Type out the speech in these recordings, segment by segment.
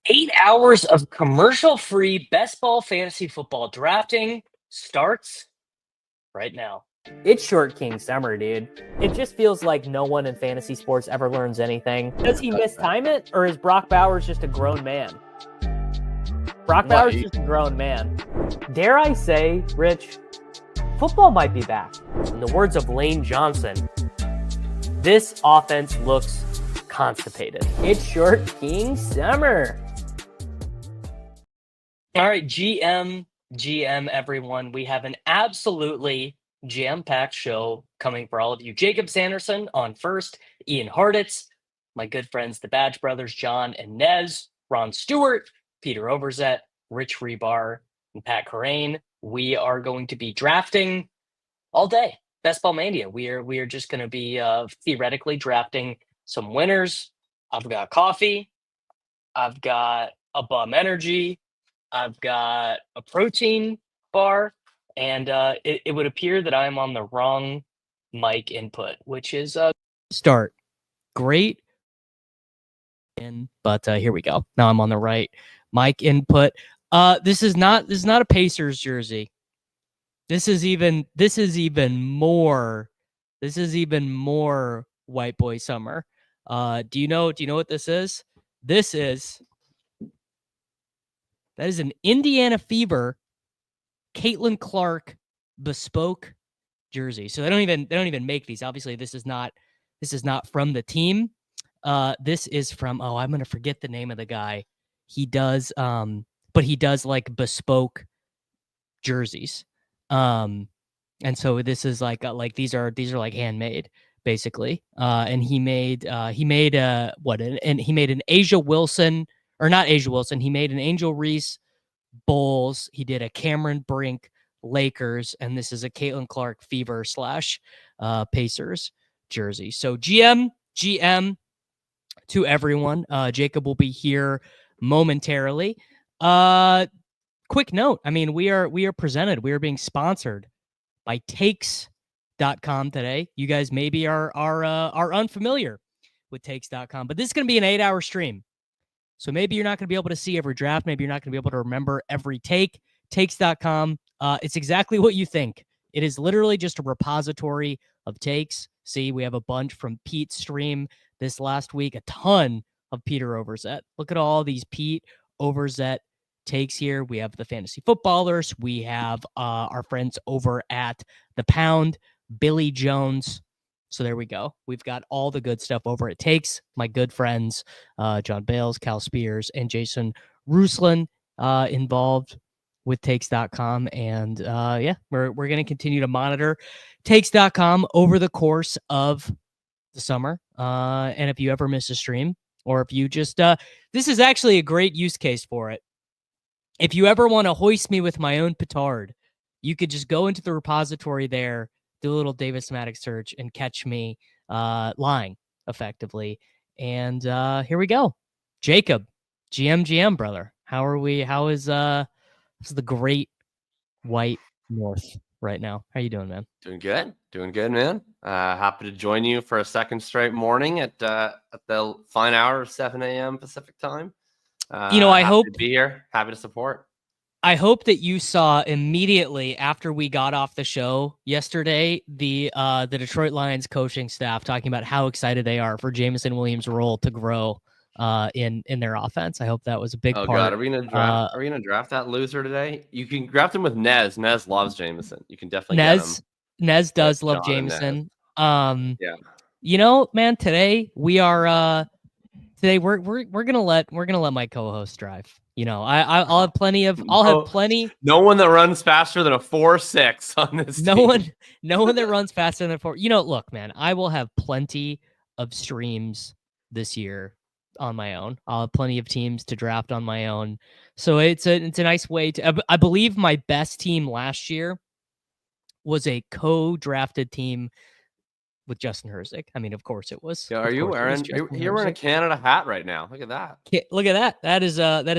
8 hours of commercial-free best ball fantasy football drafting starts right now. It's Short King summer, dude. It just feels like no one in fantasy sports ever learns anything. Does he mistime it, or is Brock Bowers just a grown man? Brock Bowers is just a grown man. Dare I say, Rich, football might be back. In the words of Lane Johnson, this offense looks constipated. It's Short King summer. All right, GM, everyone. We have an absolutely jam-packed show coming for all of you. Jakob Sanderson on first, Ian Hartitz, my good friends, the Badge Brothers, John and Nez, Ron Stewart, Peter Overzet, Rich Rebar, and Pat Corain. We are going to be drafting all day. Best Ball Mania. We are just going to be theoretically drafting some winners. I've got coffee. I've got a Bum Energy. I've got a protein bar, and it would appear that I'm on the wrong mic input, which is start. Great. But here we go. Now I'm on the right mic input. This is not a Pacers jersey. This is even more white boy summer. Do you know what this is? That is an Indiana Fever Caitlin Clark bespoke jersey. So they don't even make these. Obviously, this is not from the team. This is from I'm gonna forget the name of the guy. He does but he does like bespoke jerseys. And so this is like these are like handmade basically. And he made an Asia Wilson, or not Asia Wilson. He made an Angel Reese Bulls. He did a Cameron Brink Lakers, and this is a Caitlin Clark Fever / Pacers jersey. So GM to everyone. Jakob will be here momentarily. Quick note. I mean, we are being sponsored by Takes.com today. You guys maybe are unfamiliar with Takes.com, but this is going to be an 8-hour stream. So maybe you're not going to be able to see every draft. Maybe you're not going to be able to remember every take. Takes.com. It's exactly what you think. It is literally just a repository of takes. See, we have a bunch from Pete's stream this last week, a ton of Peter Overzet. Look at all these Pete Overzet takes here. We have the fantasy footballers. We have our friends over at The Pound, Billy Jones. So there we go. We've got all the good stuff over at Takes. My good friends, John Bales, Cal Spears, and Jason Ruslan involved with Takes.com. And we're going to continue to monitor Takes.com over the course of the summer. And if you ever miss a stream, or if you just, this is actually a great use case for it. If you ever want to hoist me with my own petard, you could just go into the repository there, do a little Davis Maddox search, and catch me lying effectively. And here we go. Jakob, GM, brother. How are we? How is the great white north right now? How you doing, man? Doing good, man. Happy to join you for a second straight morning at the fine hour of 7 a.m. Pacific time. I hope to be here. Happy to support. I hope that you saw immediately after we got off the show yesterday, the Detroit Lions coaching staff talking about how excited they are for Jameson Williams' role to grow in their offense. I hope that was a big part. God, are we gonna draft that loser today? You can draft him with Nez. Nez loves Jameson. You can definitely get him. Nez does love Jameson. Yeah. Man, today we are we're gonna let my co-host drive. I'll have plenty. No one that runs faster than a 4.6 on this team. No one that runs faster than a 4. Look, man, I will have plenty of streams this year on my own. I'll have plenty of teams to draft on my own. So it's a nice way to. I believe my best team last year was a co-drafted team with Justin Herzig. I mean, of course it was. Yeah, you're wearing a Canada hat right now. Look at that. Look at that. That is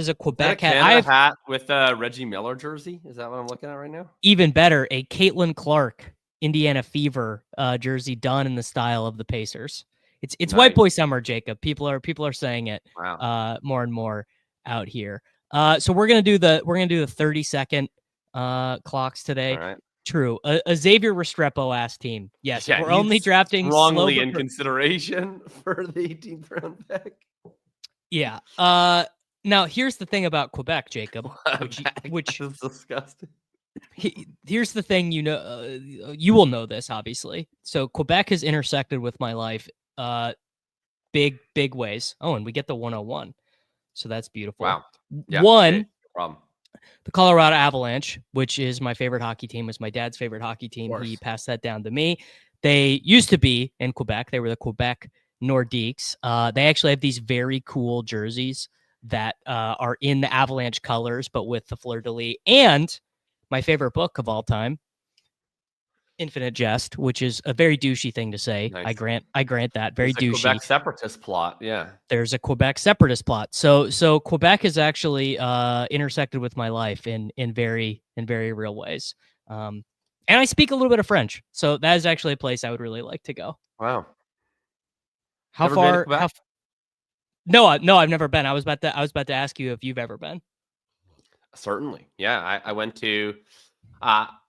a Quebec hat. I have a hat with a Reggie Miller jersey. Is that what I'm looking at right now? Even better, a Caitlin Clark Indiana Fever jersey done in the style of the Pacers. It's nice. White boy summer, Jakob. People are saying it more and more out here. So we're gonna do the 30-second clocks today. All right. True. A Xavier Restrepo ass team. Yes, Yeah, we're only he's drafting strongly slow in consideration for the 18th round pick. Yeah. Now here's the thing about Quebec, Jacob, which is disgusting. Here's the thing, you will know this obviously. So Quebec has intersected with my life, big ways. Oh, and we get the 101, so that's beautiful. Wow. Yeah, One, no problem. The Colorado Avalanche, which is my favorite hockey team, was my dad's favorite hockey team. He passed that down to me. They used to be in Quebec. They were the Quebec Nordiques. They actually have these very cool jerseys that are in the Avalanche colors, but with the fleur-de-lis. And my favorite book of all time, Infinite Jest, which is a very douchey thing to say. Nice. I grant that. Very douchey. Quebec separatist plot, yeah. There's a Quebec separatist plot. So Quebec is actually intersected with my life in very real ways. And I speak a little bit of French, so that is actually a place I would really like to go. Wow. How Never far? been to Quebec? No, I've never been. I was about to ask you if you've ever been. Certainly, yeah. I went to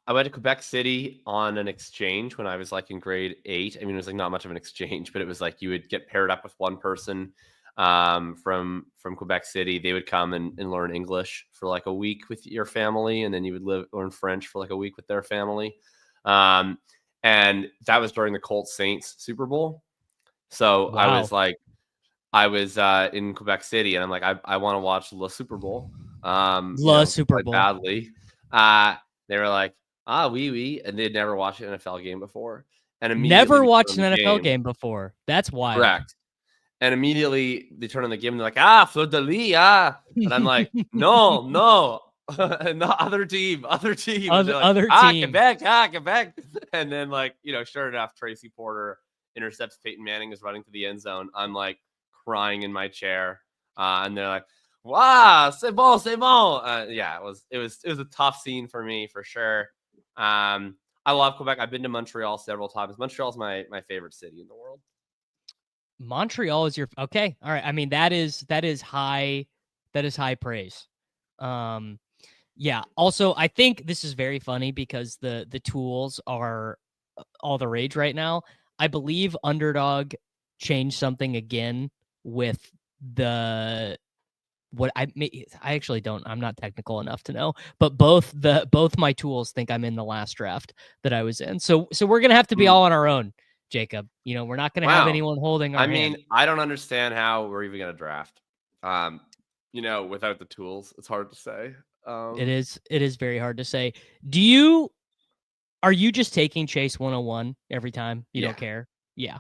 Quebec City on an exchange when I was like in grade 8. I mean, it was like not much of an exchange, but it was like you would get paired up with one person from Quebec City. They would come and learn English for like a week with your family, and then you would learn French for like a week with their family. And that was during the Colts Saints Super Bowl. So Wow. I was in Quebec City, and I'm like, I want to watch the Super Bowl. Super Bowl badly. They were like, oui, and they'd never watched an NFL game before, and immediately never watched an NFL game before. That's wild. Correct. And immediately they turn on the game, and they're like, fleur de lis, and I'm like, no, no, other team, other team. Quebec, and then like sure enough, Tracy Porter intercepts Peyton Manning is running to the end zone. I'm like crying in my chair, and they're like, wow, c'est bon. Yeah, it was a tough scene for me for sure. I love Quebec. I've been to Montreal several times. Montreal's my favorite city in the world. Montreal is your okay. All right. I mean, that is high praise. Yeah. Also, I think this is very funny because the tools are all the rage right now. I believe Underdog changed something again with the I actually don't. I'm not technical enough to know, but both my tools think I'm in the last draft that I was in. So we're gonna have to be all on our own, Jacob. We're not gonna have anyone holding our hand. I don't understand how we're even gonna draft. Without the tools, it's hard to say. It is very hard to say. Are you just taking Chase 101 every time? You don't care? Yeah.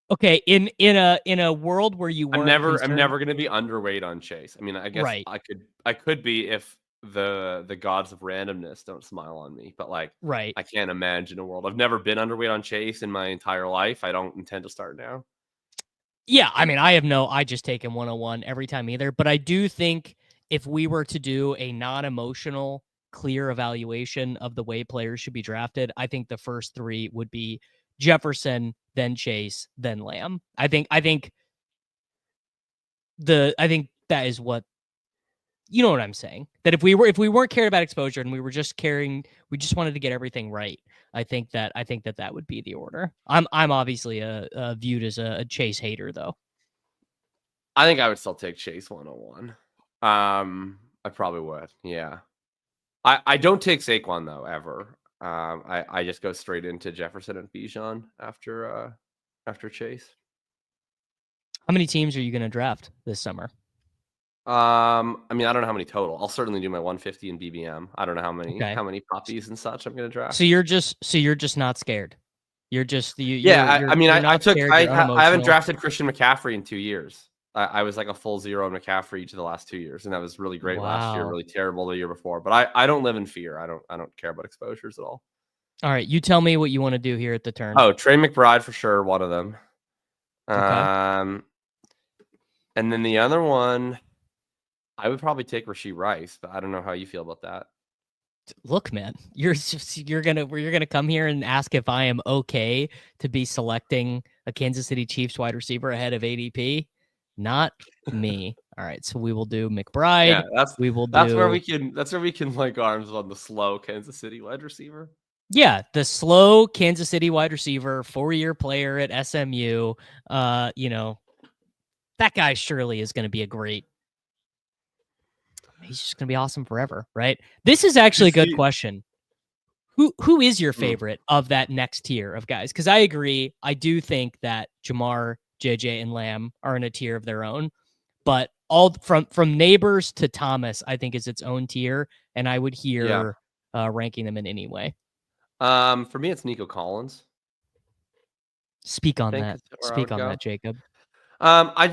Okay, in a world where you weren't I'm never going to be underweight on Chase. I mean, I guess right. I could be if the gods of randomness don't smile on me, but like right. I can't imagine a world. I've never been underweight on Chase in my entire life. I don't intend to start now. Yeah, I mean, I just take him 101 every time either, but I do think if we were to do a non-emotional clear evaluation of the way players should be drafted, I think the first 3 would be Jefferson, then Chase, then Lamb. I think that is what you know what I'm saying. That if we weren't cared about exposure and we just wanted to get everything right, I think that would be the order. I'm obviously viewed as a Chase hater though. I think I would still take Chase 101. I probably would. Yeah. I don't take Saquon though ever. I just go straight into Jefferson and Bijan after Chase. How many teams are you going to draft this summer? I mean, I don't know how many total. I'll certainly do my 150 in BBM. I don't know how many puppies and such I'm going to draft. So you're just not scared. You're just I haven't drafted Christian McCaffrey in 2 years. I was like a full zero on McCaffrey each of the last 2 years, and that was really great last year, really terrible the year before. But I don't live in fear. I don't care about exposures at all. All right, you tell me what you want to do here at the turn. Oh, Trey McBride for sure, one of them. Okay. And then the other one, I would probably take Rashid Rice, but I don't know how you feel about that. Look, man, you're gonna come here and ask if I am okay to be selecting a Kansas City Chiefs wide receiver ahead of ADP. Not me. All right, so we will do McBride. Yeah, we will that's do where we can link arms on the slow Kansas City wide receiver. Yeah, the slow Kansas City wide receiver, 4-year player at SMU. You know, that guy surely is going to be a great. He's just going to be awesome forever, right? This is actually a good question. Who is your favorite of that next tier of guys? Because I agree. I do think that Jamar, JJ, and Lamb are in a tier of their own. But all from Neighbors to Thomas, I think is its own tier, and I would hear ranking them in any way. For me, it's Nico Collins. Speak on that. Speak on that, Jacob. I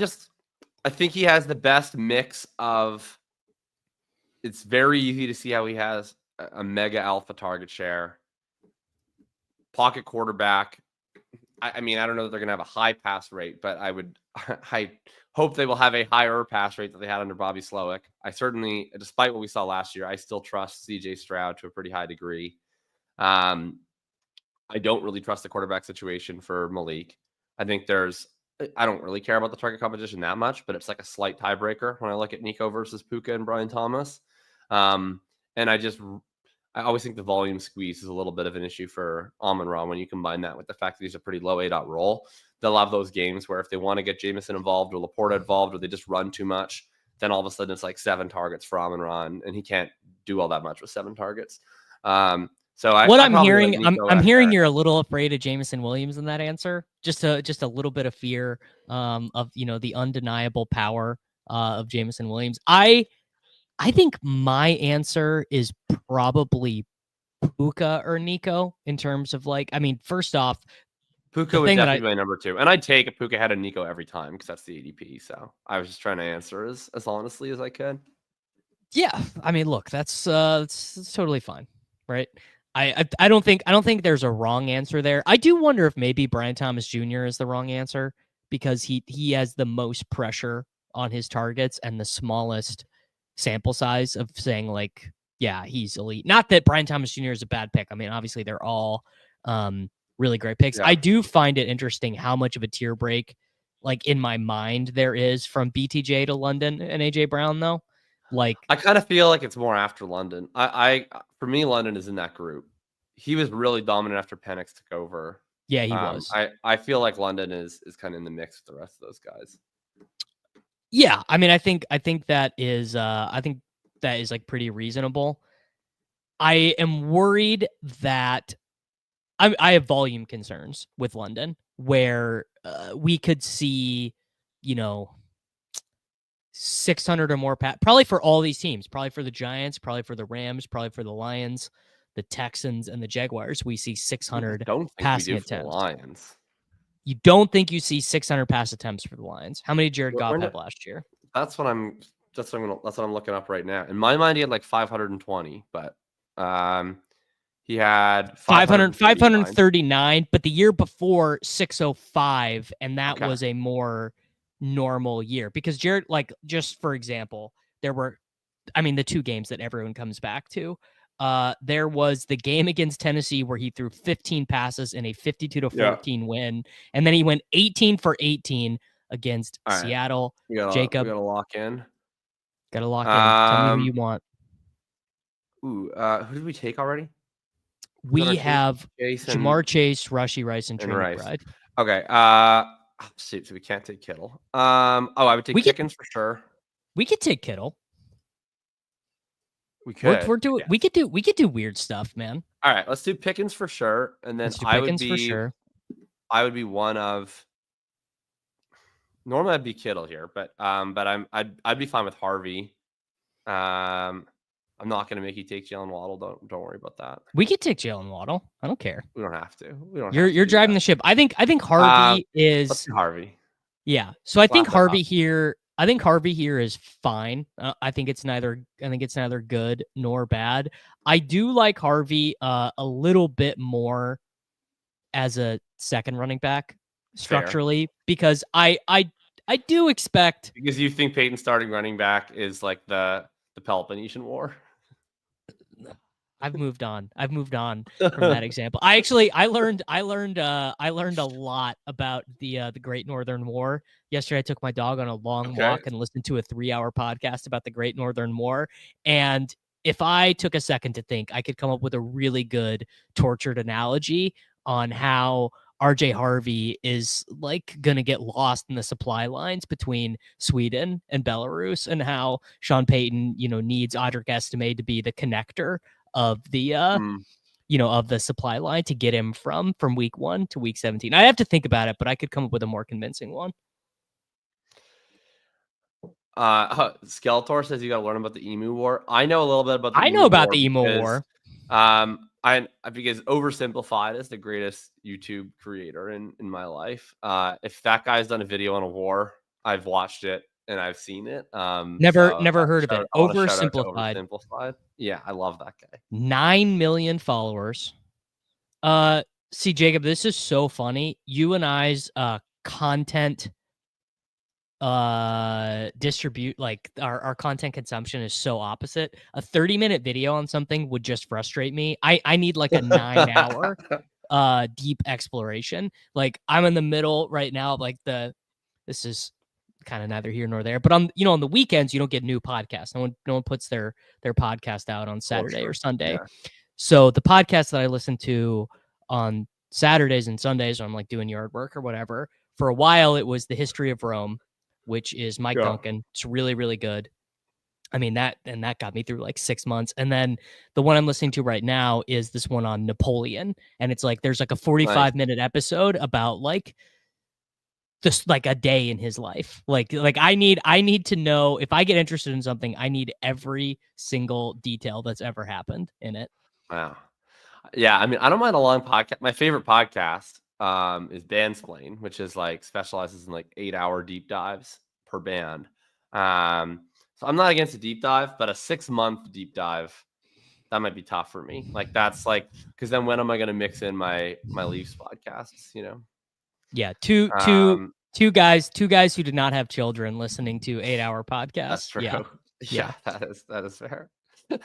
think he has the best mix of. It's very easy to see how he has a mega alpha target share. Pocket quarterback. I mean, I don't know that they're going to have a high pass rate, but I hope they will have a higher pass rate that they had under Bobby Slowick. I certainly, despite what we saw last year, I still trust CJ Stroud to a pretty high degree. I don't really trust the quarterback situation for Malik. I don't really care about the target competition that much, but it's like a slight tiebreaker when I look at Nico versus Puka and Brian Thomas. And I always think the volume squeeze is a little bit of an issue for Amon-Ra when you combine that with the fact that he's a pretty low A.dot roll. They'll have those games where if they want to get Jameson involved or Laporta involved or they just run too much, then all of a sudden it's like 7 targets for Amon-Ra, and he can't do all that much with 7 targets. I'm hearing you're a little afraid of Jameson Williams in that answer. Just a little bit of fear of the undeniable power of Jameson Williams. I think my answer is probably Puka or Nico in terms of first off, Puka would definitely be my number 2. And I'd take a Puka ahead of Nico every time because that's the ADP. So I was just trying to answer as honestly as I could. Yeah. I mean, look, that's totally fine. Right. I don't think there's a wrong answer there. I do wonder if maybe Brian Thomas Jr. is the wrong answer because he has the most pressure on his targets and the smallest sample size of saying he's elite. Not that Brian Thomas Jr. is a bad pick. I mean, obviously they're all really great picks. Yeah. I do find it interesting how much of a tier break, in my mind, there is from BTJ to London and AJ Brown though. I kind of feel like it's more after London. For me, London is in that group. He was really dominant after Penix took over. Yeah, he was. I feel like London is kind of in the mix with the rest of those guys. Yeah, I mean, I think that is pretty reasonable. I am worried that I have volume concerns with London, where we could see, 600 or more probably for all these teams, probably for the Giants, probably for the Rams, probably for the Lions, the Texans, and the Jaguars. We see 600 passing attempts. For the Lions. You don't think you see 600 pass attempts for the Lions? How many did Jared Goff have last year? That's what I'm looking up right now. In my mind, he had like 520, but he had 539, but the year before 605, and that was a more normal year because Jared, just for example, there were, the 2 games that everyone comes back to. There was the game against Tennessee where he threw 15 passes in a 52-14 win, and then he went 18 for 18 against Seattle. Jacob, we gotta lock in. Tell me who you want. Who did we take already? We have Jamar Chase, Rashid Rice, and Trey McBride. Okay. So we can't take Kittle. I would take Pickens for sure. We could take Kittle. We could. We could do weird stuff, man. All right, let's do Pickens for sure, and then I would be one of. Normally I'd be Kittle here, but I'd be fine with Harvey. I'm not going to make you take Jalen Waddle. Don't worry about that. We could take Jalen Waddle. I don't care. We don't have to. You're driving the ship. I think Harvey is. Let's do Harvey. Yeah. So I think Harvey here. I think Harvey here is fine. I think it's neither good nor bad. I do like Harvey a little bit more as a second running back structurally because I do expect, because you think Peyton's starting running back is like the Peloponnesian War. I've moved on. I've moved on from that example. I learned a lot about the Great Northern War. Yesterday I took my dog on a long Okay. walk and listened to a 3-hour podcast about the Great Northern War. And if I took a second to think, I could come up with a really good tortured analogy on how RJ Harvey is like going to get lost in the supply lines between Sweden and Belarus, and how Sean Payton, needs Audric Estime to be the connector of the of the supply line to get him from week 1 to week 17. I have to think about it, but I could come up with a more convincing one. Skeletor says you got to learn about the Emu War. I know a little bit about the I Emu know about War the Emu because, War. because Oversimplified is the greatest YouTube creator in my life. If that guy's done a video on a war, I've watched it and I've seen it. Never heard of it. Oversimplified. Yeah, I love that guy. 9 million followers. See, Jacob, this is so funny. You and I's content distribute, like our content consumption is so opposite. A 30-minute video on something would just frustrate me. I need like a 9-hour deep exploration. Like I'm in the middle right now of like this is kind of neither here nor there, but on the weekends you don't get new podcasts. No one puts their podcast out on Saturday or Sunday. Yeah. So the podcast that I listen to on Saturdays and Sundays when I'm like doing yard work or whatever, for a while it was The History of Rome, which is Mike Duncan. It's really, really good. I mean, that got me through like 6 months. And then the one I'm listening to right now is this one on Napoleon. And it's like, there's like a 45-minute episode about like just like a day in his life. Like I need to know, if I get interested in something, I need every single detail that's ever happened in it. Wow. Yeah. I mean, I don't mind a long podcast. My favorite podcast is Bandsplain, which is like specializes in like 8-hour deep dives per band. So I'm not against a deep dive, but a 6-month deep dive, that might be tough for me. Like that's like, because then when am I going to mix in my Leafs podcasts? Yeah, two guys who did not have children listening to 8-hour podcasts. That's true. Yeah, that is fair.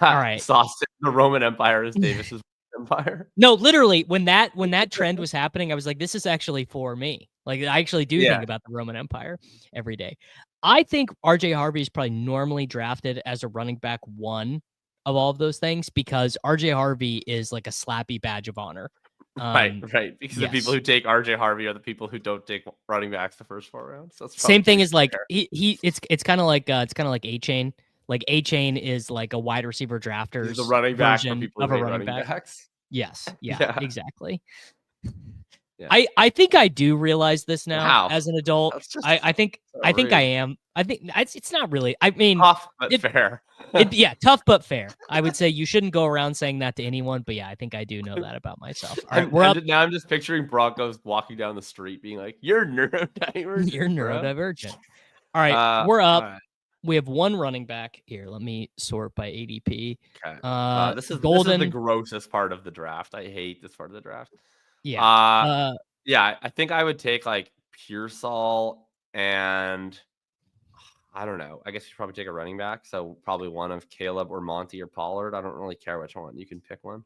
All right. The Roman Empire is Davis's empire. No, literally, when that trend was happening, I was like, this is actually for me. Like, I actually do think about the Roman Empire every day. I think RJ Harvey is probably normally drafted as a running back 1 of all of those things, because RJ Harvey is like a SLAPPY badge of honor. Right. Because the people who take RJ Harvey are the people who don't take running backs the first 4 rounds. So that's same thing as like it's kind of like A-Chain. Like A-Chain is like a wide receiver drafter's the running back version for people of who a hate running back. Backs. Yes. Yeah. Exactly. Yeah. I think I do realize this now as an adult. I think I am. I think it's not really. I mean, tough but fair. Tough but fair. I would say you shouldn't go around saying that to anyone, but yeah, I think I do know that about myself. All right, now I'm just picturing Broncos walking down the street being like, "You're neurodivergent." You're neurodivergent. All right, we're up. Right. We have 1 running back here. Let me sort by ADP. Okay. This is the grossest part of the draft. I hate this part of the draft. Yeah. I think I would take like Pearsall and I don't know. I guess you should probably take a running back. So probably one of Kaleb or Monty or Pollard. I don't really care which one. You can pick one.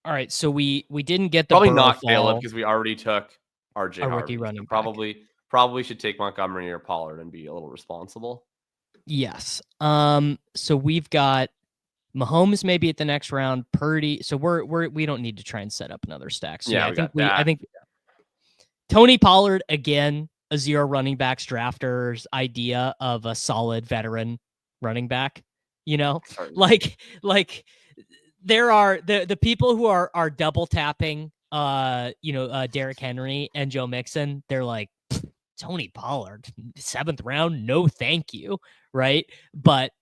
All right. So we didn't get the probably not Kaleb because we already took RJ Harvey. Rookie running back. Probably should take Montgomery or Pollard and be a little responsible. Yes. So we've got Mahomes maybe at the next round, Purdy. So we don't need to try and set up another stack. So I think Tony Pollard, again, a 0 running backs drafter's idea of a solid veteran running back. Like there are the people who are double tapping Derrick Henry and Joe Mixon. They're like, Tony Pollard, 7th round, no thank you, right? But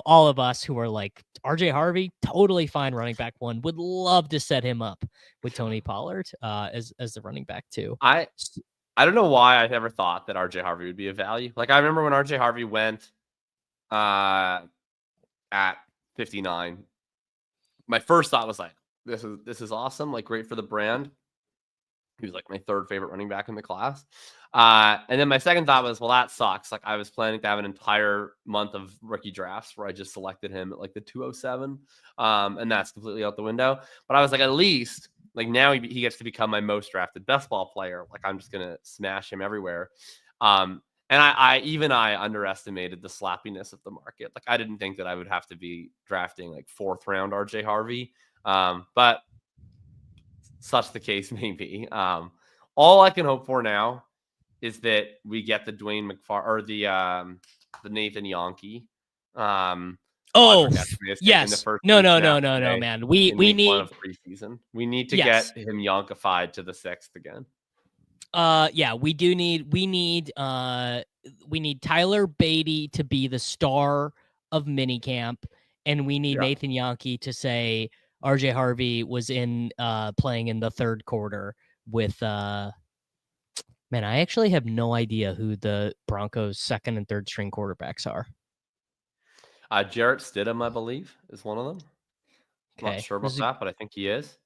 all of us who are like RJ Harvey, totally fine running back 1, would love to set him up with Tony Pollard as the running back 2. I don't know why I never thought that RJ Harvey would be a value. Like I remember when RJ Harvey went at 59, my first thought was like, this is awesome, like great for the brand. He was like my 3rd favorite running back in the class. And then my second thought was, well, that sucks. Like I was planning to have an entire month of rookie drafts where I just selected him at like the 207. And that's completely out the window. But I was like, at least like now he gets to become my most drafted best ball player. Like I'm just going to smash him everywhere. And I underestimated the slappiness of the market. Like I didn't think that I would have to be drafting like 4th round RJ Harvey. But such the case may be. All I can hope for now is that we get the Dwayne McFarland or the Nathan Yonke. Yes. No, man. We need one of preseason. We need to get him Yonkified to the 6th again. Yeah, we need Tyler Beatty to be the star of minicamp, and we need Nathan Yonke to say RJ Harvey was in playing in the 3rd quarter with man, I actually have no idea who the Broncos' 2nd and 3rd string quarterbacks are. Jarrett Stidham, I believe, is one of them. Okay. I'm not sure about that, but I think he is.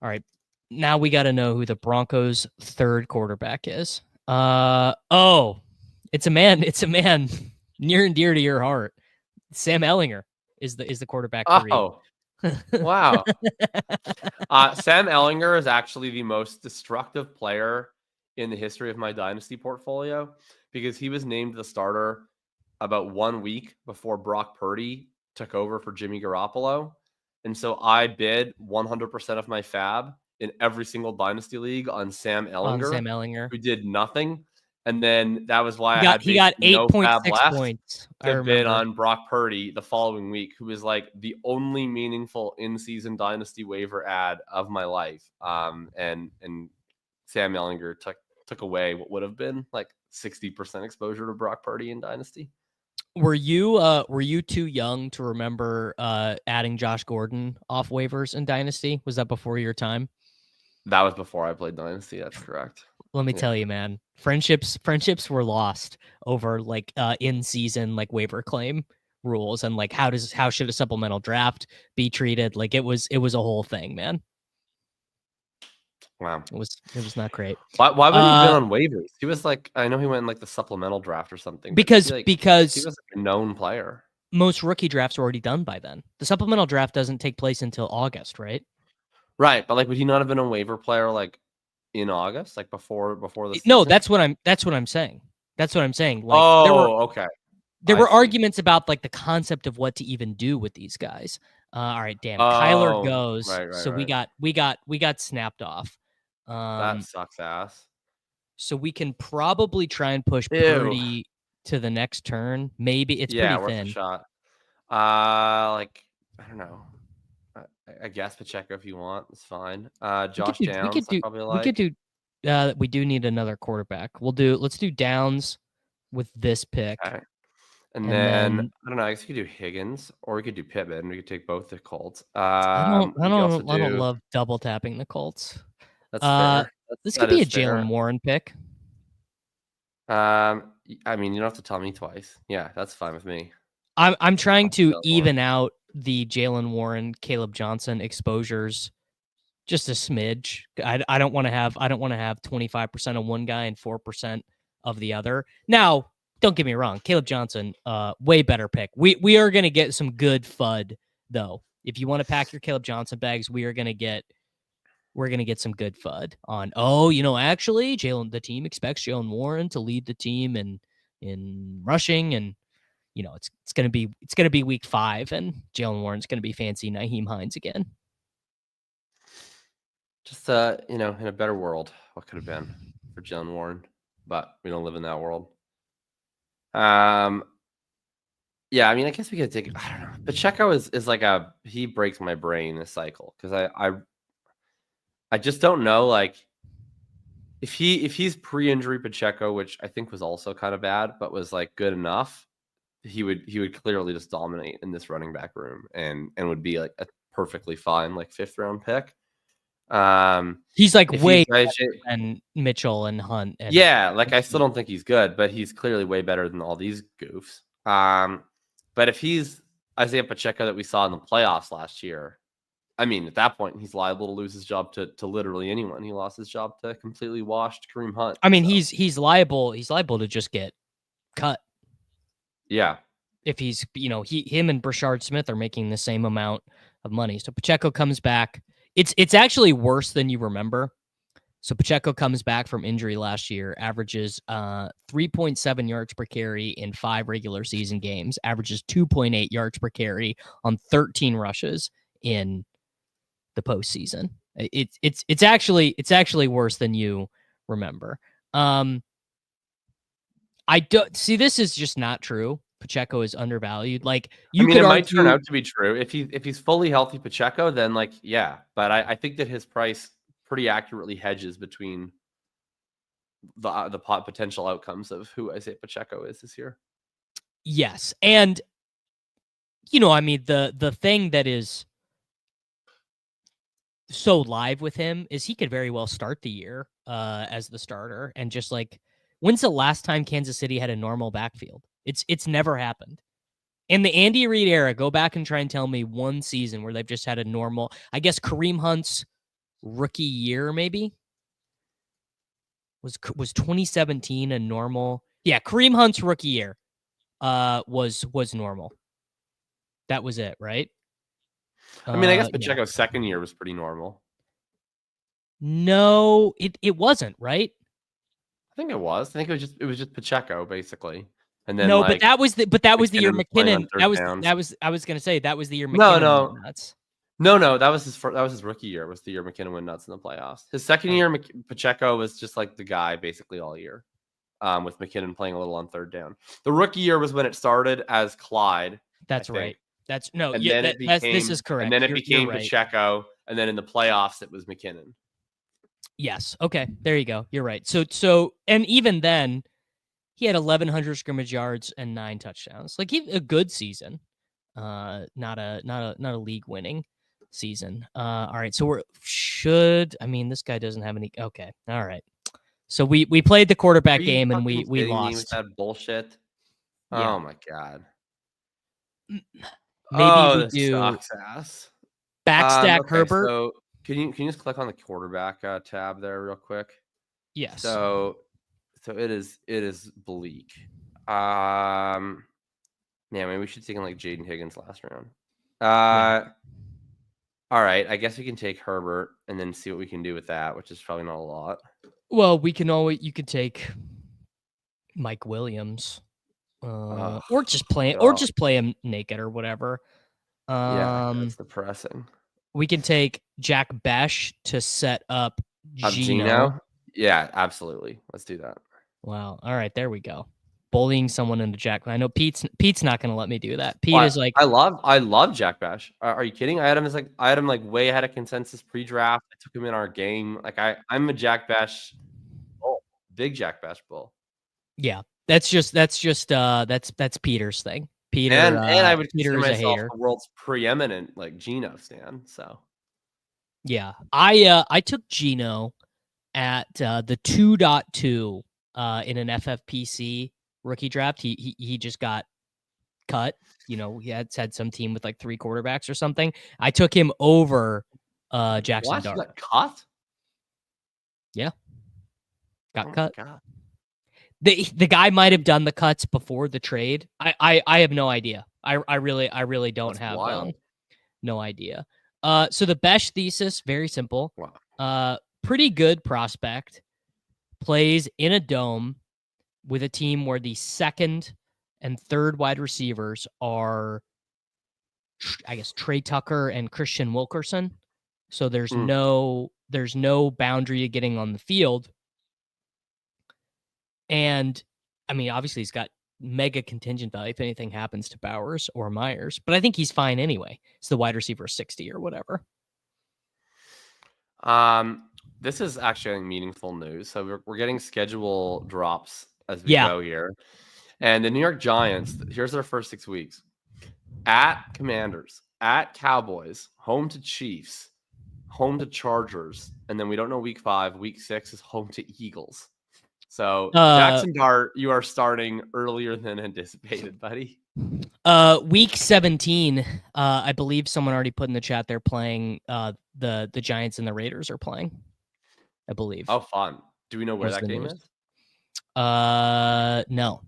All right. Now we got to know who the Broncos' 3rd quarterback is. It's a man. It's a man near and dear to your heart. Sam Ehlinger is the quarterback. Oh, wow. Sam Ehlinger is actually the most destructive player in the history of my dynasty portfolio because he was named the starter about 1 week before Brock Purdy took over for Jimmy Garoppolo. And so I bid 100% of my fab in every single dynasty league on Sam Ehlinger, who did nothing. And then that was why he got 8.6 points to bid on Brock Purdy the following week, who was like the only meaningful in-season dynasty waiver ad of my life. And Sam Ehlinger took away what would have been like 60% exposure to Brock Purdy in dynasty. Were you too young to remember adding Josh Gordon off waivers in dynasty? Was that before your time? That was before I played dynasty. That's correct. Let me tell you, man, friendships were lost over like in season like waiver claim rules and like how should a supplemental draft be treated? Like it was a whole thing, man. Wow, it was not great. Why would he have been on waivers? He was like, I know he went in like the supplemental draft or something. Because he was like a known player. Most rookie drafts were already done by then. The supplemental draft doesn't take place until August, right? Right, but like, would he not have been a waiver player like in August, like before the season? No, that's what I'm saying. That's what I'm saying. Like, okay. There were arguments about like the concept of what to even do with these guys. All right, damn. Kyler goes. Right, so right. we got snapped off. That sucks ass. So we can probably try and push Purdy to the next turn. Maybe it's pretty thin. Worth a shot. Like, I don't know. I guess Pacheco if you want. It's fine. Josh Downs. We do need another quarterback. Let's do Downs with this pick. Okay. And then I don't know. I guess we could do Higgins or we could do Pittman. We could take both the Colts. I don't love double tapping the Colts. That's fair. This could be a Jalen Warren pick. I mean, you don't have to tell me twice. Yeah, that's fine with me. I'm trying to even out the Jalen Warren, Kaleb Johnson exposures just a smidge. I don't want to have 25% of one guy and 4% of the other. Now, don't get me wrong, Kaleb Johnson, way better pick. We are going to get some good FUD though. If you want to pack your Kaleb Johnson bags, we're going to get some good FUD on. Actually, the team expects Jalen Warren to lead the team in rushing, and it's gonna be week 5, and Jalen Warren's gonna be fancy Nyheim Hines again. Just in a better world, what could have been for Jalen Warren, but we don't live in that world. Yeah, I mean, I guess we could take. I don't know. Pacheco is like he breaks my brain this cycle because I just don't know, like, if he's pre-injury Pacheco, which I think was also kind of bad, but was like good enough, he would clearly just dominate in this running back room and would be like a perfectly fine like 5th round pick. He's like way better than Mitchell and Hunt. Like I still don't think he's good, but he's clearly way better than all these goofs. But if he's Isiah Pacheco that we saw in the playoffs last year, I mean, at that point, he's liable to lose his job to literally anyone. He lost his job to completely washed Kareem Hunt. I mean, he's liable to just get cut. Yeah. If he's, him and Brashard Smith are making the same amount of money. So Pacheco comes back. It's actually worse than you remember. So Pacheco comes back from injury last year, averages 3.7 yards per carry in 5 regular season games, averages 2.8 yards per carry on 13 rushes in the postseason. It's actually worse than you remember. I don't see, this is just not true. Pacheco is undervalued. Like, you could it might argue, turn out to be true if he's fully healthy Pacheco, then yeah. But I think that his price pretty accurately hedges between the potential outcomes of who Isiah Pacheco is this year. Yes, and the thing that is so live with him is he could very well start the year as the starter, and just when's the last time Kansas City had a normal backfield? It's never happened. In the Andy Reid era, go back and try and tell me one season where they've just had a normal, I guess Kareem Hunt's rookie year maybe? Was 2017 a normal? Yeah, Kareem Hunt's rookie year was normal. That was it, right? I mean, I guess Pacheco's second year was pretty normal. No, it wasn't, right? I think it was. I think it was just Pacheco basically. And then but that was the year McKinnon. I was gonna say that was the year McKinnon went nuts. No, that was his rookie year. Was the year McKinnon went nuts in the playoffs. His second year, Pacheco was just the guy basically all year, with McKinnon playing a little on third down. The rookie year was when it started as Clyde. That's right. That's no. And yeah, then this is correct. And then it became right. Pacheco, and then in the playoffs it was McKinnon. Yes. Okay. There you go. You're right. So, and even then, he had 1,100 scrimmage yards and 9 touchdowns. A good season. Not a league winning season. All right. So this guy doesn't have any. Okay. All right. So we played the quarterback game and we lost. With that bullshit. Yeah. Oh my god. Maybe we do sucks ass. backstack Herbert. So can you just click on the quarterback tab there real quick? Yes. So it is bleak. Yeah, maybe we should take in Jaden Higgins last round. All right, I guess we can take Herbert and then see what we can do with that, which is probably not a lot. Well, you could take Mike Williams, or just play him naked or whatever. Yeah, that's depressing. We can take Jack Besh to set up Gino. Yeah, absolutely. Let's do that. Wow. All right, there we go. Bullying someone into Jack. I know Pete's not going to let me do that. Pete is I love Jack Bash. Are you kidding? I had him way ahead of consensus pre-draft. I took him in our game. I'm a Jack Bash bull. Big Jack Bash bull. Yeah. That's Peter's thing. Peter and I would Peter consider is a myself hater. the world's preeminent Geno stan. So yeah. I took Geno at the 2.2 in an FFPC rookie draft. He just got cut. He had some team with 3 quarterbacks or something. I took him over Jackson Dart. Got cut? Yeah. Got cut. God. The guy might have done the cuts before the trade. I have no idea. I really don't have no idea. So the Besh thesis, very simple. Wow. Pretty good prospect, plays in a dome with a team where the second and third wide receivers are, I guess, Trey Tucker and Christian Wilkerson. So there's no boundary to getting on the field. And obviously he's got mega contingent value if anything happens to Bowers or Myers, but I think he's fine anyway. It's the wide receiver 60 or whatever. This is actually meaningful news. So we're getting schedule drops as we go here. And the New York Giants, here's their first 6 weeks. At Commanders, at Cowboys, home to Chiefs, home to Chargers, and then we don't know week 5. Week 6 is home to Eagles. So Jackson Dart, you are starting earlier than anticipated, buddy. Week 17, I believe someone already put in the chat they're playing, the Giants and the Raiders are playing, I believe. Oh, fun. Do we know where that game is? No.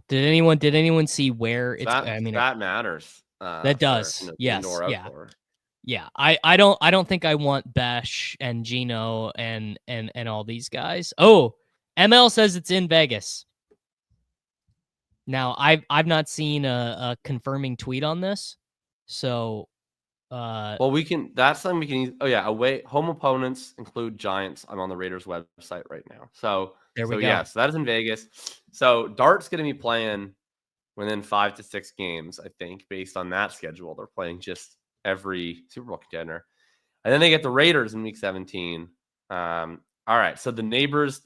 Did anyone see where it's, that matters. That does. Yes. Yeah. Outdoor. Yeah. I don't think I want Besh and Gino and all these guys. Oh, ML says it's in Vegas. Now, I've not seen a confirming tweet on this, so. Well, that's something we can. Oh yeah, away home opponents include Giants. I'm on the Raiders website right now, so there we go. Yeah, so that is in Vegas. So Dart's going to be playing within 5 to 6 games, I think, based on that schedule. They're playing just every Super Bowl contender, and then they get the Raiders in Week 17. All right, so the neighbors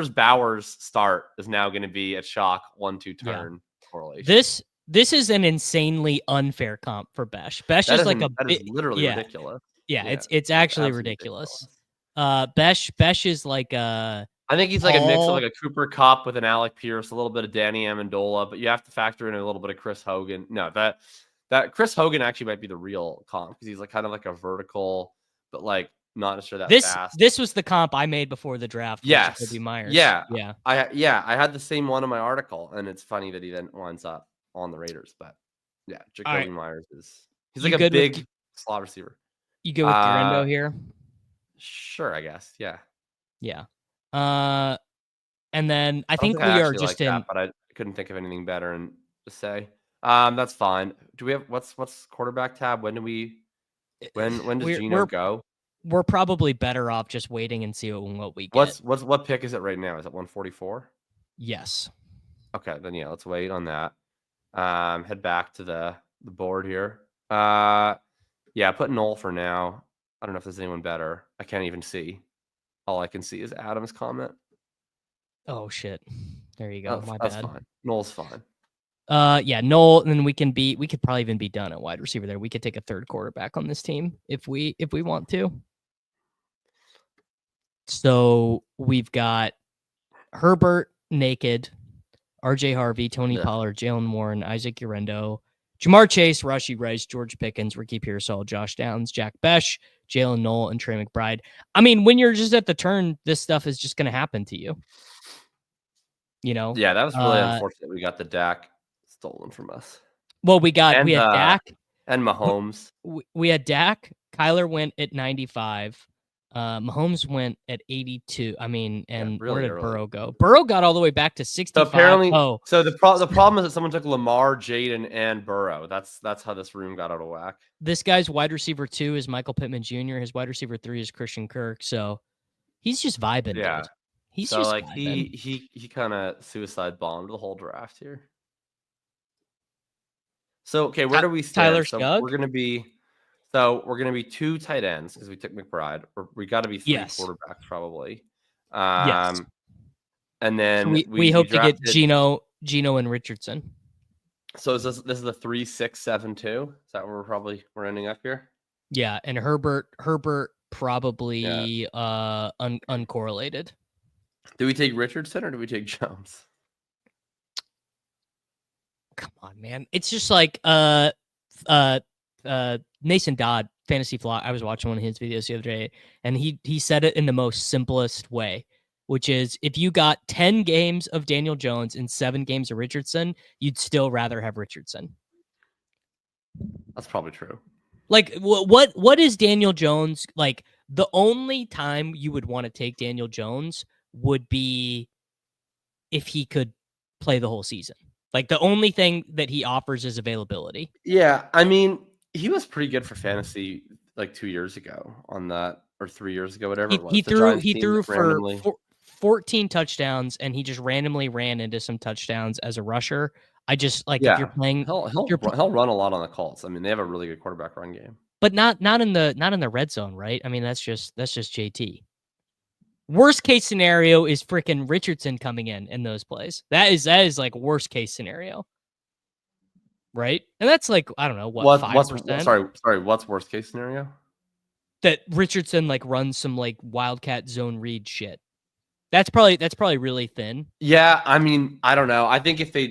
Bowers start is now going to be a shock 1-2 turn correlation. This is an insanely unfair comp for Besh. Besh is like that is literally ridiculous. Yeah, it's actually ridiculous. Besh is like a. I think he's like a mix of like a Cooper Kupp with an Alec Pierce, a little bit of Danny Amendola, but you have to factor in a little bit of Chris Hogan. No, that Chris Hogan actually might be the real comp because he's like kind of like a vertical, but like not necessarily that fast. This was the comp I made before the draft. Yes. Jakob Myers. Yeah. I had the same one in my article, and it's funny that he then winds up on the Raiders, but yeah, Jakob Myers he's like a big slot receiver. You go with Garendo here? Sure, I guess. Yeah. Yeah. And then I think we are just in that, but I couldn't think of anything better to say. That's fine. Do we have what's quarterback tab? When does Gino go? We're probably better off just waiting and see what we get. What pick is it right now? Is it 144? Yes. Okay, then yeah, let's wait on that. Head back to the board here. Yeah, put Noel for now. I don't know if there's anyone better. I can't even see. All I can see is Adam's comment. Oh shit. There you go. My that's bad. Fine. Noel's fine. Yeah, Noel, and then we could probably even be done at wide receiver there. We could take a third quarterback on this team if we want to. So we've got Herbert naked, RJ Harvey, Tony Pollard, Jalen Warren, Isaac Urendo, Jamar Chase, Rashid Rice, George Pickens, Ricky Pearsall, Josh Downs, Jack Besh, Jalen Noel, and Trey McBride. I mean, when you're just at the turn, this stuff is just going to happen to you. You know? Yeah, that was really unfortunate. We got the Dak stolen from us. Well, we had Dak and Mahomes. We had Dak. Kyler went at 95. Mahomes went at 82. I mean, and where did Burrow go? Burrow got all the way back to 65. So apparently, so the problem is that someone took Lamar, Jaden, and Burrow. That's how this room got out of whack. This guy's wide receiver 2 is Michael Pittman Jr. His wide receiver 3 is Christian Kirk. So he's just vibing. Yeah, dude. He's so just like vibing. he kind of suicide bombed the whole draft here. So okay, where do we stand? Tyler so Skugg? we're gonna be 2 tight ends because we took McBride. We got to be 3 quarterbacks probably. Yes. And then so we hope to get Gino and Richardson. So this is the 3-6-7-2. Is that where we're ending up here? Yeah, and Herbert probably uncorrelated. Do we take Richardson or do we take Jones? Come on, man. It's just like Mason Dodd, Fantasy Flock. I was watching one of his videos the other day, and he said it in the most simplest way, which is if you got 10 games of Daniel Jones and 7 games of Richardson, you'd still rather have Richardson. That's probably true. Like, what is Daniel Jones? Like, the only time you would want to take Daniel Jones would be if he could play the whole season. Like, the only thing that he offers is availability. Yeah, I mean, he was pretty good for fantasy like 2 years ago on that, or 3 years ago, whatever it was. He threw for 14 touchdowns, and he just randomly ran into some touchdowns as a rusher. I just like if you're playing, he'll run a lot on the Colts. I mean, they have a really good quarterback run game, but not in the red zone, right? I mean, that's just JT. Worst case scenario is freaking Richardson coming in those plays. That is like worst case scenario, right? And that's like I don't know what 5%. Sorry. What's worst case scenario? That Richardson like runs some like wildcat zone read shit. That's probably really thin. Yeah, I mean, I don't know. I think if they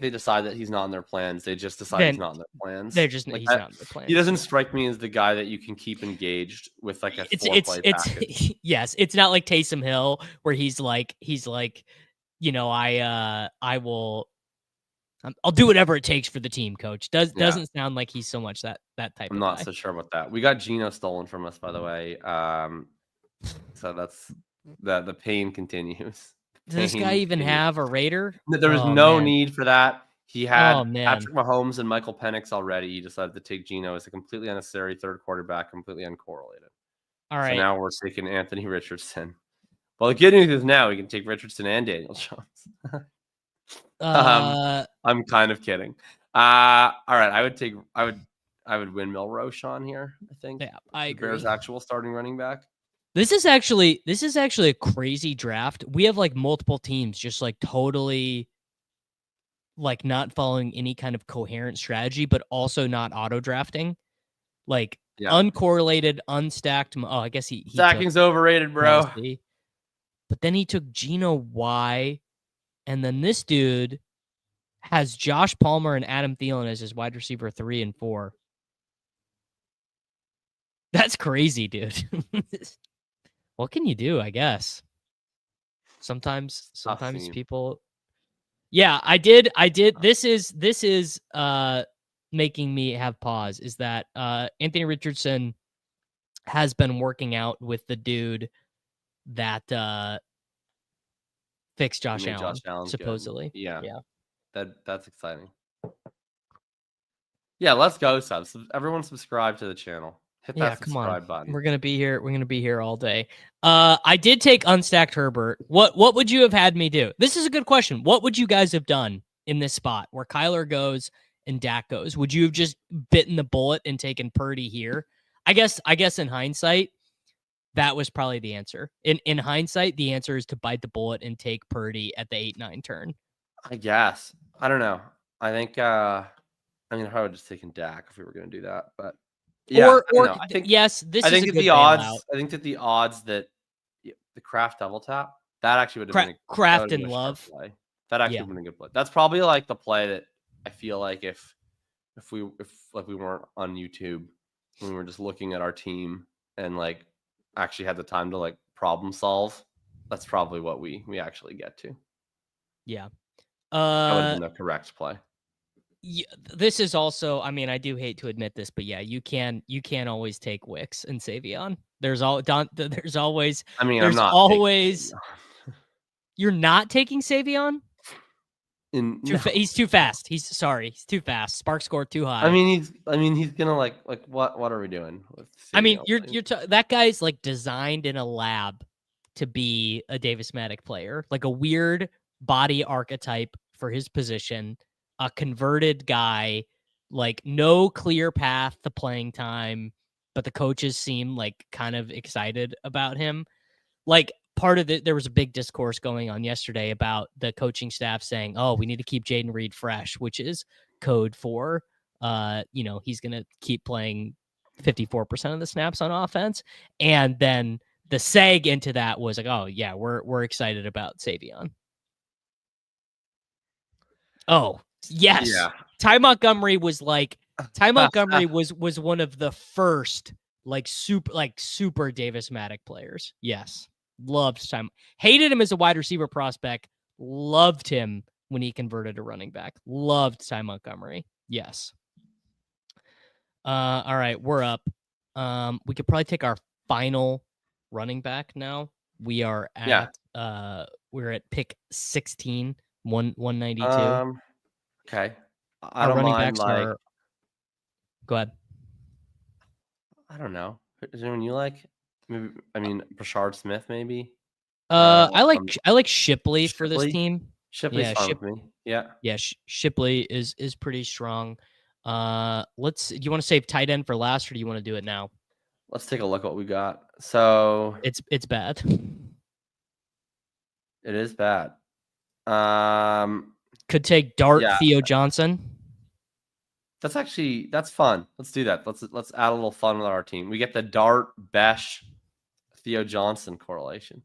decide that he's not in their plans, they just decide Then he's not in their plans. he's that, not in their plans. He doesn't strike me as the guy that you can keep engaged with like a 4-play package. Yes, it's not like Taysom Hill where he's like, I'll do whatever it takes for the team, coach. Doesn't sound like he's so much that type of guy. I'm not so sure about that. We got Geno stolen from us, by the way. So that's the pain continues. Does this guy even have a Raider? There was no need for that. He had man. Patrick Mahomes and Michael Penix already. He decided to take Geno as a completely unnecessary third quarterback, completely uncorrelated. All right. So now we're taking Anthony Richardson. Well, the good news is now we can take Richardson and Daniel Jones. I'm kind of kidding. All right, I would win Milroe, Sean, here. I think. Yeah, I agree. Bears' actual starting running back. This is actually a crazy draft. We have like multiple teams just like totally like not following any kind of coherent strategy, but also not auto drafting. Like uncorrelated, unstacked. Oh, I guess he stacking's overrated, bro. Mostly. But then he took Geno Y, and then this dude has Josh Palmer and Adam Thielen as his wide receiver 3 and 4. That's crazy, dude. What can you do? I guess sometimes people. Yeah, I did. This is making me have pause. Is that Anthony Richardson has been working out with the dude that fixed Josh Allen, supposedly. Yeah. That's exciting. Yeah, let's go, subs. Everyone subscribe to the channel. Hit that subscribe button. We're gonna be here all day. I did take unstacked Herbert. What would you have had me do? This is a good question. What would you guys have done in this spot where Kyler goes and Dak goes? Would you have just bitten the bullet and taken Purdy here? I guess in hindsight, that was probably the answer. In hindsight, the answer is to bite the bullet and take Purdy at the 8-9 turn. I guess. I don't know. I think I probably would just taken Dak if we were going to do that, but yeah. I think the odds that the Kraft double tap that actually would have been a Kraft and Love play. That actually would have been a good play. That's probably like the play that I feel like if we weren't on YouTube, when we were just looking at our team and like actually had the time to like problem solve, that's probably what we actually get to. Yeah. That would have been the correct play. Yeah, this is also, I mean, I do hate to admit this, but yeah, you can always take Wicks and Savion. There's always. I mean, I'm not always. You're not taking Savion? He's too fast. He's too fast. Spark score too high. I mean, he's gonna like what are we doing? I mean, that guy's like designed in a lab to be a Davis Maddox player, like a weird body archetype for his position. A converted guy, like no clear path to playing time, but the coaches seem like kind of excited about him. Like part of it, there was a big discourse going on yesterday about the coaching staff saying, "Oh, we need to keep Jaden Reed fresh," which is code for, he's going to keep playing 54% of the snaps on offense. And then the seg into that was like, "Oh yeah, we're excited about Savion." Oh. Yes. Yeah. Ty Montgomery was one of the first super Davis Maddox players. Yes. Loved Ty. Hated him as a wide receiver prospect. Loved him when he converted to running back. Loved Ty Montgomery. Yes. All right, we're up. We could probably take our final running back now. We are at we're at pick 16, 192. Okay. I don't mind like. Go ahead. I don't know. Is there anyone you like? Maybe. I mean, Brashard Smith, maybe. I like Shipley for this team. Shipley's fun with me. Yeah. Yeah. Shipley is pretty strong. Do you want to save tight end for last, or do you want to do it now? Let's take a look at what we got. So it's bad. It is bad. Could take Dart Theo Johnson. That's fun. Let's do that. Let's add a little fun with our team. We get the Dart Besh Theo Johnson correlation.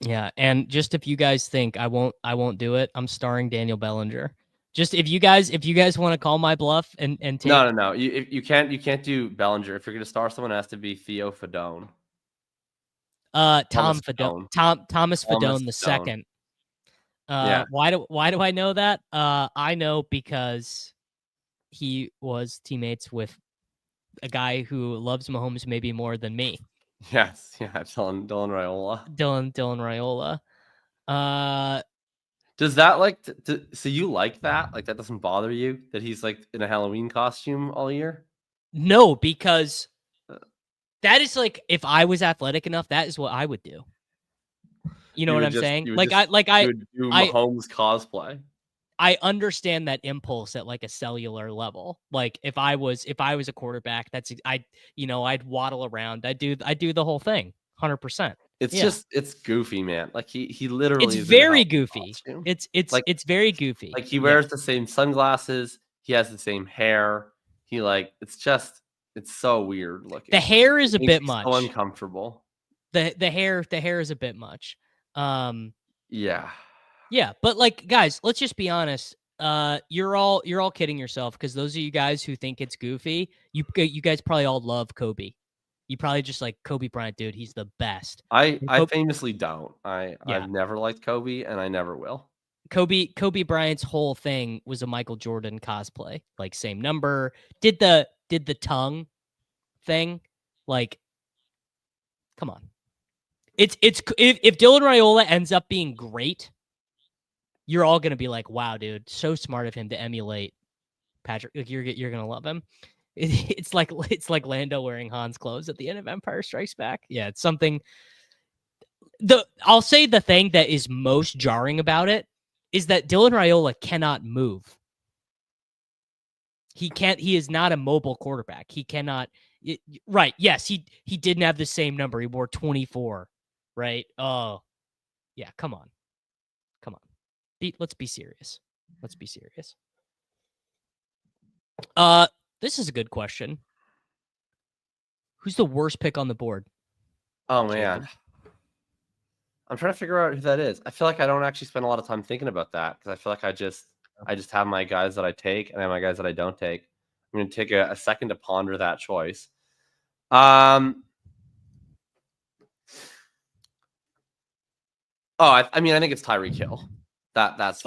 Yeah, and just if you guys think I won't do it, I'm starring Daniel Bellinger. Just if you guys want to call my bluff and take No. You can't do Bellinger. If you're gonna star someone, it has to be Theo Fadone. Thomas Thomas Fadone, Fadone. Thomas Fadone the Fadone. second. Yeah. Why do I know that? I know because he was teammates with a guy who loves Mahomes maybe more than me. Yes. Yeah. Dylan Raiola. Dylan Raiola. Does that like so you like that? Like that doesn't bother you that he's like in a Halloween costume all year? No, because that is like if I was athletic enough, that is what I would do. You know what I'm saying? You Like would do Mahomes cosplay. I understand that impulse at like a cellular level. Like if I was a quarterback, I'd waddle around. I'd do the whole thing 100%. It's goofy, man. Like he literally it's very goofy. Costume. It's very goofy. Like he wears the same sunglasses. He has the same hair. It's so weird looking. The hair is a bit much. So uncomfortable. The hair is a bit much. Yeah, but like guys, let's just be honest. You're all kidding yourself because those of you guys who think it's goofy, you guys probably all love Kobe. You probably just like Kobe Bryant, dude. He's the best. I famously don't. I've never liked Kobe, and I never will. Kobe Bryant's whole thing was a Michael Jordan cosplay, like same number. Did the tongue thing, like, come on. If Dylan Raiola ends up being great, you're all gonna be like, wow, dude, so smart of him to emulate Patrick. Like, you're gonna love him. It's like Lando wearing Han's clothes at the end of Empire Strikes Back. Yeah, it's something. I'll say the thing that is most jarring about it is that Dylan Raiola cannot move. He can't. He is not a mobile quarterback. He cannot. Right? Yes, he didn't have the same number. He wore 24. Right? Oh, yeah. Come on. Let's be serious. This is a good question. Who's the worst pick on the board? Oh man, I'm trying to figure out who that is. I feel like I don't actually spend a lot of time thinking about that because I feel like I just have my guys that I take and I have my guys that I don't take. I'm going to take a second to ponder that choice. I think it's Tyreek Hill. That's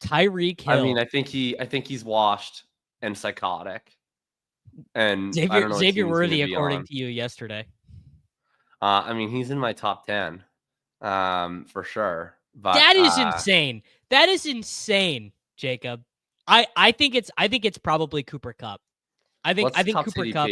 Tyreek Hill. I mean, I think he's washed and psychotic. And Xavier Worthy, according to you yesterday. He's in my top 10, for sure. But that is insane. That is insane, Jacob. I think it's probably Cooper Kupp. I think Cooper Kupp.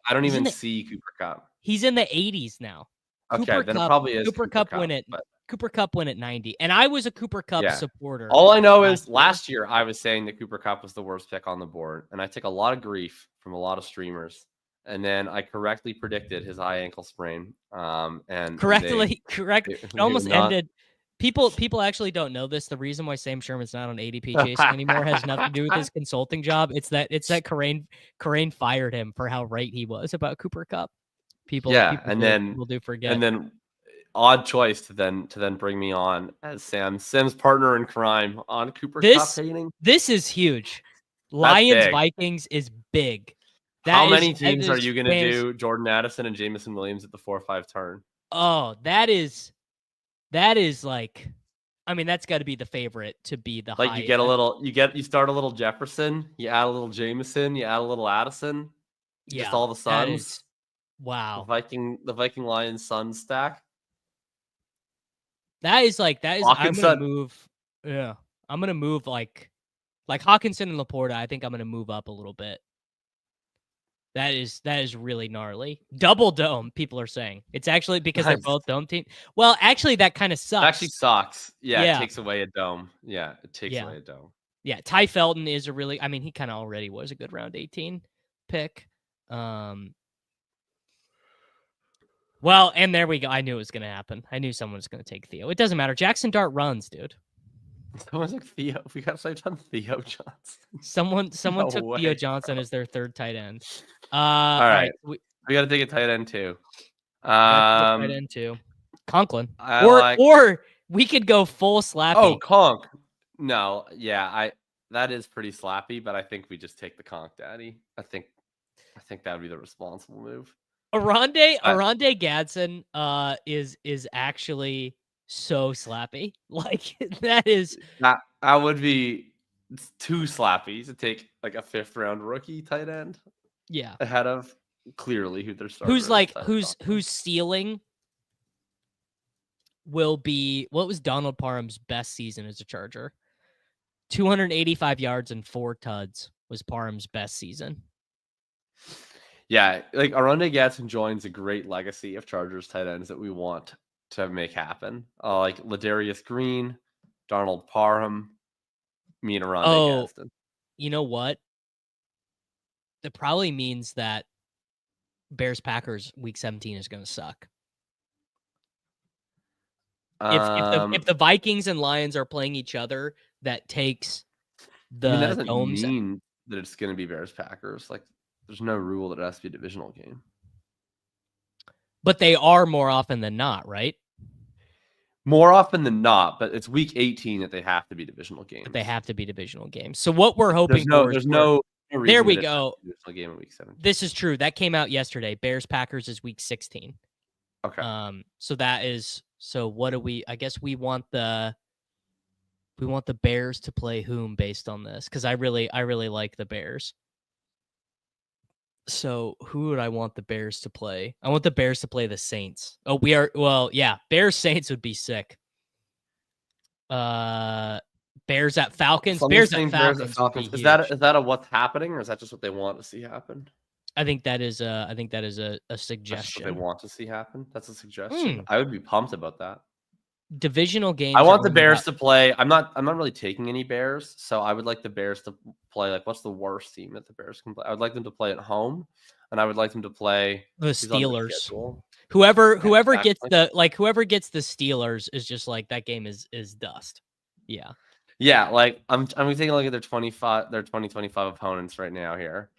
I don't even see Cooper Kupp. He's in the 80s now. Okay, Cooper then Kupp, it probably is Cooper Kupp win it. Cooper Kupp win at 90, and I was a Cooper Kupp supporter. All I know is last year I was saying that Cooper Kupp was the worst pick on the board, and I took a lot of grief from a lot of streamers. And then I correctly predicted his high ankle sprain. And correct. It almost ended. People actually don't know this. The reason why Sam Sherman's not on ADP chasing anymore has nothing to do with his consulting job. It's that Corain fired him for how right he was about Cooper Kupp. People do forget. And then odd choice to then bring me on as Sim's partner in crime on Cooper Kupp hating. This is huge. Lions Vikings is big. How many teams are you going to do Jordan Addison and Jameson Williams at the 4-5 turn? Oh, that is like, that's got to be the favorite to be the like highest. You start a little Jefferson, you add a little Jameson, you add a little Addison, just all the Suns. Wow. The Viking Lions Suns stack. That is I'm going to move. Yeah. I'm going to move like Hawkinson and Laporta. I think I'm going to move up a little bit. That is really gnarly. Double dome, people are saying. It's actually because they're both dome team. Well, actually, that kind of sucks. It actually sucks. Yeah, it takes away a dome. Yeah, it takes away a dome. Yeah, Ty Felton is he kind of already was a good round 18 pick. Well, and there we go. I knew it was going to happen. I knew someone was going to take Theo. It doesn't matter. Jackson Dart runs, dude. Someone's like Theo. We got to say on Theo Johnson. Someone took Theo Johnson as their third tight end. All right. We got to take a tight end too. Right into Conklin. I Or like. or we could go full slappy. Oh, Conk. No, yeah, that is pretty slappy, but I think we just take the Conk daddy. I think that would be the responsible move. Arande Gadsden is actually so slappy. Like that is That would be too slappy to take like a 5th round rookie tight end yeah. ahead of clearly who they're starting. Who's stealing will be what was Donald Parham's best season as a Charger? 285 yards and 4 tuds was Parham's best season. Yeah, like Arande Gadsden joins a great legacy of Chargers tight ends that we want to make happen. Like Ladarius Green, Donald Parham, me and Arande Gadsden. You know what? That probably means that Bears-Packers week 17 is going to suck. If the Vikings and Lions are playing each other, that takes the that doesn't domes. mean that it's going to be Bears-Packers. Like, there's no rule that it has to be a divisional game. But they are more often than not, right? More often than not, but it's week 18 that they have to be divisional games. But they have to be divisional games. So what we're hoping for there's no reason there we go. Divisional game in week 17. This is true. That came out yesterday. Bears-Packers is week 16. Okay. So what do we? I guess we want the Bears to play whom based on this, because I really like the Bears. So who would I want the Bears to play? I want the Bears to play the Saints. Oh, Bears Saints would be sick. Bears at Falcons. Bears at Falcons. Is that a what's happening, or is that just what they want to see happen? I think that is a suggestion. That's what they want to see happen. That's a suggestion. I would be pumped about that. Divisional games. I want the Bears to play. I'm not really taking any Bears, so I would like the Bears to play. Like, what's the worst team that the Bears can play? I would like them to play at home, and I would like them to play the Steelers. Whoever gets the Steelers is just like that game is dust. Yeah. Yeah, like I'm taking a look at their 2025 opponents right now here.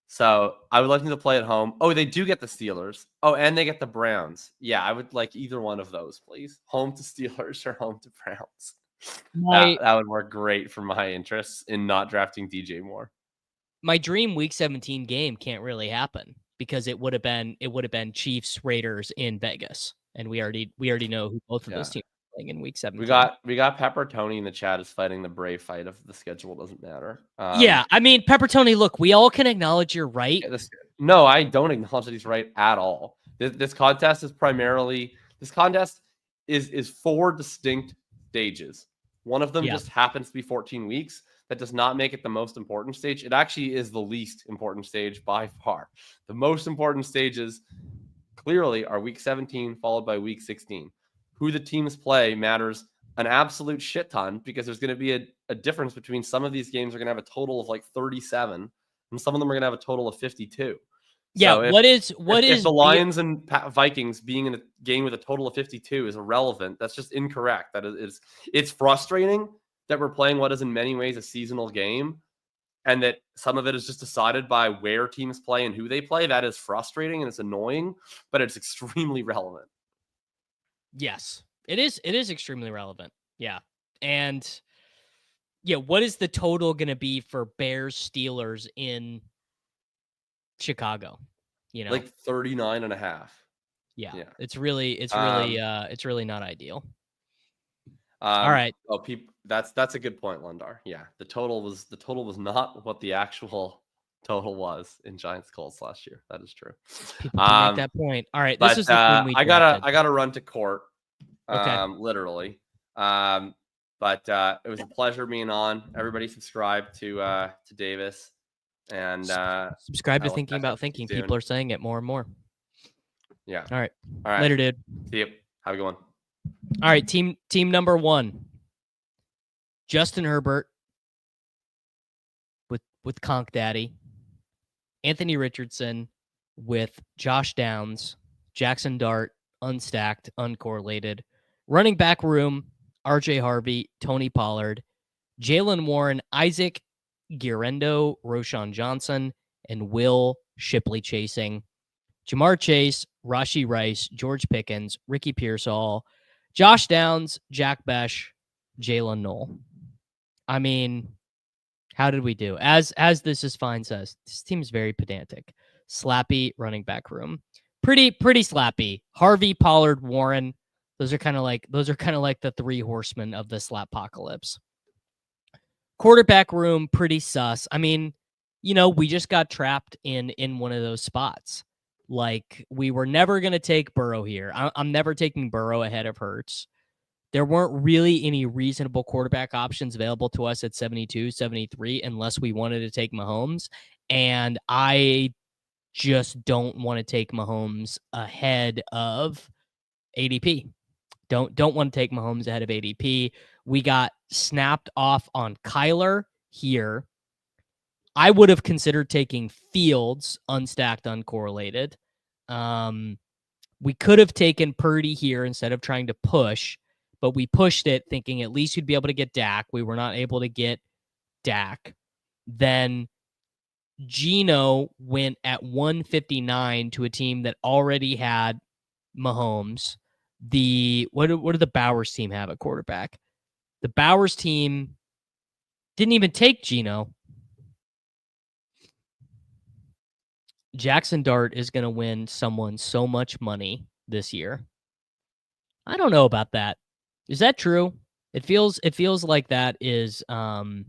So I would like them to play at home. Oh, they do get the Steelers. Oh, and they get the Browns. Yeah, I would like either one of those, please. Home to Steelers or home to Browns. That would work great for my interests in not drafting DJ Moore. My dream week 17 game can't really happen because it would have been Chiefs Raiders in Vegas, and we already know who both of those teams are playing in week 17. We got Pepper Tony in the chat is fighting the brave fight of the schedule doesn't matter. Yeah, I mean Pepper Tony. Look, we all can acknowledge you're right. No, I don't acknowledge that he's right at all. This contest is 4 distinct stages. One of them just happens to be 14 weeks. That does not make it the most important stage. It actually is the least important stage by far. The most important stages clearly are week 17 followed by week 16. Who the teams play matters an absolute shit ton because there's going to be a difference between some of these games are going to have a total of like 37 and some of them are going to have a total of 52. Yeah, so if the Lions and Vikings being in a game with a total of 52 is irrelevant, that's just incorrect. It's frustrating that we're playing what is in many ways a seasonal game and that some of it is just decided by where teams play and who they play. That is frustrating and it's annoying, but it's extremely relevant. Yes, it is. It is extremely relevant. Yeah. And yeah, what is the total going to be for Bears Steelers in Chicago? Like 39.5. Yeah. It's really not ideal. All right. Oh, that's a good point, Lundar. Yeah. The total was not what the actual total was in Giants Colts last year. That is true. People can make that point. All right. This is the thing we I gotta run to court. Okay. Literally. But it was a pleasure being on. Everybody subscribe to Davis and subscribe to Thinking About Thinking. People are saying it more and more. Yeah. All right. Later, dude. See you. Have a good one. All right. Team number 1. Justin Herbert with Conk Daddy. Anthony Richardson with Josh Downs, Jackson Dart, unstacked, uncorrelated. Running back room, RJ Harvey, Tony Pollard, Jaylen Warren, Isaac Guerrero, Roshan Johnson, and Will Shipley chasing. Jamar Chase, Rashee Rice, George Pickens, Ricky Pearsall, Josh Downs, Jack Besh, Jalen Knoll. I mean, how did we do? As This Is Fine says, this team is very pedantic. Slappy running back room. Pretty slappy. Harvey, Pollard, Warren. Those are kind of like the three horsemen of the slap-pocalypse. Quarterback room, pretty sus. I mean, we just got trapped in one of those spots. Like, we were never going to take Burrow here. I'm never taking Burrow ahead of Hurts. There weren't really any reasonable quarterback options available to us at 72, 73, unless we wanted to take Mahomes. And I just don't want to take Mahomes ahead of ADP. Don't want to take Mahomes ahead of ADP. We got snapped off on Kyler here. I would have considered taking Fields, unstacked, uncorrelated. We could have taken Purdy here instead of trying to push, but we pushed it thinking at least you'd be able to get Dak. We were not able to get Dak. Then Geno went at 159 to a team that already had Mahomes. What do the Bowers team have at quarterback? The Bowers team didn't even take Geno. Jackson Dart is going to win someone so much money this year. I don't know about that. Is that true? It feels like that is I don't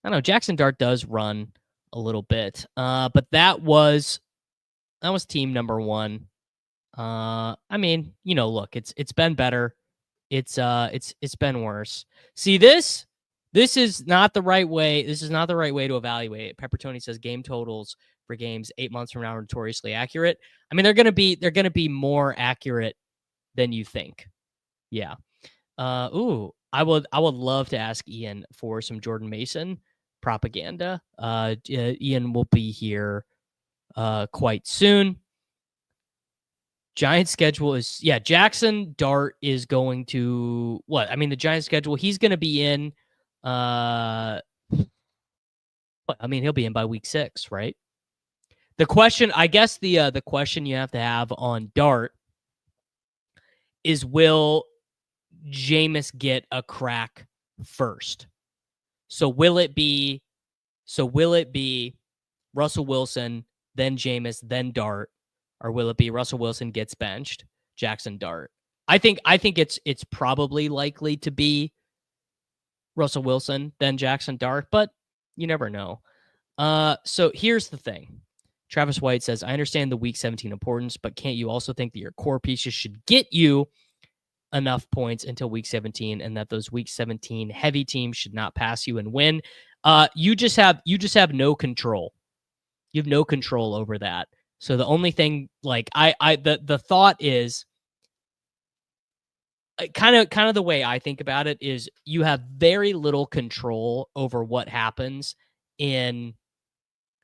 know. Jackson Dart does run a little bit. But that was team number one. I mean, look, it's been better. It's been worse. See, this is not the right way. This is not the right way to evaluate it. Pepper Tony says game totals for games 8 months from now are notoriously accurate. I mean, they're gonna be more accurate than you think. Yeah. I would love to ask Ian for some Jordan Mason propaganda. Ian will be here quite soon. Giants schedule is, Jackson Dart is going to what? I mean, the Giants schedule, he's going to be in, he'll be in by week 6, right? The question, I guess the question you have to have on Dart is, will Jameis get a crack first? So will it be Russell Wilson, then Jameis, then Dart? Or will it be Russell Wilson gets benched, Jackson Dart? I think it's probably likely to be Russell Wilson, then Jackson Dart, but you never know. So here's the thing. Travis White says, I understand the week 17 importance, but can't you also think that your core pieces should get you enough points until week 17 and that those week 17 heavy teams should not pass you and win? You just have no control. You have no control over that. So the only thing, like, the thought is kind of the way I think about it is you have very little control over what happens in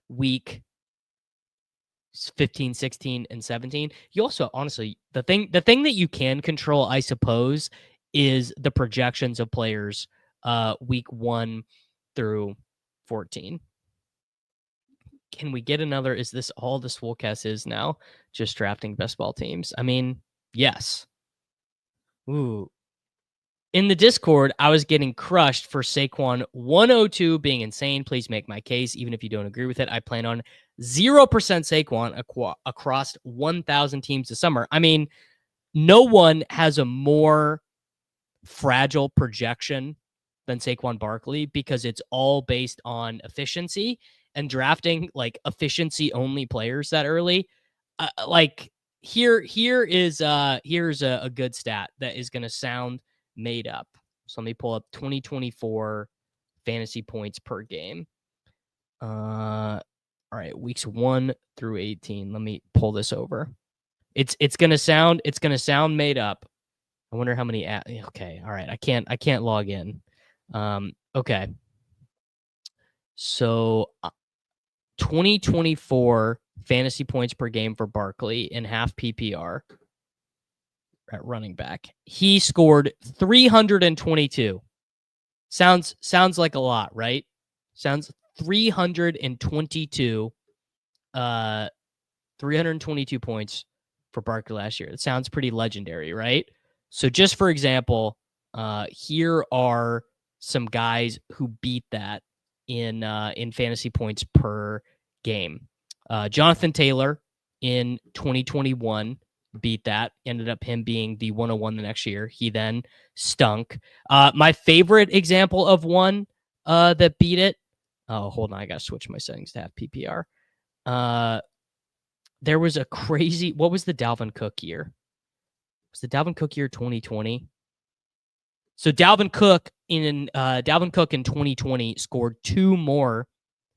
week 15, 16, and 17. You also, honestly, the thing that you can control, I suppose, is the projections of players week 1 through 14. Can we get another? Is this all the Swolecast is now? Just drafting best ball teams? I mean, yes. Ooh. In the Discord, I was getting crushed for Saquon 102 being insane. Please make my case, even if you don't agree with it. I plan on 0% Saquon across 1,000 teams this summer. I mean, no one has a more fragile projection than Saquon Barkley because it's all based on efficiency. And drafting like efficiency only players that early, here's a good stat that is going to sound made up. So let me pull up 2024 fantasy points per game. All right, weeks 1 through 18. Let me pull this over. It's gonna sound made up. I wonder how many. Okay, all right. I can't log in. Okay. So 2024 fantasy points per game for Barkley in half PPR at running back. He scored 322. Sounds like a lot, right? Sounds 322 322 points for Barkley last year. It sounds pretty legendary, right? So just for example, here are some guys who beat that in fantasy points per game. Jonathan Taylor in 2021 beat that. Ended up him being the 101 the next year. He then stunk. My favorite example of one that beat it. Oh, hold on. I got to switch my settings to have PPR. There was a crazy, what was the Dalvin Cook year? Was the Dalvin Cook year 2020? So Dalvin Cook in 2020 scored 2 more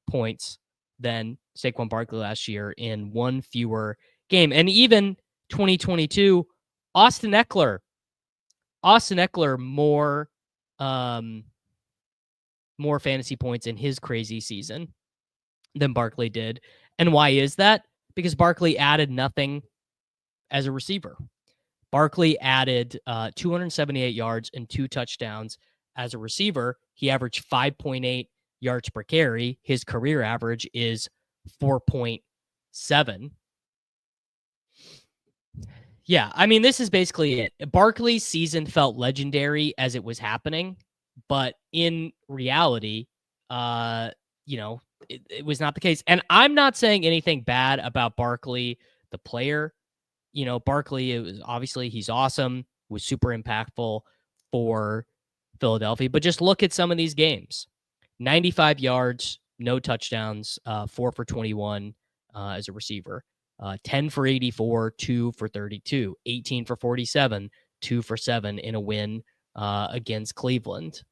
points than Saquon Barkley last year in 1 fewer game. And even 2022, Austin Ekeler more fantasy points in his crazy season than Barkley did. And why is that? Because Barkley added nothing as a receiver. Barkley added 278 yards and 2 touchdowns as a receiver. He averaged 5.8 yards per carry. His career average is 4.7. Yeah, I mean, this is basically it. Barkley's season felt legendary as it was happening, but in reality, it was not the case. And I'm not saying anything bad about Barkley, the player. Barkley, he's awesome, was super impactful for Philadelphia. But just look at some of these games. 95 yards, no touchdowns, 4 for 21 as a receiver. 10 for 84, 2 for 32, 18 for 47, 2 for 7 in a win against Cleveland.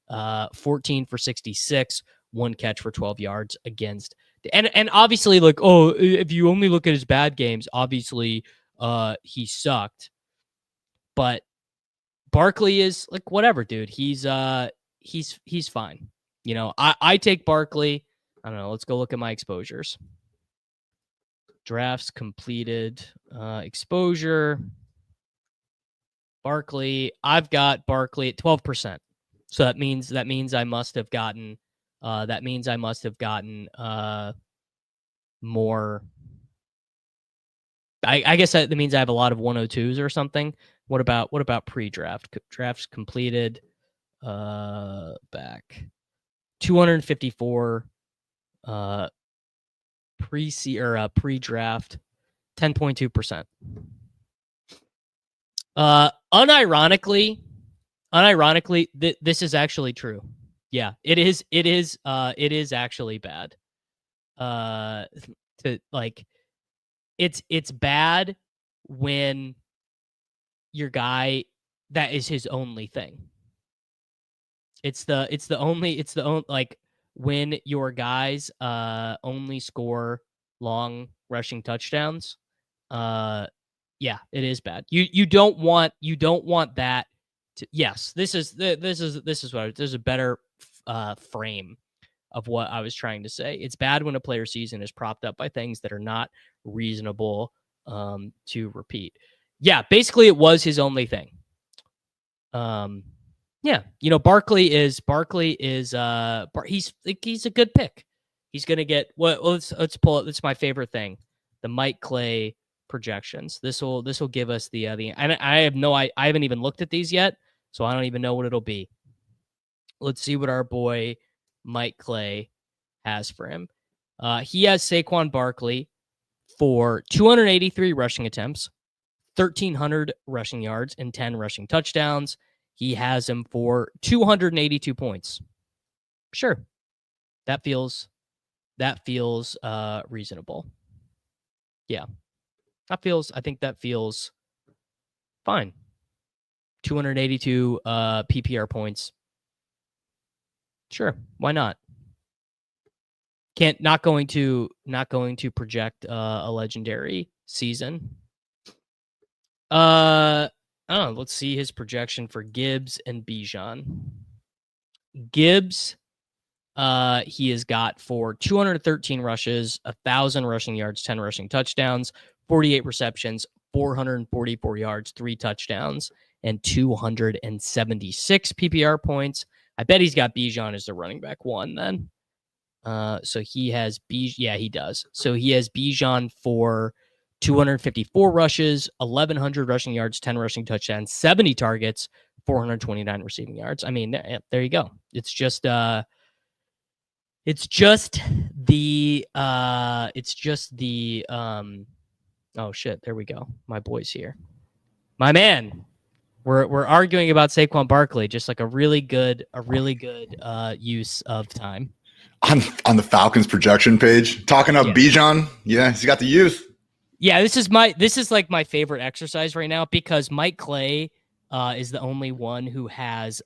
14 for 66, 1 catch for 12 yards against. And obviously, if you only look at his bad games, obviously he sucked. But Barkley is whatever, dude. He's fine. I take Barkley. I don't know. Let's go look at my exposures. Drafts completed, exposure. Barkley. I've got Barkley at 12%. So that means I must have gotten. More. I guess that means I have a lot of 102s or something. What about pre-draft? Drafts completed. Back 254. Pre-draft, 10.2%. Unironically, this is actually true. Yeah, it is actually bad. It's bad when your guy, that is his only thing. It's the only when your guys only score long rushing touchdowns. Yeah, it is bad. You don't want that to, yes, this is what there's a better frame of what I was trying to say. It's bad when a player season is propped up by things that are not reasonable to repeat. Yeah, basically it was his only thing. Yeah, Barkley is he's a good pick. He's gonna get let's pull it. That's my favorite thing, the Mike Clay projections. This will give us the and I haven't even looked at these yet, so I don't even know what it'll be. Let's see what our boy Mike Clay has for him. He has Saquon Barkley for 283 rushing attempts, 1,300 rushing yards, and 10 rushing touchdowns. He has him for 282 points. Sure. That feels reasonable. Yeah. I think that feels fine. 282 PPR points. Sure. Why not? Not going to project a legendary season. I don't know. Let's see his projection for Gibbs and Bijan. Gibbs, he has got for 213 rushes, 1,000 rushing yards, 10 rushing touchdowns, 48 receptions, 444 yards, 3 touchdowns, and 276 PPR points. I bet he's got Bijan as the running back 1 then. So he has yeah, he does. So he has Bijan for 254 rushes, 1,100 rushing yards, 10 rushing touchdowns, 70 targets, 429 receiving yards. I mean, there you go. It's just the oh shit, there we go. My boy's here. My man. We're arguing about Saquon Barkley, just like a really good use of time. On the Falcons projection page, talking up Bijan. Yeah, he's got the youth. Yeah, this is like my favorite exercise right now because Mike Clay is the only one who has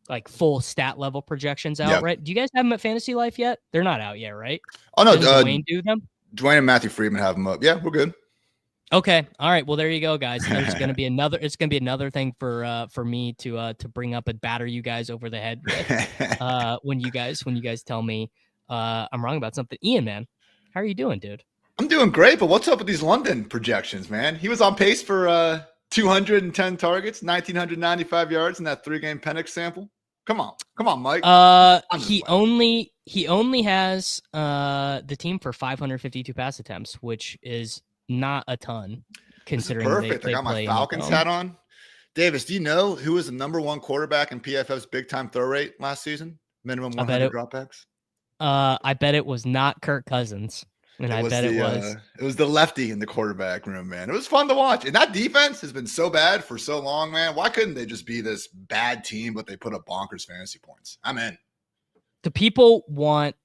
like full stat level projections out, right? Do you guys have them at Fantasy Life yet? They're not out yet, right? Oh no, Dwayne do them? Dwayne and Matthew Friedman have them up. Yeah, we're good. Okay. All right. Well, there you go, guys. There's going to be another. It's going to be another thing for me to bring up and batter you guys over the head with when you guys tell me I'm wrong about something. Ian, man, how are you doing, dude? I'm doing great, but what's up with these London projections, man? He was on pace for 210 targets, 1,995 yards in that 3-game Penix sample. Come on, Mike. He only has the team for 552 pass attempts, which is not a ton considering perfect. I got my Falcons hat on. Davis, do you know who was the number 1 quarterback in PFF's big time throw rate last season? Minimum 100 dropbacks. I bet it was not Kirk Cousins. And I bet it was the lefty in the quarterback room, man. It was fun to watch. And that defense has been so bad for so long, man. Why couldn't they just be this bad team, but they put up bonkers fantasy points? I'm in. The people want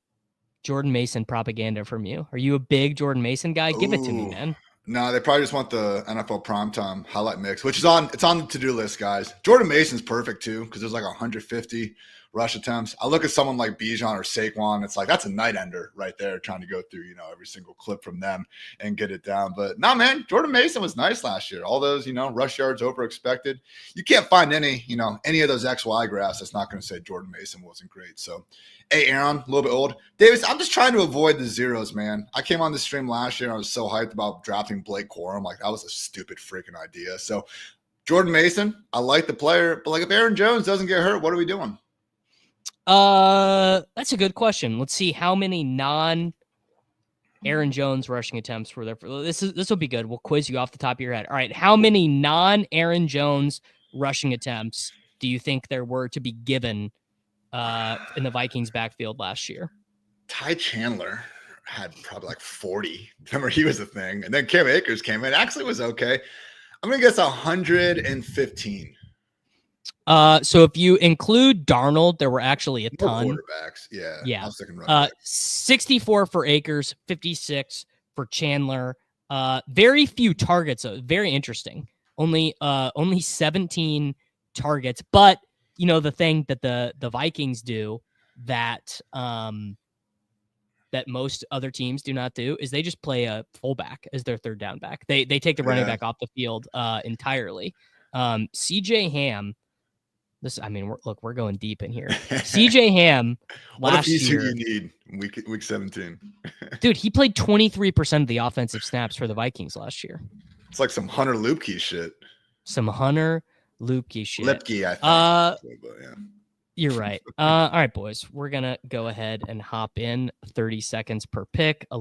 Jordan Mason propaganda from you. Are you a big Jordan Mason guy? Give it to me, man. No, they probably just want the NFL primetime highlight mix, which is it's on the to-do list, guys. Jordan Mason's perfect too, because there's like 150 rush attempts. I look at someone like Bijan or Saquon, it's like that's a night ender right there, trying to go through, every single clip from them and get it down. But no, man, Jordan Mason was nice last year. All those, rush yards over expected. You can't find any of those XY graphs that's not going to say Jordan Mason wasn't great. So, hey, Aaron, a little bit old. Davis, I'm just trying to avoid the zeros, man. I came on the stream last year and I was so hyped about drafting Blake Corum. Like, that was a stupid freaking idea. So, Jordan Mason, I like the player, but like if Aaron Jones doesn't get hurt, what are we doing? That's a good question. Let's see how many non-Aaron Jones rushing attempts were there. This will be good. We'll quiz you off the top of your head. All right, how many non-Aaron Jones rushing attempts do you think there were to be given in the Vikings backfield last year? Ty Chandler had probably like 40. Remember, he was a thing. And then Cam Akers came in. Actually was okay. I'm going to guess 115. So if you include Darnold, there were actually a ton. Quarterbacks. Yeah. I was thinking 64 for Akers, 56 for Chandler. Very few targets. Very interesting. Only 17 targets. But the thing that the Vikings do that that most other teams do not do is they just play a fullback as their third down back. They take the running back off the field entirely. CJ Ham. We're going deep in here. CJ Ham last year. Who you need week 17? Dude, he played 23% of the offensive snaps for the Vikings last year. It's like some Hunter Lupke shit. Lipke, I think. Yeah. You're right. All right, boys. We're going to go ahead and hop in 30 seconds per pick. I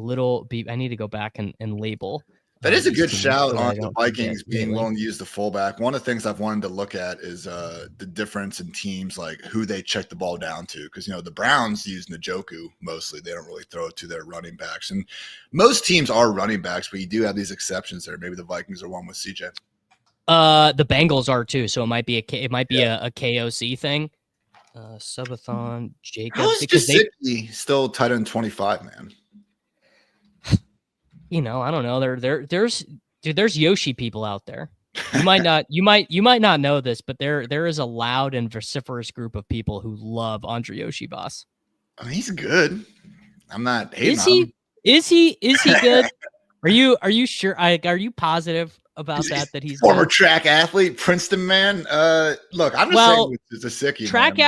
need to go back and label. That is a good shout on the Vikings being willing to use the fullback. One of the things I've wanted to look at is the difference in teams, like who they check the ball down to. Because, the Browns use Njoku mostly. They don't really throw it to their running backs. And most teams are running backs, but you do have these exceptions there. Maybe the Vikings are one with CJ. The Bengals are too. So it might be a KOC thing. Sub-A-Thon, Jakob. How is Gesicki still tight end 25, man? I don't know. There's Yoshi people out there. You might not know this, but there is a loud and vociferous group of people who love Andre Yoshi Boss. I mean, he's good. I'm not hating on him. Is he good? Are you sure? Are you positive about that he's former good? Track athlete, Princeton man? Look, I'm just saying it's a sickie. Track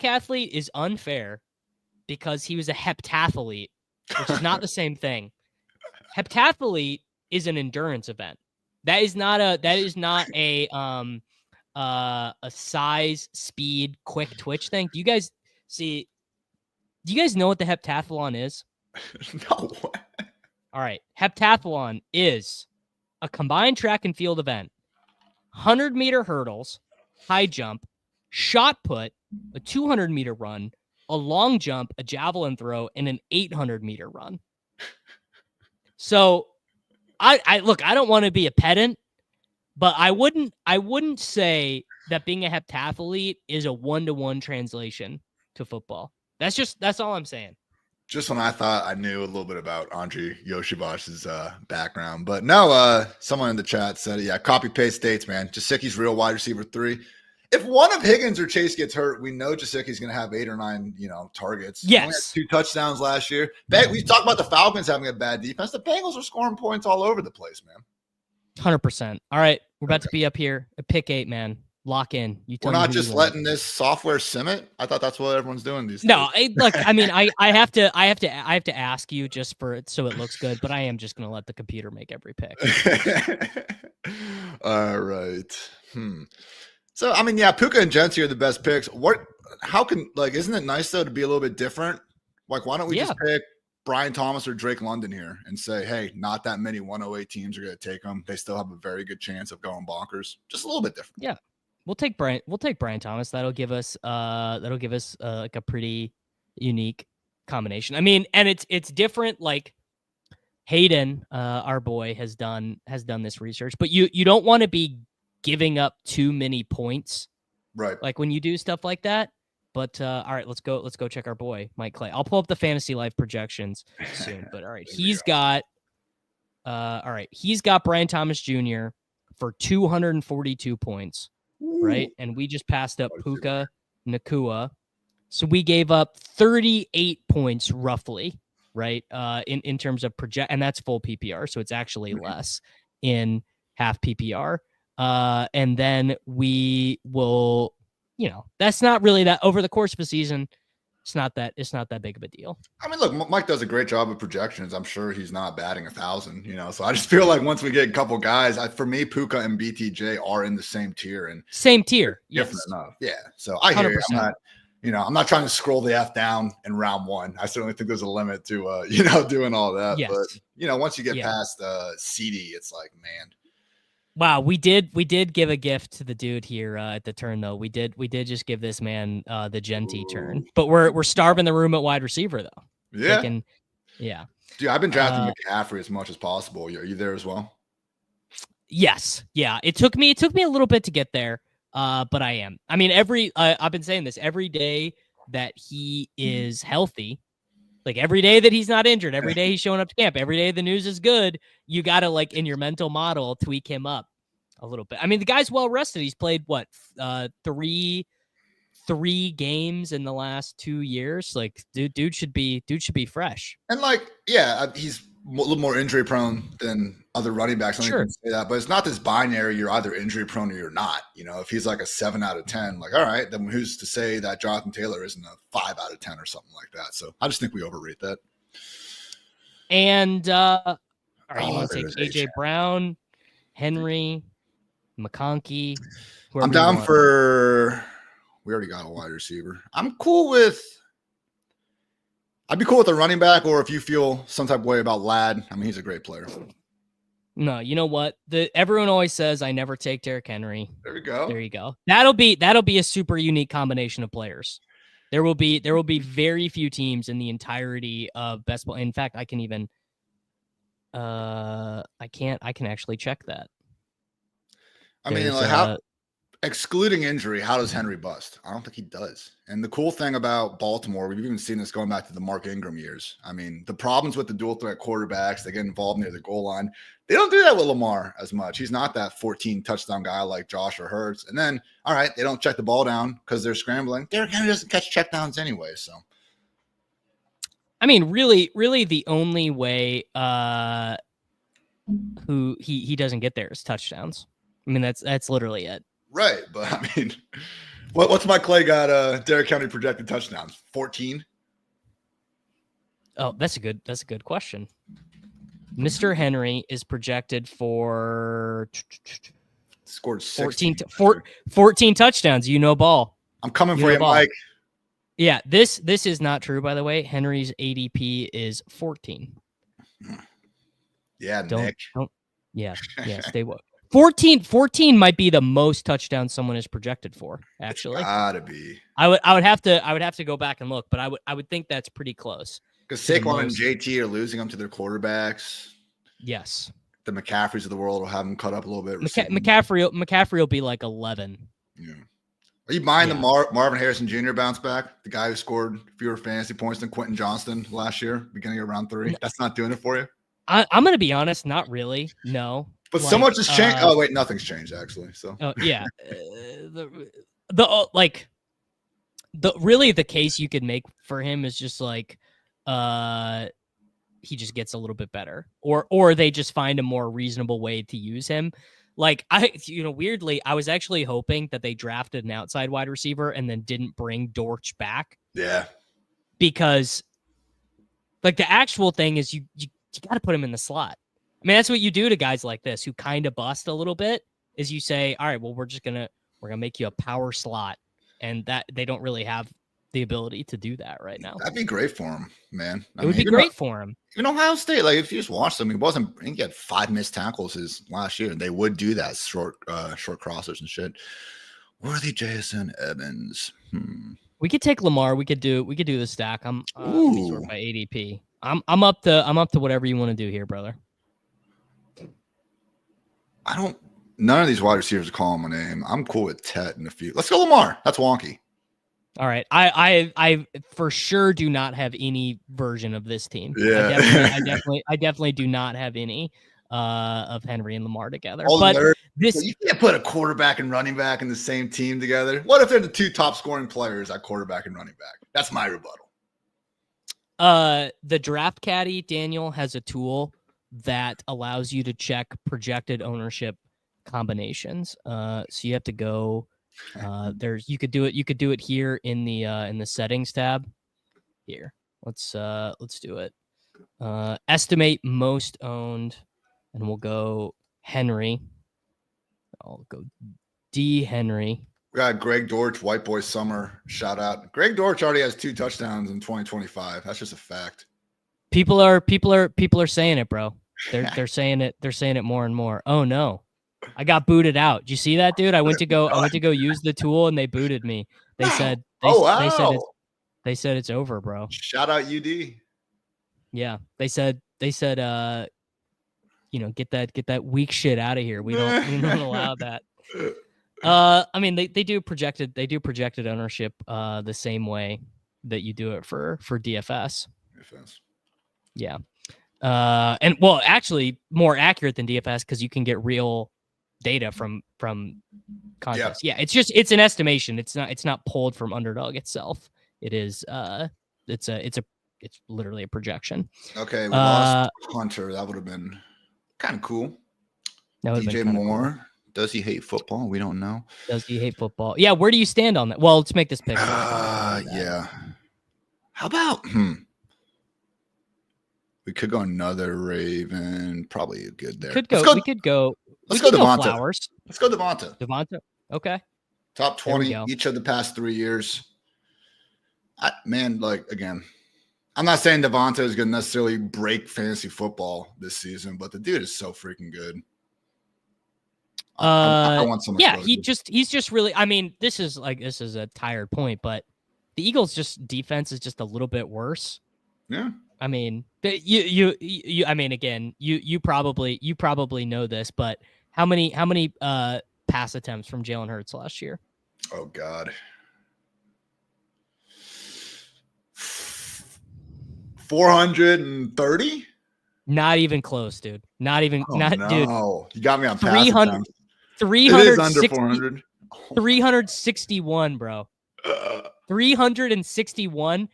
athlete is unfair because he was a heptathlete, which is not the same thing. Heptathlete is an endurance event. That is not a size, speed, quick twitch thing. Do you guys know what the heptathlon is? No. All right. Heptathlon is a combined track and field event. 100-meter hurdles, high jump, shot put, a 200-meter run, a long jump, a javelin throw, and an 800-meter run. So I look, I don't want to be a pedant, but I wouldn't say that being a heptathlete is a 1-to-1 translation to football. That's all I'm saying. Just when I thought I knew a little bit about Andre Yoshibash's background. But no, someone in the chat said, yeah, copy-paste states, man. Jasicki's real wide receiver 3. If one of Higgins or Chase gets hurt, we know Jasicki's going to have 8 or 9, targets. Yes. He only had 2 touchdowns last year. We talked about the Falcons having a bad defense. The Bengals are scoring points all over the place, man. 100%. All right, we're about to be up here at pick 8, man. Lock in. We're not just letting this software sim it. I thought that's what everyone's doing these days. No, look, I mean, I have to ask you just for it so it looks good, but I am just going to let the computer make every pick. All right. So, I mean, yeah, Puka and Jency are the best picks. Isn't it nice though to be a little bit different? Like, why don't we just pick Brian Thomas or Drake London here and say, hey, not that many 108 teams are going to take them. They still have a very good chance of going bonkers. Just a little bit different. Yeah. We'll take Brian Thomas. That'll give us like a pretty unique combination. I mean, and it's different. Like Hayden, our boy, has done this research, but you don't want to be giving up too many points, right? Like when you do stuff like that. But all right, let's go check our boy Mike Clay. I'll pull up the Fantasy Life projections soon. But all right, he's got Brian Thomas Jr. for 242 points. Right, and we just passed up Puka Nacua, so we gave up 38 points roughly, right? In terms of project, and that's full PPR, so it's actually less in half PPR. And then we will, that's not really that over the course of a season. It's not that big of a deal. I mean, look, Mike does a great job of projections. I'm sure he's not batting 1,000, So I just feel like once we get a couple guys, for me, Puka and BTJ are in the same tier Yes, enough. Yeah. So I hear you. I'm not trying to scroll the F down in round 1. I certainly think there's a limit to doing all that. Yes. But once you get past CD, it's like, man. Wow, we did give a gift to the dude here at the turn though. We did just give this man the Genty turn, but we're starving the room at wide receiver though. Yeah, Dude, I've been drafting McCaffrey as much as possible. Are you there as well? Yes, yeah. It took me a little bit to get there, but I am. I mean, I've been saying this every day that he is healthy. Like every day that he's not injured, every day he's showing up to camp, every day the news is good, you got to in your mental model tweak him up a little bit. I mean, the guy's well rested. He's played what, three games in the last 2 years. Like dude should be fresh. And he's a little more injury prone than other running backs. I don't say that, but it's not this binary. You're either injury prone or you're not. If he's like a 7 out of 10, all right, then who's to say that Jonathan Taylor isn't a 5 out of 10 or something like that? So I just think we overrate that. And all right, you want to take AJ Brown, Henry, McConkey. I'm down for. We already got a wide receiver. I'd be cool with a running back, or if you feel some type of way about Ladd, I mean, he's a great player. No, you know what? Everyone always says I never take Derrick Henry. There you go. That'll be a super unique combination of players. There will be very few teams in the entirety of best ball. In fact, I can even I can actually check that. I mean, how excluding injury, how does Henry bust? I don't think he does. And the cool thing about Baltimore, we've even seen this going back to the Mark Ingram years. I mean, the problems with the dual threat quarterbacks, they get involved near the goal line. They don't do that with Lamar as much. He's not that 14 touchdown guy like Josh or Hurts. And then, all right, they don't check the ball down because they're scrambling. Derrick Henry doesn't catch checkdowns anyway. So, I mean, really the only way who he doesn't get there is touchdowns. I mean, that's literally it. Right, but I mean, what's my Clay got? Derrick Henry projected touchdowns 14. Oh, that's a good question. Mr. Henry is projected for scored 14 touchdowns. Ball. I'm coming for you, Mike. Yeah, this is not true, by the way. Henry's ADP is 14. Yeah, Don't, Nick. yeah, stay woke. 14 might be the most touchdowns someone is projected for, actually. It's gotta be. I would have to go back and look, but I would think that's pretty close. Because Saquon and JT are losing them to their quarterbacks. Yes. The McCaffreys of the world will have them cut up a little bit. McCaffrey will be like 11. Yeah. Are you buying the Marvin Harrison Jr. bounce back? The guy who scored fewer fantasy points than Quentin Johnston last year, beginning of round 3? That's not doing it for you? I'm going to be honest, not really. No. But so much has changed. Oh, wait, nothing's changed, actually. So yeah. The case you could make for him is just like he just gets a little bit better. Or they just find a more reasonable way to use him. Like, weirdly, I was actually hoping that they drafted an outside wide receiver and then didn't bring Dortch back. Yeah. Because, like, the actual thing is you got to put him in the slot. I mean, that's what you do to guys like this who kind of bust a little bit, is you say, all right, well, we're going to make you a power slot. And that they don't really have the ability to do that right now. That'd be great for him, man. It would be great for him. Even Ohio State, like if you just watch them, he had 5 missed tackles his last year, and they would do that short crossers and shit. Worthy Jason Evans. We could take Lamar. We could do the stack. I'm sort by ADP. I'm up to whatever you want to do here, brother. None of these wide receivers are calling my name. I'm cool with Tet and a few. Let's go Lamar. That's wonky. All right. I for sure do not have any version of this team. Yeah. I definitely do not have any of Henry and Lamar together. You can't put a quarterback and running back in the same team together. What if they're the 2 top scoring players at quarterback and running back? That's my rebuttal. The Draft Caddy, Daniel, has a tool that allows you to check projected ownership combinations. So you have to go you could do it here in the settings tab. Here, let's do it. Estimate most owned, and we'll go Henry. I'll go D Henry. We got Greg Dortch, White Boy Summer. Shout out. Greg Dortch already has 2 touchdowns in 2025. That's just a fact. People are saying it, bro. They're saying it. They're saying it more and more. Oh no. I got booted out. Did you see that, dude? I went to go use the tool and they booted me. They said, they said it's over, bro. Shout out UD. Yeah. They said, get that weak shit out of here. We don't allow that. I mean, they do projected ownership the same way that you do it for DFS. Yeah. And well, actually more accurate than DFS because you can get real data from contests. Yeah, it's an estimation. It's not pulled from Underdog itself. It is it's literally a projection. Okay, we lost Hunter. That would have been kind of cool. DJ Moore. Cool. Does he hate football? We don't know. Does he hate football? Yeah, where do you stand on that? Well, let's make this pick. Yeah. How about we could go another Raven. Probably good there. We could go Devonta. Flowers. Let's go Devonta. Okay. Top 20 each of the past 3 years. Again, I'm not saying Devonta is going to necessarily break fantasy football this season, but the dude is so freaking good. I want so much. Yeah, he's just really. I mean, this is a tired point, but the Eagles' defense is just a little bit worse. Yeah. I mean, you probably know this, but how many pass attempts from Jalen Hurts last year? Oh God. 430? Not even close, dude. Dude. You got me on 300. 300. 361, bro. 361.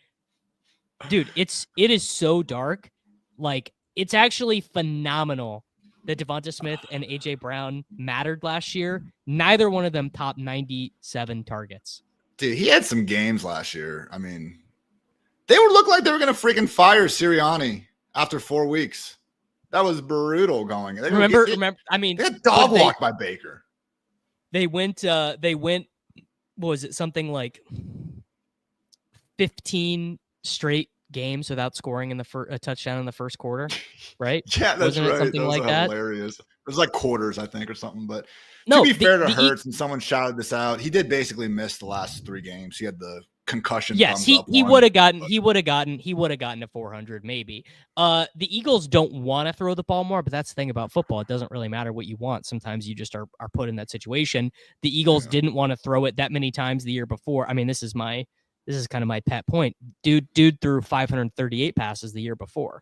Dude, it is so dark. Like, it's actually phenomenal that Devonta Smith and AJ Brown mattered last year. Neither one of them top 97 targets. Dude, he had some games last year. I mean, they would look like they were going to freaking fire Sirianni after 4 weeks. That was brutal going. Remember, I mean, they got dog walked by Baker. They went, what was it? Something like 15 straight games without scoring in a touchdown in the first quarter, right? Yeah, that's Wasn't right. it something Those like are that? hilarious. It was like quarters, I think, or something. But No, to be fair to the Hurts, and someone shouted this out, he did basically miss the last 3 games. He had the concussion Yes, thumbs up he one. would have gotten to 400 maybe. The Eagles don't want to throw the ball more, but that's the thing about football. It doesn't really matter what you want. Sometimes you just are put in that situation. The Eagles didn't want to throw it that many times the year before. I mean, this is kind of my pet point. Dude threw 538 passes the year before.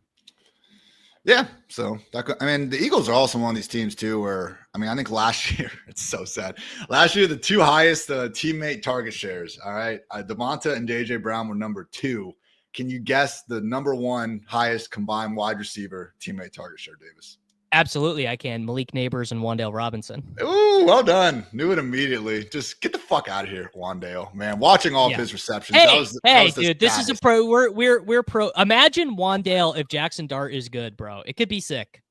Yeah, so the Eagles are also one of these teams too where, I think last year, it's so sad. Last year, the 2 highest teammate target shares, all right? Devonta and JJ Brown were number 2. Can you guess the number 1 highest combined wide receiver teammate target share, Davis? Absolutely, I can. Malik Neighbors and Wan'Dale Robinson. Ooh, well done. Knew it immediately. Just get the fuck out of here, Wan'Dale. Man, watching all of his receptions. Hey, dude, this is a pro. We're pro. Imagine Wan'Dale if Jackson Dart is good, bro. It could be sick.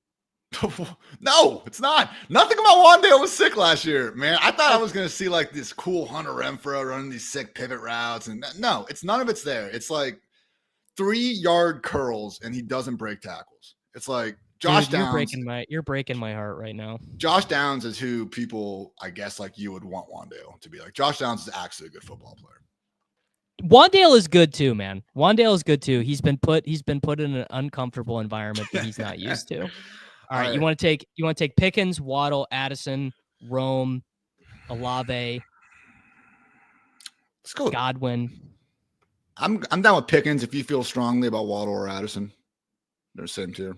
No, it's not. Nothing about Wan'Dale was sick last year, man. I thought I was going to see like this cool Hunter Renfrow running these sick pivot routes. And no, it's none of it's there. It's like 3-yard curls and he doesn't break tackles. It's like, Josh Downs. You're breaking my heart right now. Josh Downs is who people, I guess, like you would want Wan'Dale to be like. Josh Downs is actually a good football player. Wan'Dale is good too, man. Wan'Dale is good too. He's been put in an uncomfortable environment that he's not used to. All right, you want to take Pickens, Waddle, Addison, Rome, Olave. Let's go. Godwin. I'm down with Pickens if you feel strongly about Waddle or Addison. They're the same too.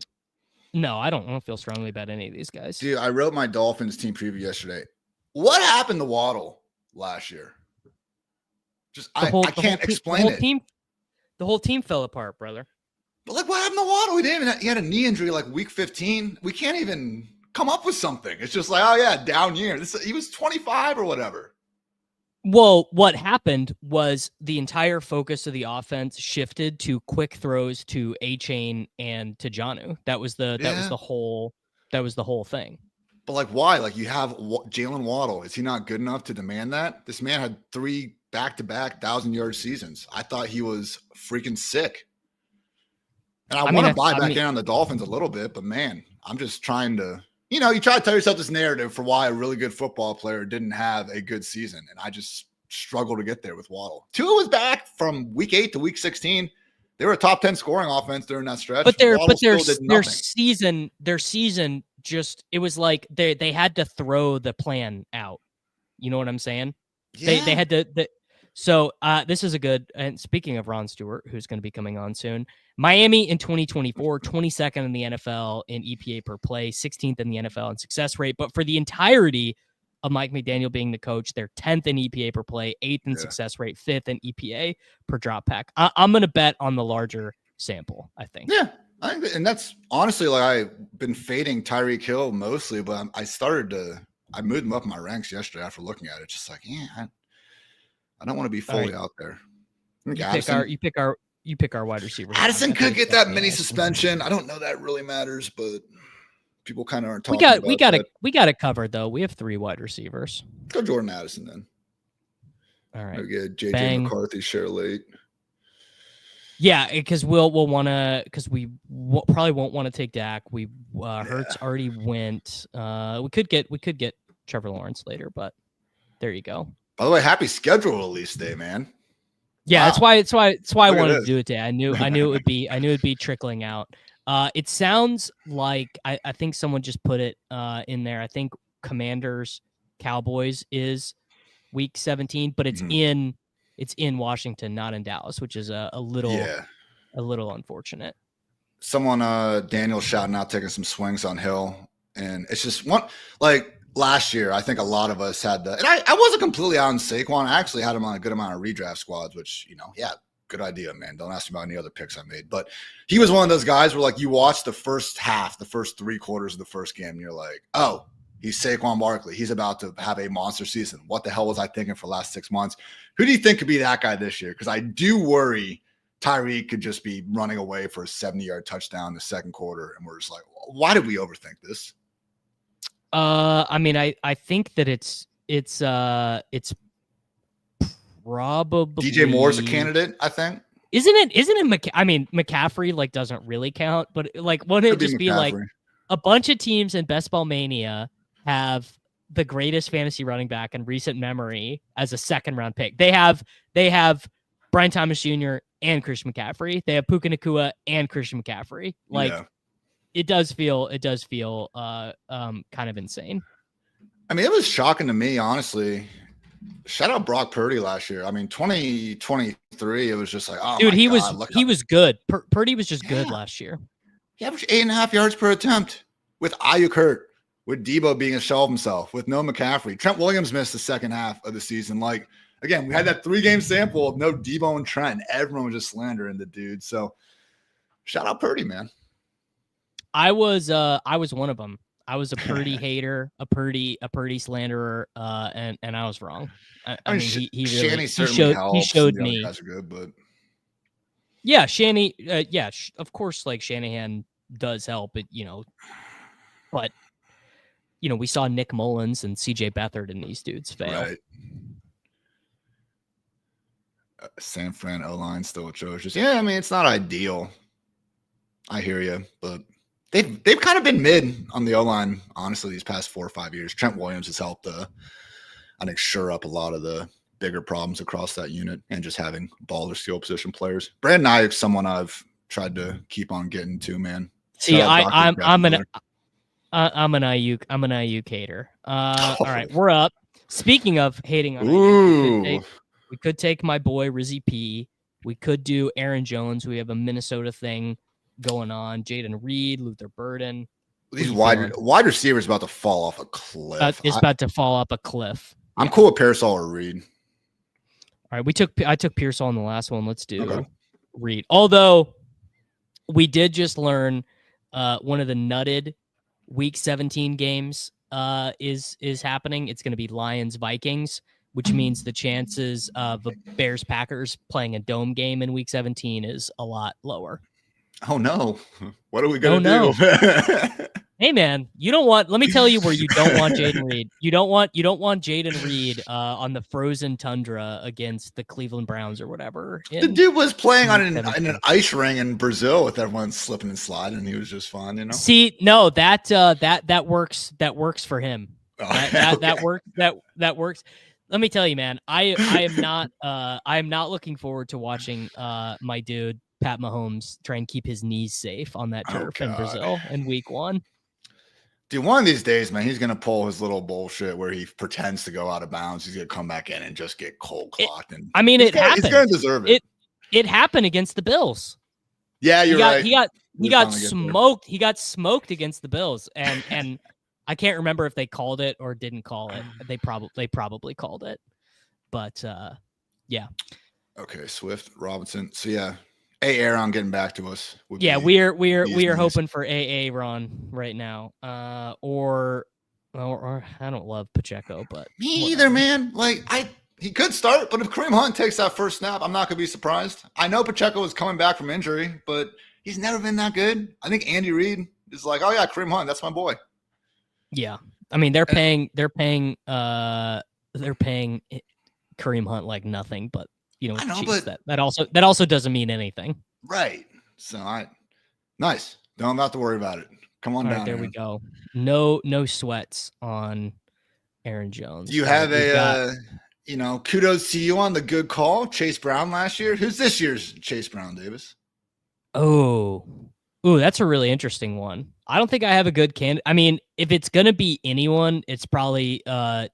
No, I don't feel strongly about any of these guys. Dude, I wrote my Dolphins team preview yesterday. What happened to Waddle last year? I can't explain it. The whole team fell apart, brother. But like, what happened to Waddle? He had a knee injury like week 15. We can't even come up with something. It's just like, oh yeah, down year. He was 25 or whatever. Well, what happened was the entire focus of the offense shifted to quick throws to A-Chain and to Jonnu. That was the whole thing. But like, why? Like, you have Jalen Waddle. Is he not good enough to demand that? This man had 3 back-to-back 1,000-yard seasons. I thought he was freaking sick. And I want to buy back in on the Dolphins a little bit, but man, I'm just trying to. You try to tell yourself this narrative for why a really good football player didn't have a good season. And I just struggle to get there with Waddle. Tua was back from week 8 to week 16. They were a top 10 scoring offense during that stretch. But their season just, it was like they had to throw the plan out. You know what I'm saying? Yeah. They had to. So this is a good, and speaking of Ron Stewart, who's going to be coming on soon, Miami in 2024, 22nd in the NFL in EPA per play, 16th in the NFL in success rate. But for the entirety of Mike McDaniel being the coach, they're 10th in EPA per play, 8th in success rate, 5th in EPA per drop pack. I'm going to bet on the larger sample, I think. Yeah, and that's honestly like I've been fading Tyreek Hill mostly, but I moved him up in my ranks yesterday after looking at it. Just like, I don't want to be fully out there. You pick our wide receiver. Addison could get that mini suspension. I don't know that really matters, but people kind of aren't talking about it. We got it covered though. We have 3 wide receivers. Go Jordan Addison then. All right. Maybe get JJ McCarthy share late. Yeah, because we probably won't want to take Dak. Hurts already went. We could get Trevor Lawrence later, but there you go. By the way, happy schedule release day, man. Yeah, wow. That's why I wanted to do it today. I knew it would be trickling out. It sounds like I think someone just put it in there. I think Commanders Cowboys is week 17, but it's in Washington, not in Dallas, which is a little unfortunate. Someone Daniel shouting out taking some swings on Hill, and it's just one like. Last year, I think a lot of us had and I wasn't completely out on Saquon. I actually had him on a good amount of redraft squads, which, good idea, man. Don't ask me about any other picks I made. But he was one of those guys where, like, you watch the first half, the first 3 quarters of the first game, and you're like, oh, he's Saquon Barkley. He's about to have a monster season. What the hell was I thinking for the last 6 months? Who do you think could be that guy this year? Because I do worry Tyreek could just be running away for a 70-yard touchdown in the second quarter, and we're just like, why did we overthink this? I think that it's probably DJ Moore's a candidate, I think. Isn't it? I mean, McCaffrey like doesn't really count, but like wouldn't it just be like a bunch of teams in Best Ball Mania have the greatest fantasy running back in recent memory as a second round pick? They have Brian Thomas Jr. and Christian McCaffrey. They have Puka Nacua and Christian McCaffrey. Like it does feel kind of insane. I mean, it was shocking to me, honestly. Shout out Brock Purdy last year. I mean, 2023, it was just like, oh, dude, he God, was good. Purdy was just good last year. He averaged 8.5 yards per attempt with Ayuk hurt, with Debo being a shell of himself, with no McCaffrey. Trent Williams missed the second half of the season. Like, again, we had that 3-game sample of no Debo and Trent. Everyone was just slandering the dude. So, shout out Purdy, man. I was one of them. I was a Purdy hater, a Purdy slanderer, and I was wrong. I mean, he really showed me. Guys are good, but yeah, Shanny, of course, like Shanahan does help, but we saw Nick Mullins and CJ Beathard and these dudes fail. Right. San Fran O-line still atrocious. Yeah, I mean, it's not ideal. I hear you, but they've kind of been mid on the O-line, honestly, these past 4 or 5 years. Trent Williams has helped, I think, shore up a lot of the bigger problems across that unit and just having baller skill position players. Brandon Ayuk's someone I've tried to keep on getting to, man. See, I'm an Ayuk hater. All right, we're up. Speaking of hating on Ayuk, we could take my boy Rizzy P. We could do Aaron Jones. We have a Minnesota thing going on. Jaden Reed, Luther Burden. These wide receivers about to fall off a cliff. It's about to fall off a cliff. I'm cool with Pearsall or Reed. All right, I took Pearsall in the last one. Let's do Reed. Although we did just learn one of the nutted Week 17 games is happening. It's going to be Lions Vikings, which means the chances of the Bears Packers playing a dome game in Week 17 is a lot lower. Oh no! What are we gonna do? Hey man, let me tell you where you don't want Jaden Reed. You don't want Jaden Reed on the frozen tundra against the Cleveland Browns or whatever. The dude was playing on an ice ring in Brazil with everyone slipping and sliding, and he was just fine, you know. See, no, that works. That works for him. That works. Let me tell you, man. I am not looking forward to watching my dude Pat Mahomes try and keep his knees safe on that turf in Brazil in Week 1. Dude, one of these days, man, he's gonna pull his little bullshit where he pretends to go out of bounds. He's gonna come back in and just get cold clocked. It happened. He's gonna deserve it. It happened against the Bills. Yeah, you're right. He got smoked. He got smoked against the Bills, and I can't remember if they called it or didn't call it. They probably called it, but yeah. Okay, Swift, Robinson. So yeah. Aaron getting back to us. Yeah, we are hoping for Ron right now. Or I don't love Pacheco, but me either, man. Like he could start, but if Kareem Hunt takes that first snap, I'm not gonna be surprised. I know Pacheco is coming back from injury, but he's never been that good. I think Andy Reid is like, oh yeah, Kareem Hunt, that's my boy. Yeah, I mean they're paying Kareem Hunt like nothing, but. I know, but that also doesn't mean anything. Right. So nice. Don't have to worry about it. Come on down. There we go. No sweats on Aaron Jones. Do you have kudos to you on the good call, Chase Brown last year? Who's this year's Chase Brown, Davis? Oh, that's a really interesting one. I don't think I have a good candidate. I mean, if it's gonna be anyone, it's probably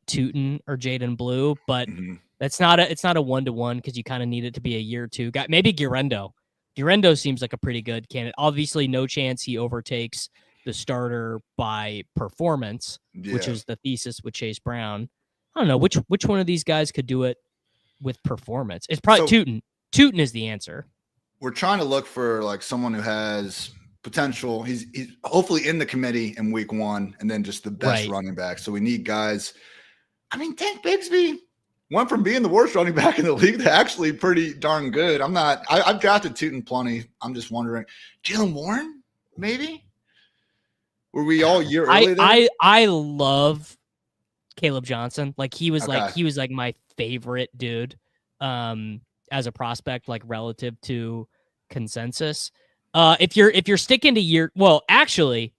Tootin or Jaden Blue, but. Mm-hmm. It's not a 1-to-1 because you kind of need it to be a year 2 guy. Maybe Guerrero. Guerrero seems like a pretty good candidate. Obviously, no chance he overtakes the starter by performance, which is the thesis with Chase Brown. I don't know which one of these guys could do it with performance. It's probably Tootin. Tootin is the answer. We're trying to look for like someone who has potential. He's hopefully in the committee in Week 1, and then just the best running back. So we need guys. I mean, Tank Bigsby. Went from being the worst running back in the league to actually pretty darn good. I've drafted Tootin plenty. I'm just wondering. Jaylen Warren, maybe? Were we all year early there? I love Kaleb Johnson. Like he was like my favorite dude. as a prospect, like relative to consensus. If you're sticking to actually,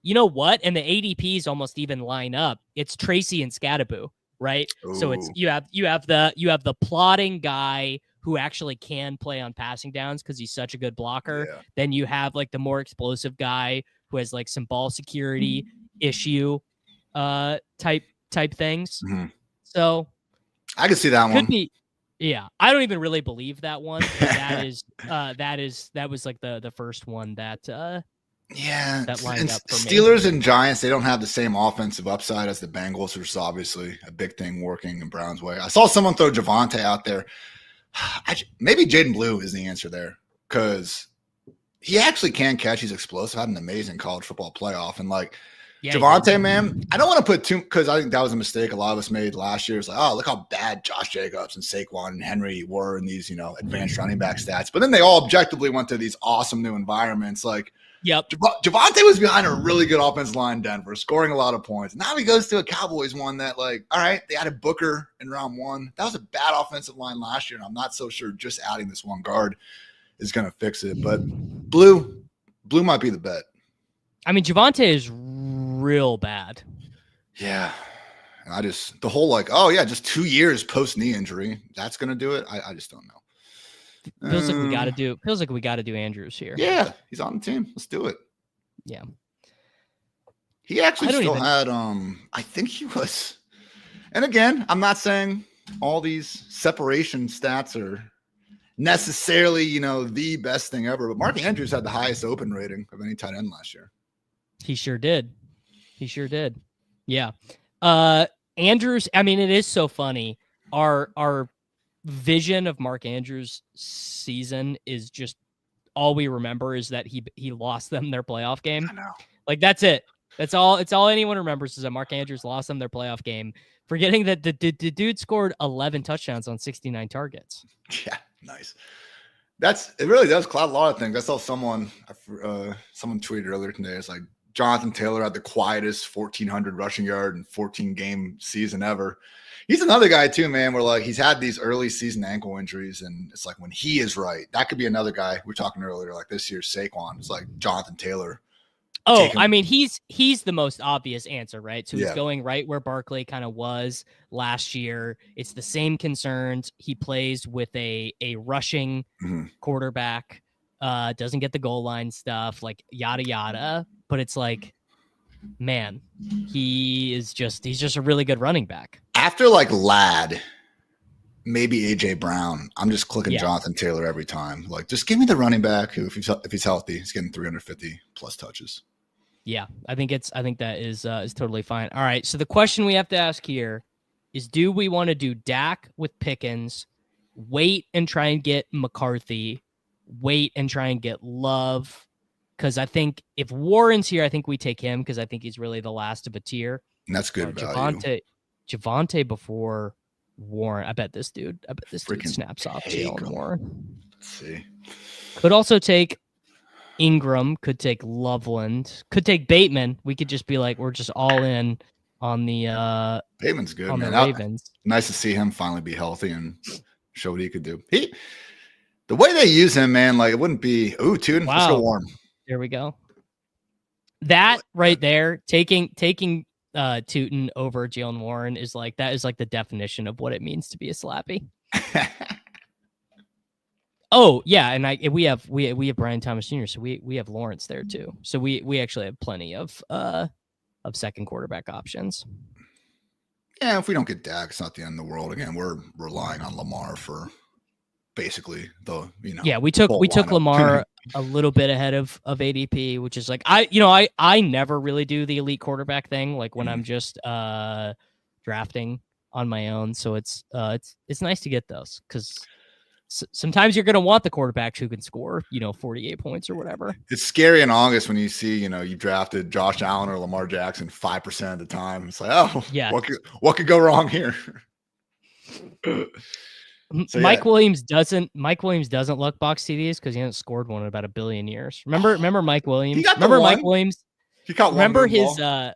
you know what? And the ADPs almost even line up. It's Tracy and Scadaboo, right? So it's Ooh. you have the plotting guy who actually can play on passing downs because he's such a good blocker. Yeah. Then you have like the more explosive guy who has like some ball security issue type things. Mhm. So I can see that could one. be. Yeah, I don't even really believe that one. But that was like the first one that Yeah, that lined up for me. Steelers and Giants, they don't have the same offensive upside as the Bengals, which is obviously a big thing working in Brown's way. I saw someone throw Javonte out there. Maybe Jaden Blue is the answer there because he actually can catch. He's explosive. Had an amazing college football playoff. And like Javonte, man, I don't want to put too, because I think that was a mistake a lot of us made last year. It's like, oh, look how bad Josh Jacobs and Saquon and Henry were in these, advanced running back stats. But then they all objectively went to these awesome new environments. Like, yep, Javonte was behind a really good offensive line in Denver, scoring a lot of points. Now he goes to a Cowboys one that, like, all right, they added Booker in round 1. That was a bad offensive line last year, and I'm not so sure just adding this one guard is going to fix it. But Blue might be the bet. I mean, Javonte is real bad. Yeah. And the whole like, oh yeah, just 2 years post knee injury. That's going to do it. I just don't know. Feels like we got to do Andrews here. Yeah. He's on the team. Let's do it. Yeah. He actually had, I think he was, and again, I'm not saying all these separation stats are necessarily, the best thing ever, but Mark Andrews had the highest open rating of any tight end last year. He sure did. Yeah. Andrews, I mean, it is so funny. Our vision of Mark Andrews' season is just all we remember is that he lost them their playoff game. I know. Like, that's it. It's all anyone remembers is that Mark Andrews lost them their playoff game, forgetting that the dude scored 11 touchdowns on 69 targets. Yeah, nice. It really does cloud a lot of things. I saw someone tweeted earlier today. It's like Jonathan Taylor had the quietest 1,400 rushing yard and 14 game season ever. He's another guy too, man, where like he's had these early season ankle injuries, and it's like when he is right, that could be another guy we were talking earlier, like this year's Saquon. It's like Jonathan Taylor. Oh, I mean, he's the most obvious answer, right? So he's Yeah. going right where Barkley kind of was last year. It's the same concerns. He plays with a rushing quarterback, doesn't get the goal line stuff, like yada yada. But it's like, man, he's just a really good running back. After like Ladd, maybe AJ Brown, I'm just clicking Jonathan Taylor every time. Like, just give me the running back who, if he's healthy, he's getting 350 plus touches. Yeah, I think that is totally fine. All right, so the question we have to ask here is: do we want to do Dak with Pickens, wait and try and get McCarthy, wait and try and get Love? Because I think if Warren's here, I think we take him because I think he's really the last of a tier. And that's good value. Javonte before Warren. I bet this dude snaps off Jalen Warren. Let's see. Could also take Ingram, could take Loveland, could take Bateman. We could just be like, we're just all in on the Bateman's good, on man. the Ravens. Nice to see him finally be healthy and show what he could do. The way they use him, man, like it wouldn't be Tootin. Wow. Let's go Warren. There we go. That right there, taking Tootin over Jalen Warren is like the definition of what it means to be a slappy. Oh yeah, and we have Brian Thomas Jr. So we have Lawrence there too. So we actually have plenty of second quarterback options. Yeah, if we don't get Dak, it's not the end of the world. Again, we're relying on Lamar for basically the Yeah, we took Lamar a little bit ahead of ADP, which is like I never really do the elite quarterback thing, like when I'm just drafting on my own. So it's nice to get those because sometimes you're going to want the quarterbacks who can score 48 points or whatever. It's scary in August when you see you drafted Josh Allen or Lamar Jackson 5% of the time. It's like, oh yeah, what could go wrong here? So, Mike Williams doesn't look box TDs because he hasn't scored one in about 1 billion years. Remember Mike Williams? Mike Williams? He caught one. Remember his do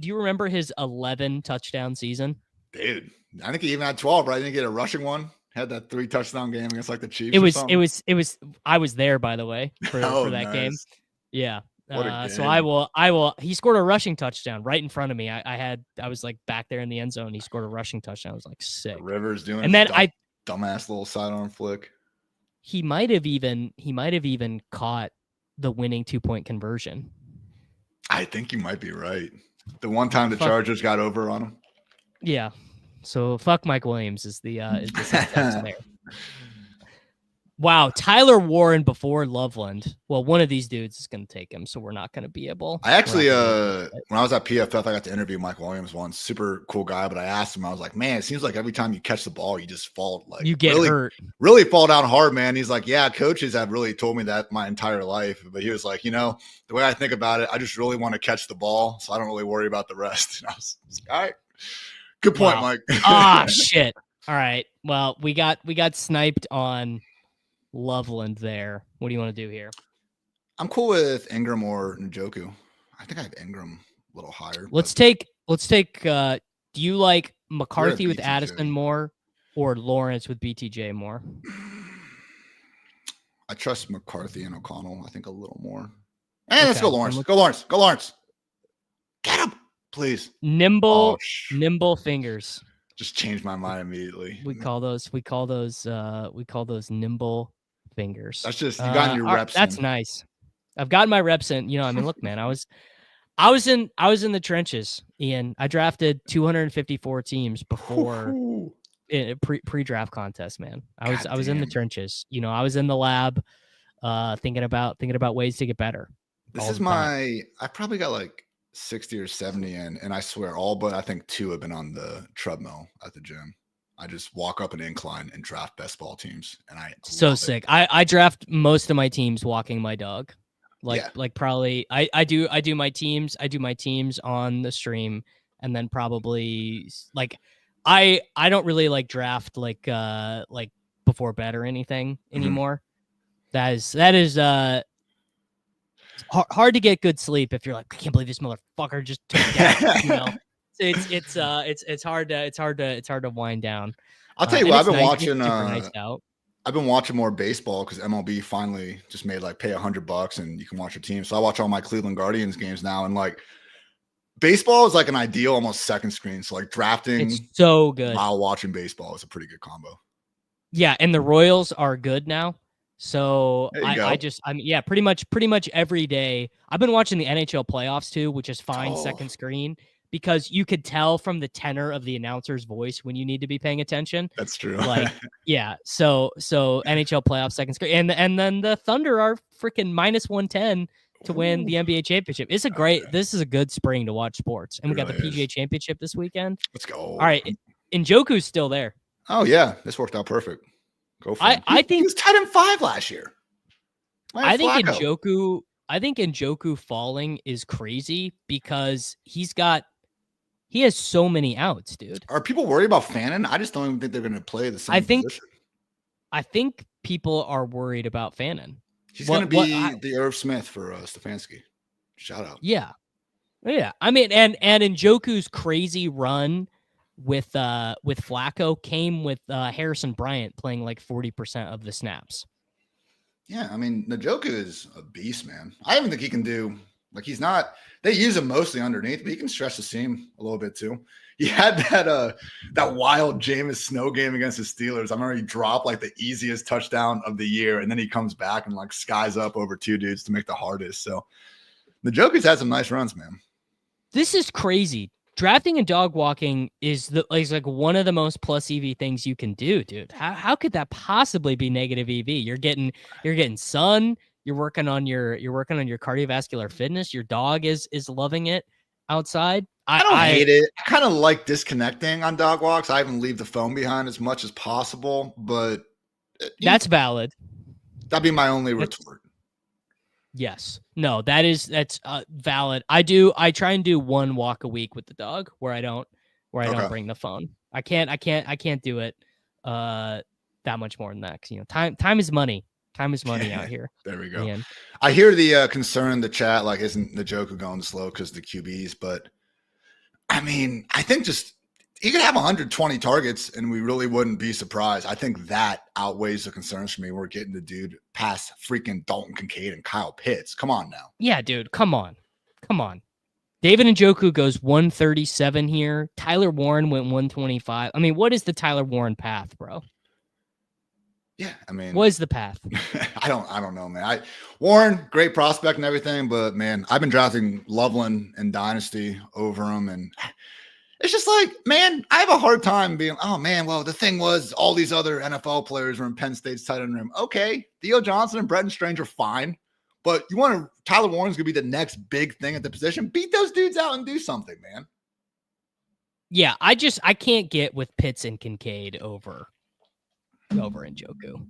you remember his 11 touchdown season? Dude, I think he even had 12, right? I didn't get a rushing one. Had that 3 touchdown game against like the Chiefs. It was. I was there, by the way, for that game. Nice. Yeah. What a So game. I will. He scored a rushing touchdown right in front of me. I was like back there in the end zone. He scored a rushing touchdown. I was like sick. Rivers doing, and then dumbass little sidearm flick. He might have even caught the winning 2-point conversion. I think you might be right. The one time the Chargers got over on him. Yeah. So fuck Mike Williams is the sentence there. Wow, Tyler Warren before Loveland. Well, one of these dudes is going to take him, so we're not going to be able. I actually, when I was at PFF, I got to interview Mike Williams once. Super cool guy, but I asked him, I was like, man, it seems like every time you catch the ball, you just fall like you get hurt. Really fall down hard, man. He's like, yeah, coaches have really told me that my entire life, but he was like, you know, the way I think about it, I just really want to catch the ball, so I don't really worry about the rest. And I was like, all right, good point, Wow. Mike. Shit. All right. Well, we got sniped on Loveland there. What do you want to do here? I'm cool with Ingram or Njoku. I think I have Ingram a little higher. Let's take do you like McCarthy with BTJ. Addison more or Lawrence with BTJ more? I trust McCarthy and O'Connell, I think, a little more. And let's Okay. go Lawrence. Go Lawrence. Go Lawrence. Get him, please. Nimble fingers. Just changed my mind immediately. We call those nimble fingers. That's just, you got your reps. That's in. nice. I've gotten my reps in. You know, I mean, look, man, I was in the trenches, Ian. I drafted 254 teams before pre-draft contest, man. I was in the trenches. You know, I was in the lab thinking about ways to get better. This is I probably got like 60 or 70 in, and I swear all but I think 2 have been on the treadmill at the gym. I just walk up an incline and draft best ball teams, and so sick. I draft most of my teams walking my dog. Like probably I do my teams on the stream, and then probably like I don't really like draft like before bed or anything anymore. That is hard to get good sleep if you're like, I can't believe this motherfucker just took that. You know, it's hard to wind down. I'll tell you what, I've been watching more baseball because MLB finally just made like pay $100 and you can watch your team. So I watch all my Cleveland Guardians games now, and like baseball is like an ideal almost second screen. So like drafting, it's so good while watching baseball is a pretty good combo. Yeah, and the Royals are good now. So pretty much every day. I've been watching the NHL playoffs too, which is fine second screen, because you could tell from the tenor of the announcer's voice when you need to be paying attention. That's true. Like, yeah. So NHL playoffs second screen, and then the Thunder are freaking -110 to win the NBA championship. This is a good spring to watch sports, and we got the PGA championship this weekend. Let's go. All right, Njoku's still there. Oh yeah, this worked out perfect. Go for it. I think he was 10-5 last year. I think Njoku falling is crazy because he has so many outs, dude. Are people worried about Fannin? I just don't even think they're going to play the same position. I think people are worried about Fannin. He's going to be the Irv Smith for Stefanski. Shout out. Yeah. I mean, and Njoku's crazy run with Flacco came with Harrison Bryant playing like 40% of the snaps. Yeah, I mean, Njoku is a beast, man. I even think he can do, like, he's not, they use him mostly underneath, but he can stretch the seam a little bit too. He had that wild Jameis Snow game against the Steelers. I remember he dropped like the easiest touchdown of the year, and then he comes back and like skies up over 2 dudes to make the hardest. So Njoku's had some nice runs, man. This is crazy. Drafting and dog walking is like one of the most plus EV things you can do, dude. How could that possibly be negative EV? You're getting sun. You're working on your cardiovascular fitness. Your dog is loving it outside. I don't hate it. I kind of like disconnecting on dog walks. I even leave the phone behind as much as possible, but that's valid. That'd be my only retort. Yes. No, that's valid. I try and do 1 walk a week with the dog where I don't bring the phone. I can't do it that much more than that. 'Cause, you know, time is money. Time is money out here. There we go. Ian. I hear the concern in the chat, like, isn't Njoku going slow because the QBs? But I mean, I think just he could have 120 targets and we really wouldn't be surprised. I think that outweighs the concerns for me. We're getting the dude past freaking Dalton Kincaid and Kyle Pitts. Come on now. Yeah, dude. Come on. David Njoku goes 137 here. Tyler Warren went 125. I mean, what is the Tyler Warren path, bro? Yeah, I mean, what is the path? I don't know, man. Warren, great prospect and everything, but man, I've been drafting Loveland and Dynasty over him, and it's just like, man, I have a hard time being, oh man, well, the thing was all these other NFL players were in Penn State's tight end room. Okay, Theo Johnson and Bretton Strange are fine, but you want to, Tyler Warren's gonna be the next big thing at the position. Beat those dudes out and do something, man. Yeah, I can't get with Pitts and Kincaid over Njoku.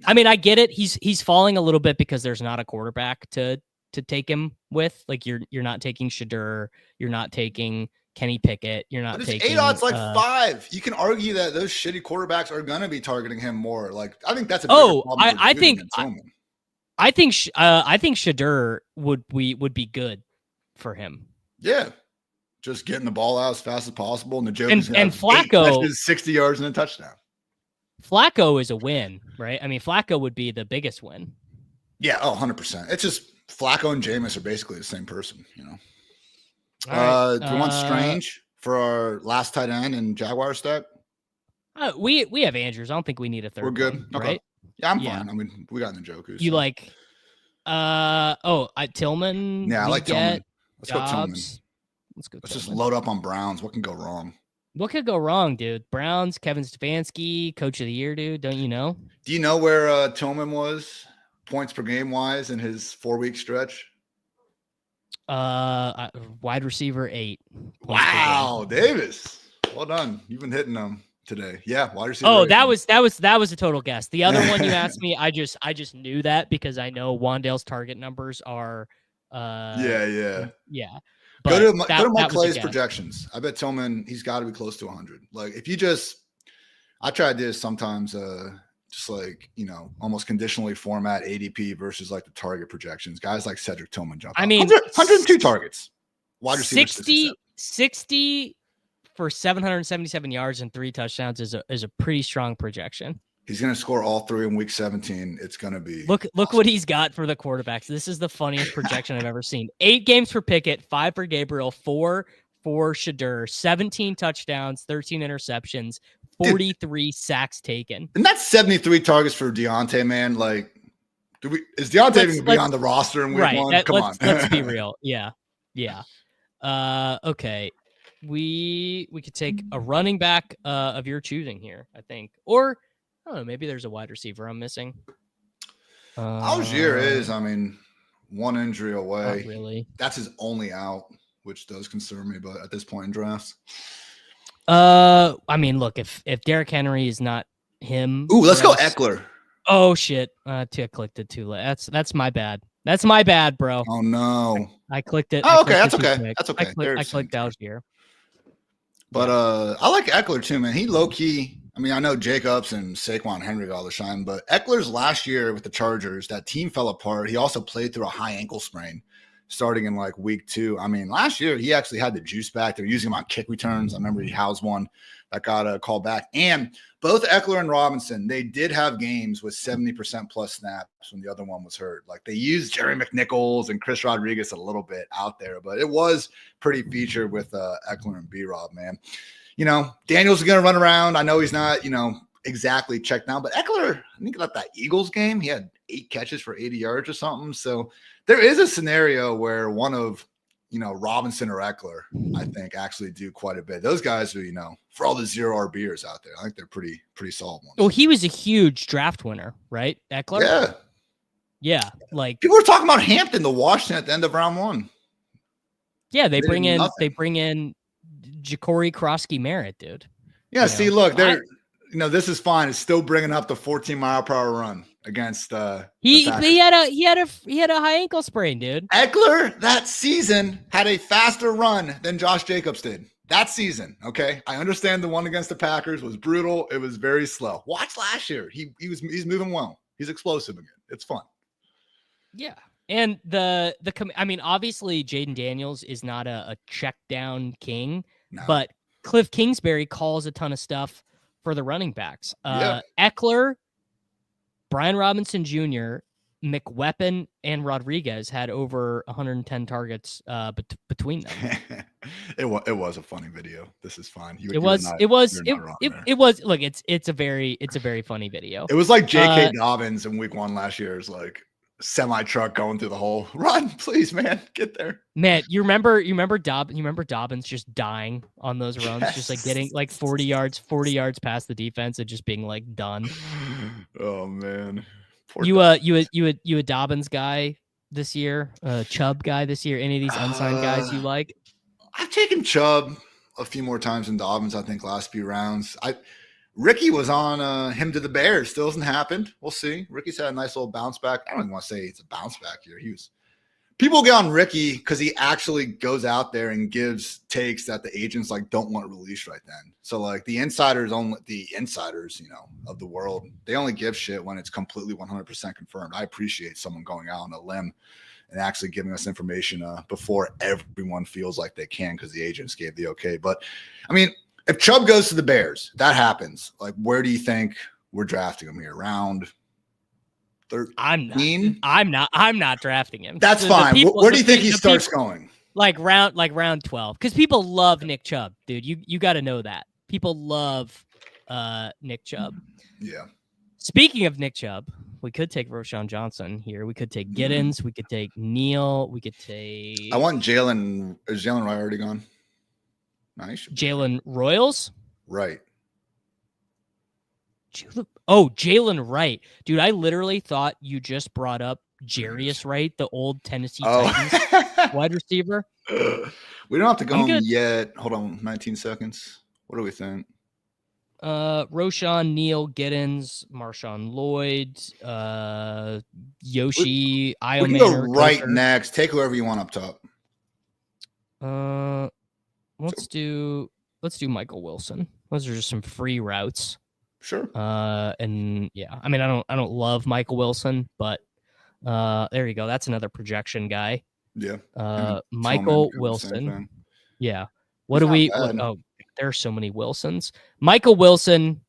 I mean, I get it. He's falling a little bit because there's not a quarterback to take him with. Like you're not taking Shadur, you're not taking Kenny Pickett, you're not taking ADOT's like 5. You can argue that those shitty quarterbacks are gonna be targeting him more. Like I think that's a I think Shadur would be good for him. Yeah. Just getting the ball out as fast as possible. And the joke and Flacco 60 yards and a touchdown. Flacco is a win, right? I mean, Flacco would be the biggest win. Yeah, 100%. It's just Flacco and Jameson are basically the same person, you know. Right. Do you want Strange for our last tight end and Jaguar stack? We have Andrews. I don't think we need a third. We're good, one, okay. Right? Yeah, I'm fine. I mean, we got Njoku. You like? Tillman. Yeah, I like Tillman. Let's go Tillman. Let's go. Let's just load up on Browns. What can go wrong? What could go wrong, dude? Browns, Kevin Stefanski, Coach of the Year, dude. Don't you know? Do you know where Tillman was points per game wise in his 4-week stretch? Wide receiver 8. Wow, Davis. Well done. You've been hitting them today. Yeah, wide receiver. Oh, 8. that was a total guess. The other one you asked me, I just knew that because I know Wandale's target numbers are. Yeah. Go to Mike Clay's projections. I bet Tillman, he's got to be close to 100. Like if you I try to do this sometimes, just like, you know, almost conditionally format ADP versus like the target projections. Guys like Cedric Tillman jump. I mean, 102 targets. Wide receiver 60 for 777 yards and 3 touchdowns is a pretty strong projection. He's going to score all 3 in week 17. It's going to be look what he's got for the quarterbacks. This is the funniest projection I've ever seen. 8 games for Pickett, 5 for Gabriel, 4 for Shadur, 17 touchdowns, 13 interceptions, 43 sacks taken. And that's 73 targets for Deontay, man. Like, is Deontay even going to be on the roster in week 1? Come on. Let's be real. Yeah. Okay. We could take a running back of your choosing here, I think. Or I don't know, maybe there's a wide receiver I'm missing. Algier is, I mean, 1 injury away. Not really. That's his only out, which does concern me, but at this point in drafts. I mean, look, if Derrick Henry is not him. Ooh, let's go Ekeler. Oh shit. I clicked it too late. That's my bad. That's my bad, bro. Oh no. I clicked it. Oh, okay, that's okay. That's okay. I clicked Algier. But I like Ekeler too, man. He low key. I mean, I know Jacobs and Saquon Henry got all the shine, but Eckler's last year with the Chargers, that team fell apart. He also played through a high ankle sprain starting in like week 2. I mean, last year he actually had the juice back. They're using him on kick returns. I remember he housed one that got a call back. And both Ekeler and Robinson, they did have games with 70% plus snaps when the other one was hurt. Like they used Jerry McNichols and Chris Rodriguez a little bit out there, but it was pretty featured with Ekeler and B-Rob, man. You know, Daniels is going to run around. I know he's not, you know, exactly checked down, but Ekeler, I think about that Eagles game, he had 8 catches for 80 yards or something. So there is a scenario where one of, you know, Robinson or Ekeler, I think actually do quite a bit. Those guys are, you know, for all the 0 RBers out there, I think they're pretty solid ones. Well, he was a huge draft winner, right? Ekeler? Yeah. Like people were talking about Hampton to Washington at the end of round 1. Yeah, they bring in Ja'Cory Krosky-Merritt, dude. Yeah, see, look, they're you know, this is fine. It's still bringing up the 14-mile-per-hour run against he had a high ankle sprain, dude. Ekeler that season had a faster run than Josh Jacobs did that season. Okay, I understand the one against the Packers was brutal. It was very slow. Watch last year. He's moving well. He's explosive again. It's fun. Yeah. And I mean, obviously Jaden Daniels is not a check down king, but Cliff Kingsbury calls a ton of stuff for the running backs. Yeah. Ekeler, Brian Robinson Jr., McWeapon, and Rodriguez had over 110 targets between them. It was a funny video. This is fine. It was look, it's a very funny video. It was like J.K. Dobbins in week 1 last year. It's like semi truck going through the hole. Run, please, man, get there. Man, you remember Dobbins just dying on those runs, just like getting like 40 yards past the defense and just being like done. Oh man. You a Dobbins guy this year? Chubb guy this year? Any of these unsigned guys you like? I've taken Chubb a few more times than Dobbins, I think, last few rounds. Ricky was on him to the Bears. Still hasn't happened. We'll see. Ricky's had a nice little bounce back. I don't even want to say it's a bounce back here. People get on Ricky because he actually goes out there and gives takes that the agents like don't want released right then. So like the insiders, of the world, they only give shit when it's completely 100% confirmed. I appreciate someone going out on a limb and actually giving us information before everyone feels like they can because the agents gave the okay. But I mean, if Chubb goes to the Bears, that happens. Like, where do you think we're drafting him here? Round 13? I'm not drafting him. That's fine. Where do you think he starts going? Like round 12. Because people love Nick Chubb, dude. You got to know that. People love Nick Chubb. Yeah. Speaking of Nick Chubb, we could take Roshan Johnson here. We could take Giddens. We could take Neal. We could take. I want Jalen. Is Jalen Wright already gone? Nice. Jalen Royals? Right. Oh, Jalen Wright. Dude, I literally thought you just brought up Jarius Wright, the old Tennessee Titans wide receiver. We don't have to go on yet. Hold on, 19 seconds. What do we think? Roshan, Neal, Giddens, Marshawn Lloyd, Yoshi, Iomanor. We can go right next. Take whoever you want up top. Let's do Michael Wilson. Those are just some free routes. Sure. And yeah, I mean, I don't love Michael Wilson, but there you go. That's another projection guy. Yeah. Michael Wilson. Yeah. What do we? Oh, there are so many Wilsons. Michael Wilson,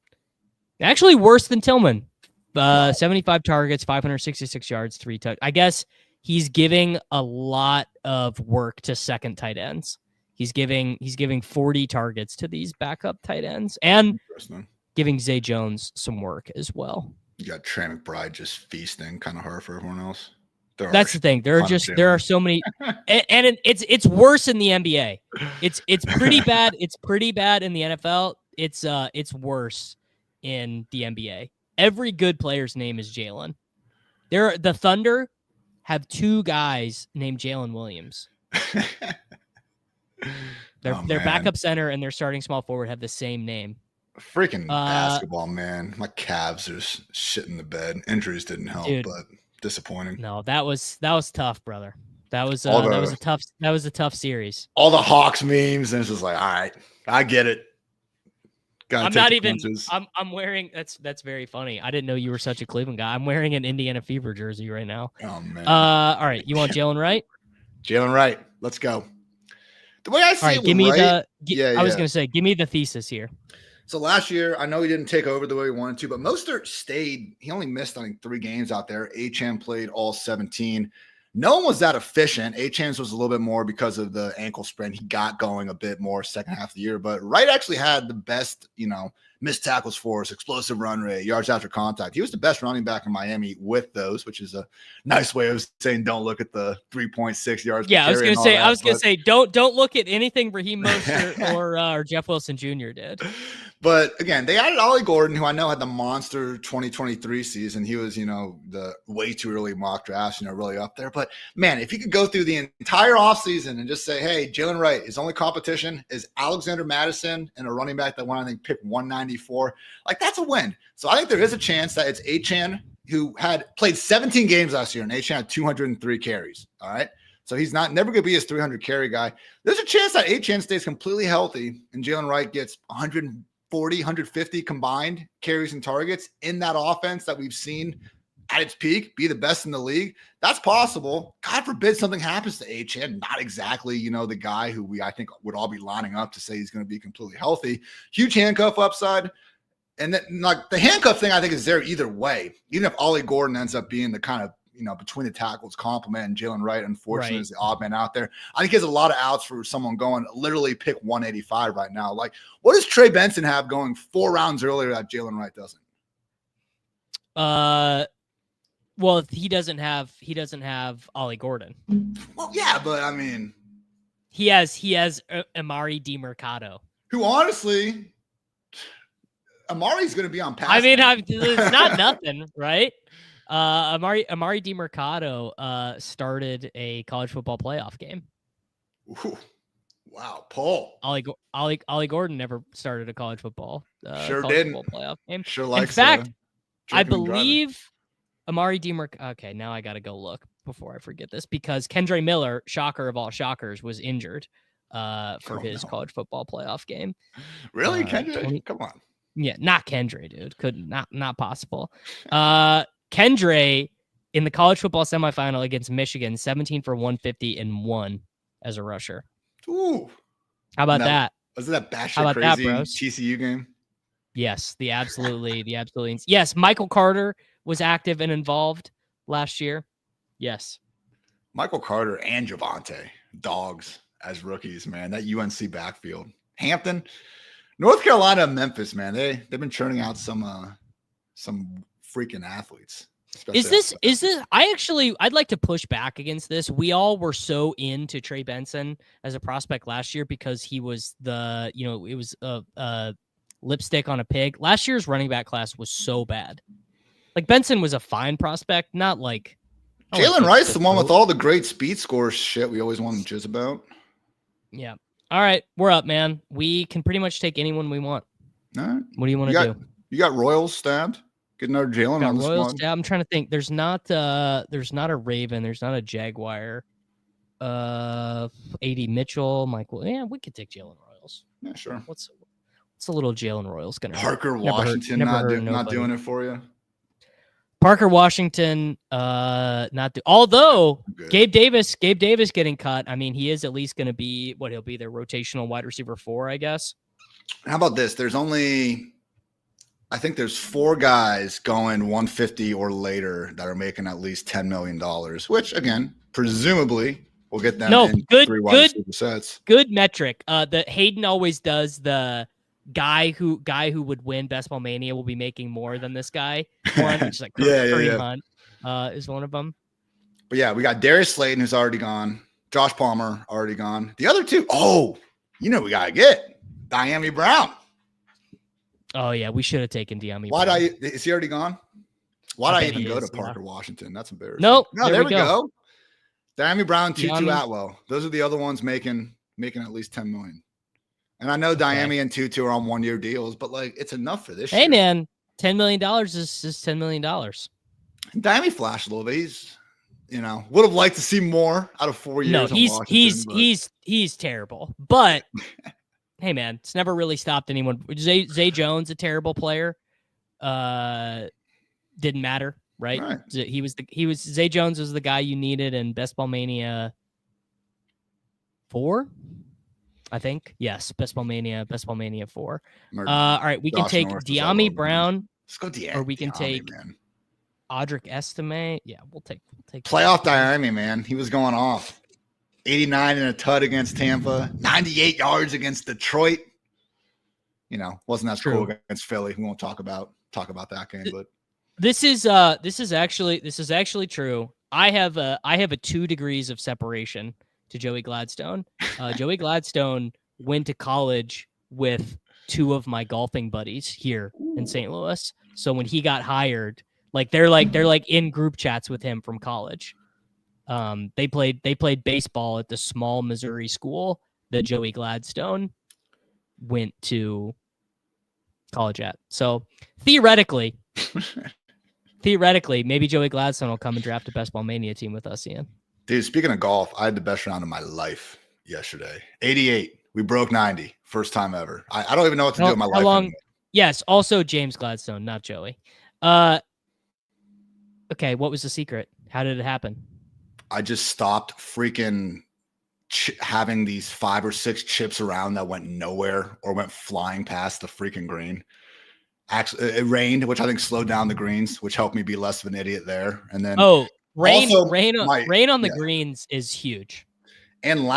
actually worse than Tillman. 75 targets, 566 yards, 3 touchdowns. I guess he's giving a lot of work to second tight ends. He's giving 40 targets to these backup tight ends and giving Zay Jones some work as well. You got Trey McBride just feasting, kind of hard for everyone else. That's the thing. There are so many, and it's worse in the NBA. It's pretty bad. It's pretty bad in the NFL. It's worse in the NBA. Every good player's name is Jalen. The Thunder have 2 guys named Jalen Williams. Their backup center and their starting small forward have the same name. Freaking basketball, man. My calves are shit in the bed. Injuries didn't help, dude, but disappointing. No, that was tough, brother. That was a tough series. All the Hawks memes, and it's just like, all right, I get it. I'm not even. I'm wearing. That's very funny. I didn't know you were such a Cleveland guy. I'm wearing an Indiana Fever jersey right now. Oh man. All right, you want Jalen Wright? Jalen Wright. Let's go. The way I see it, give me Wright, I was gonna say, give me the thesis here. So last year, I know he didn't take over the way he wanted to, but Mostert stayed. He only missed, I think, 3 games out there. Achane played all 17. No one was that efficient. Achane's was a little bit more because of the ankle sprain. He got going a bit more second half of the year, but Wright actually had the best, missed tackles force, explosive run rate, yards after contact. He was the best running back in Miami with those, which is a nice way of saying don't look at the 3.6 yards. Yeah, I was gonna say don't look at anything Raheem Mostert or Jeff Wilson Jr. did. But again, they added Ollie Gordon, who I know had the monster 2023 season. He was, the way too early mock drafts, really up there. But man, if you could go through the entire offseason and just say, hey, Jalen Wright, his only competition is Alexander Madison and a running back that won, I think, pick 194. Like, that's a win. So I think there is a chance that it's Achane, who had played 17 games last year, and Achane had 203 carries. All right. So he's never going to be his 300 carry guy. There's a chance that Achane stays completely healthy and Jalen Wright gets 140, 150 combined carries and targets in that offense that we've seen at its peak, be the best in the league? That's possible. God forbid something happens to Achane. Not exactly, the guy who I think would all be lining up to say he's going to be completely healthy. Huge handcuff upside. And then, like, the handcuff thing, I think, is there either way. Even if Ollie Gordon ends up being the kind of, between the tackles complement, and Jalen Wright, unfortunately, is the odd man out there. I think he has a lot of outs for someone going literally pick 185 right now. Like, what does Trey Benson have going 4 rounds earlier that Jalen Wright doesn't? Well, he doesn't have Ollie Gordon. Well, yeah, but I mean, he has Amari DiMercado, who honestly, Amari's going to be on pass. I mean, it's not nothing, right? Amari DiMercado started a college football playoff game. Ooh, wow, Paul. Ollie Gordon never started a college football. Sure didn't. Football playoff game. Sure likes. In fact, I believe Amari DiMercado. Okay, now I got to go look before I forget this, because Kendre Miller, shocker of all shockers, was injured for his college football playoff game. Really, Kendre? Come on. Yeah, not Kendre, dude. Not possible. Kendre in the college football semifinal against Michigan, 17 for 150 and 1 as a rusher. Ooh, how about that? Was it that batshit crazy TCU game? Yes, the absolutely. Yes, Michael Carter was active and involved last year. Yes. Michael Carter and Javonte, dogs as rookies, man. That UNC backfield. Hampton, North Carolina, Memphis, man. They've been churning out some freaking athletes. Is this I'd like to push back against this. We all were so into Trey Benson as a prospect last year because he was it was a lipstick on a pig. Last year's running back class was so bad. Like, Benson was a fine prospect, not like Jalen Wright's the one with all the great speed score shit we always wanted to jizz about. Yeah. All right, we're up, man. We can pretty much take anyone we want. All right. What do you want to do? You got Royals stabbed. Get another Jalen on the squad. I'm trying to think. There's not a Raven. There's not a Jaguar. AD Mitchell, Michael. Yeah, we could take Jalen Royals. Yeah, sure. What's a little Jalen Royals gonna? Parker Washington not doing it for you. Parker Washington, not do. Although Gabe Davis getting cut. I mean, he is at least going to be he'll be their rotational wide receiver 4, I guess. How about this? I think there's 4 guys going 150 or later that are making at least $10 million, which again, presumably will get them in 3 wide receiver sets. Good metric. The Hayden always does the guy who would win Best Ball Mania will be making more than this guy. One, which is like Kareem Hunt is one of them. But yeah, we got Darius Slayton, who's already gone. Josh Palmer already gone. The other 2, we gotta get Dyami Brown. Oh yeah, we should have taken Dyami. Is he already gone? Why'd I even go to Parker Washington? That's embarrassing. No, there we go. Dyami Brown, Tutu Atwell. Those are the other ones making at least $10 million. And I know Dyami and Tutu are on 1-year deals, but like, it's enough for this year. Hey man, $10 million is $10 million. Dyami flashed a little bit. He's, would have liked to see more out of 4 years. No, he's terrible. But hey man, it's never really stopped anyone. Zay Jones, a terrible player. Didn't matter, right? Zay Jones was the guy you needed in Best Ball Mania 4. I think. Yes, Best Ball Mania 4. All right, we can take Dyami Brown. Let's go Dyami. Or we can take Audric Estime. Yeah, we'll take playoff Dyami, man. He was going off. 89 in a tud against Tampa, 98 yards against Detroit. Wasn't that cool against Philly. We won't talk about that game, but this is actually true. I have a 2 degrees of separation to Joey Gladstone. Joey Gladstone went to college with 2 of my golfing buddies here in St. Louis. So when he got hired, they're in group chats with him from college. They played baseball at the small Missouri school that Joey Gladstone went to college at. So theoretically, maybe Joey Gladstone will come and draft a Best Ball Mania team with us, Ian. Dude, speaking of golf, I had the best round of my life yesterday. 88. We broke 90. First time ever. I don't even know what to do with my life. Yes, also James Gladstone, not Joey. Okay, what was the secret? How did it happen? I just stopped freaking having these 5 or 6 chips around that went nowhere or went flying past the freaking green. Actually, it rained, which I think slowed down the greens, which helped me be less of an idiot there. And then rain also on the greens is huge. And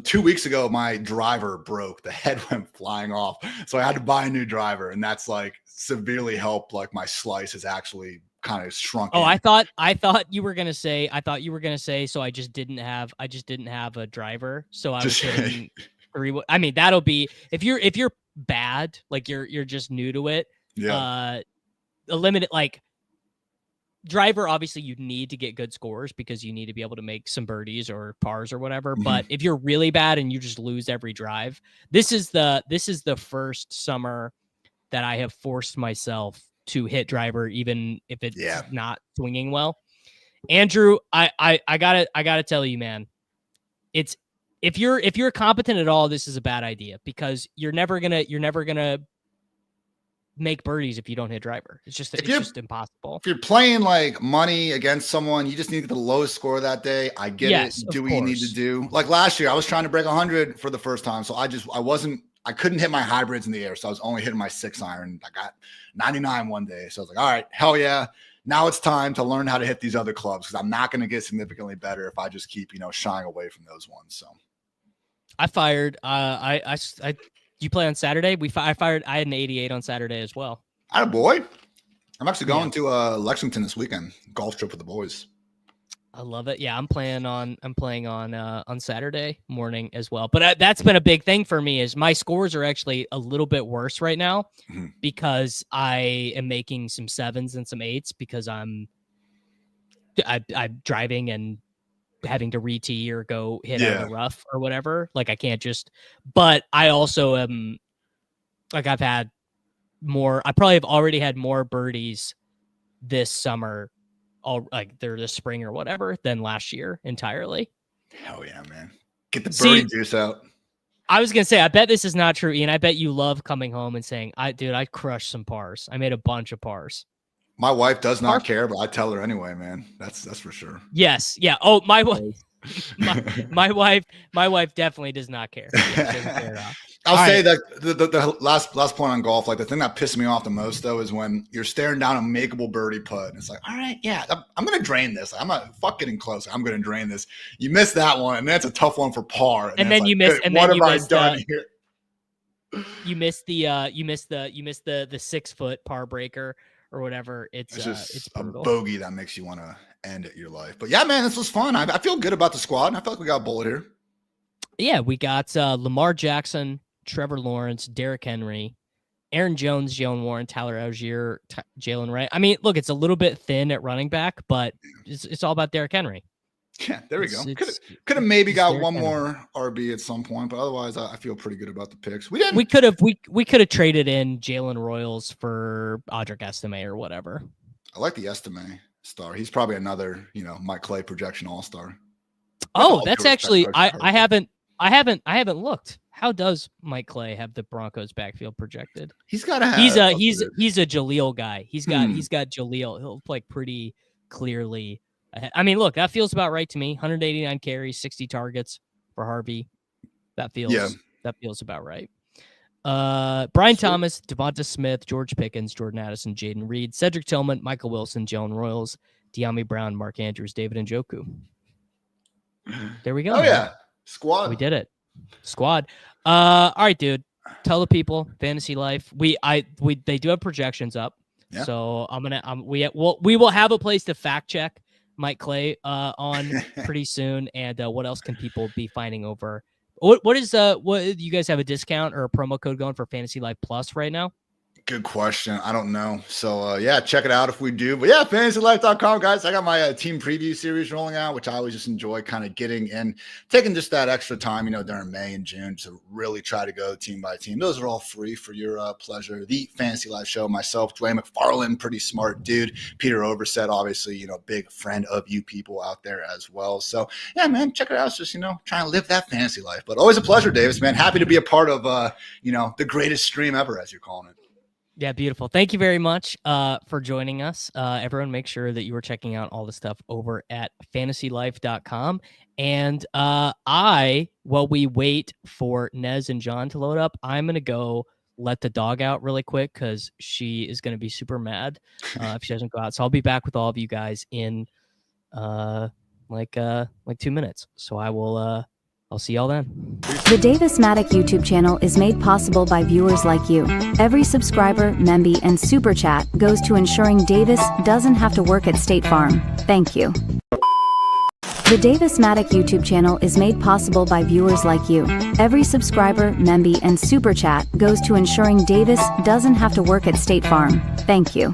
2 weeks ago, my driver broke. The head went flying off. So I had to buy a new driver. And that's like severely helped. Like my slice has actually kind of shrunk. Oh, I thought you were gonna say, so I just didn't have a driver. So I was hitting 3. I mean, that'll be if you're bad, like you're just new to it. Yeah. A limited like driver, obviously you need to get good scores because you need to be able to make some birdies or pars or whatever. Mm-hmm. But if you're really bad and you just lose every drive, this is the first summer that I have forced myself to hit driver, even if it's not swinging well. Andrew, I gotta tell you, man, it's if you're competent at all, this is a bad idea because you're never gonna make birdies if you don't hit driver. It's just impossible. If you're playing like money against someone, you just need to get the lowest score that day. I get it. Do what you need to do. Like last year, I was trying to break 100 for the first time, so I couldn't hit my hybrids in the air, so I was only hitting my 6-iron. I got 99 one day, so I was like, all right, hell yeah. Now it's time to learn how to hit these other clubs because I'm not going to get significantly better if I just keep, shying away from those ones. So I fired. You play on Saturday? I had an 88 on Saturday as well. Attaboy. I'm actually going to Lexington this weekend. Golf trip with the boys. I love it. Yeah, I'm playing on Saturday morning as well. But that's been a big thing for me is my scores are actually a little bit worse right now because I am making some 7s and some 8s because I'm driving and having to re-tee or go hit out of the rough or whatever. Like I can't just, but I also am like, I probably have already had more birdies this summer, like they're this spring or whatever than last year entirely. Hell yeah, man. Get the birdie juice out. I was going to say, I bet this is not true, Ian. I bet you love coming home and saying, I crushed some pars. I made a bunch of pars. My wife does not care, but I tell her anyway, man. That's for sure. Yes. Yeah. Oh, my wife. my wife definitely does not care. I'll say that the last point on golf, like the thing that pissed me off the most though is when you're staring down a makeable birdie putt and it's like, all right, yeah, I'm gonna drain this. I'm not getting close. I'm gonna drain this. You miss that one, and that's a tough one for par. And then you miss. And what then have I done here? You missed the 6 foot par breaker or whatever. It's just a brutal. bogey that makes you want to end at your life. But yeah, man, this was fun. I feel good about the squad. I feel like we got a bullet here. Yeah, we got Lamar Jackson, Trevor Lawrence, Derrick Henry, Aaron Jones, Jalen Warren, Tyler Algier, Jalen Wright. I mean, look, it's a little bit thin at running back, but it's all about Derrick Henry. Yeah, there we go. Could have maybe got one more RB at some point, but otherwise, I feel pretty good about the picks. We could have traded in Jalen Royals for Audric Estime or whatever. I like the Estime star. He's probably another, Mike Clay projection all-star. Oh, that's actually I haven't looked. How does Mike Clay have the Broncos backfield projected? He's got to have. He's a Jaleel guy. He's got Jaleel. He'll play pretty clearly ahead. I mean, look, that feels about right to me. 189 carries, 60 targets for Harvey. That feels about right. Brian Thomas, Devonta Smith, George Pickens, Jordan Addison, Jaden Reed, Cedric Tillman, Michael Wilson, Jalen Royals, De'Ami Brown, Mark Andrews, David Njoku. There we go. Oh, yeah. Squad. We did it. Squad. All right, dude. Tell the people, Fantasy Life. They do have projections up. Yeah. So we will have a place to fact check Mike Clay on pretty soon. And what else can people be finding over? What you guys have a discount or a promo code going for Fantasy Life Plus right now? Good question. I don't know. So, check it out if we do. But, fantasylife.com, guys. I got my team preview series rolling out, which I always just enjoy kind of getting in, taking just that extra time, during May and June to really try to go team by team. Those are all free for your pleasure. The Fantasy Life Show, myself, Dwayne McFarland, pretty smart dude. Peter Overzet, obviously, big friend of you people out there as well. So, yeah, man, check it out. It's just, trying to live that fantasy life. But always a pleasure, Davis, man. Happy to be a part of, the greatest stream ever, as you're calling it. Yeah, beautiful. Thank you very much for joining us. Everyone, make sure that you are checking out all the stuff over at fantasylife.com. And while we wait for Nez and John to load up, I'm going to go let the dog out really quick because she is going to be super mad if she doesn't go out. So I'll be back with all of you guys in like 2 minutes. So I'll see y'all then. The Davis Matic YouTube channel is made possible by viewers like you. Every subscriber, memby, and super chat goes to ensuring Davis doesn't have to work at State Farm. Thank you. The Davis Matic YouTube channel is made possible by viewers like you. Every subscriber, memby, and super chat goes to ensuring Davis doesn't have to work at State Farm. Thank you.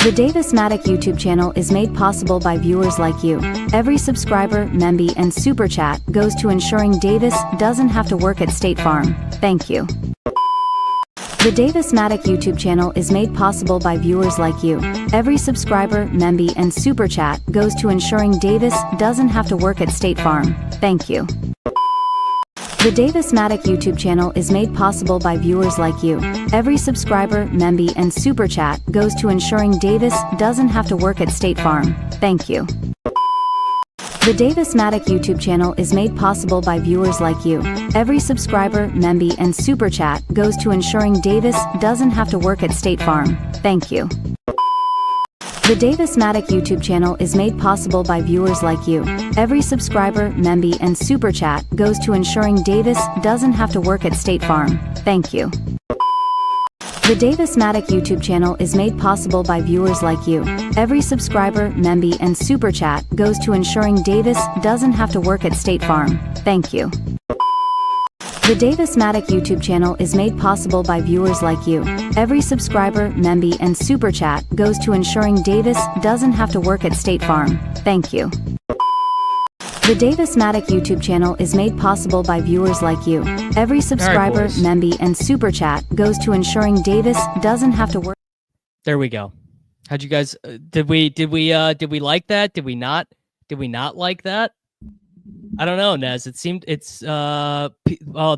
The Davis Matic YouTube channel is made possible by viewers like you. Every subscriber, memby, and super chat goes to ensuring Davis doesn't have to work at State Farm. Thank you. The Davis Matic YouTube channel is made possible by viewers like you. Every subscriber, memby, and super chat goes to ensuring Davis doesn't have to work at State Farm. Thank you. The Davis Matic YouTube channel is made possible by viewers like you. Every subscriber, memby, and super chat goes to ensuring Davis doesn't have to work at State Farm. Thank you. The Davis Matic YouTube channel is made possible by viewers like you. Every subscriber, memby, and super chat goes to ensuring Davis doesn't have to work at State Farm. Thank you. The Davis Matic YouTube channel is made possible by viewers like you. Every subscriber, memby, and super chat goes to ensuring Davis doesn't have to work at State Farm. Thank you. The Davis Matic YouTube channel is made possible by viewers like you. Every subscriber, memby, and super chat goes to ensuring Davis doesn't have to work at State Farm. Thank you. The Davis Matic YouTube channel is made possible by viewers like you. Every subscriber, memby, and super chat goes to ensuring Davis doesn't have to work at State Farm. Thank you. The Davis Matic YouTube channel is made possible by viewers like you. Every subscriber, memby, and super chat goes to ensuring Davis doesn't have to work. There we go. How'd you guys? Did we like that? Did we not? Did we not like that? I don't know, Nez. It seemed the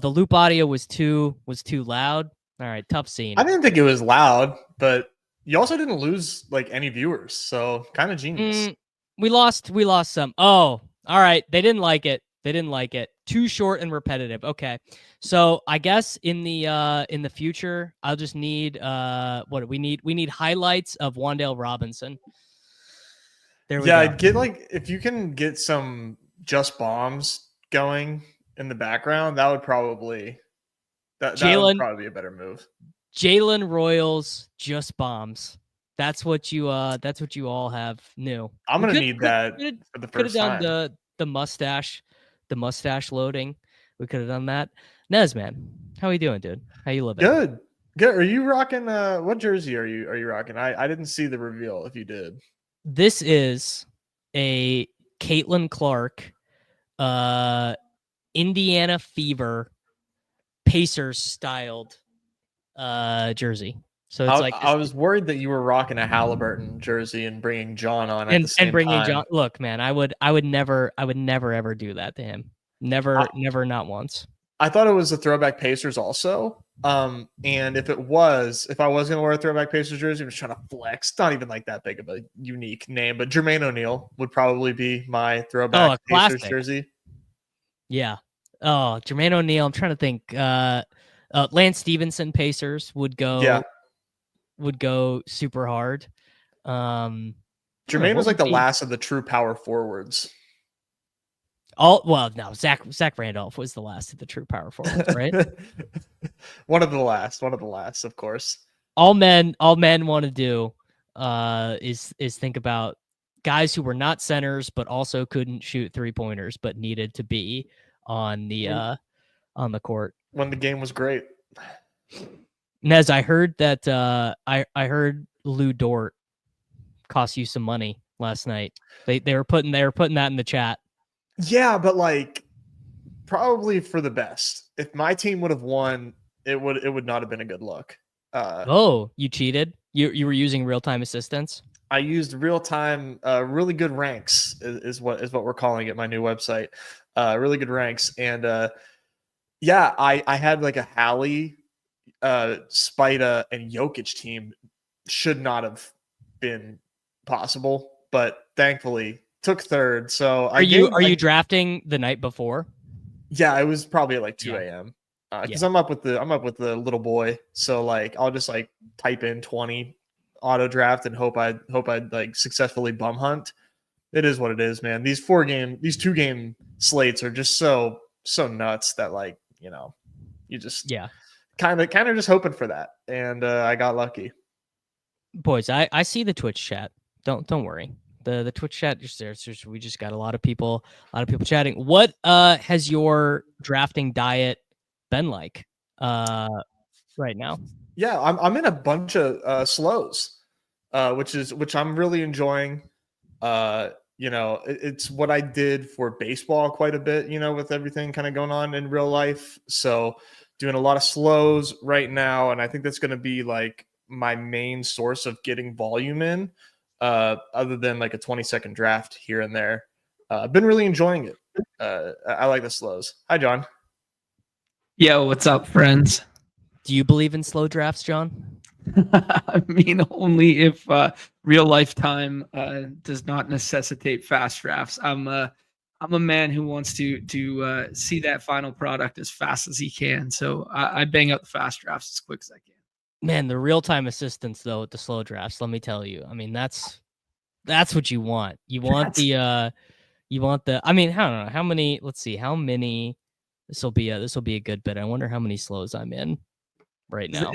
loop audio was too loud. All right, tough scene. I didn't think it was loud, but you also didn't lose like any viewers, so kind of genius. We lost some. Oh, all right. They didn't like it. Too short and repetitive. Okay, so I guess in the future, I'll just need what do we need? We need highlights of Wan'Dale Robinson. There we go. Get if you can get some just bombs going in the background, that would probably that would probably be a better move. Jalen Royals just bombs. That's what you all have new. I'm gonna need that for the first time. Could have done the mustache loading. We could have done that. Nez, man, how are you doing, dude? How you living? Good. Are you rocking? What jersey are you rocking? I didn't see the reveal. If you did, this is a Caitlin Clark, Indiana Fever, Pacers styled jersey. So it's I was worried that you were rocking a Halliburton jersey and bringing John on at the same time. John. Look, man, I would never ever do that to him. Never, not once. I thought it was a throwback Pacers also. And if I was going to wear a throwback Pacers jersey, I'm just trying to flex. Not even like that big of a unique name, but Jermaine O'Neal would probably be my throwback Pacers jersey. Yeah. Oh, Jermaine O'Neal. I'm trying to think. Lance Stevenson Pacers would go. Yeah. Would go super hard. Jermaine was like the last of the true power forwards. Zach Randolph was the last of the true power forwards, right? One of the last, of course. All men want to do is think about guys who were not centers but also couldn't shoot 3-pointers but needed to be on the court when the game was great. Nez, I heard that I heard Lou Dort cost you some money last night. They were putting that in the chat. Yeah, but like probably for the best. If my team would have won, it would not have been a good look. You cheated? You were using real-time assistance? I used real-time really good ranks is what we're calling it, my new website. Really good ranks. And I had like a Hallie Spida and Jokic team should not have been possible, but thankfully took third. So Are you drafting the night before? Yeah, it was probably at like 2 a.m. Because I'm up with the little boy. So like I'll just like type in 20 auto draft and hope I like successfully bum hunt. It is what it is, man. These 2-game slates are just so nuts that like, you know, you just kind of just hoping for that. And I got lucky. Boys, I see the Twitch chat. Don't worry. The Twitch chat is there. So we just got a lot of people chatting. What has your drafting diet been like right now? Yeah, I'm in a bunch of slows, which I'm really enjoying. You know, it's what I did for baseball quite a bit, you know, with everything kind of going on in real life. So doing a lot of slows right now. And I think that's going to be like my main source of getting volume in, other than like a 20-second draft here and there. I've been really enjoying it. I like the slows. Hi, John. Yo, what's up, friends? Do you believe in slow drafts, John? I mean, only if real lifetime does not necessitate fast drafts. I'm a man who wants to see that final product as fast as he can. So I bang out the fast drafts as quick as I can. Man, the real-time assistance though with the slow drafts, let me tell you. I mean, that's what you want. You want I mean, I don't know how many. Let's see how many. This will be a good bit. I wonder how many slows I'm in right now.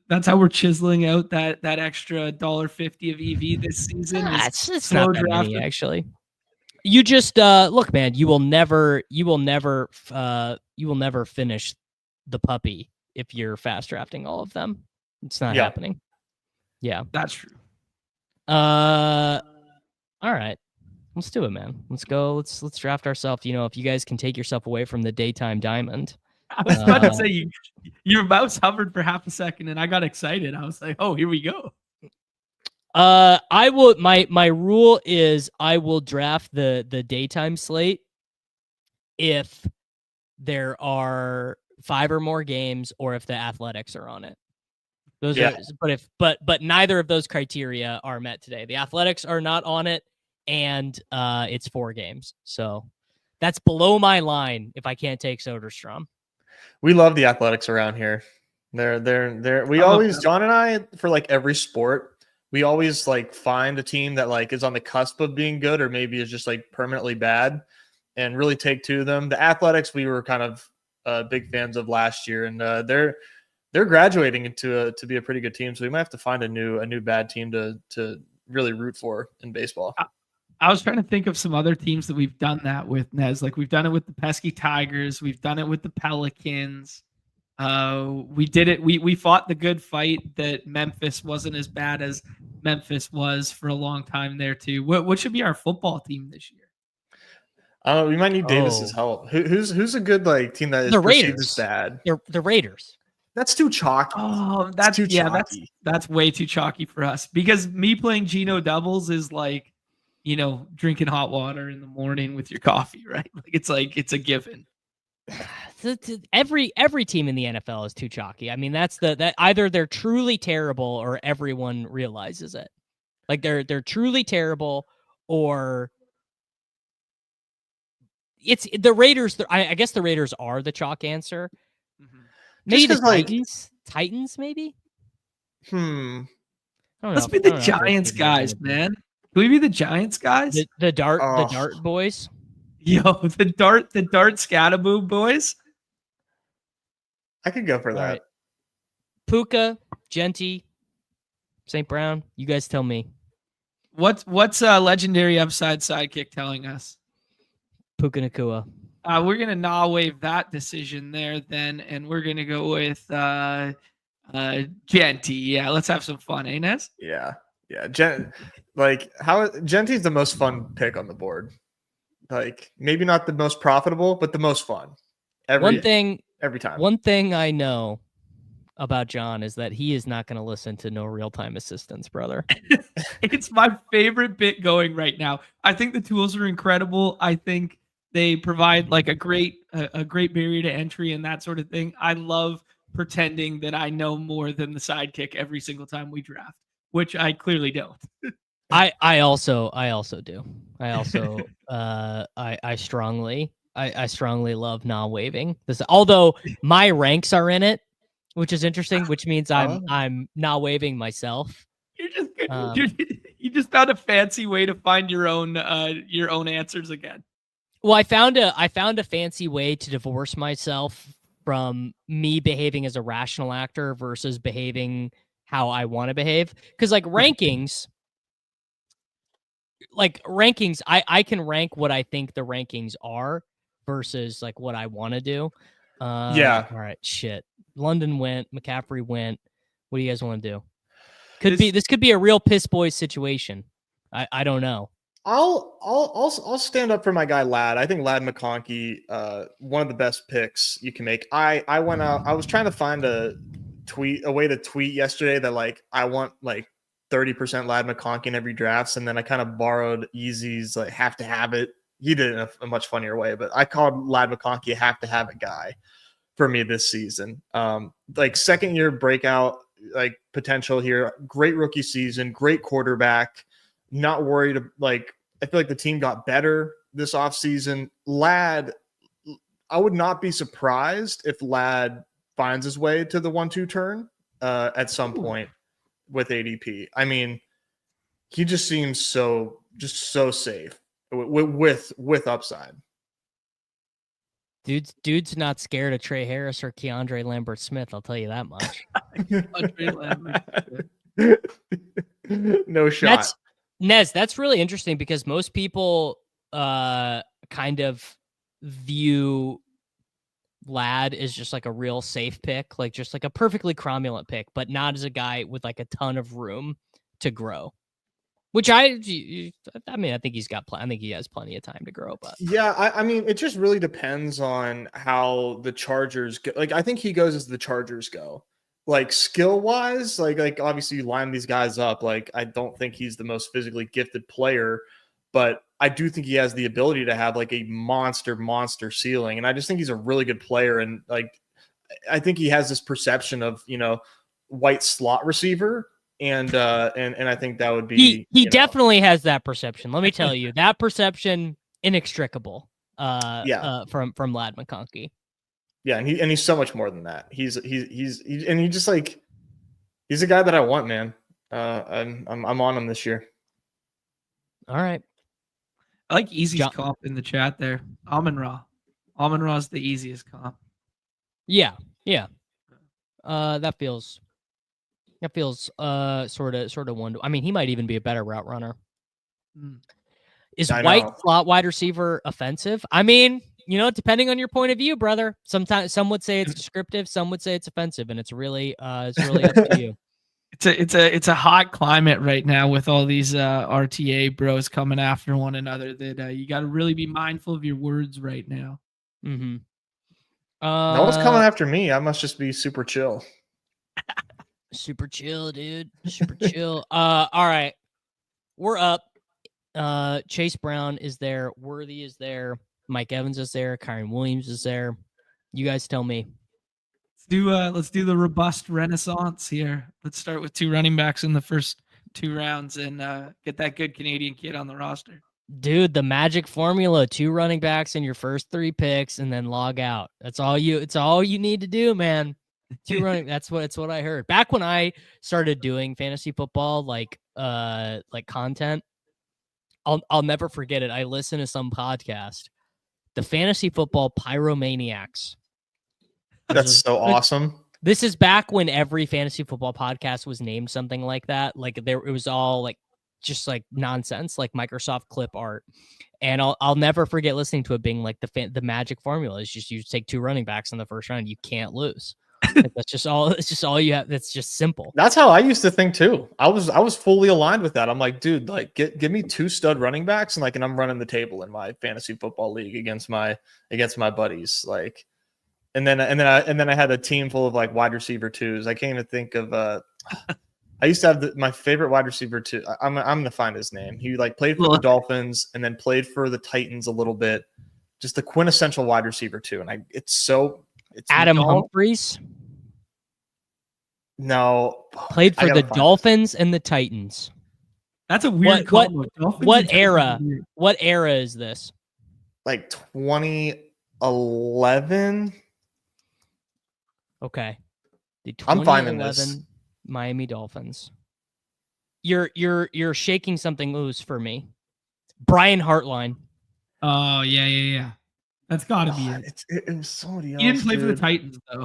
That's how we're chiseling out that extra $1.50 of EV this season. It's not that many, actually. You just look, man. You will never finish the puppy if you're fast drafting all of them. It's not happening. Yeah, that's true. All right. Let's do it, man. Let's go. Let's draft ourselves. You know, if you guys can take yourself away from the daytime diamond. I was about to say your mouse hovered for half a second and I got excited. I was like, oh, here we go. I will my rule is I will draft the daytime slate if there are 5 or more games or if the Athletics are on it. Those are but neither of those criteria are met today. The Athletics are not on it and it's 4 games. So that's below my line if I can't take Soderstrom. We love the Athletics around here. They're we always, John and I, for like every sport, we always like find a team that like is on the cusp of being good or maybe is just like permanently bad and really take to them. The Athletics we were kind of big fans of last year, and they're graduating into to be a pretty good team. So we might have to find a new bad team to really root for in baseball. I was trying to think of some other teams that we've done that with, Nez. Like we've done it with the pesky Tigers. We've done it with the Pelicans. We did it. We fought the good fight that Memphis wasn't as bad as Memphis was for a long time there too. What should be our football team this year? We might need Davis's help. Who's a good like team that is the perceived Raiders. as bad? The Raiders. That's too chalky. Oh, that's too chalky. That's way too chalky for us because me playing Geno doubles is like, you know, drinking hot water in the morning with your coffee, right? Like it's a given. Every team in the NFL is too chalky. I mean, that either they're truly terrible or everyone realizes it. Like they're truly terrible or it's the Raiders. I guess the Raiders are the chalk answer. Mm-hmm. Maybe the Titans. Titans, maybe. Let's be the Giants guys, man. Can we be the Giants guys? The dart boys. Yo, the dart Scattaboo boys. I could go for that. Right. Puka, Genty, St. Brown. You guys tell me. What's legendary upside sidekick telling us? Puka Nacua. We're gonna gnaw wave that decision there then, and we're gonna go with Genty. Yeah, let's have some fun, eh, Nez? Yeah. Genty's the most fun pick on the board. Like maybe not the most profitable, but the most fun. Every time. One thing I know about John is that he is not going to listen to no real-time assistance, brother. It's my favorite bit going right now. I think the tools are incredible. I think they provide like a great barrier to entry and that sort of thing. I love pretending that I know more than the sidekick every single time we draft, which I clearly don't. I also do. I also I strongly love waving this, although my ranks are in it, which is interesting, which means I'm waving myself. You just found a fancy way to find your own answers again. Well, I found a fancy way to divorce myself from me behaving as a rational actor versus behaving how I want to behave. Because rankings, I can rank what I think the rankings are versus what I want to do. Yeah. All right. Shit. London went. McCaffrey went. What do you guys want to do? This could be a real piss boy situation. I don't know. I'll stand up for my guy Lad. I think Lad McConkey, one of the best picks you can make. I went out. I was trying to find a way to tweet yesterday that I want 30% Lad McConkey in every drafts, and then I kind of borrowed Easy's have to have it. He did it in a much funnier way, but I called Lad McConkey a have to have it guy for me this season. Second year breakout potential here. Great rookie season. Great quarterback. Not worried. I feel like the team got better this offseason. Lad, I would not be surprised if Lad finds his way to the 1-2 turn at some point with ADP. I mean, he just seems so safe with upside. Dude's not scared of Trey Harris or Keandre Lambert-Smith. I'll tell you that much. No shot. That's really interesting because most people kind of view Lad as just a real safe pick, just a perfectly cromulent pick, but not as a guy with a ton of room to grow. Which I think he's got. I think he has plenty of time to grow. But yeah, I mean, it just really depends on how the Chargers go. I think he goes as the Chargers go. Skill wise, obviously you line these guys up. I don't think he's the most physically gifted player, but I do think he has the ability to have a monster ceiling. And I just think he's a really good player. And I think he has this perception of, white slot receiver. And I think that would be he definitely has that perception. Let me tell you, that perception inextricable from Lad McConkey. Yeah, and he's so much more than that. He's a guy that I want, man. I'm on him this year. All right. I like Easy's comp in the chat there. Amon-Ra. Amon-Ra is the easiest comp. Yeah. That feels sort of one. I mean, he might even be a better route runner. Is White slot wide receiver offensive? I mean, depending on your point of view, brother. Sometimes some would say it's descriptive, some would say it's offensive, and it's really up to you. It's a hot climate right now with all these RTA bros coming after one another. That you got to really be mindful of your words right now. Mm-hmm. No one's coming after me. I must just be super chill. Super chill, dude. Super chill. All right, we're up. Chase Brown is there. Worthy is there. Mike Evans is there. Kyron Williams is there. You guys tell me. Let's do the robust renaissance here. Let's start with 2 running backs in the first 2 rounds and get that good Canadian kid on the roster. Dude, the magic formula: 2 running backs in your first 3 picks, and then log out. It's all you need to do, man. 2 running. That's what I heard back when I started doing fantasy football, like content. I'll never forget it. I listened to some podcast, the Fantasy Football Pyromaniacs. That's so awesome. This is back when every fantasy football podcast was named something like that. It was all just nonsense, like Microsoft clip art. And I'll never forget listening to it being the magic formula is just you take 2 running backs in the first round, you can't lose. That's just all. It's just all you have. That's just simple. That's how I used to think too. I was fully aligned with that. I'm like, dude, give me 2 stud running backs and I'm running the table in my fantasy football league against my buddies. And then I had a team full of wide receiver 2s. I can't even think of I used to have my favorite wide receiver 2. I'm gonna find his name. He played for the Dolphins and then played for the Titans a little bit. Just the quintessential wide receiver 2. And it's Adam Humphries. No. Played I for gotta the find Dolphins and the Titans. That's a weird combo. Dolphins What and Titans era? are weird. What era is this? like 2011. Okay. The I'm finding this. 2011 Miami Dolphins. You're shaking something loose for me. Brian Hartline. Oh, yeah. That's got to be God, it. it was somebody else. He didn't play for the dude. Titans, though.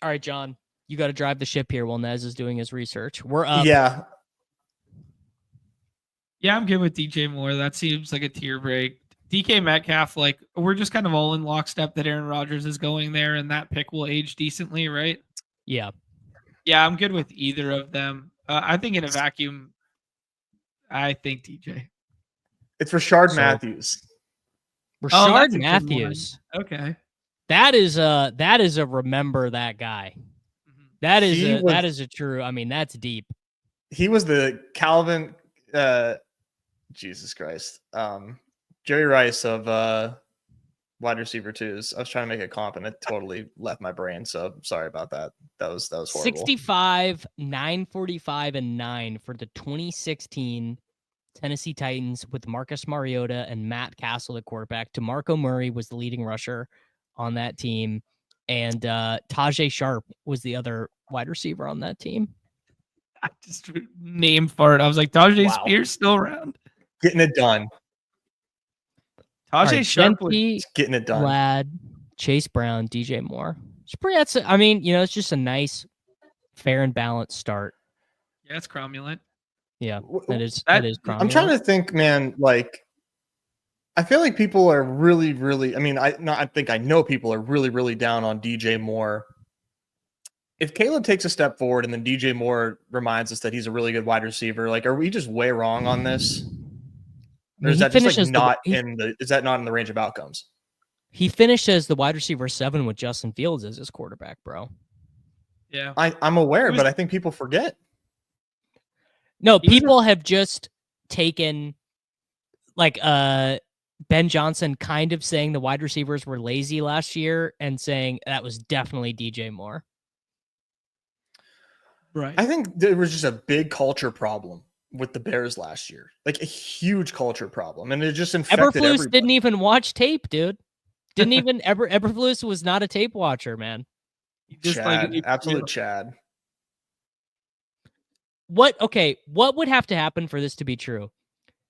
All right, John. You got to drive the ship here while Nez is doing his research. We're up. Yeah. Yeah, I'm good with DJ Moore. That seems like a tier break. DK Metcalf, like, we're just kind of all in lockstep that Aaron Rodgers is going there, and that pick will age decently, right? Yeah. Yeah, I'm good with either of them. I think in a vacuum, I think DJ. It's Rashard So- Matthews. Rashard that's a good Matthews. one. Okay. That is a remember that guy. That is He that was- is a true. I mean, that's deep. He was the Calvin Jesus Christ. Jerry Rice of wide receiver twos. I was trying to make a comp and it totally left my brain. So sorry about that. That was horrible. 65, 945, and 9 for the 2016 Tennessee Titans with Marcus Mariota and Matt Castle at quarterback. DeMarco Murray was the leading rusher on that team, and Tajay Sharp was the other wide receiver on that team. I just name fart. I was like, Tajay Wow. Spears still around. Getting it done. All Tajay right, Sharp was Gentry, Getting it done. Glad, Chase Brown, DJ Moore. It's pretty. I mean, it's just a nice, fair and balanced start. Yeah, it's cromulent. Yeah, That- that is. I'm trying to think, man, like I feel like people are really, really, I mean, I think I know people are really, really down on DJ Moore. If Kaleb takes a step forward and then DJ Moore reminds us that he's a really good wide receiver, like, are we just way wrong on this? Or is that just like not is that not in the range of outcomes? He finished as the wide receiver 7 with Justin Fields as his quarterback, bro. Yeah. I'm aware, It was- but I think people forget. No, He was a- people have just taken like Ben Johnson kind of saying the wide receivers were lazy last year and saying that was definitely DJ Moore. Right. I think there was just a big culture problem with the Bears last year, like a huge culture problem, and it just infected Eberflus everybody. didn't even watch tape, dude. Didn't even Eberflus was not a tape watcher, man. Just Chad, like absolute Chad. What would have to happen for this to be true?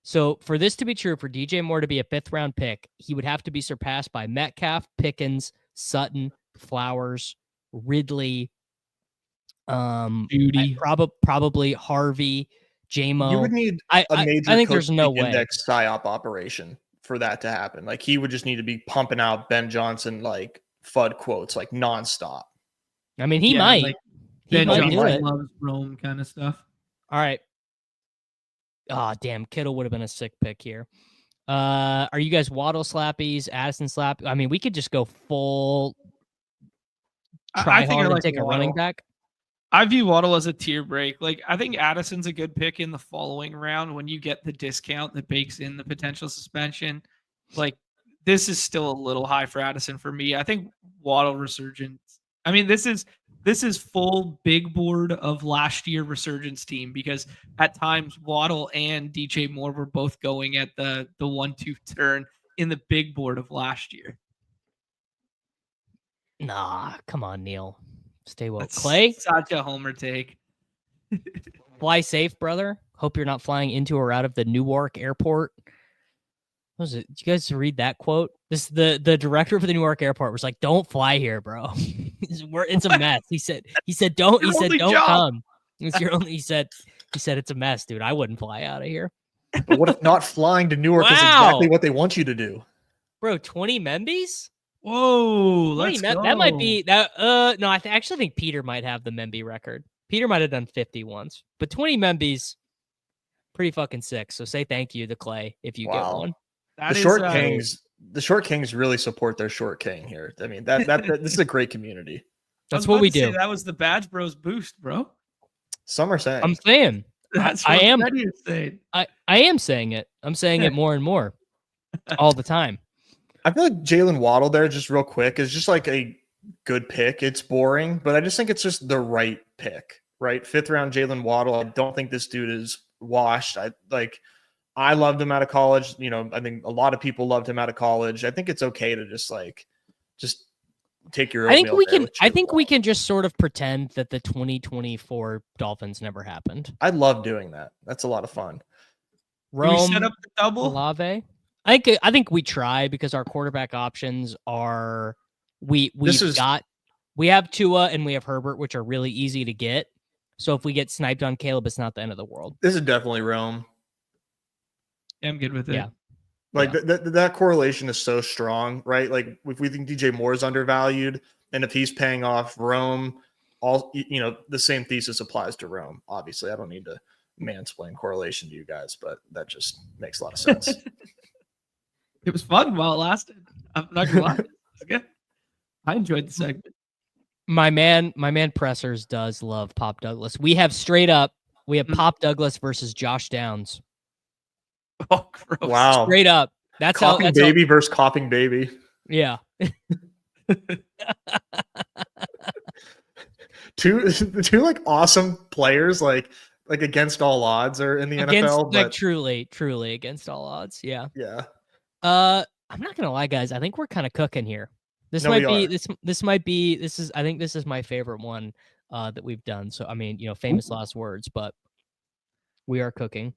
So for this to be true, for DJ Moore to be a 5th round pick, he would have to be surpassed by Metcalf, Pickens, Sutton, Flowers, Ridley, Judy. probably Harvey, J-Mo. You would need I major think there's no Coachspeak way. index psyop operation for that to happen. Like he would just need to be pumping out Ben Johnson like FUD quotes like nonstop. I mean, he Yeah, might. like He Ben might Johnson do it. loves Rome kind of stuff. All right. Oh, damn. Kittle would have been a sick pick here. Are you guys Waddle slappies, Addison slap? I mean, we could just go full try I think I hard and like take a running Waddle. back. I view Waddle as a tier break. Like, I think Addison's a good pick in the following round when you get the discount that bakes in the potential suspension. Like, this is still a little high for Addison for me. I think Waddle resurgence. I mean, this is full big board of last year resurgence team because at times Waddle and DJ Moore were both going at the 1-2 turn in the big board of last year. Nah, come on, Neil. Stay woke. That's Clay, such a homer take. fly safe, brother. Hope you're not flying into or out of the Newark airport. What was it? Did you guys read that quote? The director of the Newark airport was like, "Don't fly here, bro. It's a mess." He said, "Don't." He said, only "Don't job." come." It's your only. He said, "It's a mess, dude. I wouldn't fly out of here, But what if not flying to Newark is Wow. exactly what they want you to do? bro." 20 Membies? Whoa, 20 let's That might be that. No, I actually think Peter might have the Memby record. Peter might have done 50 once, but 20 Membies, pretty fucking sick. So say thank you to Clay if you get Wow. one. That The is, short kings really support their short king here. I mean, that this is a great community. That's I was what about we to say do. That was the Badge Bros boost, bro. Some are saying I'm saying. That's I what am- Freddie is saying. I am saying it. I'm saying it more and more all the time. I feel like Jalen Waddle there, just real quick, is just like a good pick. It's boring, but I just think it's just the right pick, right? 5th round Jaylen Waddle. I don't think this dude is washed. I loved him out of college. You know, I think a lot of people loved him out of college. I think it's okay to just take your oatmeal. I think we can just sort of pretend that the 2024 Dolphins never happened. I love doing that. That's a lot of fun. Rome, we set up the double? Olave. I think we try because our quarterback options are we have Tua and we have Herbert, which are really easy to get. So if we get sniped on Kaleb, it's not the end of the world. This is definitely Rome. Yeah, I'm good with it. Yeah. Like that correlation is so strong, right? Like if we think DJ Moore is undervalued, and if he's paying off Rome, the same thesis applies to Rome. Obviously, I don't need to mansplain correlation to you guys, but that just makes a lot of sense. It was fun while it lasted. I'm not gonna lie. It was good. I enjoyed the segment. My man Pressers does love Pop Douglas. We have Pop Douglas versus Josh Downs. Oh, gross. Wow. Straight up. That's baby versus coughing baby. Yeah. two like awesome players, like against all odds are in the NFL. Like truly against all odds. Yeah. Yeah. I'm not gonna lie, guys. I think we're kind of cooking here. I think this is my favorite one that we've done. So I mean, famous last words, but we are cooking.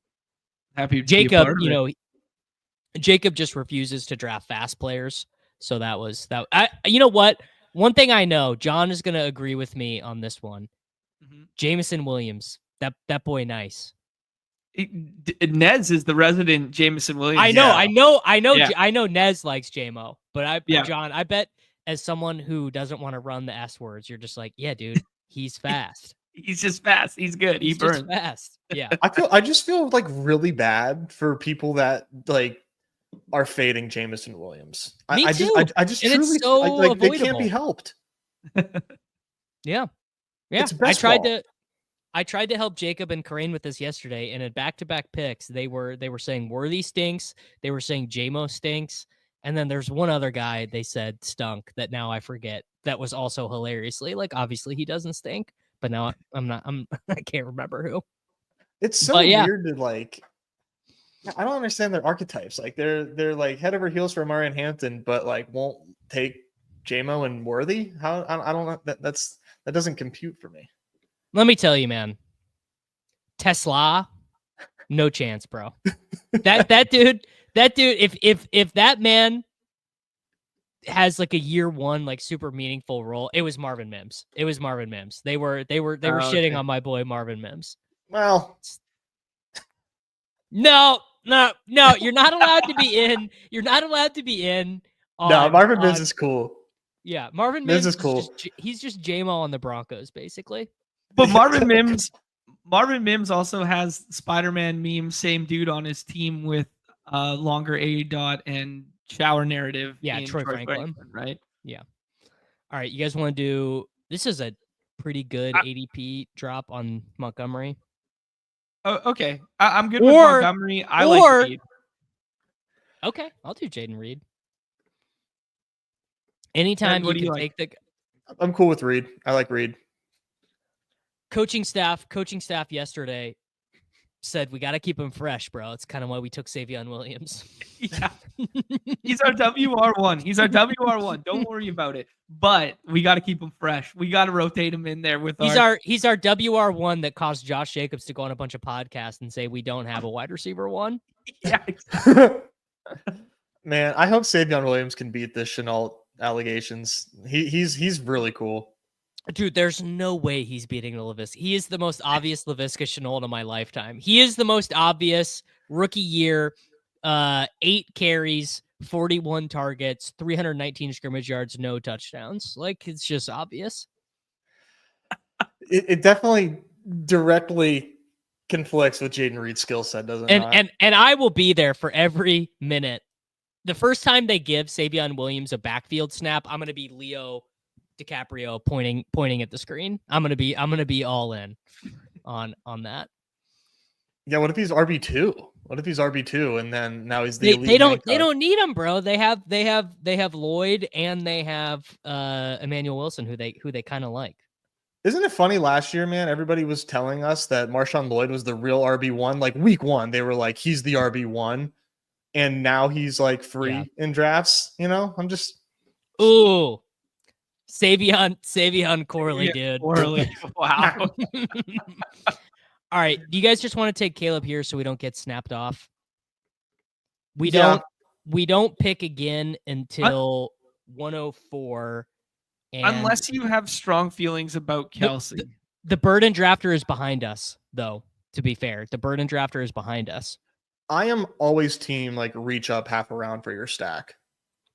Happy Jacob, Jacob just refuses to draft fast players. So that was that. You know what? One thing I know, John is going to agree with me on this one. Mm-hmm. Jameson Williams, that boy, nice. Nez is the resident Jameson Williams. I know. Yeah. I know Nez likes JMO, but Yeah. John, I bet as someone who doesn't want to run the S words, you're just like, yeah, dude, he's fast. He's just fast. He's good. He burns fast. Yeah. I just feel like really bad for people that like are fading Jameson Williams. Me too. I just and truly it's so like they avoidable. can't be helped. Yeah. It's I tried to help Jacob and Karain with this yesterday, and in back-to-back picks, they were saying Worthy stinks, they were saying JMO stinks, and then there's one other guy they said stunk that now I forget. That was also hilariously like obviously he doesn't stink. But now I can't remember who. It's so weird to like. I don't understand their archetypes. Like they're like head over heels for Amari and Hampton, but like won't take JMO and Worthy. How I don't know that doesn't compute for me. Let me tell you, man. Tesla, no chance, bro. that dude. If that man has like a year one like super meaningful role, it was Marvin Mims. They were shitting on my boy Marvin Mims. Well, no, you're not allowed to be in. You're not allowed to be in. Marvin Mims is cool. Yeah, Marvin Mims is cool. He's just JMO on the Broncos, basically. But Marvin Mims also has Spider-Man meme, same dude on his team with longer A dot and shower narrative. Yeah, Troy Franklin, right? Yeah. All right, you guys want to do? This is a pretty good ADP drop on Montgomery. Oh, okay. I'm good with Montgomery. I like Reed. Okay, I'll do Jaden Reed. Anytime you can take the. I'm cool with Reed. I like Reed. Coaching staff yesterday said we got to keep him fresh, bro. It's kind of why we took Savion Williams. Yeah. He's our WR1. Don't worry about it. But we got to keep him fresh. We got to rotate him in there with he's our WR1 that caused Josh Jacobs to go on a bunch of podcasts and say we don't have a wide receiver one. Yeah. Man, I hope Savion Williams can beat the Chenault allegations. He's really cool. Dude, there's no way he's beating Laviska. He is the most obvious Laviska Chenault of my lifetime. He is the most obvious rookie year, 8 carries, 41 targets, 319 scrimmage yards, no touchdowns. Like, it's just obvious. It definitely directly conflicts with Jaden Reed's skill set, doesn't it? And I will be there for every minute. The first time they give Savion Williams a backfield snap, I'm going to be Leo DiCaprio pointing at the screen. I'm gonna be all in on that. Yeah, what if he's RB2? What if he's RB2 and then now he's the elite They handcuff? don't need him, bro. They have Lloyd and they have Emmanuel Wilson who they kind of like. Isn't it funny last year, man? Everybody was telling us that Marshawn Lloyd was the real RB1. Like week 1, they were like, he's the RB1. And now he's like free in drafts. You know, I'm just. Ooh. Savion Corley, dude. Corley. Wow. All right. Do you guys just want to take Kaleb here so we don't get snapped off? We don't pick again until 104. And Unless you have strong feelings about Kelsey. The burden drafter is behind us, though, to be fair. The burden drafter is behind us. I am always team like reach up half a round for your stack.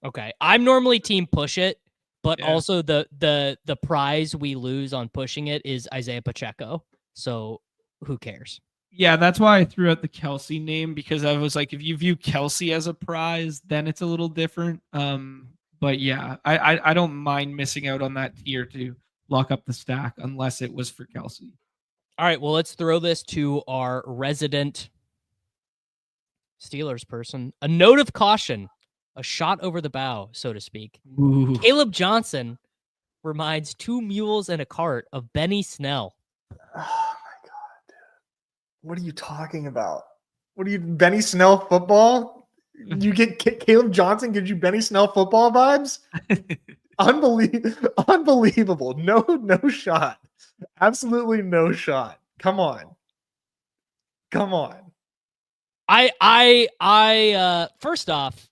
Okay. I'm normally team push it, but also the prize we lose on pushing it is Isiah Pacheco. So who cares? Yeah, that's why I threw out the Kelsey name, because I was like, if you view Kelsey as a prize, then it's a little different. But yeah, I don't mind missing out on that tier to lock up the stack unless it was for Kelsey. All right, well, let's throw this to our resident Steelers person. A note of caution, a shot over the bow, so to speak. Ooh. Kaleb Johnson reminds 2 mules and a cart of Benny Snell. Oh my God, dude. What are you talking about? Benny Snell football? You get Kaleb Johnson gives you Benny Snell football vibes? Unbelievable. No shot. Absolutely no shot. Come on. I first off,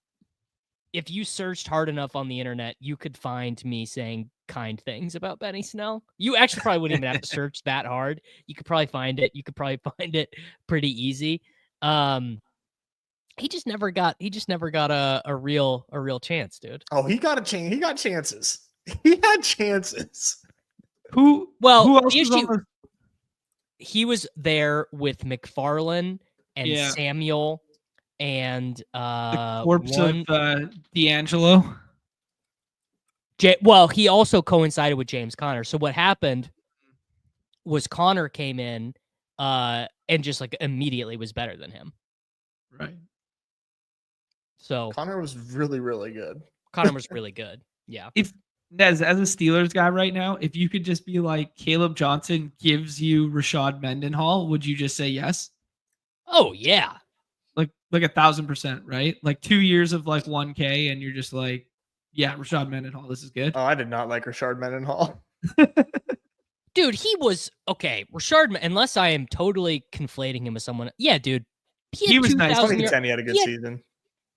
if you searched hard enough on the internet, you could find me saying kind things about Benny Snell. You actually probably wouldn't even have to search that hard. You could probably find it. You could probably find it pretty easy. He just never got a real chance, dude. Oh, he got a chance. He got chances. He had chances. Who else The was on issue, the- he was there with McFarlane and Samuel and the corpse of D'Angelo? Well, he also coincided with James Conner. So what happened was Conner came in and just like immediately was better than him. Right. So Conner was really, really good. Conner was really good. Yeah. If as a Steelers guy right now, if you could just be like Kaleb Johnson gives you Rashad Mendenhall, would you just say yes? Oh yeah. Like 1,000%, right? Like 2 years of like 1K, and you're just like, yeah, Rashad Mendenhall, this is good. Oh, I did not like Rashad Mendenhall. Dude, he was okay. Rashard, unless I am totally conflating him with someone. Yeah, dude. He was nice. 2010, he had a good season.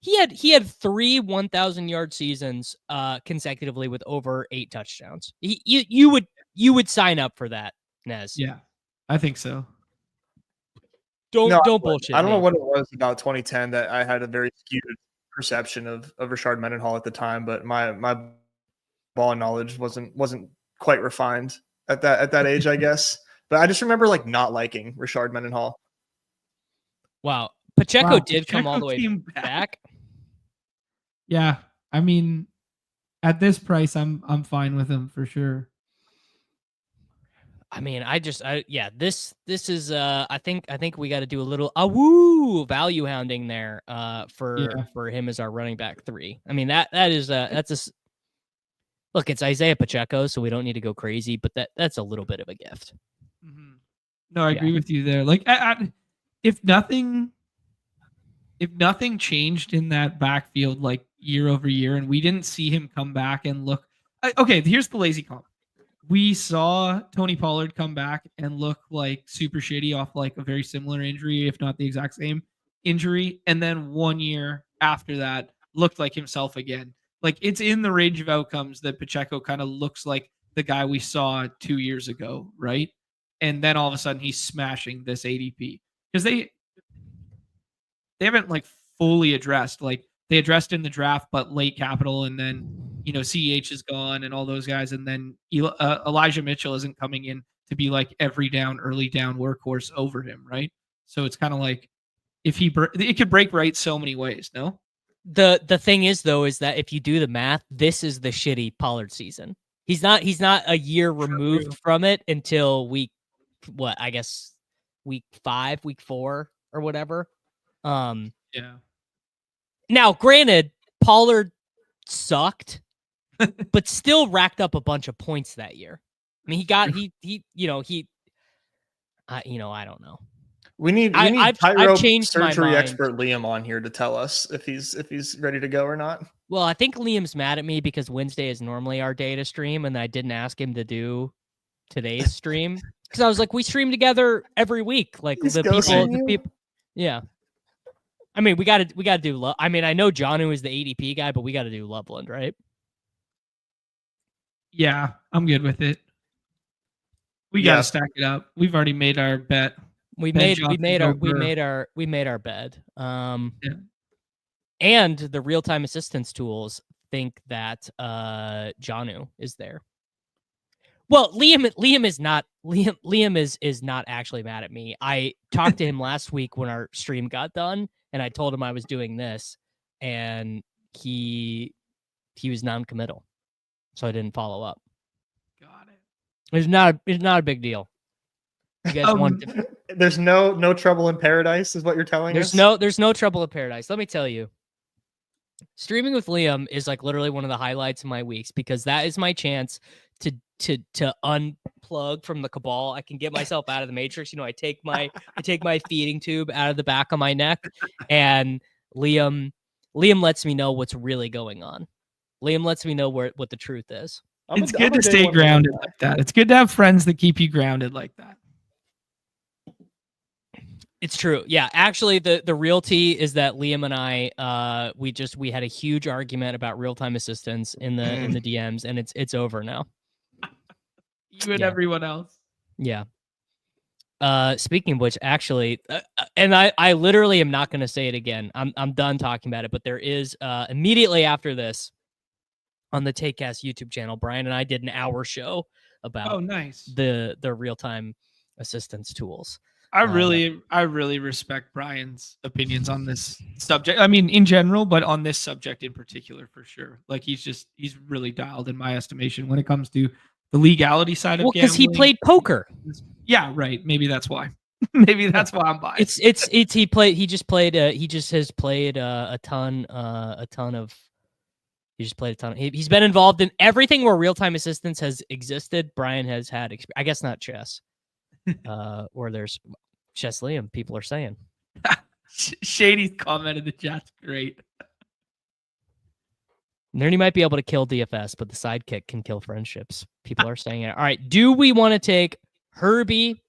He had 3 1,000-yard seasons consecutively with over 8 touchdowns. You would sign up for that, Nez. Yeah, I think so. Don't bullshit. I don't know what it was about 2010 that I had a very skewed perception of Rashard Mendenhall at the time, but my ball knowledge wasn't quite refined at that age, I guess. But I just remember like not liking Rashard Mendenhall. Wow. Pacheco did come all the way back. Yeah, I mean, at this price, I'm fine with him for sure. I mean, this is I think we got to do a little value hounding there for him as our running back 3. I mean look, it's Isiah Pacheco, so we don't need to go crazy, but that's a little bit of a gift. Mm-hmm. No, I agree with you there. Like, if nothing changed in that backfield like year over year, and we didn't see him come back and look. Okay, here's the lazy comp. We saw Tony Pollard come back and look like super shitty off like a very similar injury, if not the exact same injury, and then 1 year after that looked like himself again. Like, it's in the range of outcomes that Pacheco kind of looks like the guy we saw 2 years ago, right? And then all of a sudden he's smashing this ADP because they haven't like fully addressed, like they addressed in the draft, but late capital, and then CH is gone and all those guys, and then Elijah Mitchell isn't coming in to be like every down, early down workhorse over him, right? So it's kind of like if it could break right so many ways. No, the thing is though is that if you do the math, this is the shitty Pollard season. He's not a year removed from it until week 5, week 4 or whatever. Yeah. Now, granted, Pollard sucked, but still racked up a bunch of points that year. I mean, I don't know. We need I've tightrope changed my surgery mind. expert Liam on here to tell us if he's ready to go or not. Well, I think Liam's mad at me because Wednesday is normally our day to stream, and I didn't ask him to do today's stream because I was like, we stream together every week. Like He's the ghosting people. Yeah. I mean, we gotta do. I mean, I know Janu is the ADP guy, but we got to do Loveland, right? Yeah, I'm good with it. We got to stack it up. We've already made our bet. We made our bed. And the real-time assistance tools think that Janu is there. Well, Liam is not actually mad at me. I talked to him last week when our stream got done, and I told him I was doing this, and he was non-committal, so I didn't follow up. Got it. It's not a big deal. You guys want to... There's no trouble in paradise, is what you're telling us? There's no trouble in paradise. Let me tell you. Streaming with Liam is like literally one of the highlights of my weeks because that is my chance to unplug from the cabal. I can get myself out of the matrix. I take my feeding tube out of the back of my neck, and Liam lets me know what's really going on. Liam lets me know what the truth is. It's good to stay grounded like that. It's good to have friends that keep you grounded like that. It's true. Yeah. Actually, the real tea is that Liam and I, we had a huge argument about real-time assistance in the DMs, and it's over now. You and everyone else. Yeah. Speaking of which, actually, and I literally am not going to say it again. I'm done talking about it, but there is immediately after this on the Takecast YouTube channel, Brian and I did an hour show about the real-time assistance tools. I really respect Brian's opinions on this subject. I mean, in general, but on this subject in particular, for sure. Like he's really dialed in my estimation when it comes to the legality side of gambling. Because he played poker. Yeah, right. Maybe that's why. Maybe that's why I'm biased. He just has played a ton of. He's been involved in everything where real-time assistance has existed. Brian has had, I guess not chess. Or there's Chess Liam, people are saying. Shady's comment in the chat's great. Nerdy might be able to kill DFS, but the sidekick can kill friendships. People are saying it. All right, do we want to take Herbie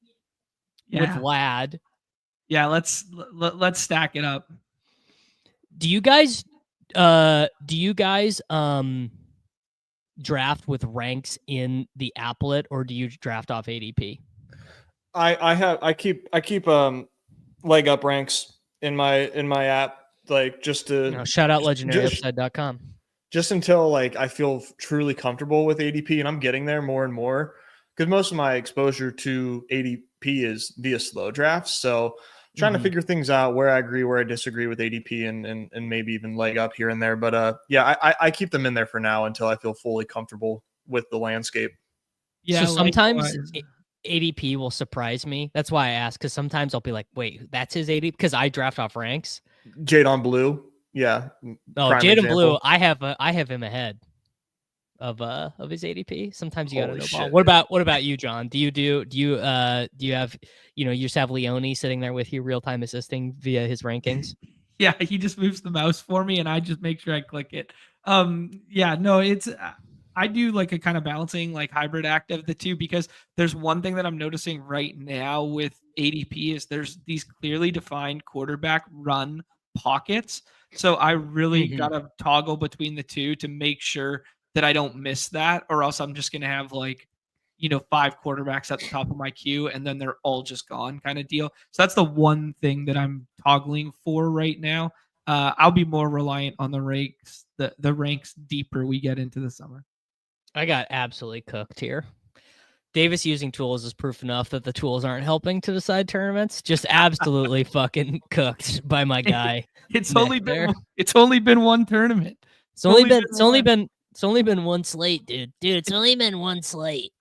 with Vlad? Yeah, let's stack it up. Do you guys draft with ranks in the applet, or do you draft off ADP? I keep leg up ranks in my app, like just to shout out legendaryupside.com. Just until like I feel truly comfortable with ADP, and I'm getting there more and more because most of my exposure to ADP is via slow drafts. So trying to figure things out where I agree, where I disagree with ADP, and maybe even leg up here and there. But I keep them in there for now until I feel fully comfortable with the landscape. Yeah, so sometimes ADP will surprise me. That's why I ask, because sometimes I'll be like, wait, that's his ADP? Because I draft off ranks. Jadon Blue. Yeah. Oh, Jadon Blue, I have him ahead of his ADP. Sometimes you gotta know ball. What about you, John? Do you have, you just have Leone sitting there with you real time assisting via his rankings? Yeah, he just moves the mouse for me and I just make sure I click it. I do like a kind of balancing like hybrid act of the two, because there's one thing that I'm noticing right now with ADP is there's these clearly defined quarterback run pockets. So I really got to toggle between the two to make sure that I don't miss that, or else I'm just going to have 5 quarterbacks at the top of my queue and then they're all just gone kind of deal. So that's the one thing that I'm toggling for right now. I'll be more reliant on the ranks, the ranks deeper we get into the summer. I got absolutely cooked here. Davis using tools is proof enough that the tools aren't helping to decide tournaments. Just absolutely fucking cooked by my guy. It's only been one tournament. It's only been one slate, dude. It's only been one slate.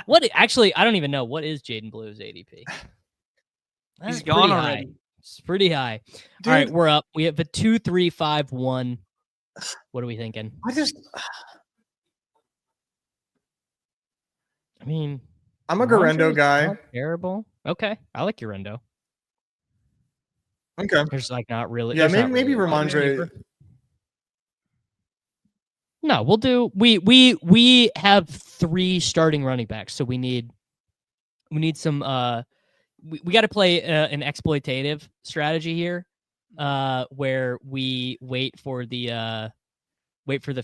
What? Actually, I don't even know what is Jayden Blue's ADP. He's gone already. It's pretty high. Dude, All right, we're up. We have a 2, 3, 5, 1. What are we thinking? I mean, I'm a Garendo Ramondre's guy. not terrible. Okay, I like Garendo. Okay. There's like not really. Yeah, there's not maybe really a wide Ramondre. receiver. No, we'll do. We have 3 starting running backs, so we need some. We got to play an exploitative strategy here, where we wait for the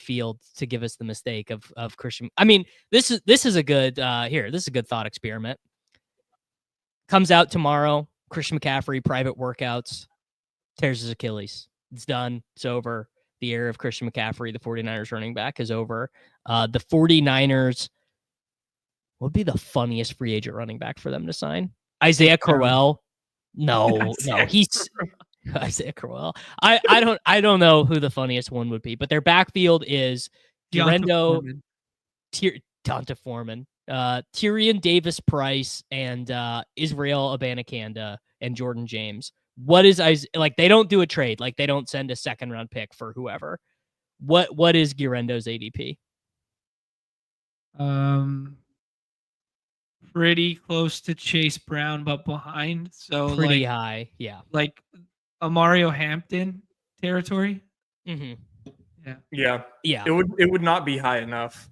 field to give us the mistake of Christian. I mean, this is a good this is a good thought experiment. Comes out tomorrow. Christian McCaffrey private workouts, tears his Achilles. It's done. It's over. The era of Christian McCaffrey, the 49ers running back, is over. The 49ers would be the funniest free agent running back for them to sign. Isiah Crowell. No, he's Isiah Crowell. I don't know who the funniest one would be, but their backfield is Garendo, Donta Foreman, Tyrion Davis Price, and Israel Abanikanda and Jordan James. What is like? They don't do a trade. Like they don't send a 2nd round pick for whoever. What is Garendo's ADP? Pretty close to Chase Brown, but behind. So pretty high. Yeah. Like a Mario Hampton territory. Mm-hmm. Yeah. Yeah. It would not be high enough.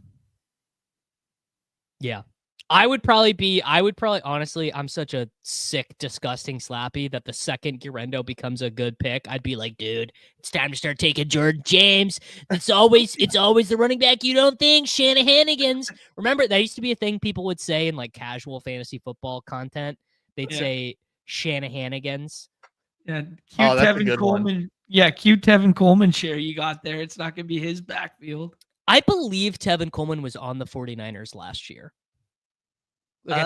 Yeah. I would probably honestly, I'm such a sick, disgusting slappy that the second Garendo becomes a good pick, I'd be like, dude, it's time to start taking Jordan James. It's always the running back you don't think, Shanahanigans. Remember, that used to be a thing people would say in like casual fantasy football content. They'd say Shanahanigans. Yeah, cute Tevin Coleman. One. Yeah, cute Tevin Coleman share you got there. It's not going to be his backfield. I believe Tevin Coleman was on the 49ers last year. Like,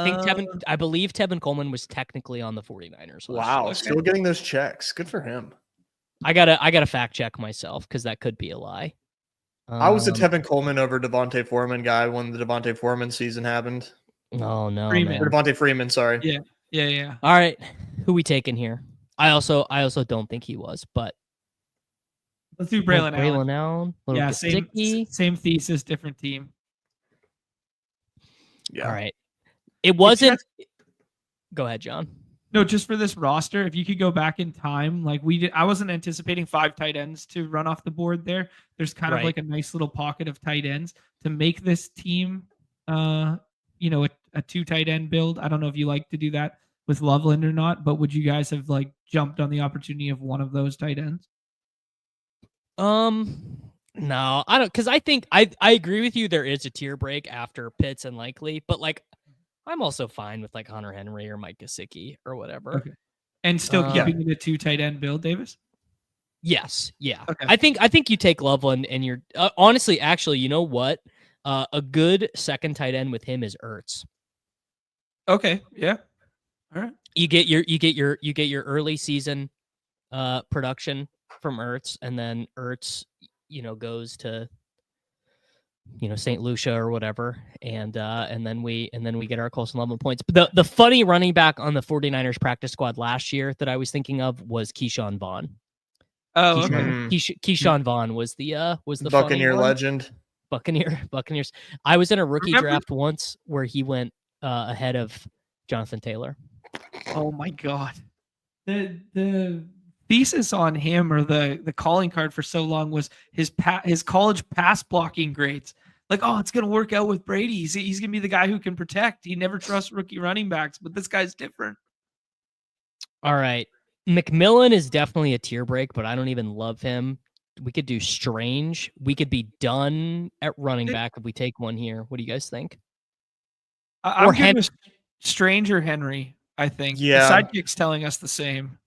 I believe Tevin Coleman was technically on the 49ers. Wow, year. Still getting those checks. Good for him. I gotta fact check myself because that could be a lie. I was a Tevin Coleman over Devontae Foreman guy when the Devontae Foreman season happened. Oh no, Devontae Freeman, sorry. Yeah. All right, who we taking here? I also don't think he was, but let's do Braylon Allen. Yeah, same thesis, different team. Yeah. All right. It wasn't. Go ahead, John. No, just for this roster, if you could go back in time, like we did, I wasn't anticipating 5 tight ends to run off the board there. There's kind of like a nice little pocket of tight ends to make this team, a 2 tight end build. I don't know if you like to do that with Loveland or not, but would you guys have like jumped on the opportunity of one of those tight ends? No, I don't, because I think I agree with you. There is a tier break after Pitts and Likely, but like I'm also fine with like Hunter Henry or Mike Gesicki or whatever. Okay. And still keeping it a 2 tight end build, Davis? Yes. Yeah. Okay. I think you take Loveland and you're honestly, actually, you know what? A good second tight end with him is Ertz. Okay. Yeah. All right. You get your early season production from Ertz, and then Ertz, goes to St. Lucia or whatever, and then we get our close 11 points. But the funny running back on the 49ers practice squad last year that I was thinking of was Keyshawn Vaughn. Oh, Keyshawn Vaughn was the Buccaneer legend. Buccaneers. I was in a rookie draft once where he went ahead of Jonathan Taylor. Oh my God. The thesis on him, or the calling card for so long, was his college pass blocking grades. Like, oh, it's gonna work out with Brady. He's gonna be the guy who can protect. He never trusts rookie running backs, but this guy's different. All right, McMillan is definitely a tier break, but I don't even love him. We could do Strange. We could be done at running back if we take one here. What do you guys think? I'm good with Strange or Henry. I think. Yeah. The sidekick's telling us the same.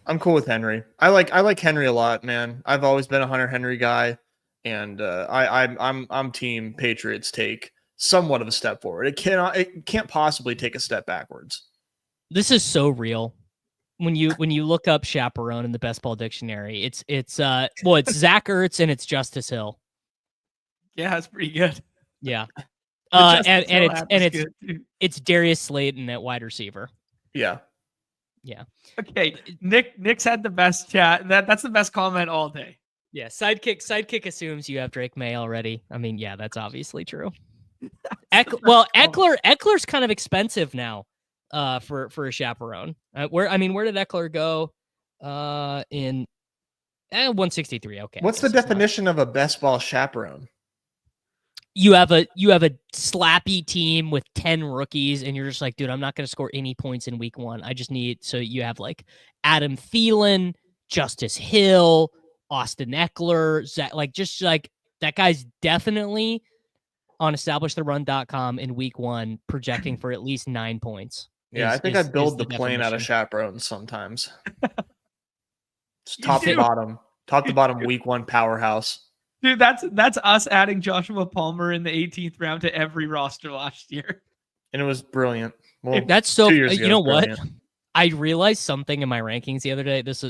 I'm cool with Henry. I like Henry a lot, man. I've always been a Hunter Henry guy, and I'm team Patriots take somewhat of a step forward. It can't possibly take a step backwards. This is so real. When you look up chaperone in the Best Ball Dictionary, it's Zach Ertz and it's Justice Hill. Yeah, that's pretty good. Yeah. It's Darius Slayton at wide receiver. Yeah. Yeah. Okay, Nick's had the best chat. That's the best comment all day. Yeah, sidekick assumes you have Drake May already. I mean, yeah, that's obviously true. Ekeler's kind of expensive now for a chaperone. Where did Ekeler go? In 163. Okay. What's the definition of a best ball chaperone? You have a SLAPPY team with 10 rookies, and you're just like, dude, I'm not going to score any points in week 1. I just need, so you have like Adam Thielen, Justice Hill, Austin Ekeler, that guy's definitely on establishtheRun.com in week 1, projecting for at least 9 points. Yeah, I think I build the plane out of chaperones sometimes. It's top to bottom week 1 powerhouse. Dude, that's us adding Joshua Palmer in the 18th round to every roster last year. And it was brilliant. Well, that's so, 2 years ago, you know what? brilliant. I realized something in my rankings the other day. This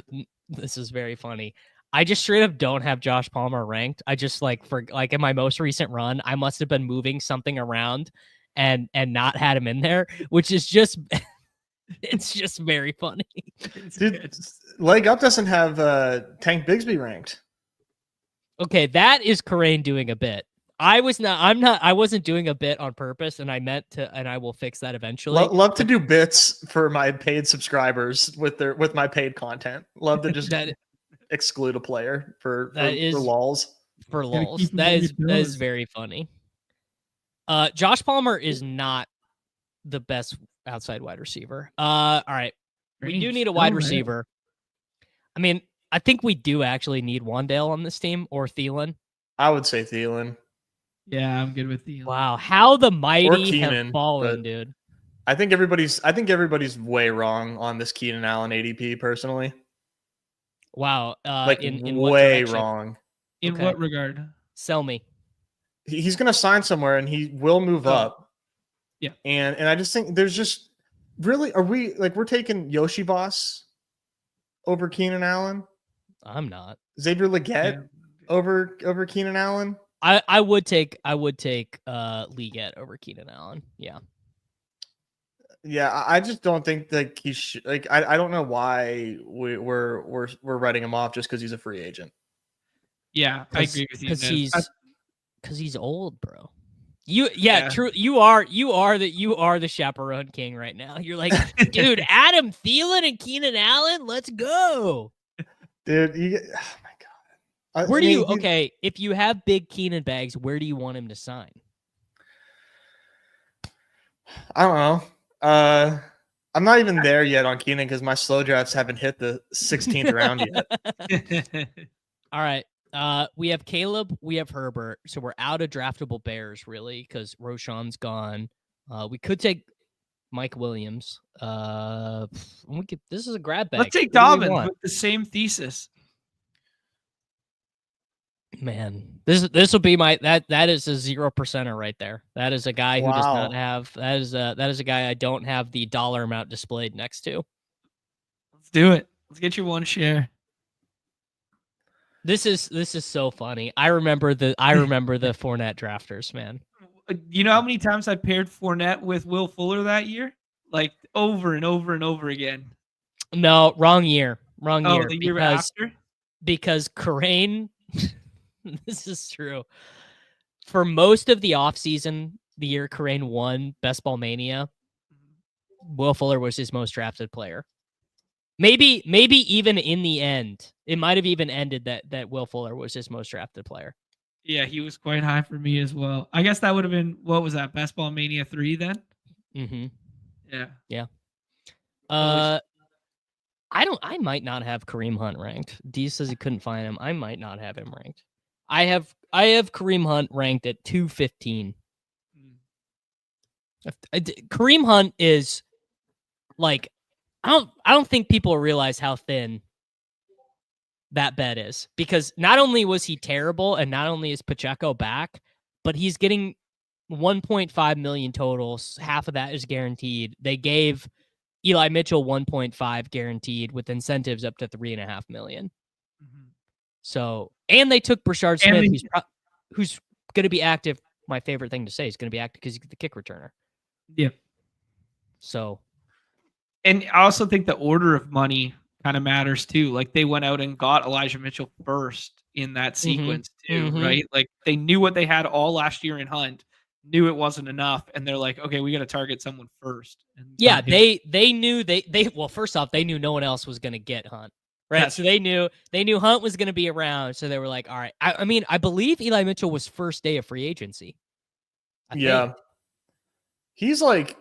is very funny. I just straight up don't have Josh Palmer ranked. I just in my most recent run, I must have been moving something around and not had him in there, which is just it's just very funny. Dude, Leg Up doesn't have Tank Bigsby ranked. Okay, that is Karain doing a bit. I wasn't doing a bit on purpose, and I meant to, and I will fix that eventually. Love to do bits for my paid subscribers with my paid content. Love to just exclude a player for lulz. For lulz. That is very funny. Josh Palmer is not the best outside wide receiver. All right. We do need a wide receiver. I mean, I think we do actually need Wan'Dale on this team, or Thielen. I would say Thielen. Yeah, I'm good with Thielen. Wow, how the mighty Keenan, have fallen, dude. I think everybody's way wrong on this Keenan Allen ADP personally. Wow, in way wrong. In what regard? Sell me. He's going to sign somewhere and he will move up. Yeah, and I just think there's just really we're taking Yoshi Voss over Keenan Allen. I'm not. Xavier Legette over Keenan Allen. I would take Legette over Keenan Allen. Yeah. Yeah, I just don't think that he should. I don't know why we're writing him off just because he's a free agent. Yeah, I agree with you. Because he's old, bro. True. You are the chaperone king right now. You're like, dude, Adam Thielen and Keenan Allen, let's go. Dude, oh my God. If you have big Keenan bags, where do you want him to sign? I don't know. I'm not even there yet on Keenan because my slow drafts haven't hit the 16th round yet. All right. We have Kaleb, we have Herbert, so we're out of draftable Bears really because Roshan's gone. We could take Mike Williams. This is a grab bag. Let's take Dobbins with the same thesis. Man, this will be that is a 0%er right there. That is a guy who does not have that is a guy I don't have the dollar amount displayed next to. Let's do it. Let's get you one share. This is so funny. I remember the Fournette drafters, man. You know how many times I paired Fournette with Will Fuller that year? Like over and over and over again. No, wrong year. The year after? Because Karain, this is true. For most of the offseason, the year Karain won Best Ball Mania, Will Fuller was his most drafted player. Maybe even in the end, it might have even ended that Will Fuller was his most drafted player. Yeah, he was quite high for me as well. I guess that would have been, what was that, Best Ball Mania 3 then? Mm-hmm. Yeah. I might not have Kareem Hunt ranked. D says he couldn't find him. I might not have him ranked. I have Kareem Hunt ranked at 215. Kareem Hunt is like, I don't think people realize how thin that bet is, because not only was he terrible and not only is Pacheco back, but he's getting 1.5 million totals. Half of that is guaranteed. They gave Eli Mitchell 1.5 guaranteed with incentives up to 3.5 million. Mm-hmm. So, and they took Brashard Smith, who's going to be active. My favorite thing to say is going to be active because he's the kick returner. Yeah. So And I also think the order of money kind of matters too. Like they went out and got Elijah Mitchell first in that sequence too, right? Like they knew what they had all last year in Hunt, knew it wasn't enough, and they're like, okay, we got to target someone first. And Yeah, they knew they well, first off, they knew no one else was going to get Hunt. Right. Yes. So they knew Hunt was going to be around. So they were like, all right. I mean, I believe Eli Mitchell was first day of free agency. I think. He's like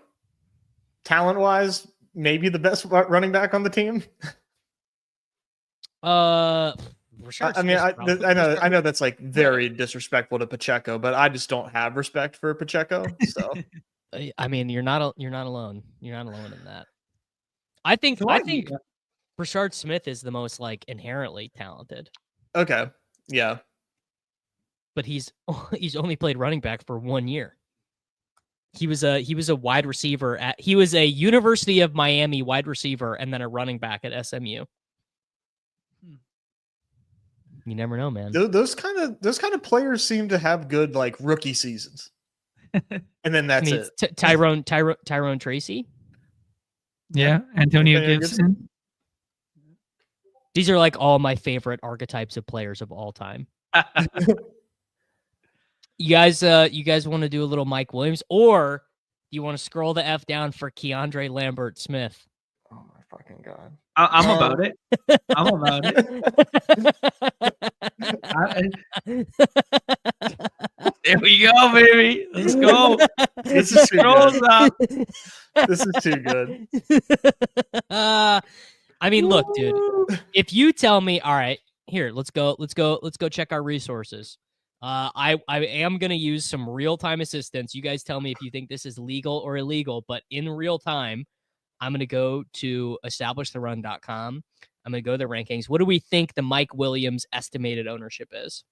talent-wise, maybe the best running back on the team. Rashid I mean, Smith's probably- I know that's like very disrespectful to Pacheco, but I just don't have respect for Pacheco. So I mean, you're not alone. You're not alone in that. I think Rashid Smith is the most like inherently talented. okay, yeah, but he's only played running back for 1 year. He was a wide receiver he was a University of Miami wide receiver and then a running back at SMU. You never know, man. Those kind of players seem to have good like rookie seasons, and then that's it. Tyrone Tracy. Yeah, Antonio Gibson. These are like all my favorite archetypes of players of all time. You guys want to do a little Mike Williams, or you want to scroll the F down for Keandre Lambert Smith? Oh my fucking god! I'm about it. I'm about it. There we go, baby. Let's go. This is too good. Up. This is too good. I mean, look, dude. If you tell me, all right, here, let's go check our resources. I am gonna use some real-time assistance. You guys tell me if you think this is legal or illegal, but in real time, I'm gonna go to establishtherun.com. I'm gonna go to the rankings. What do we think the Mike Williams estimated ownership is?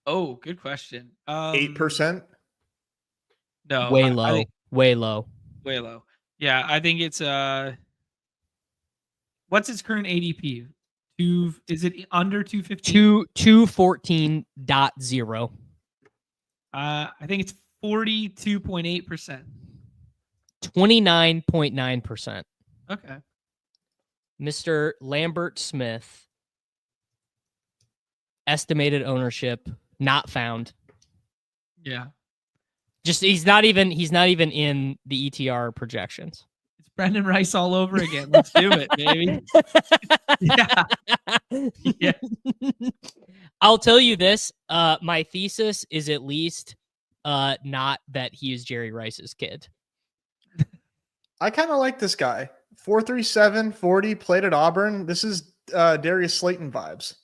Oh, good question. 8%. No, Way low. Way low. Way low. Yeah, I think it's what's its current ADP? Is it under 215? 214.0. I think it's 42.8%. 29.9%. Okay. Mr. Lambert Smith, estimated ownership not found. Yeah. Just he's not even in the ETR projections. It's Brendan Rice all over again. Let's do it, baby. Yeah. Yeah. I'll tell you this. My thesis is at least not that he is Jerry Rice's kid. I kind of like this guy. 4.37, 40, played at Auburn. This is Darius Slayton vibes.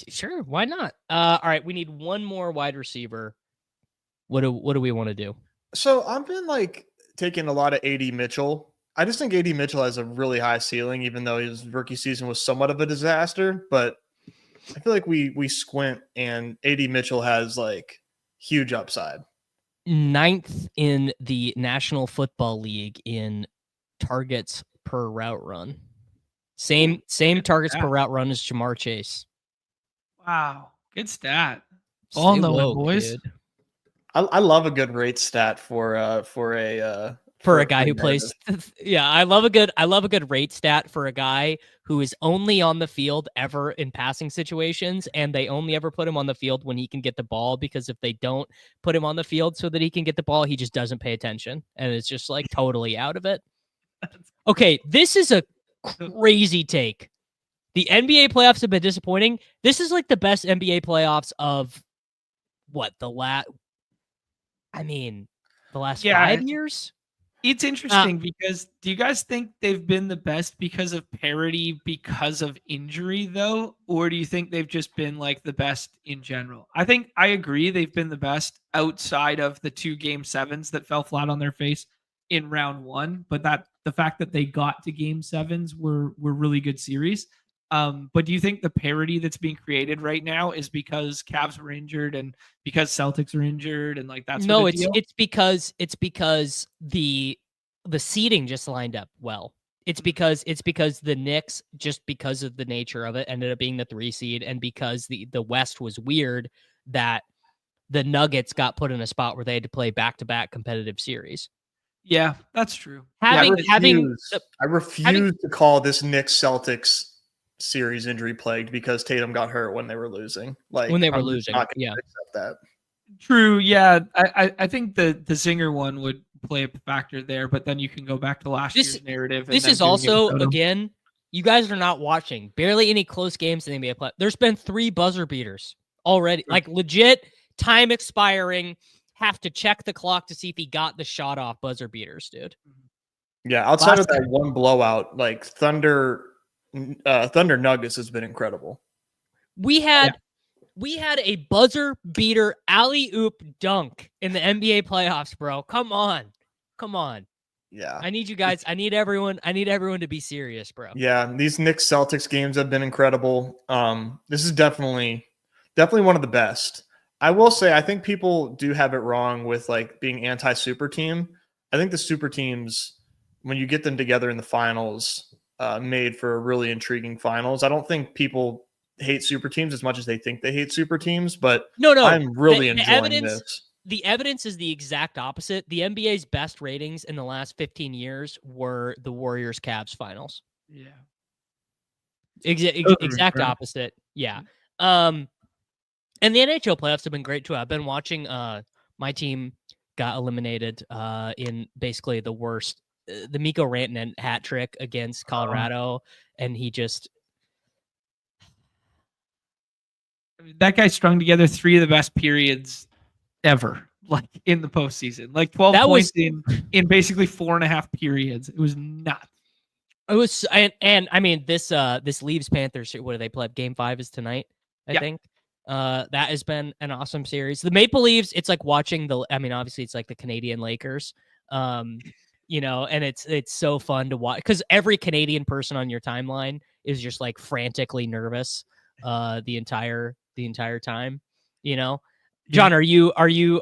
Sure, why not? All right, we need one more wide receiver. What do we want to do? So I've been like taking a lot of AD Mitchell. I just think AD Mitchell has a really high ceiling, even though his rookie season was somewhat of a disaster. But I feel like we squint and AD Mitchell has like huge upside. 9th in the National Football League in targets per route run. Same targets per route run as Jamar Chase. Wow, good stat. All knowing, boys. Dude. I love a good rate stat for a guy who plays. Yeah, I love a good rate stat for a guy who is only on the field ever in passing situations, and they only ever put him on the field when he can get the ball, because if they don't put him on the field so that he can get the ball, he just doesn't pay attention, and it's just like totally out of it. Okay, this is a crazy take. The NBA playoffs have been disappointing. This is like the best NBA playoffs of what, the last 5 years? It's interesting because do you guys think they've been the best because of parity, because of injury, though? Or do you think they've just been like the best in general? I think I agree they've been the best outside of the 2 Game 7s that fell flat on their face in round 1. But that the fact that they got to Game 7s were really good series. But do you think the parity that's being created right now is because Cavs were injured and because Celtics are injured and like that's no, it's because the seeding just lined up well. It's because the Knicks, just because of the nature of it, ended up being the 3 seed, and because the West was weird that the Nuggets got put in a spot where they had to play back-to-back competitive series. Yeah, that's true. Having I refuse to call this Knicks Celtics series injury plagued because Tatum got hurt when they were losing. Like when they were I'm just losing, not gonna yeah. accept that. True. Yeah, I think the Zinger one would play a factor there, but then you can go back to last year's narrative. This is also again, you guys are not watching. Barely any close games in the NBA play. There's been 3 buzzer beaters already, like legit time expiring. Have to check the clock to see if he got the shot off buzzer beaters, dude. Yeah, outside of that one blowout, like Thunder Nuggets has been incredible. We had a buzzer beater alley-oop dunk in the NBA playoffs, bro. Come on. Yeah. I need you guys. I need everyone to be serious, bro. Yeah, these Knicks Celtics games have been incredible. This is definitely one of the best. I will say I think people do have it wrong with like being anti-super team. I think the super teams, when you get them together in the finals, made for a really intriguing finals. I don't think people hate super teams as much as they think they hate super teams, but no, I'm really enjoying this. The evidence is the exact opposite. The NBA's best ratings in the last 15 years were the Warriors-Cavs finals. Yeah. Exact opposite. Yeah. And the NHL playoffs have been great too. I've been watching. My team got eliminated in basically the worst. The Mikko Rantanen hat trick against Colorado, and he just. That guy strung together 3 of the best periods ever, like in the postseason, like 12 points in basically 4.5 periods. It was nuts. It was, and I mean this Leafs Panthers. What do they play? Game 5 is tonight, I think. That has been an awesome series. The Maple Leafs, it's like watching obviously it's like the Canadian Lakers, and it's so fun to watch because every Canadian person on your timeline is just like frantically nervous, the entire time, John, are you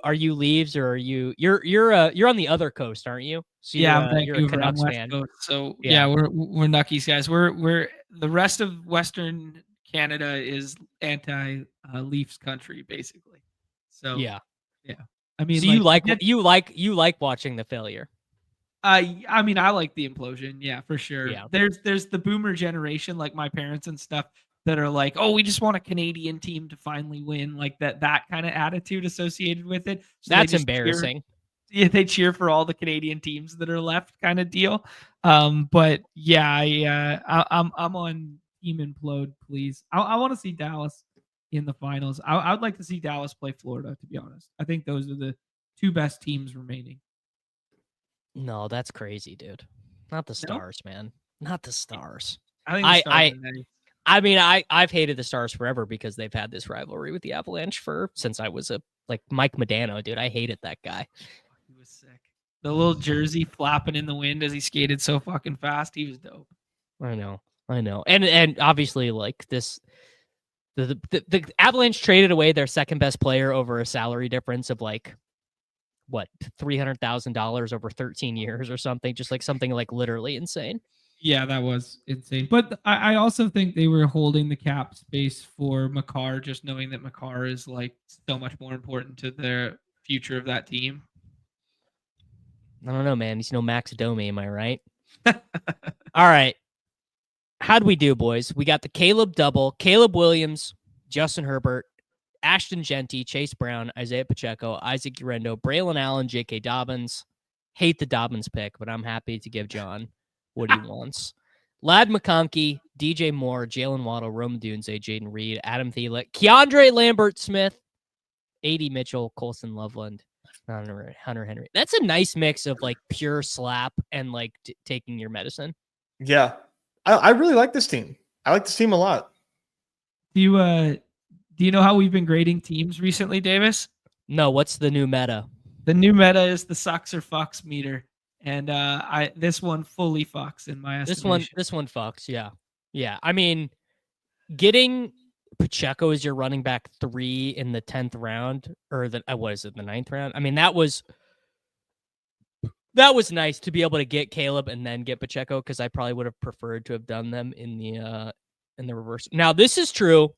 Leafs or are you're on the other coast, aren't you? So I'm you're a Canucks fan. Coast, so we're Nuckies guys. We're the rest of Western Canada is anti-Leafs country, basically. So yeah. I mean, so you like watching the failure. I mean, I like the implosion. Yeah, for sure. Yeah. There's the boomer generation, like my parents and stuff, that are like, oh, we just want a Canadian team to finally win, like that kind of attitude associated with it. So that's embarrassing. They cheer for all the Canadian teams that are left, kind of deal. But yeah, I'm on Team Implode, please. I want to see Dallas in the finals. I would like to see Dallas play Florida, to be honest. I think those are the 2 best teams remaining. No, that's crazy, dude. Not the Stars, man. Not the Stars. I think the Stars are nice. I mean, I've hated the Stars forever because they've had this rivalry with the Avalanche since I was like Mike Modano, dude. I hated that guy. He was sick. The little jersey flapping in the wind as he skated so fucking fast. He was dope. I know. And obviously like this, the Avalanche traded away their second best player over a salary difference of like, what, $300,000 over 13 years or something, just like something like literally insane. Yeah, that was insane. But I also think they were holding the cap space for Makar, just knowing that Makar is like so much more important to the future of that team. I don't know, man. He's no Max Domi, am I right? All right. How'd we do, boys? We got the Kaleb double, Caleb Williams, Justin Herbert, Ashton Genty, Chase Brown, Isiah Pacheco, Isaac Urendo, Braylon Allen, J.K. Dobbins. Hate the Dobbins pick, but I'm happy to give John what he wants. Lad McConkey, DJ Moore, Jalen Waddle, Rome Odunze, Jaden Reed, Adam Thielen, Keandre Lambert-Smith, AD Mitchell, Colson Loveland, Hunter Henry. That's a nice mix of like pure slap and like taking your medicine. Yeah. I really like this team. I like this team a lot. Do you know how we've been grading teams recently, Davis? No, what's the new meta? The new meta is the sucks or fucks meter. And this one fully fucks in my estimation. This one fucks, yeah. Yeah. I mean, getting Pacheco as your running back 3 in the 10th round, or the 9th round? I mean, that was nice to be able to get Kaleb and then get Pacheco, because I probably would have preferred to have done them in the reverse. Now, this is true.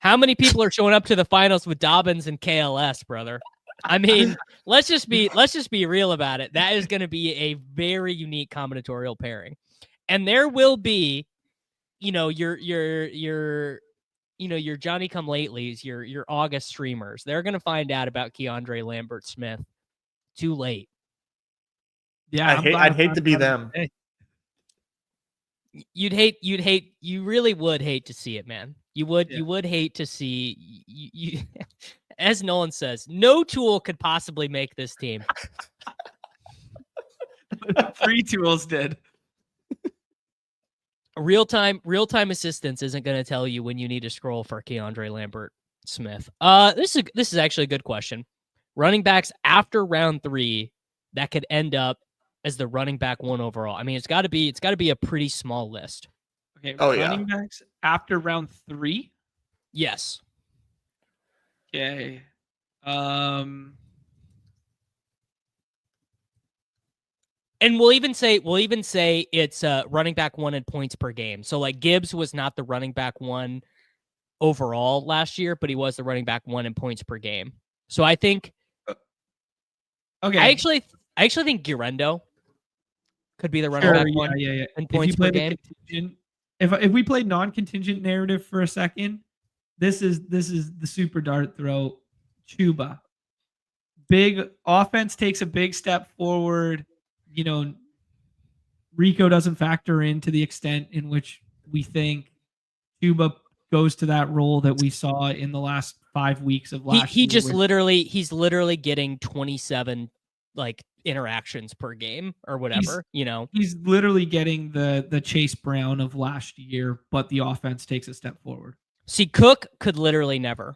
How many people are showing up to the finals with Dobbins and KLS, brother? I mean, let's just be real about it. That is going to be a very unique combinatorial pairing, and there will be, your Johnny come latelys, your August streamers. They're going to find out about Keandre Lambert-Smith too late. Yeah, I'd hate to be them. You really would hate to see it, man. You would hate to see you as Nolan says, no tool could possibly make this team. 3 tools did. Real-time assistance isn't going to tell you when you need to scroll for Keandre Lambert-Smith. This is actually a good question. Running backs after round 3 that could end up as the running back 1 overall. I mean, it's got to be a pretty small list. Okay. Running backs after round 3? Yes. Okay. And we'll even say it's running back 1 in points per game. So like Gibbs was not the running back 1 overall last year, but he was the running back 1 in points per game. So I think okay. I actually think Girendo could be the running back 1 in points per game. If we play non-contingent narrative for a second, this is the super dart throw. Chuba. Big offense takes a big step forward. Rico doesn't factor in to the extent in which we think Chuba goes to that role that we saw in the last 5 weeks of last year. He's literally getting 27 like interactions per game or whatever, He's literally getting the Chase Brown of last year, but the offense takes a step forward. See, Cook could literally never.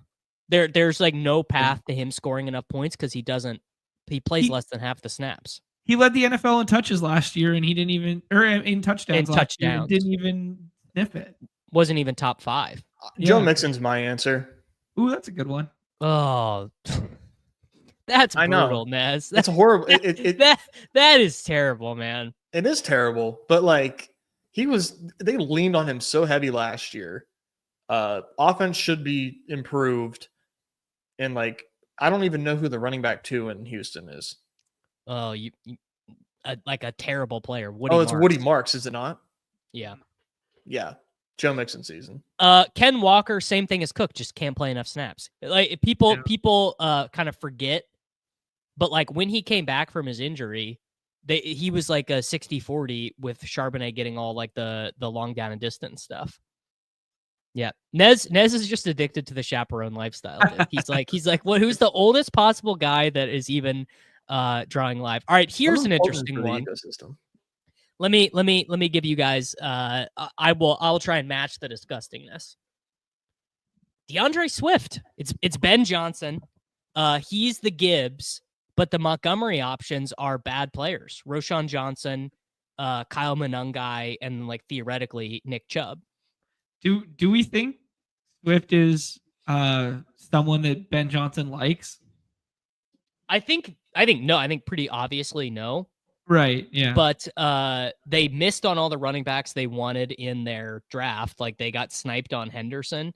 There's like no path to him scoring enough points because he plays less than half the snaps. He led the NFL in touches last year, and he didn't even, or in touchdowns. Didn't even sniff it. Wasn't even top 5. Joe Mixon's my answer. Ooh, that's a good one. Oh, that's brutal, Nez. That's horrible. That is terrible, man. It is terrible, but like they leaned on him so heavy last year. Offense should be improved, and like I don't even know who the running back 2 in Houston is. Oh, like a terrible player. Woody Marks, is it not? Yeah. Joe Mixon season. Ken Walker, same thing as Cook, just can't play enough snaps. Like people kind of forget, but like when he came back from his injury, he was like a 60-40 with Charbonnet getting all like the long down and distance stuff. Yeah, Nez is just addicted to the chaperone lifestyle. Dude. He's like, who's the oldest possible guy that is even drawing live? All right, here's an interesting one. Ecosystem. Let me give you guys. I'll try and match the disgustingness. DeAndre Swift. It's Ben Johnson. He's the Gibbs, but the Montgomery options are bad players. Roschon Johnson, Kyle Monungai, and like theoretically Nick Chubb. Do we think Swift is someone that Ben Johnson likes? I think no. I think pretty obviously no. Right. Yeah. But they missed on all the running backs they wanted in their draft. Like they got sniped on Henderson,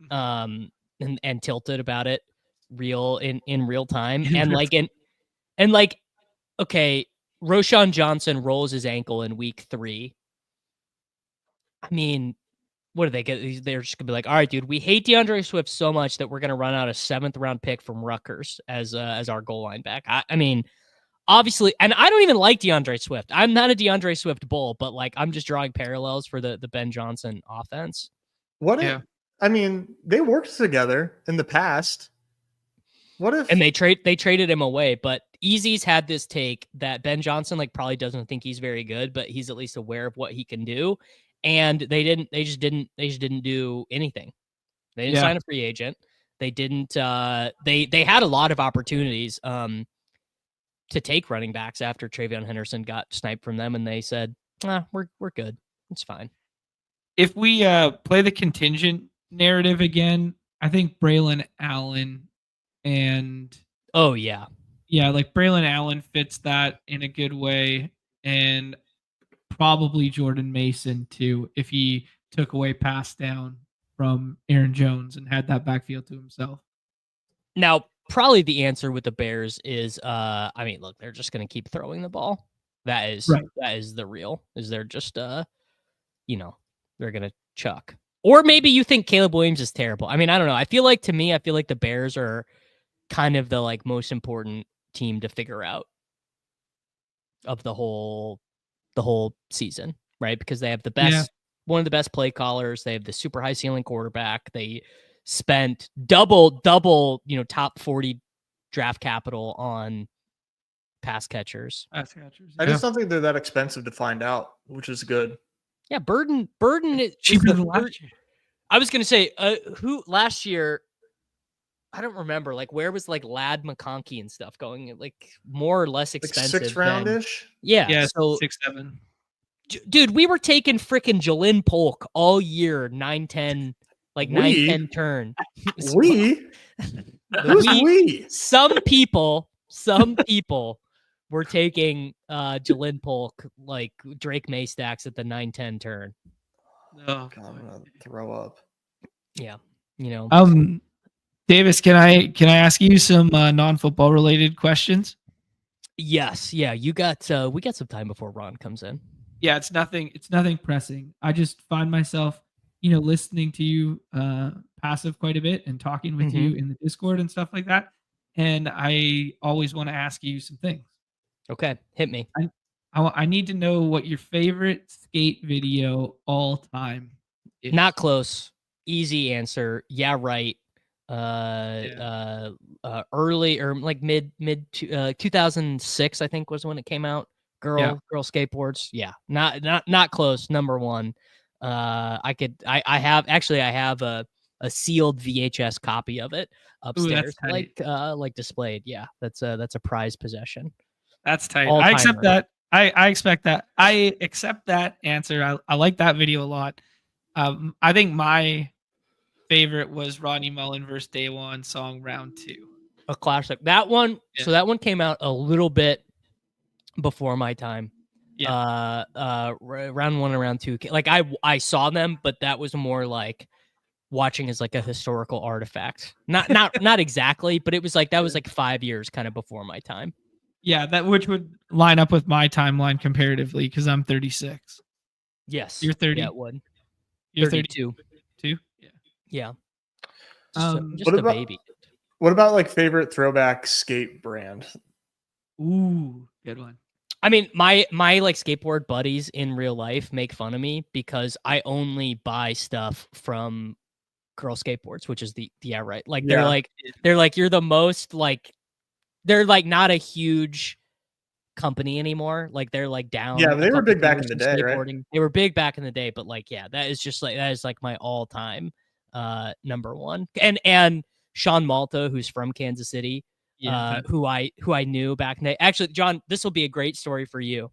and tilted about it in real time. Okay, Roschon Johnson rolls his ankle in week 3. I mean, what do they get? They're just gonna be like, all right, dude, we hate DeAndre Swift so much that we're gonna run out a 7th round pick from Rutgers as our goal line back. I mean, obviously, and I don't even like DeAndre Swift. I'm not a DeAndre Swift bull, but like I'm just drawing parallels for the Ben Johnson offense. I mean, they worked together in the past. What if? And they traded him away, but Easy's had this take that Ben Johnson like probably doesn't think he's very good, but he's at least aware of what he can do. And they just didn't do anything. They didn't sign a free agent. They didn't. They had a lot of opportunities to take running backs after Travion Henderson got sniped from them, and they said, we're good. It's fine. If we play the contingent narrative again, I think Braylon Allen and like Braylon Allen fits that in a good way, and probably Jordan Mason too, if he took away pass down from Aaron Jones and had that backfield to himself. Now, probably the answer with the Bears is, I mean, look, they're just going to keep throwing the ball. That is the real. Is they're just, you know, they're going to chuck. Or maybe you think Kaleb Williams is terrible. I mean, I don't know. I feel like the Bears are kind of the like most important team to figure out of the whole season, right? Because they have the best, one of the best play callers. They have the super high ceiling quarterback. They spent double, you know, top 40 draft capital on pass catchers. I just don't think they're that expensive to find out, which is good. Yeah, Burden is cheaper than last year. I was gonna say, who last year? I don't remember. Like, where was like Lad McConkey and stuff going? Like more or less expensive. Like 6th round-ish. Yeah, so 6-7. Dude, we were taking freaking Jalen Polk all year, 9-10, like 9-10 turn. We? Who's we? Some people were taking Jalen Polk like Drake May stacks at the 9-10 turn. Oh, God, I'm gonna throw up. Yeah, you know. Davis, can I ask you some non-football related questions? Yes, yeah. We got some time before Ron comes in. Yeah, it's nothing pressing. I just find myself, you know, listening to you passive quite a bit and talking with you in the Discord and stuff like that. And I always want to ask you some things. Okay, hit me. I need to know what your favorite skate video all time is. Not close. Easy answer. Yeah, right. Early or like mid 2006, I think was when it came out. Girl skateboards. Yeah, not close. Number one. I have a sealed VHS copy of it upstairs, like displayed. Yeah, that's a prized possession. That's tight. I accept that. I expect that. I accept that answer. I like that video a lot. I think my favorite was Rodney Mullen versus Day One song Round 2. A classic. That one. Yeah. So that one came out a little bit before my time. Yeah. Round 1 and Round 2. Like I saw them, but that was more like watching as like a historical artifact. Not exactly, but it was like that was like 5 years kind of before my time. Yeah, that which would line up with my timeline comparatively because I'm 36. Yes. You're 30. Yeah, it would. You're 32. Yeah. Just a baby. What about like favorite throwback skate brand? Ooh, good one. I mean, my like skateboard buddies in real life make fun of me because I only buy stuff from Girl Skateboards, which is the right. Like they're like you're the most like they're like not a huge company anymore. Like they're like down. Yeah, they were big back in the day, right? They were big back in the day, but like that is like my all time number one. And Sean Malta, who's from Kansas City, who I knew back in the day. Actually, John, this will be a great story for you.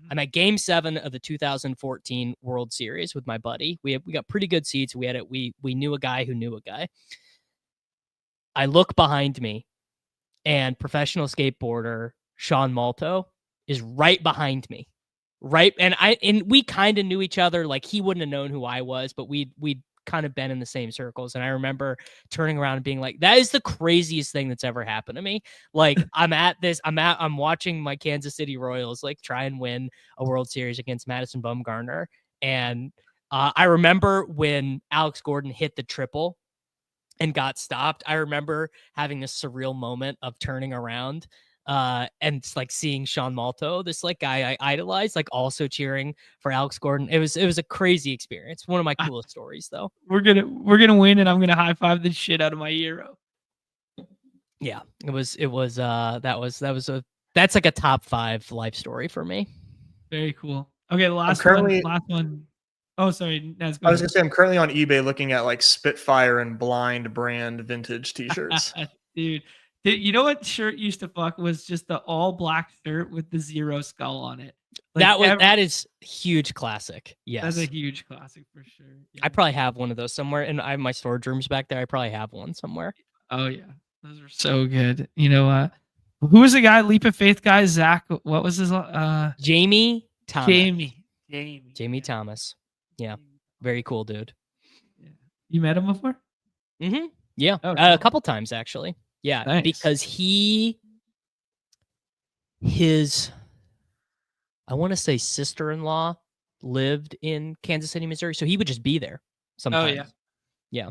I'm at Game 7 of the 2014 World Series with my buddy. We got pretty good seats. We knew a guy who knew a guy. I look behind me, and professional skateboarder Sean Malto is right behind me. Right. And we kind of knew each other. Like he wouldn't have known who I was, but we'd kind of been in the same circles. And I remember turning around and being like, that is the craziest thing that's ever happened to me. Like I'm watching my Kansas City Royals like try and win a World Series against Madison Bumgarner. And I remember when Alex Gordon hit the triple and got stopped. I remember having this surreal moment of turning around and it's like seeing Sean Malto, this like guy I idolized, like also cheering for Alex Gordon. It was a crazy experience. One of my coolest stories though. We're gonna win and I'm gonna high five the shit out of my hero. Yeah, that's like a top 5 life story for me. Very cool. Okay, the last one. Oh, sorry. I was gonna say I'm currently on eBay looking at like Spitfire and Blind brand vintage t-shirts. Dude, you know what shirt used to fuck was just the all black shirt with the 0 skull on it. Like that is huge classic. Yes, that's a huge classic for sure. Yeah. I probably have one of those somewhere, and I have my storage rooms back there. I probably have one somewhere. Oh yeah, those are so good. You know, who was the guy? Leap of Faith guy, Zach. What was his? Jamie Thomas. Jamie Thomas. Yeah, very cool dude. Yeah. You met him before? Mm-hmm. Yeah, oh, cool. A couple times actually. Yeah, Nice. because I want to say sister-in-law lived in Kansas City, Missouri, so he would just be there sometimes. yeah. Yeah.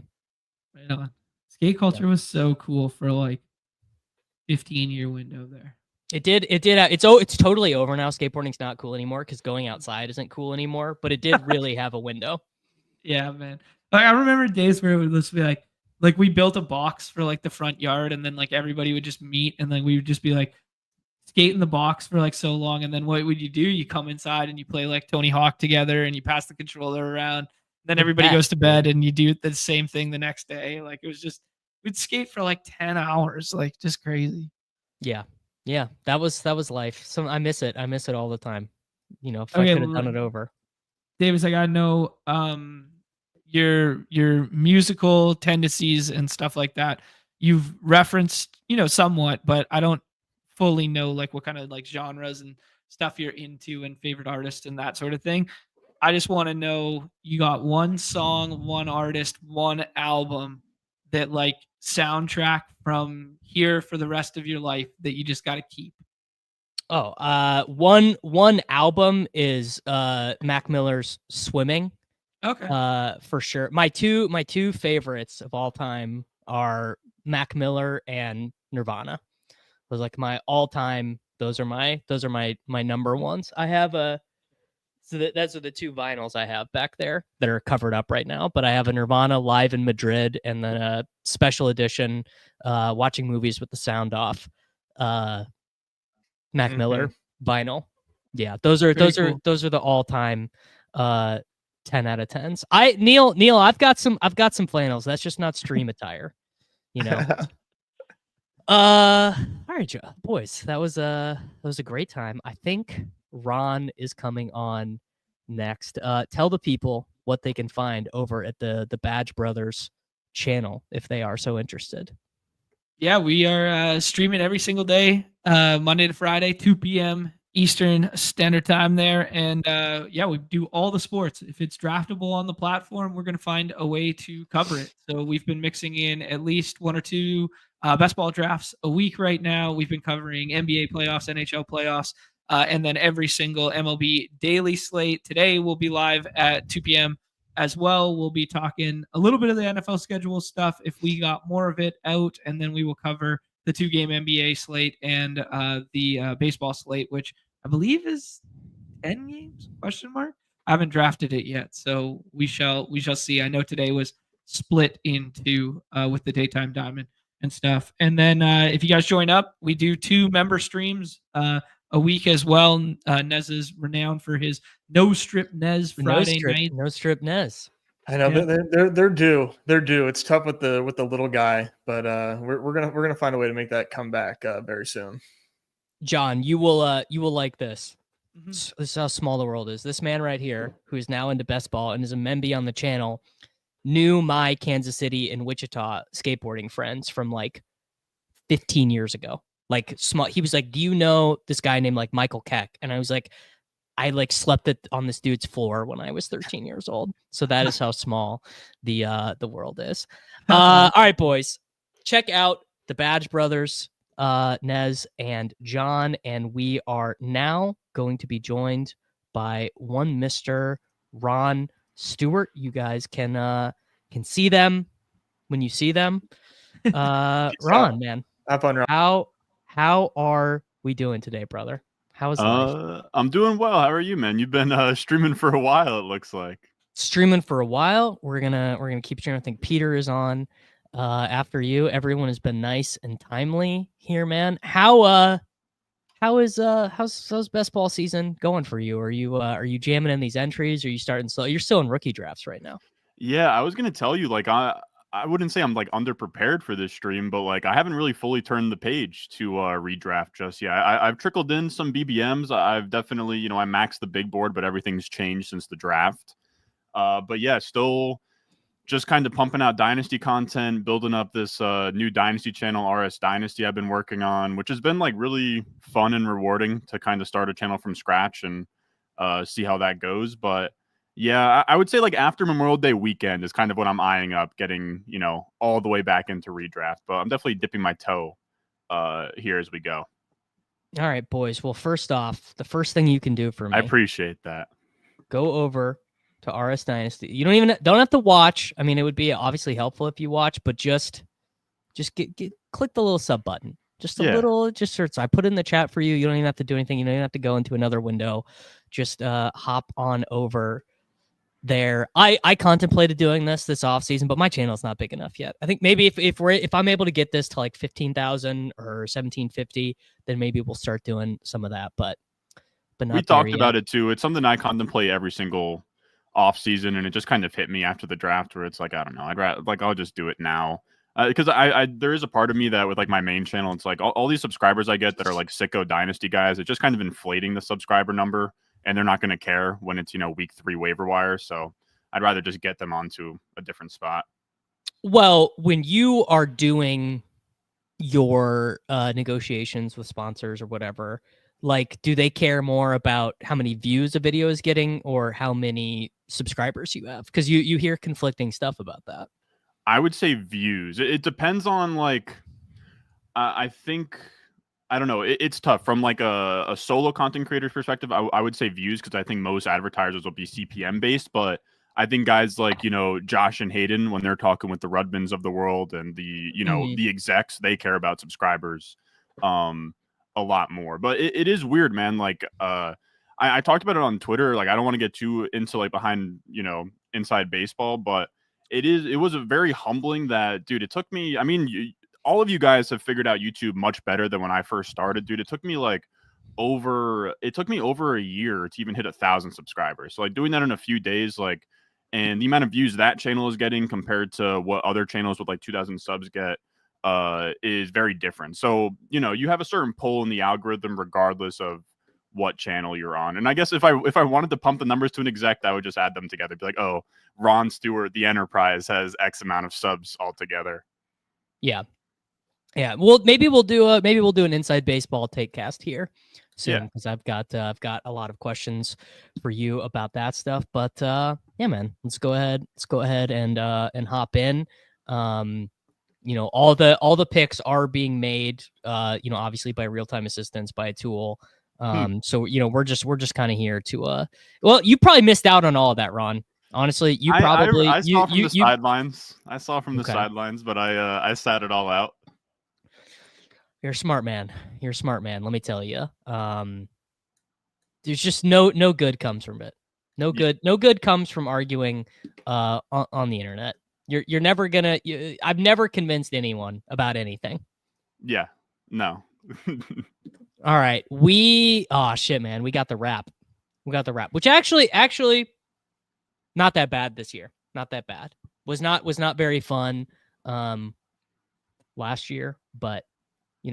Right on. Skate culture was so cool for like 15-year window there. It did. It's totally over now. Skateboarding's not cool anymore because going outside isn't cool anymore. But it did really have a window. Yeah, man. Like I remember days where it would just be like we built a box for like the front yard, and then like everybody would just meet, and then we would just be like skate in the box for like so long, and then what would you do? You come inside and you play like Tony Hawk together, and you pass the controller around. Then everybody goes to bed, and you do the same thing the next day. Like it was just we'd skate for like 10 hours, like just crazy. Yeah. Yeah, that was life. So I miss it. I miss it all the time. You know, if I could have done it over. Davis, I gotta know your musical tendencies and stuff like that. You've referenced, somewhat, but I don't fully know like what kind of like genres and stuff you're into and favorite artists and that sort of thing. I just want to know, you got one song, one artist, one album that like soundtrack from here for the rest of your life that you just got to keep. One album is Mac Miller's Swimming. Okay. For sure. My two favorites of all time are Mac Miller and Nirvana. Those like my all-time, those are my number ones. I have those are the two vinyls I have back there that are covered up right now. But I have a Nirvana Live in Madrid and then a special edition watching movies with the sound off Mac Miller vinyl. Yeah, those are the all-time 10 out of 10s. Neil, I've got some flannels. That's just not stream attire, All right, boys, that was a great time. I think Ron is coming on next. Tell the people what they can find over at the Badge Brothers channel if they are so interested. Yeah, we are streaming every single day, Monday to Friday, 2 p.m. Eastern Standard Time there. And we do all the sports. If it's draftable on the platform, we're going to find a way to cover it. So we've been mixing in at least one or two best ball drafts a week right now. We've been covering NBA playoffs, NHL playoffs, and then every single MLB daily slate. Today we'll be live at 2 p.m. as well. We'll be talking a little bit of the NFL schedule stuff if we got more of it out, and then we will cover the 2-game NBA slate and the baseball slate, which I believe is 10 games, question mark. I haven't drafted it yet, so we shall see. I know today was split into with the Daytime Diamond and stuff. And then if you guys join up, we do 2 member streams a week as well. Nez is renowned for his No Strip Nez Friday night. No Strip Nez. I know they're due. They're due. It's tough with the little guy, but we're gonna find a way to make that come back very soon. John, you will like this. Mm-hmm. This is how small the world is. This man right here, who is now into best ball and is a member on the channel, knew my Kansas City and Wichita skateboarding friends from like 15 years ago. Like small. He was like, "Do you know this guy named like Michael Keck?" And I was like, I like slept on this dude's floor when I was 13 years old. So that is how small the world is. All right, boys, check out the Badge Brothers, Nez and John, and we are now going to be joined by one Mr. Ron Stewart. You guys can see them when you see them. Ron, man, have fun, Ron. How are we doing today, brother? How is life? I'm doing well. How are you, man? You've been streaming for a while, it looks like. Streaming for a while. We're gonna keep streaming. I think Peter is on after you. Everyone has been nice and timely here, man. How's best ball season going for you? Are you jamming in these entries? Or are you starting slow? You're still in rookie drafts right now. Yeah, I was gonna tell you, like, I wouldn't say I'm like underprepared for this stream, but like I haven't really fully turned the page to redraft just yet. I've trickled in some BBMs. I've definitely, I maxed the big board, but everything's changed since the draft. But yeah, still just kind of pumping out Dynasty content, building up this new Dynasty channel, RS Dynasty I've been working on, which has been like really fun and rewarding to kind of start a channel from scratch and see how that goes. But Yeah, I would say like after Memorial Day weekend is kind of what I'm eyeing up, getting, all the way back into redraft. But I'm definitely dipping my toe here as we go. All right, boys. Well, first off, the first thing you can do for me, I appreciate that. go over to RS Dynasty. You don't have to watch. I mean, it would be obviously helpful if you watch, but just click the little sub button. Just a little, just search. I put it in the chat for you. You don't even have to do anything. You don't even have to go into another window. Just hop on over there. I contemplated doing this off season, but my channel's not big enough yet. I think maybe if I'm able to get this to like 15,000 or 1750, then maybe we'll start doing some of that. But not we talked about it too. It's something I contemplate every single off season, and it just kind of hit me after the draft where it's like, I don't know, I'd rather I'll just do it now. Because I there is a part of me that with like my main channel, it's like all these subscribers I get that are like sicko dynasty guys, it's just kind of inflating the subscriber number, and they're not going to care when it's week 3 waiver wire. So I'd rather just get them onto a different spot. Well, when you are doing your negotiations with sponsors or whatever, like, do they care more about how many views a video is getting or how many subscribers you have? Because you hear conflicting stuff about that. I would say views. It depends on like, I think, I don't know. It's tough from like a solo content creator's perspective. I would say views because I think most advertisers will be CPM based, but I think guys like, Josh and Hayden, when they're talking with the Rudmans of the world and the, the execs, they care about subscribers a lot more. But it is weird, man. Like, I talked about it on Twitter. Like, I don't want to get too into like behind, inside baseball, but it was a very humbling that, dude, it took me, I mean, all of you guys have figured out YouTube much better than when I first started, dude. It took me over a year to even hit 1,000 subscribers. So like doing that in a few days, like, and the amount of views that channel is getting compared to what other channels with like 2,000 subs get is very different. So, you have a certain pull in the algorithm regardless of what channel you're on. And I guess if I wanted to pump the numbers to an exec, I would just add them together. Be like, oh, Ron Stewart, the Enterprise, has X amount of subs altogether. Yeah. Well, maybe we'll do an Inside Baseball take cast here soon because I've got a lot of questions for you about that stuff. But yeah, man, let's go ahead and hop in. All the picks are being made, obviously by real-time assistance by a tool. So we're just kind of here to well, you probably missed out on all of that, Ron. Honestly, you probably I saw from the sidelines. I saw from the sidelines, but I sat it all out. You're a smart man. Let me tell you. There's just no good comes from it. No good comes from arguing on the internet. You're never gonna. I've never convinced anyone about anything. Yeah. No. All right. Oh shit, man. We got the wrap. Which actually not that bad this year. Not that bad. Was not very fun last year, but we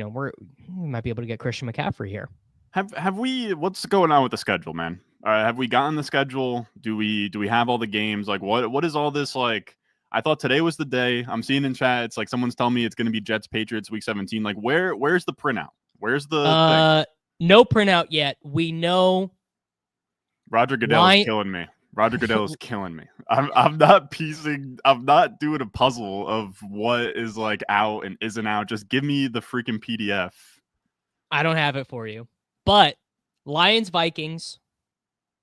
might be able to get Christian McCaffrey here. Have we, what's going on with the schedule, man? Have we gotten the schedule? Do we have all the games? Like what is all this like? I thought today was the day. I'm seeing in chat, it's like someone's telling me it's going to be Jets Patriots week 17. Like where's the printout? Where's the thing? No printout yet. We know Roger Goodell is killing me. Roger Goodell is killing me. I'm not doing a puzzle of what is like out and isn't out. Just give me the freaking PDF. I don't have it for you. But Lions, Vikings,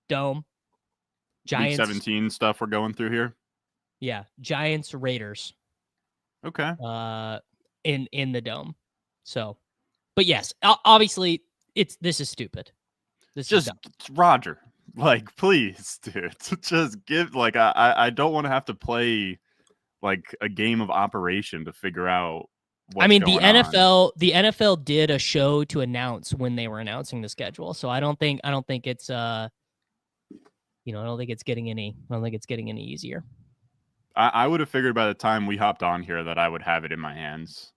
Dome, Giants. Week 17 stuff we're going through here. Yeah, Giants, Raiders. Okay. In the Dome. So, but yes, obviously this is stupid. This is dumb. Roger. Like, please, dude, just give, like, I don't want to have to play like a game of operation to figure out what's going on. The NFL did a show to announce when they were announcing the schedule. So I don't think it's I don't think it's getting any easier. I would have figured by the time we hopped on here that I would have it in my hands.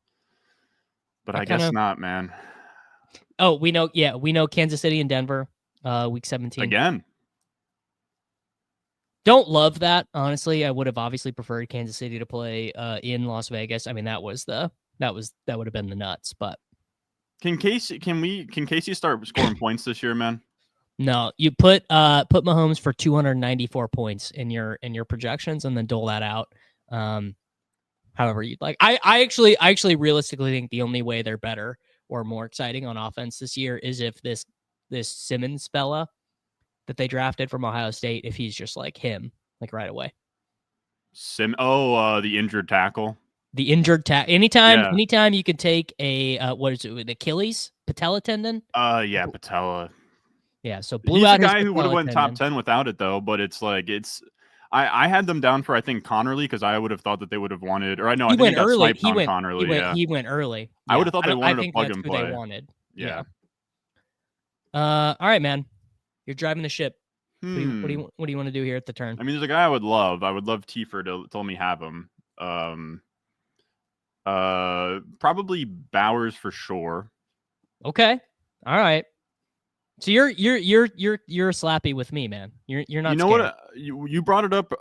But I guess not, man. Oh, we know Kansas City and Denver, week 17. Again. Don't love that, honestly. I would have obviously preferred Kansas City to play in Las Vegas. I mean, that would have been the nuts, but Can Casey start scoring points this year, man? No, you put Mahomes for 294 points in your projections, and then dole that out. However you'd like. I actually realistically think the only way they're better or more exciting on offense this year is if this Simmons fella that they drafted from Ohio State, if he's just like him, like right away. The injured tackle. The injured tackle. Anytime you can take a what is it? An Achilles patella tendon. Yeah, patella. Yeah, so He's a guy who would have went top 10 without it though. But it's like I had them down for I think Connerly because I would have thought that they would have wanted, or I know I think he got sniped on Connerly. He went early. Yeah. I would have thought they wanted to plug that's and who play. they wanted. Yeah. All right, man. You're driving the ship. What do you want to do here at the turn? I mean, there's a guy I would love. I would love Tiefer to let me have him. Probably Bowers for sure. Okay. All right. So you're slappy with me, man. You're not. You know scared. what? You brought it up.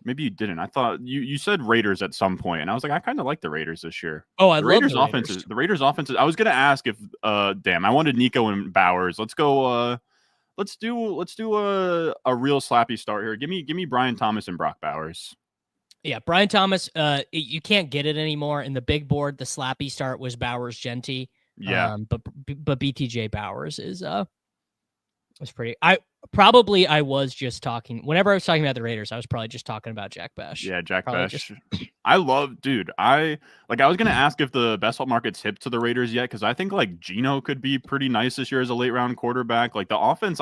Maybe you didn't. I thought you said Raiders at some point, and I was like, I kind of like the Raiders this year. Oh, I the love Raiders the offense. Raiders. The Raiders offense. I was gonna ask if damn, I wanted Nico and Bowers. Let's go. Let's do a real slappy start here. Give me Brian Thomas and Brock Bowers. Yeah, Brian Thomas. You can't get it anymore. In the big board, the slappy start was Bowers Genty. Yeah. But BTJ Bowers is pretty. I was just talking whenever I was talking about the Raiders, I was probably just talking about Jack Bash. Yeah, Jack Probably Bash. I was gonna ask if the best ball market's hip to the Raiders yet, because I think like Geno could be pretty nice this year as a late round quarterback. Like the offense,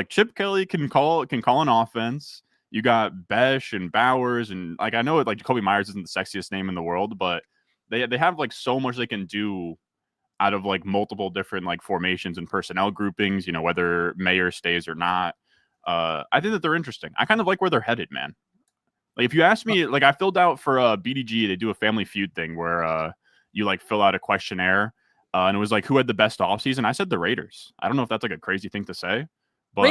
Chip Kelly can call an offense. You got Besh and Bowers, and like I know like Jacoby Myers isn't the sexiest name in the world, but they have like so much they can do out of like multiple different like formations and personnel groupings, whether Mayer stays or not. I think that they're interesting. I kind of like where they're headed, man. Like if you ask me, like I filled out for BDG, they do a Family Feud thing where you like fill out a questionnaire and it was like who had the best offseason. I said the Raiders. I don't know if that's like a crazy thing to say. But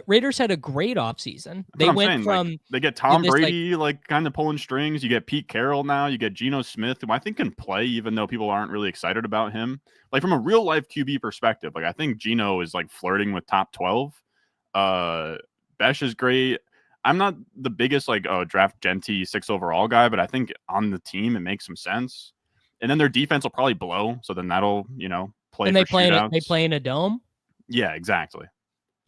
Raiders had a great offseason. They went from like, they get Tom Brady like kind of pulling strings. You get Pete Carroll now. You get Geno Smith, who I think can play, even though people aren't really excited about him. Like from a real life QB perspective, like I think Geno is like flirting with top 12. Besh is great. I'm not the biggest like draft Genty 6 overall guy, but I think on the team it makes some sense. And then their defense will probably blow, so then that'll play. And they play in a dome. Yeah, exactly.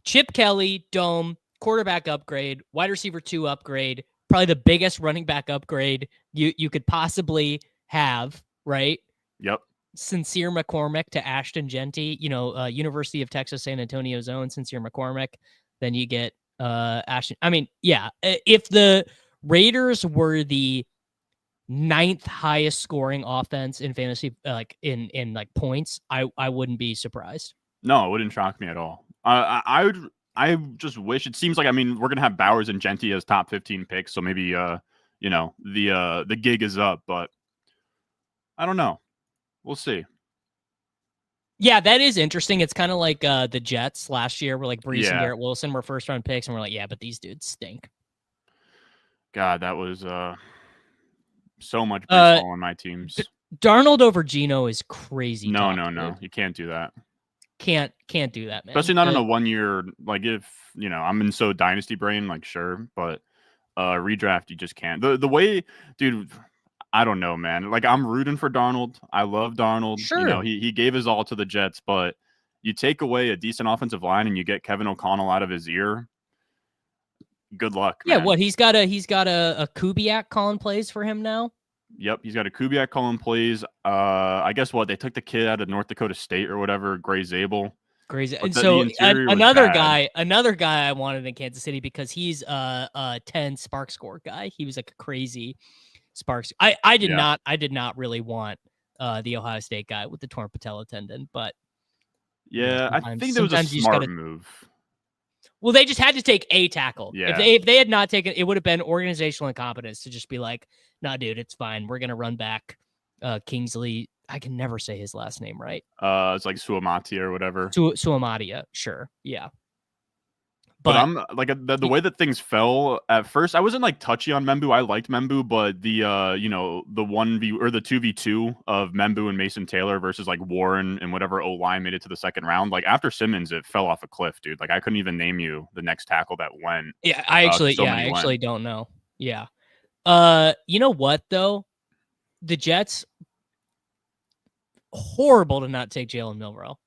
Chip Kelly, dome, quarterback upgrade, wide receiver 2 upgrade, probably the biggest running back upgrade you could possibly have, right? Yep. Sincere McCormick to Ashton Genty, University of Texas San Antonio's own Sincere McCormick. Then you get Ashton. I mean, yeah, if the Raiders were the 9th highest scoring offense in fantasy, like in like points, I wouldn't be surprised. No, it wouldn't shock me at all. I just wish it seems like, I mean, we're going to have Bowers and Genty as top 15 picks. So maybe, the gig is up, but I don't know. We'll see. Yeah, that is interesting. It's kind of like the Jets last year where like Brees and Garrett Wilson were first round picks. And we're like, yeah, but these dudes stink. God, that was so much baseball on my teams. Darnold over Geno is crazy. No. Dude. You can't do that. Can't do that, man. Especially not in a 1 year, like if, I'm in so dynasty brain, like sure, but redraft, you just can't. The way, dude, I don't know, man. Like I'm rooting for Darnold. I love Darnold. Sure. He gave his all to the Jets, but you take away a decent offensive line and you get Kevin O'Connell out of his ear. Good luck. Yeah, man. what he's got a Kubiak calling plays for him now. Yep, he's got a Kubiak calling plays. I guess what they took the kid out of North Dakota State or whatever, Gray Zabel. And so another guy I wanted in Kansas City because he's a 10 spark score guy. He was like a crazy sparks. I did not really want the Ohio State guy with the torn patella tendon, but yeah, I think that was a smart move. Well, they just had to take a tackle. Yeah. If they had not taken, it would have been organizational incompetence to just be like, nah, dude, it's fine. We're gonna run back Kingsley. I can never say his last name right. It's like Suamati or whatever. Suamatia, sure, yeah. But I'm like the way that things fell at first, I wasn't like touchy on Membu. I liked Membu, but the the 1v or the 2v2 of Membu and Mason Taylor versus like Warren and whatever O-line made it to the second round. Like after Simmons, it fell off a cliff, dude. Like I couldn't even name you the next tackle that went. Yeah, I actually don't know. Yeah. You know what though? The Jets, horrible to not take Jalen Milroe.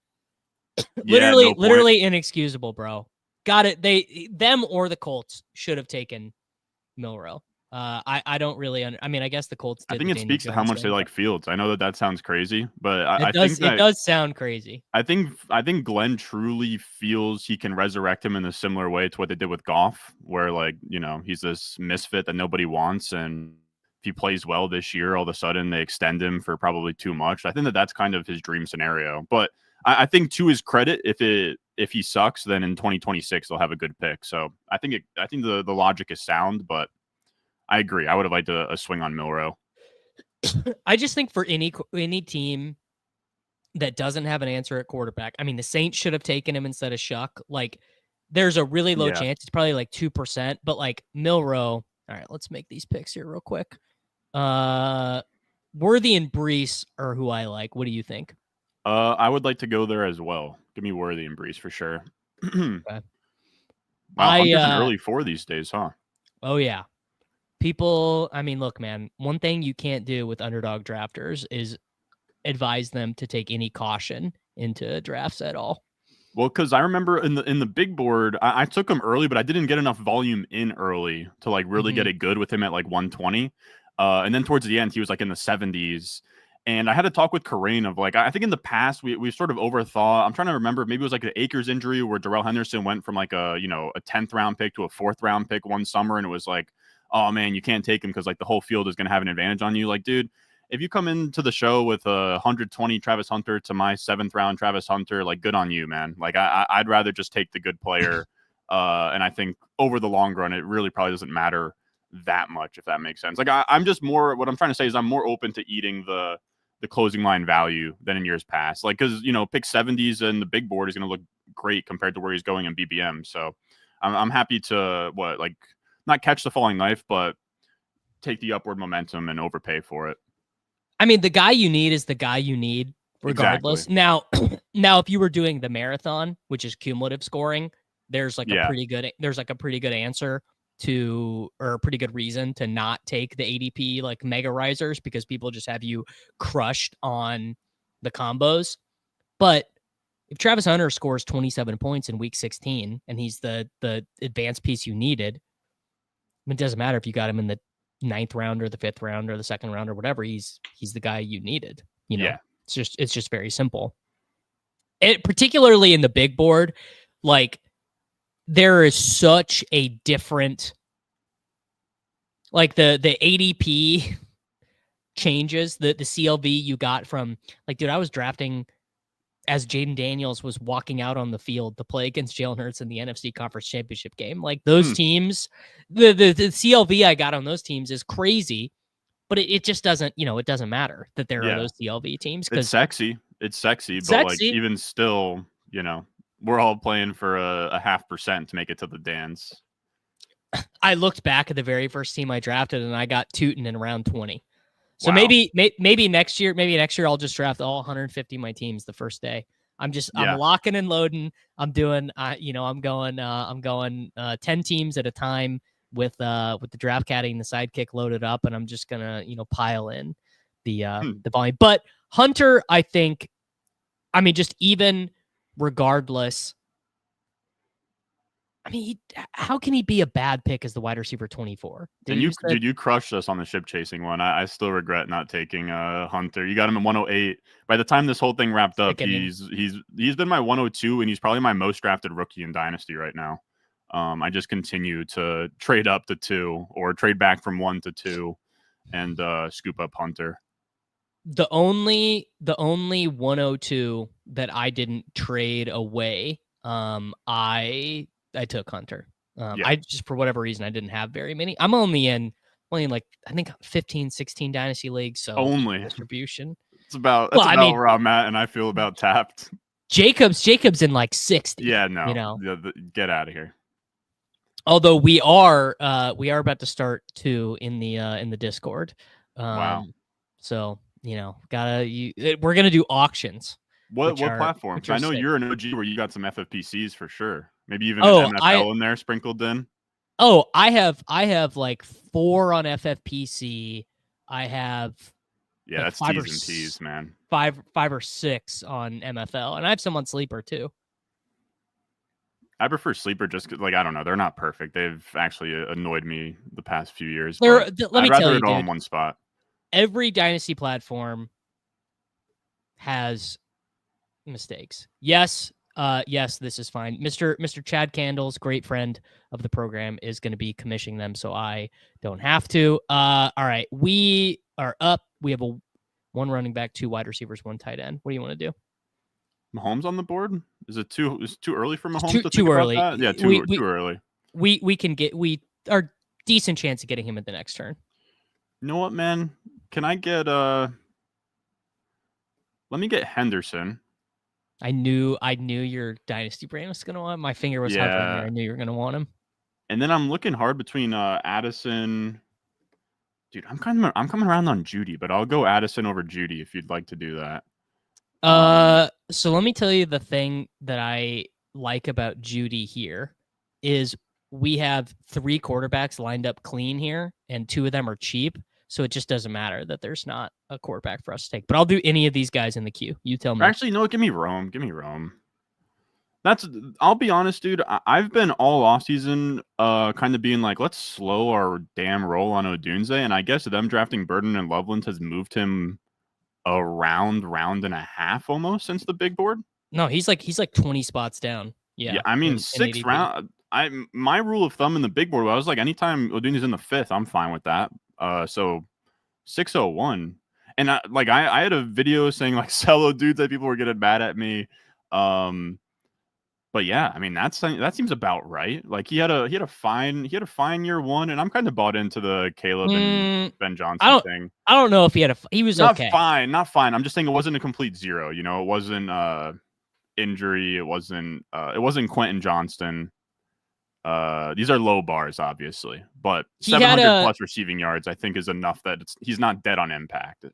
Literally inexcusable, bro. Got it. Them or the Colts should have taken Milroe. I don't really. I mean, I guess the Colts. I think it speaks to how much they like Fields. I know that sounds crazy, but I think it does sound crazy. I think Glenn truly feels he can resurrect him in a similar way to what they did with Goff, where like he's this misfit that nobody wants, and if he plays well this year, all of a sudden they extend him for probably too much. I think that's kind of his dream scenario. But I think to his credit, if he sucks, then in 2026 they'll have a good pick. So I think the logic is sound, but I agree. I would have liked a swing on Milroe. I just think for any team that doesn't have an answer at quarterback, I mean, the Saints should have taken him instead of Shuck. Like, there's a really low chance. It's probably like 2%, but like Milroe. All right, let's make these picks here real quick. Worthy and Brees are who I like. What do you think? I would like to go there as well. Give me Worthy and Brees for sure. Okay. Wow, Hunter's an early 4 these days, huh? Oh yeah. People, I mean, look, man, one thing you can't do with underdog drafters is advise them to take any caution into drafts at all. Well, because I remember in the big board, I took him early, but I didn't get enough volume in early to like really get it good with him at like 120. And then towards the end, he was like in the 70s. And I had a talk with Corain of like, I think in the past we sort of overthought. I'm trying to remember, maybe it was like an Akers injury where Darrell Henderson went from like a 10th round pick to a 4th round pick one summer, and it was like, oh man, you can't take him because like the whole field is going to have an advantage on you. Like, dude, if you come into the show with a 120 Travis Hunter to my 7th round Travis Hunter, like good on you, man. Like I'd rather just take the good player. And I think over the long run, it really probably doesn't matter that much, if that makes sense. Like I'm just more, what I'm trying to say is I'm more open to eating the closing line value than in years past. Like, because, pick 70s and the big board is going to look great compared to where he's going in BBM. So I'm happy to not catch the falling knife, but take the upward momentum and overpay for it. I mean, the guy you need is the guy you need regardless. Exactly. Now, if you were doing the marathon, which is cumulative scoring, there's like a pretty good answer to, or a pretty good reason to not take the ADP like mega risers, because people just have you crushed on the combos. But if Travis Hunter scores 27 points in week 16 and he's the advanced piece you needed, it doesn't matter if you got him in the 9th round or the 5th round or the 2nd round or whatever. He's the guy you needed. It's just very simple. It, particularly in the big board, like there is such a different, like the ADP changes, the CLV you got from, like, dude, I was drafting as Jaden Daniels was walking out on the field to play against Jalen Hurts in the NFC Conference Championship game. Like those teams, the CLV I got on those teams is crazy, but it just doesn't, it doesn't matter that there are those CLV teams. It's sexy. But like even still, we're all playing for a 0.5% to make it to the dance. I looked back at the very first team I drafted and I got Tootin in round 20. So maybe next year I'll just draft all 150 of my teams the first day. I'm locking and loading. I'm doing, I'm going 10 teams at a time with the draft caddy and the sidekick loaded up, and I'm just gonna, pile in the volume. But Hunter, I think, just even regardless, how can he be a bad pick as the wide receiver 24? You crushed us on the ship chasing one. I still regret not taking Hunter. You got him at 108. By the time this whole thing wrapped up, he's been my 102, and he's probably my most drafted rookie in Dynasty right now. I just continue to trade up to 2 or trade back from 1 to 2 and scoop up Hunter. The only 102 that I didn't trade away, I took Hunter. I just, for whatever reason, I didn't have very many. I'm only in like, I think 15, 16 dynasty leagues. So only distribution. That's about where I'm at, and I feel about tapped. Jacob's in like 60. Yeah, no, get out of here. Although we are about to start too in the Discord. Wow. So we're gonna do auctions. What platforms? which are I know sick. you're an OG where you got some FFPCs for sure. Maybe even Oh, an NFL in there sprinkled in. Oh, I have like 4 on FFPC. I have Yeah, like that's T's and T's, man. 5 or 6 on MFL, and I have some on Sleeper too. I prefer Sleeper just 'cause, like, I don't know, they're not perfect. They've actually annoyed me the past few years. Let I'd me rather tell you, it all in dude, one spot. every Dynasty platform has mistakes. Yes, this is fine. Mr. Chad Candles, great friend of the program, is going to be commissioning them, so I don't have to. All right, we are up. We have 1 running back, 2 wide receivers, 1 tight end. What do you want to do? Mahomes on the board? Is it too early for Mahomes to too think early? about that? Yeah, too early. We are decent chance of getting him at the next turn. You know what, man? Can I get let me get Henderson. I knew your dynasty brain was gonna want him. My finger was hovering there. I knew you were gonna want him. And then I'm looking hard between Addison. Dude, I'm coming around on Judy, but I'll go Addison over Judy if you'd like to do that. So let me tell you the thing that I like about Judy here is we have 3 quarterbacks lined up clean here, and 2 of them are cheap. So it just doesn't matter that there's not a quarterback for us to take. But I'll do any of these guys in the queue. You tell me. Actually, no, give me Rome. I'll be honest, dude. I've been all offseason kind of being like, let's slow our damn roll on Odunze. And I guess them drafting Burden and Loveland has moved him a round and a half almost since the big board. No, he's like 20 spots down. Yeah, I mean, 6th round. My rule of thumb in the big board, I was like, anytime Odunze's in the 5th, I'm fine with that. So 601. And I had a video saying like sell Odunze that people were getting mad at me. But yeah, I mean that seems about right. Like he had a fine year 1, and I'm kind of bought into the Kaleb and Ben Johnson thing. I don't know if he was not okay. Not fine. I'm just saying it wasn't a complete 0. You know, it wasn't injury. It wasn't Quentin Johnston. These are low bars, obviously, but 700 plus receiving yards, I think, is enough that he's not dead on impact.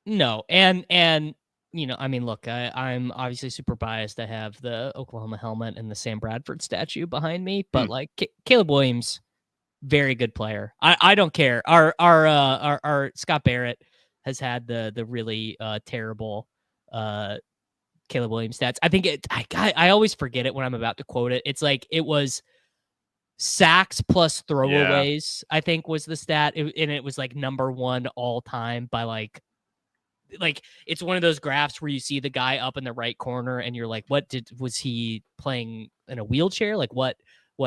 No, and I mean, look, I'm obviously super biased. I have the Oklahoma helmet and the Sam Bradford statue behind me, but like Caleb Williams, very good player. I don't care. Our Scott Barrett has had the really terrible Caleb Williams stats. I think I always forget it when I'm about to quote it. It's like it was sacks plus throwaways, I think was the stat. And it was like number 1 all time by like it's one of those graphs where you see the guy up in the right corner and you're like, was he playing in a wheelchair? Like what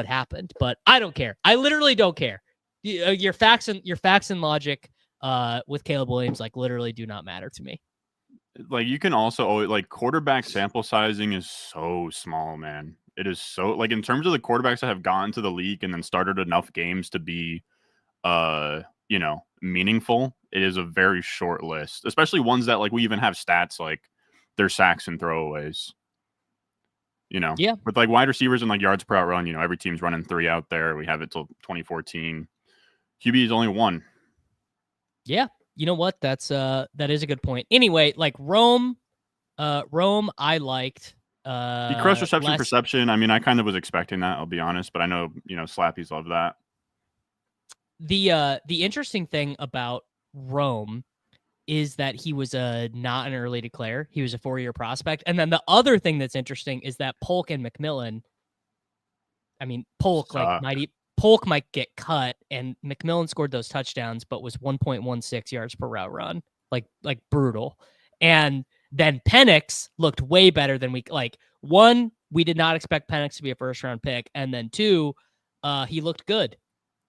happened? But I don't care. I literally don't care. Your facts and logic with Caleb Williams like literally do not matter to me. Like you can also always, like, quarterback sample sizing is so small, man. It is so, like, in terms of the quarterbacks that have gotten to the league and then started enough games to be meaningful, it is a very short list, especially ones that like we even have stats like their sacks and throwaways. Yeah. With like wide receivers and like yards per out run, every team's running 3 out there. We have it till 2014. QB is only 1. Yeah. You know what? That is a good point. Anyway, like Rome, I liked. He crushed reception perception. I mean, I kind of was expecting that, I'll be honest, but I know, Slappies love that. The interesting thing about Rome is that he was not an early declare. He was a 4-year prospect. And then the other thing that's interesting is that Polk and McMillan, I mean, Polk might get cut, and McMillan scored those touchdowns, but was 1.16 yards per route run, like brutal. And then Penix looked way better than we like. 1, we did not expect Penix to be a 1st-round pick, and then 2, he looked good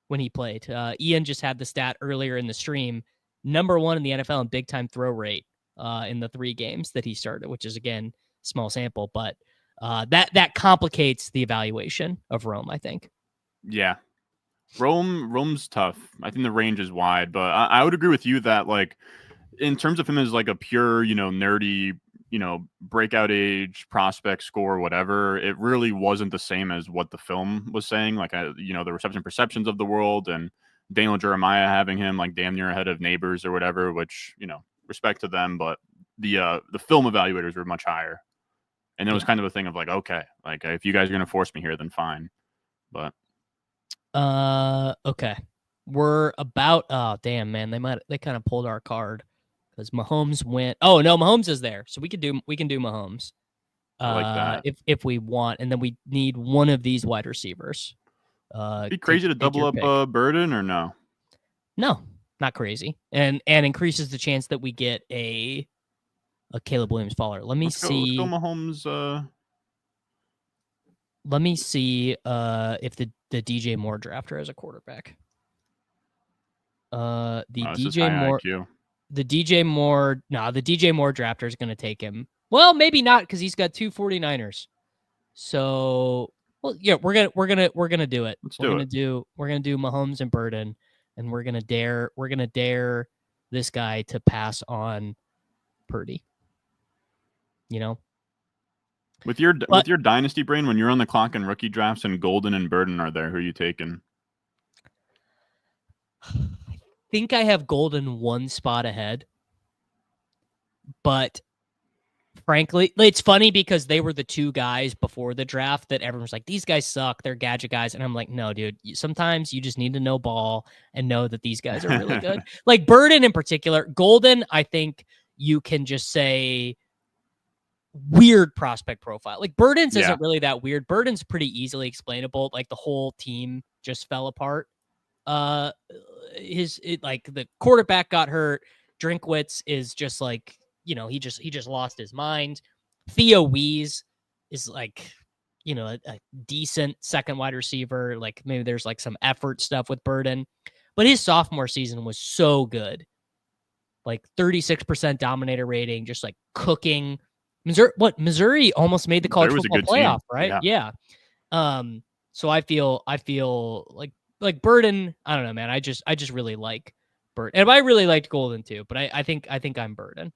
when he played. Ian just had the stat earlier in the stream: number 1 in the NFL in big time throw rate in the 3 games that he started, which is again small sample, but that complicates the evaluation of Rome, I think. Yeah. Rome's tough. I think the range is wide, but I would agree with you that, like, in terms of him as like a pure, nerdy breakout age, prospect score, whatever, it really wasn't the same as what the film was saying. Like, the reception perceptions of the world and Daniel Jeremiah having him like damn near ahead of Neighbors or whatever, which, respect to them, but the film evaluators were much higher. And it was kind of a thing of like, okay, like if you guys are going to force me here, then fine. But okay. We're about, oh damn, man, they kind of pulled our card because Mahomes went. Oh no, Mahomes is there, so we can do Mahomes. I like that. If we want, and then we need one of these wide receivers. Be crazy to double up Burden or no? No, not crazy, and increases the chance that we get a Kaleb Williams follower. Let's go Mahomes. Let me see if the DJ Moore drafter has a quarterback. The DJ Moore drafter is going to take him. Well, maybe not because he's got 2 49ers. So, well, yeah, we're gonna do it. We're gonna do Mahomes and Burden, and we're gonna dare this guy to pass on Purdy. With your dynasty brain, when you're on the clock in rookie drafts and Golden and Burden are there, who are you taking? I think I have Golden 1 spot ahead, but frankly, it's funny because they were the 2 guys before the draft that everyone was like, these guys suck, they're gadget guys, and I'm like, no, dude, sometimes you just need to know ball and know that these guys are really good. Like Burden in particular. Golden, I think you can just say weird prospect profile. Like Burden's isn't really that weird. Burden's pretty easily explainable. Like the whole team just fell apart. Like the quarterback got hurt. Drinkwitz is just like, he just lost his mind. Theo Wees is like, a decent second wide receiver. Like maybe there's like some effort stuff with Burden, but his sophomore season was so good. Like 36% dominator rating, just like cooking. Missouri almost made the college football playoff, right? Yeah. So I feel like Burden. I don't know, man. I just really like Burden, and I really liked Golden too. But I think I'm Burden.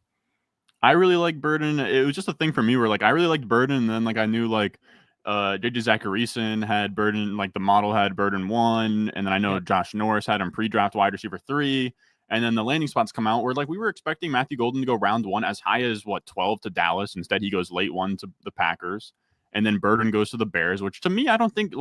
I really like Burden. It was just a thing for me where like I really liked Burden, and then like I knew like JJ Zacharyson had Burden, like the model had Burden 1, and then I know Josh Norris had him pre-draft wide receiver 3. And then the landing spots come out where like we were expecting Matthew Golden to go round 1 as high as 12 to Dallas. Instead, he goes late 1 to the Packers. And then Burden goes to the Bears, which to me, I don't think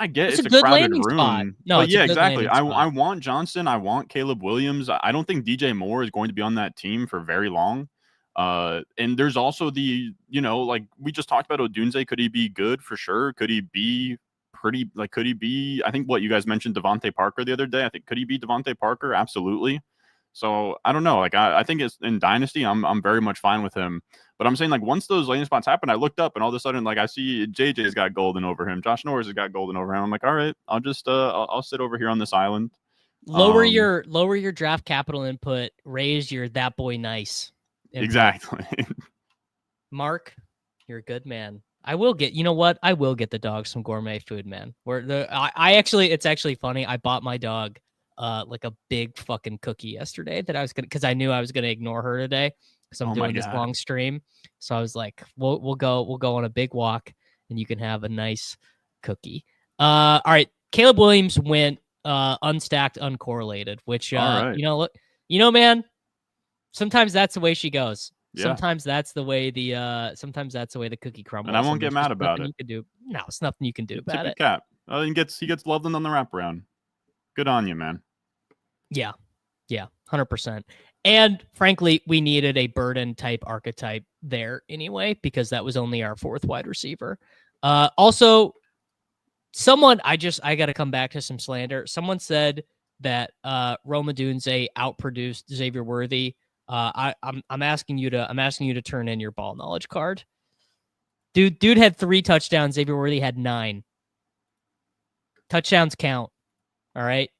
I get it's a good crowded landing room. Spot. No, but yeah, exactly. I want Johnson. I want Kaleb Williams. I don't think DJ Moore is going to be on that team for very long. And there's also the, like we just talked about Odunze. Could he be good? For sure. Could he be pretty, like, could he be, I think what you guys mentioned Devontae Parker the other day. I think, could he be Devontae Parker? Absolutely. So I don't know. Like, I think it's in Dynasty, I'm very much fine with him. But I'm saying, like, once those landing spots happen, I looked up and all of a sudden, like, I see JJ's got Golden over him. Josh Norris has got Golden over him. I'm like, all right, I'll just, I'll sit over here on this island. Lower your draft capital input, raise your that boy nice. Input. Exactly. Mark, you're a good man. I will get, you know what? I will get the dog some gourmet food, man. It's actually funny. I bought my dog like a big fucking cookie yesterday that I was gonna, because I knew I was gonna ignore her today because I'm doing this long stream. So I was like, we'll go on a big walk and you can have a nice cookie. All right, Kaleb Williams went unstacked, uncorrelated, which man, sometimes that's the way she goes. Yeah. Sometimes that's the way the cookie crumbles. And I won't get mad about it. You can do. No, it's nothing you can do about it. Cap. He gets loved on the wraparound. Good on you, man. Yeah, 100%. And frankly, we needed a Burden type archetype there anyway because that was only our 4th wide receiver. Also, I got to come back to some slander. Someone said that Rome Odunze outproduced Xavier Worthy. I'm asking you to turn in your ball knowledge card. Dude had 3 touchdowns. Xavier Worthy had 9. Touchdowns count. All right.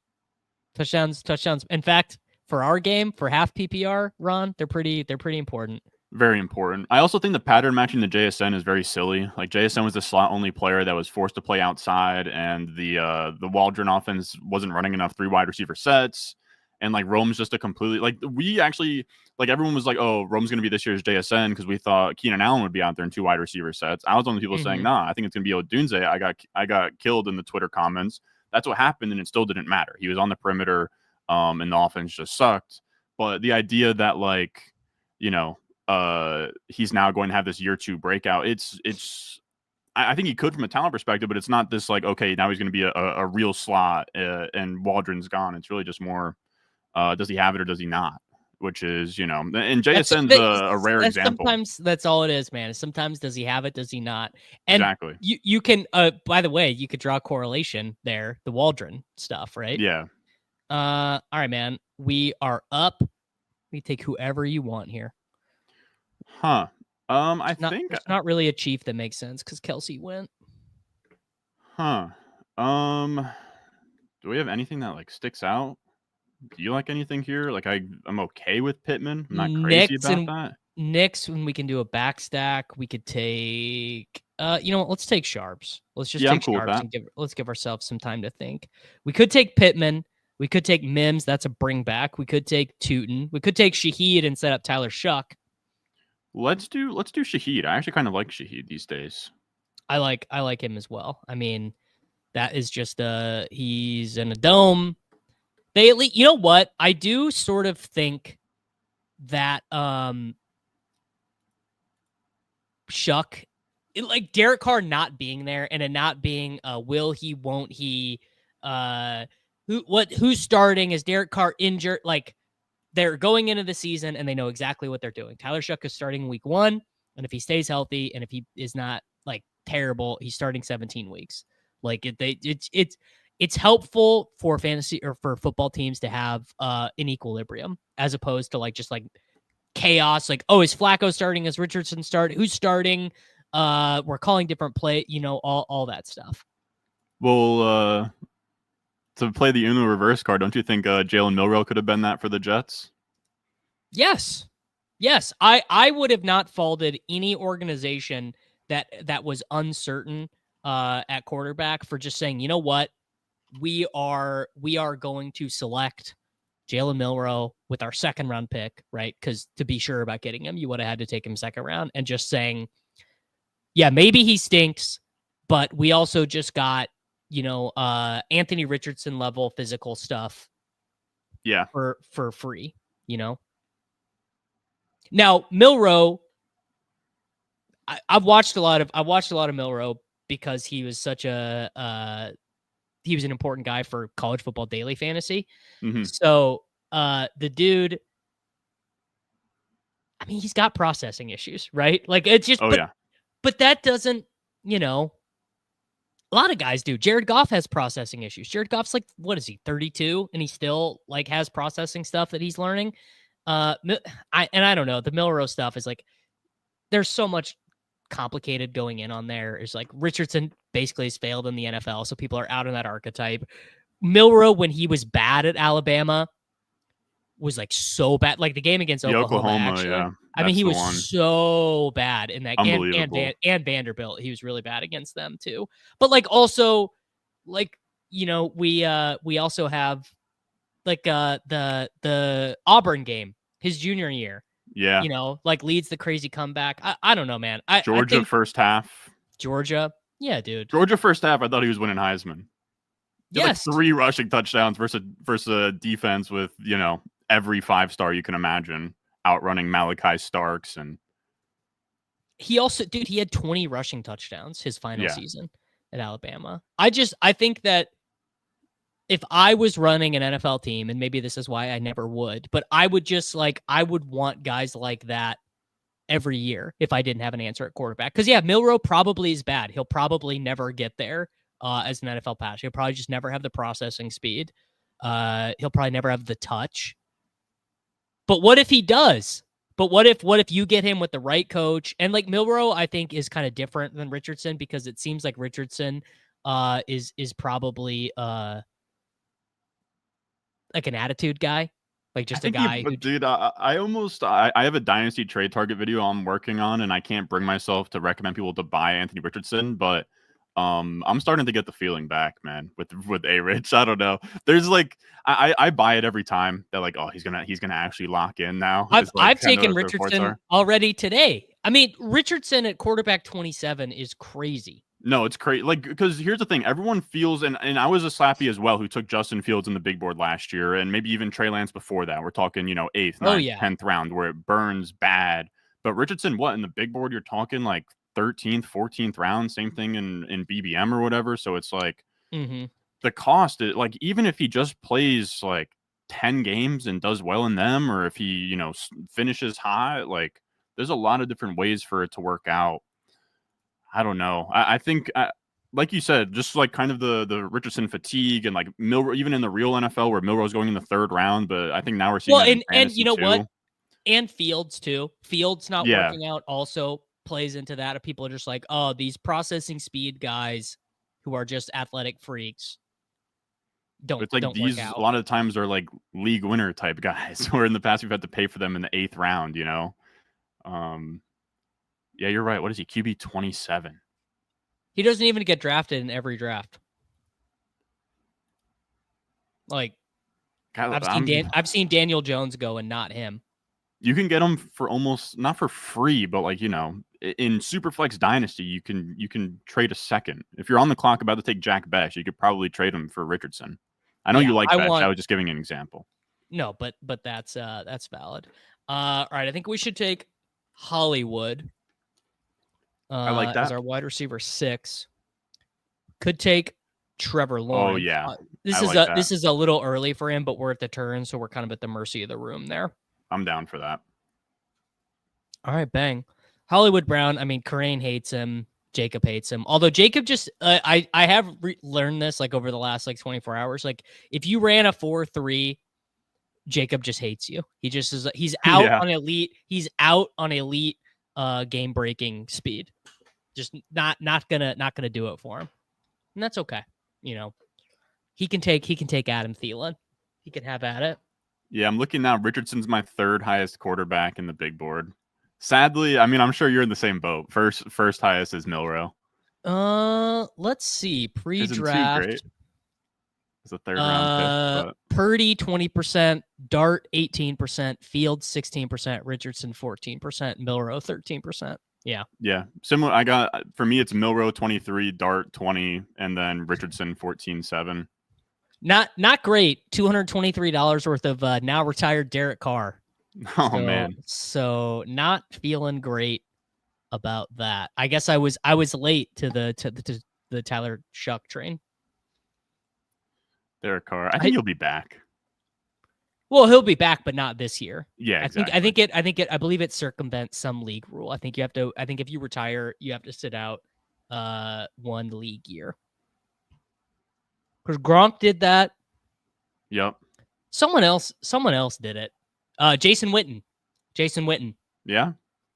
Touchdowns. In fact, for our game, for half PPR, Ron, they're pretty important. Very important. I also think the pattern matching the JSN is very silly. Like JSN was the slot only player that was forced to play outside, and the Waldron offense wasn't running enough 3 wide receiver sets. And like Rome's just a completely like we actually like everyone was like, oh, Rome's going to be this year's JSN because we thought Keenan Allen would be out there in 2 wide receiver sets. I was one of the people saying, nah, I think it's going to be Odunze. I got killed in the Twitter comments. That's what happened, and it still didn't matter. He was on the perimeter, and the offense just sucked. But the idea that like, you know, he's now going to have this year 2 breakout. I think he could from a talent perspective, but it's not this like, okay, now he's going to be a real slot and Waldron's gone. It's really just more, does he have it or does he not? Which is, you know, and JSN's a rare example. Sometimes that's all it is, man. Sometimes does he have it? Does he not? And exactly. You can, by the way, you could draw a correlation there, the Waldron stuff, right? Yeah. All right, man. We are up. We take whoever you want here. Huh. I think it's not really a chief that makes sense because Kelsey went. Huh. Do we have anything that like sticks out? Do you like anything here? Like I'm okay with Pittman. I'm not crazy about that. Knicks, when we can do a back stack, we could take you know what, let's take Sharps. Let's just take cool Sharps and let's give ourselves some time to think. We could take Pittman, we could take Mims, that's a bring back. We could take Tootin, we could take Shaheed and set up Tyler Shuck. Let's do Shaheed. I actually kind of like Shaheed these days. I like him as well. I mean, that is just he's in a dome. They at least, you know what? I do sort of think that Shuck, like Derek Carr not being there and it not being will he, won't he, who's starting? Is Derek Carr injured? Like, they're going into the season and they know exactly what they're doing. Tyler Shuck is starting week 1, and if he stays healthy and if he is not like terrible, he's starting 17 weeks. Like it's helpful for fantasy or for football teams to have an equilibrium as opposed to like just like chaos. Like, oh, is Flacco starting? Is Richardson starting? Who's starting? We're calling different play. You know, all that stuff. Well, to play the Uno reverse card, don't you think Jalen Milroe could have been that for the Jets? Yes. I would have not faulted any organization that was uncertain at quarterback for just saying, you know what, we are going to select Jalen Milroe with our 2nd round pick, right? Because to be sure about getting him, you would have had to take him 2nd round, and just saying, yeah, maybe he stinks, but we also just got, you know, Anthony Richardson level physical stuff. Yeah. For free, you know. Now, Milroe, I've watched a lot of Milroe because he was such he was an important guy for college football daily fantasy. Mm-hmm. So the dude, I mean, he's got processing issues, right? Like it's just, but that doesn't, you know, a lot of guys do. Jared Goff has processing issues. Jared Goff's like, what is he, 32? And he still like has processing stuff that he's learning. I don't know. The Milroe stuff is like, there's so much complicated going in on there. It's like Richardson basically has failed in the NFL, so people are out on that archetype. Milroe, when he was bad at Alabama, was like so bad. Like the game against Oklahoma actually. Yeah, I mean, he was so bad in that game. And Vanderbilt, he was really bad against them too. But like also, like, you know, we also have like the Auburn game, his junior year. Yeah. You know, like leads the crazy comeback. I don't know, man. Georgia I think first half. Georgia. Yeah, dude. Georgia first half, I thought he was winning Heisman. Yes. Like 3 rushing touchdowns versus a defense with, you know, every 5-star you can imagine outrunning Malachi Starks. And he also, dude, he had 20 rushing touchdowns his final season at Alabama. I think that if I was running an NFL team, and maybe this is why I never would, but I would just like, I would want guys like that every year if I didn't have an answer at quarterback. Because, yeah, Milroe probably is bad. He'll probably never get there as an NFL passer. He'll probably just never have the processing speed. He'll probably never have the touch. But what if he does? But what if you get him with the right coach? And like Milroe, I think, is kind of different than Richardson because it seems like Richardson is probably like an attitude guy, like just a guy. Dude, I have a dynasty trade target video I'm working on, and I can't bring myself to recommend people to buy Anthony Richardson, but I'm starting to get the feeling back, man, with A-Rich. I don't know. There's like I buy it every time. They're like, oh, he's gonna actually lock in now. I've taken Richardson already today. I mean, Richardson at quarterback 27 is crazy. No, it's crazy. Like, because here's the thing: everyone feels, and I was a slappy as well, who took Justin Fields in the big board last year, and maybe even Trey Lance before that. We're talking, 8th, 9th, 10th round, where it burns bad. But Richardson, what in the big board? You're talking like 13th, 14th round, same thing in BBM or whatever. So it's like the cost, like even if he just plays like 10 games and does well in them, or if he, finishes high, like there's a lot of different ways for it to work out. I don't know. I think, like you said, just like kind of the Richardson fatigue and like Milroe, even in the real NFL where Milroe's going in the 3rd round, but I think now we're seeing and you know what? And Fields too. Fields not working out also plays into that. If people are just like, oh, these processing speed guys who are just athletic freaks don't work out. A lot of times are like league winner type guys where in the past we've had to pay for them in the 8th round, Yeah, you're right. What is he? QB 27. He doesn't even get drafted in every draft. Like, I've seen Daniel Jones go and not him. You can get him for almost not for free, but like, in Superflex Dynasty, you can trade a second. If you're on the clock about to take Jack Besh, you could probably trade him for Richardson. I know you like Besh. I was just giving an example. No, but that's valid. All right, I think we should take Hollywood. I like that as our wide receiver 6. Could take Trevor Lawrence. Oh yeah, this is a little early for him, but we're at the turn, so we're kind of at the mercy of the room there. I'm down for that. All right, bang. Hollywood Brown. I mean, Corain hates him. Jacob hates him. Although Jacob just, I have learned this like over the last like 24 hours. Like if you ran a 4.3, Jacob just hates you. He just is. He's out on elite. He's out on elite game breaking speed. Just not gonna do it for him, and that's okay. He can take Adam Thielen. He can have at it. Yeah, I'm looking now. Richardson's my 3rd highest quarterback in the big board. Sadly, I mean, I'm sure you're in the same boat. First highest is Milroe. Let's see. Pre-draft. It's a 3rd round pick. But... Purdy 20%, Dart 18%, Fields 16%, Richardson 14%, Milroe 13%. Yeah. Yeah. Similar. For me, it's Milroe 23, Dart 20, and then Richardson 14.7. Not great. $223 worth of now retired Derek Carr. Oh man. So not feeling great about that. I guess I was late to the Tyler Shuck train. Derek Carr. I think he'll be back. Well, he'll be back, but not this year. Yeah, exactly. I believe it circumvents some league rule. I think if you retire, you have to sit out 1 league year. Because Gronk did that. Yep. Someone else did it. Jason Witten. Yeah.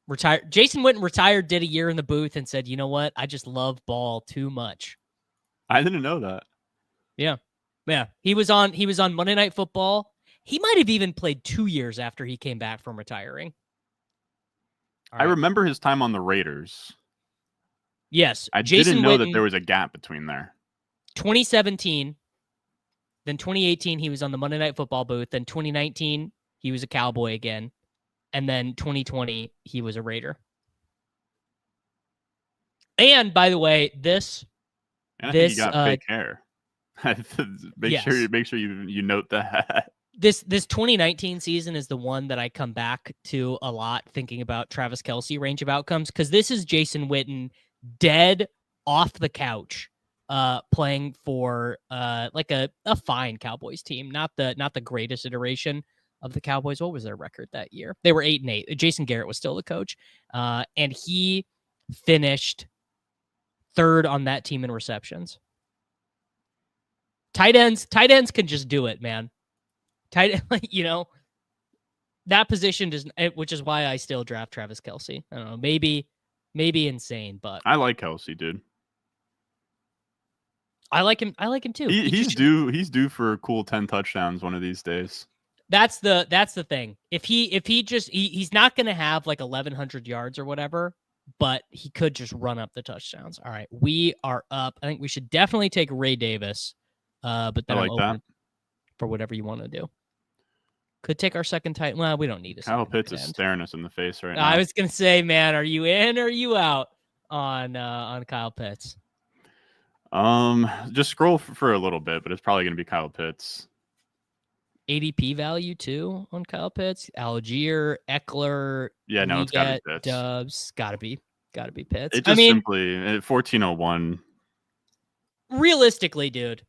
Retired. Jason Witten retired, did a year in the booth, and said, "You know what? I just love ball too much." I didn't know that. Yeah. He was on Monday Night Football. He might have even played 2 years after he came back from retiring. I remember his time on the Raiders. Yes. I didn't know that there was a gap between there. 2017, then 2018, he was on the Monday Night Football booth. Then 2019, he was a Cowboy again. And then 2020, he was a Raider. And by the way, I think he got fake hair. Make sure you note that. This 2019 season is the one that I come back to a lot thinking about Travis Kelce range of outcomes, because this is Jason Witten dead off the couch playing for like a fine Cowboys team, not the greatest iteration of the Cowboys. What was their record that year? They were 8-8. Jason Garrett was still the coach, and he finished 3rd on that team in receptions. Tight ends can just do it, man. That position doesn't, which is why I still draft Travis Kelce. I don't know, maybe insane, but I like Kelce, dude. I like him too. He's due for a cool 10 touchdowns one of these days. That's the thing. If he's not going to have like 1,100 yards or whatever, but he could just run up the touchdowns. All right, we are up. I think we should definitely take Ray Davis, but then I I'm like open that. for whatever you want to do. Could take our second tight. Well, we don't need a Kyle second Pitts tight is end. staring us in the face right now. I was gonna say, man, are you in or are you out on Kyle Pitts? Just scroll for a little bit, but it's probably gonna be Kyle Pitts. ADP value too on Kyle Pitts. Algier, Ekeler. Yeah, no, it's gotta be Pitts. Dubs. Gotta be Pitts. It just simply 1401. Realistically, dude,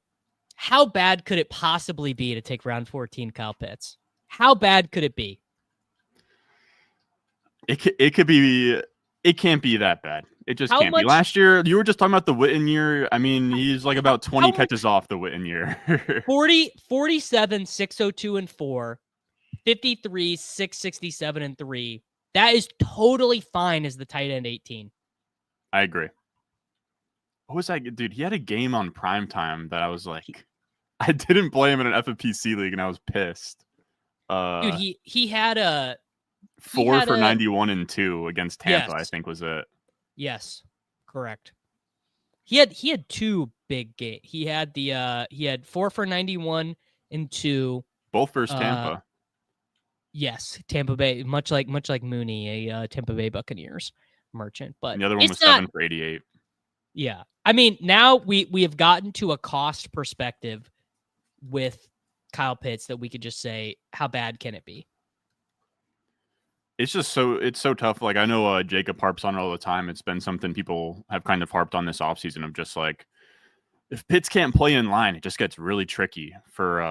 how bad could it possibly be to take round 14 Kyle Pitts? How bad could it be? It could be. It can't be that bad. It just can't be. Last year, you were just talking about the Witten year. I mean, he's like about 20 catches off the Witten year. 47, 602 and 4, 53, 667 and 3. That is totally fine as the tight end 18. I agree. What was that, dude? He had a game on primetime that I was like, I didn't play him in an FFPC league, and I was pissed. Dude, he had a 4 for 91 and 2 against Tampa. Yes. I think was it. Yes, correct. He had two big games. He had 4 for 91 and 2. Both versus Tampa. Yes, Tampa Bay, much like Mooney, a Tampa Bay Buccaneers merchant. But and the other one was 7 for 88. Yeah, I mean, now we have gotten to a cost perspective with Kyle Pitts that we could just say, how bad can it be? It's just it's so tough. Like, I know Jakob harps on it all the time. It's been something people have kind of harped on this offseason of just like, if Pitts can't play in line, it just gets really tricky for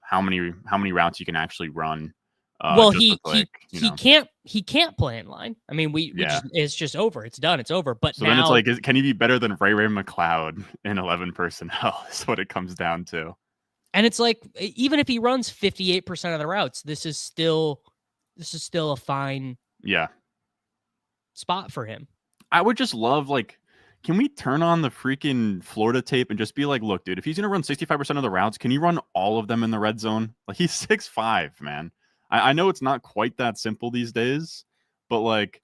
how many routes you can actually run. Well, he can't play in line. I mean, it's just over. It's done. It's over. But so now, then it's like, can he be better than Ray McLeod in 11 personnel? Is what it comes down to. And it's like, even if he runs 58% of the routes, this is still a fine spot for him. I would just love, like, can we turn on the freaking Florida tape and just be like, look, dude, if he's going to run 65% of the routes, can you run all of them in the red zone? Like, he's 6'5", man. I know it's not quite that simple these days, but like,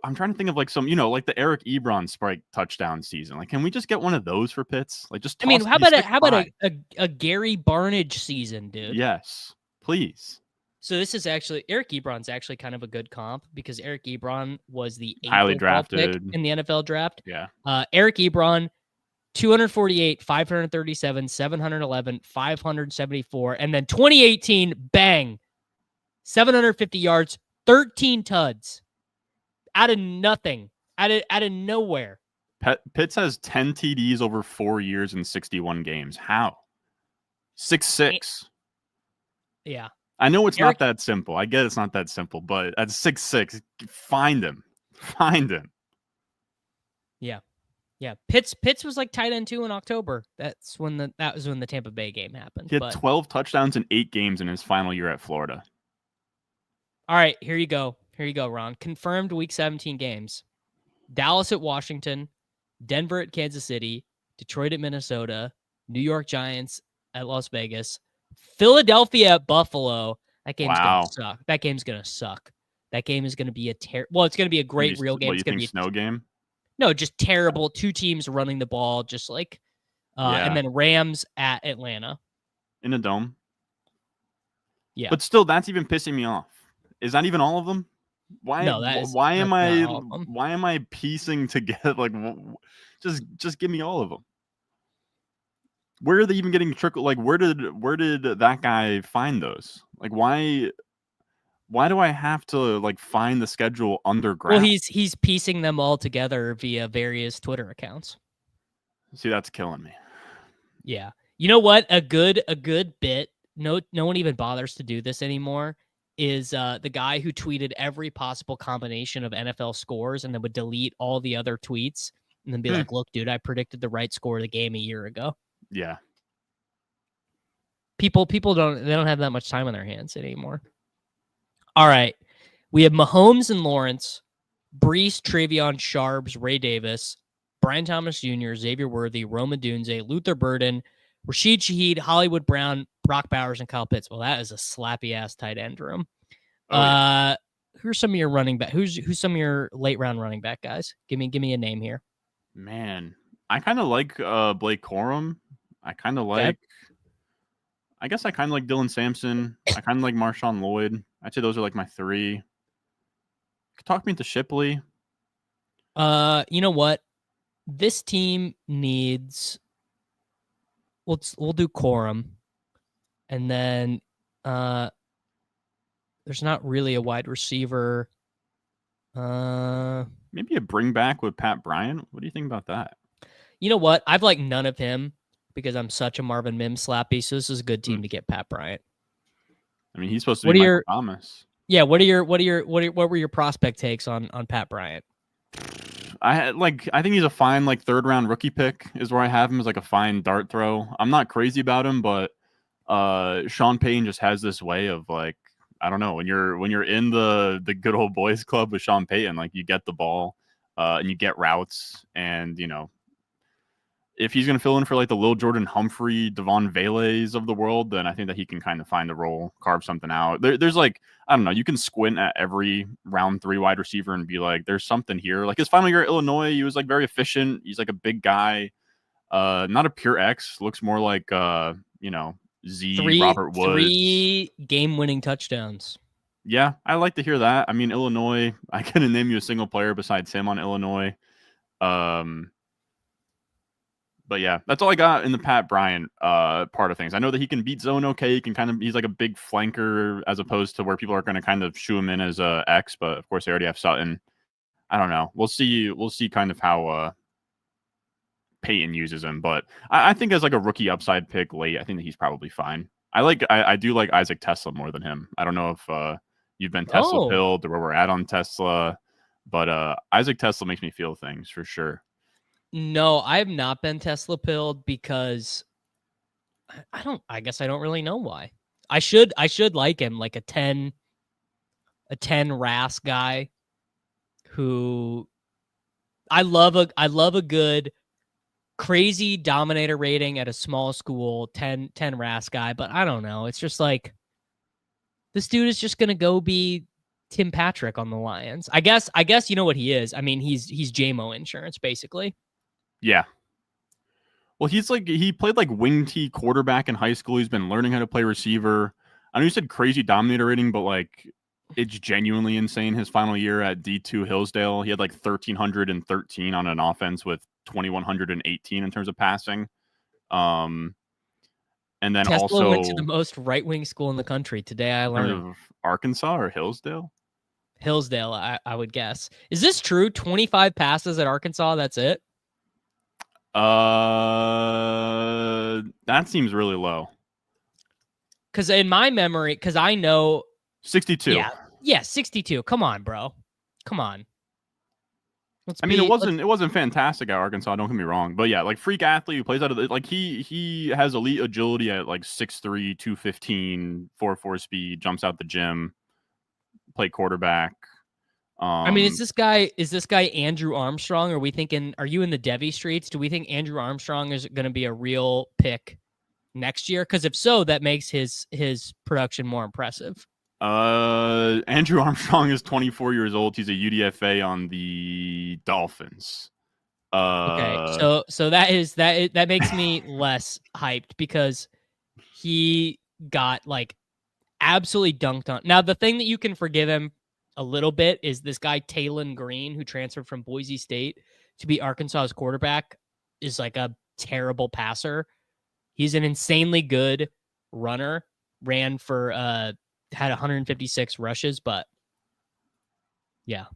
I'm trying to think of like some, like the Eric Ebron spike touchdown season. Like, can we just get one of those for Pitts? Like, just, how about a Gary Barnage season, dude? Yes, please. So this is actually, Eric Ebron's actually kind of a good comp because Eric Ebron was the highly drafted pick in the NFL draft. Yeah. Eric Ebron, 248, 537, 711, 574, and then 2018, bang, 750 yards, 13 tuds out of nothing, out of nowhere. Pitts has 10 TDs over 4 years and 61 games. How? 6'6". Yeah. I know it's not that simple. I get it's not that simple, but at 6'6", find him. Find him. Yeah. Yeah. Pitts was like tight end 2 in October. That was when the Tampa Bay game happened. He had 12 touchdowns in 8 games in his final year at Florida. All right, here you go. Here you go, Ron. Confirmed week 17 games. Dallas at Washington, Denver at Kansas City, Detroit at Minnesota, New York Giants at Las Vegas, Philadelphia at Buffalo. That game's going to suck. That game's going to suck. That game is going to be it's going to be a great real game. It's going to be a snow game? No, just terrible. 2 teams running the ball, just like, and then Rams at Atlanta. In a dome. Yeah. But still, that's even pissing me off. Is that even all of them? Why am I piecing together? Like, just give me all of them. Where are they even getting trickled? Like, where did that guy find those? Like, why do I have to like find the schedule underground? Well, he's piecing them all together via various Twitter accounts. See, that's killing me. Yeah. You know what? A good bit. No one even bothers to do this anymore. Is the guy who tweeted every possible combination of NFL scores and then would delete all the other tweets and then be like, look, dude, I predicted the right score of the game a year ago. Yeah. People don't have that much time on their hands anymore. All right. We have Mahomes and Lawrence, Brees, Travion, Sharps, Ray Davis, Brian Thomas Jr., Xavier Worthy, Rome Odunze, Luther Burden, Rashid Shaheed, Hollywood Brown, Brock Bowers, and Kyle Pitts. Well, that is a slappy ass tight end room. are some of your running back? Who's some of your late round running back guys? Give me a name here. Man, I kind of like Blake Corum. I kind of Okay. like. I guess I kind of like Dylan Sampson. I kind of like Marshawn Lloyd. I'd say those are like my three. Talk me into Shipley. You know what? This team needs. We'll do Corum, and then there's not really a wide receiver. Maybe a bring back with Pat Bryant. What do you think about that? You know what? I've liked none of him because I'm such a Marvin Mims slappy. So this is a good team to get Pat Bryant. I mean, he's supposed to What be are Michael your- Thomas. Yeah, what were your prospect takes on Pat Bryant? I think he's a fine like 3rd round rookie pick is where I have him as like a fine dart throw. I'm not crazy about him, but Sean Payton just has this way of like, I don't know, when you're in the good old boys club with Sean Payton, like you get the ball and you get routes, and you know, if he's going to fill in for like the Lil Jordan Humphrey, Devon Velays of the world, then I think that he can kind of find a role, carve something out. There's like, I don't know, you can squint at every round 3 wide receiver and be like, there's something here. Like his final year at Illinois, he was like very efficient. He's like a big guy, not a pure X. Looks more like you know, Robert Woods. 3 game-winning touchdowns. Yeah, I like to hear that. I mean, Illinois, I couldn't name you a single player besides him on Illinois. But yeah, that's all I got in the Pat Bryant part of things. I know that he can beat zone okay. He can he's like a big flanker as opposed to where people are going to kind of shoo him in as a X. But of course, they already have Sutton. I don't know. We'll see kind of how Peyton uses him. But I think as like a rookie upside pick late, I think that he's probably fine. I do like Isaac Tesla more than him. I don't know if you've been Tesla pilled or where we're at on Tesla, but Isaac Tesla makes me feel things for sure. No, I have not been Tesla pilled because I guess I don't really know why. I should like him, like a 10 RAS guy who I love a good crazy dominator rating at a small school, 10 RAS guy, but I don't know. It's just like this dude is just gonna go be Tim Patrick on the Lions. I guess you know what he is. I mean, he's JMO insurance basically. Yeah. Well, he played like wing T quarterback in high school. He's been learning how to play receiver. I know you said crazy dominator rating, but like it's genuinely insane. His final year at D2 Hillsdale, he had like 1,313 on an offense with 2,118 in terms of passing. And then Tesla also went to the most right-wing school in the country. Today I learned. Arkansas or Hillsdale? Hillsdale, I would guess. Is this true? 25 passes at Arkansas, that's it? That seems really low. Because in my memory, because I know 62. Yeah, 62. Come on, bro. Come on. It wasn't fantastic at Arkansas, don't get me wrong. But yeah, like freak athlete who plays out of the, like he has elite agility at like 6'3", 215, 4.4 speed, jumps out the gym, play quarterback. is this guy Andrew Armstrong? Are you in the Devi streets? Do we think Andrew Armstrong is going to be a real pick next year? Because if so, that makes his production more impressive. Andrew Armstrong is 24 years old. He's a UDFA on the Dolphins. Okay, so that makes me less hyped because he got like absolutely dunked on. Now the thing that you can forgive him a little bit is this guy Taylon Green, who transferred from Boise State to be Arkansas's quarterback, is like a terrible passer. He's an insanely good runner, ran for had 156 rushes, but yeah,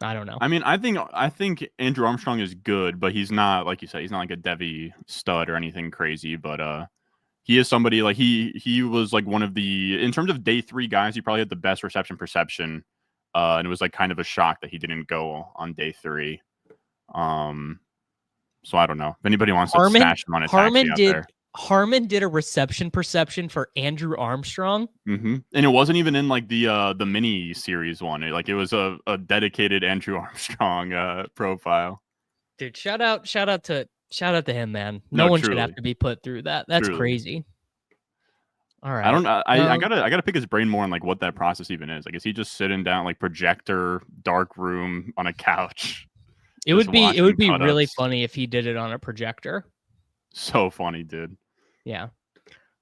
I don't know. I mean, I think Andrew Armstrong is good, but he's not, like you said, he's not like a Devi stud or anything crazy, but he is somebody like he was like one of the, in terms of day 3 guys, he probably had the best reception perception. And it was like kind of a shock that he didn't go on day 3. So I don't know if anybody wants to stash him on a taxi out there. Harmon did a reception perception for Andrew Armstrong. Mm-hmm. And it wasn't even in like the mini series one. It was a dedicated Andrew Armstrong profile. Dude, shout out to him, man. No one should have to be put through that. That's truly crazy. All right. I don't. I gotta pick his brain more on like what that process even is. Like, is he just sitting down like projector, dark room on a couch? It would be really cut-ups? funny if he did it on a projector. So funny, dude. Yeah.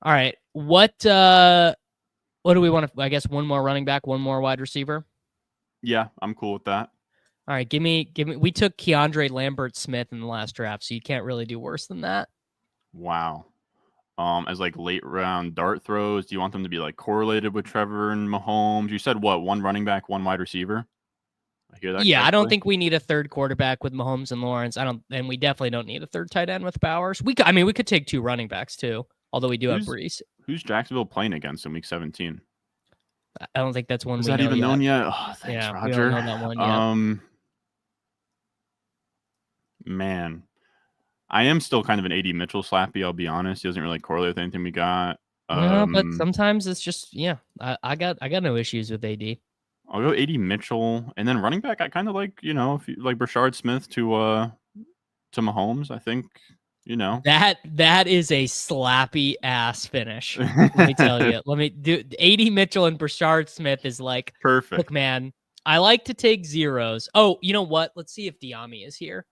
All right. What do we want to? I guess one more running back, one more wide receiver. Yeah, I'm cool with that. All right. Give me. We took Keandre Lambert-Smith in the last draft, so you can't really do worse than that. Wow. As like late round dart throws, do you want them to be like correlated with Trevor and Mahomes? You said what? One running back, one wide receiver. I hear that. Yeah, correctly? I don't think we need a third quarterback with Mahomes and Lawrence. And we definitely don't need a third tight end with Bowers. We could take 2 running backs too, although we do have Brees. Who's Jacksonville playing against in week 17? I don't think that's one. Is we that know even yet. known yet? Oh, thanks, Yeah, Roger. we don't know that one yet. Man, I am still kind of an AD Mitchell slappy. I'll be honest. He doesn't really correlate with anything we got. No, but sometimes it's just I got no issues with AD. I'll go AD Mitchell, and then running back. I kind of like if you like Rashid Smith to Mahomes. I think that is a slappy ass finish. Let me tell you. Let me do AD Mitchell and Rashid Smith is like perfect. Look, man, I like to take zeros. Oh, you know what? Let's see if Diami is here.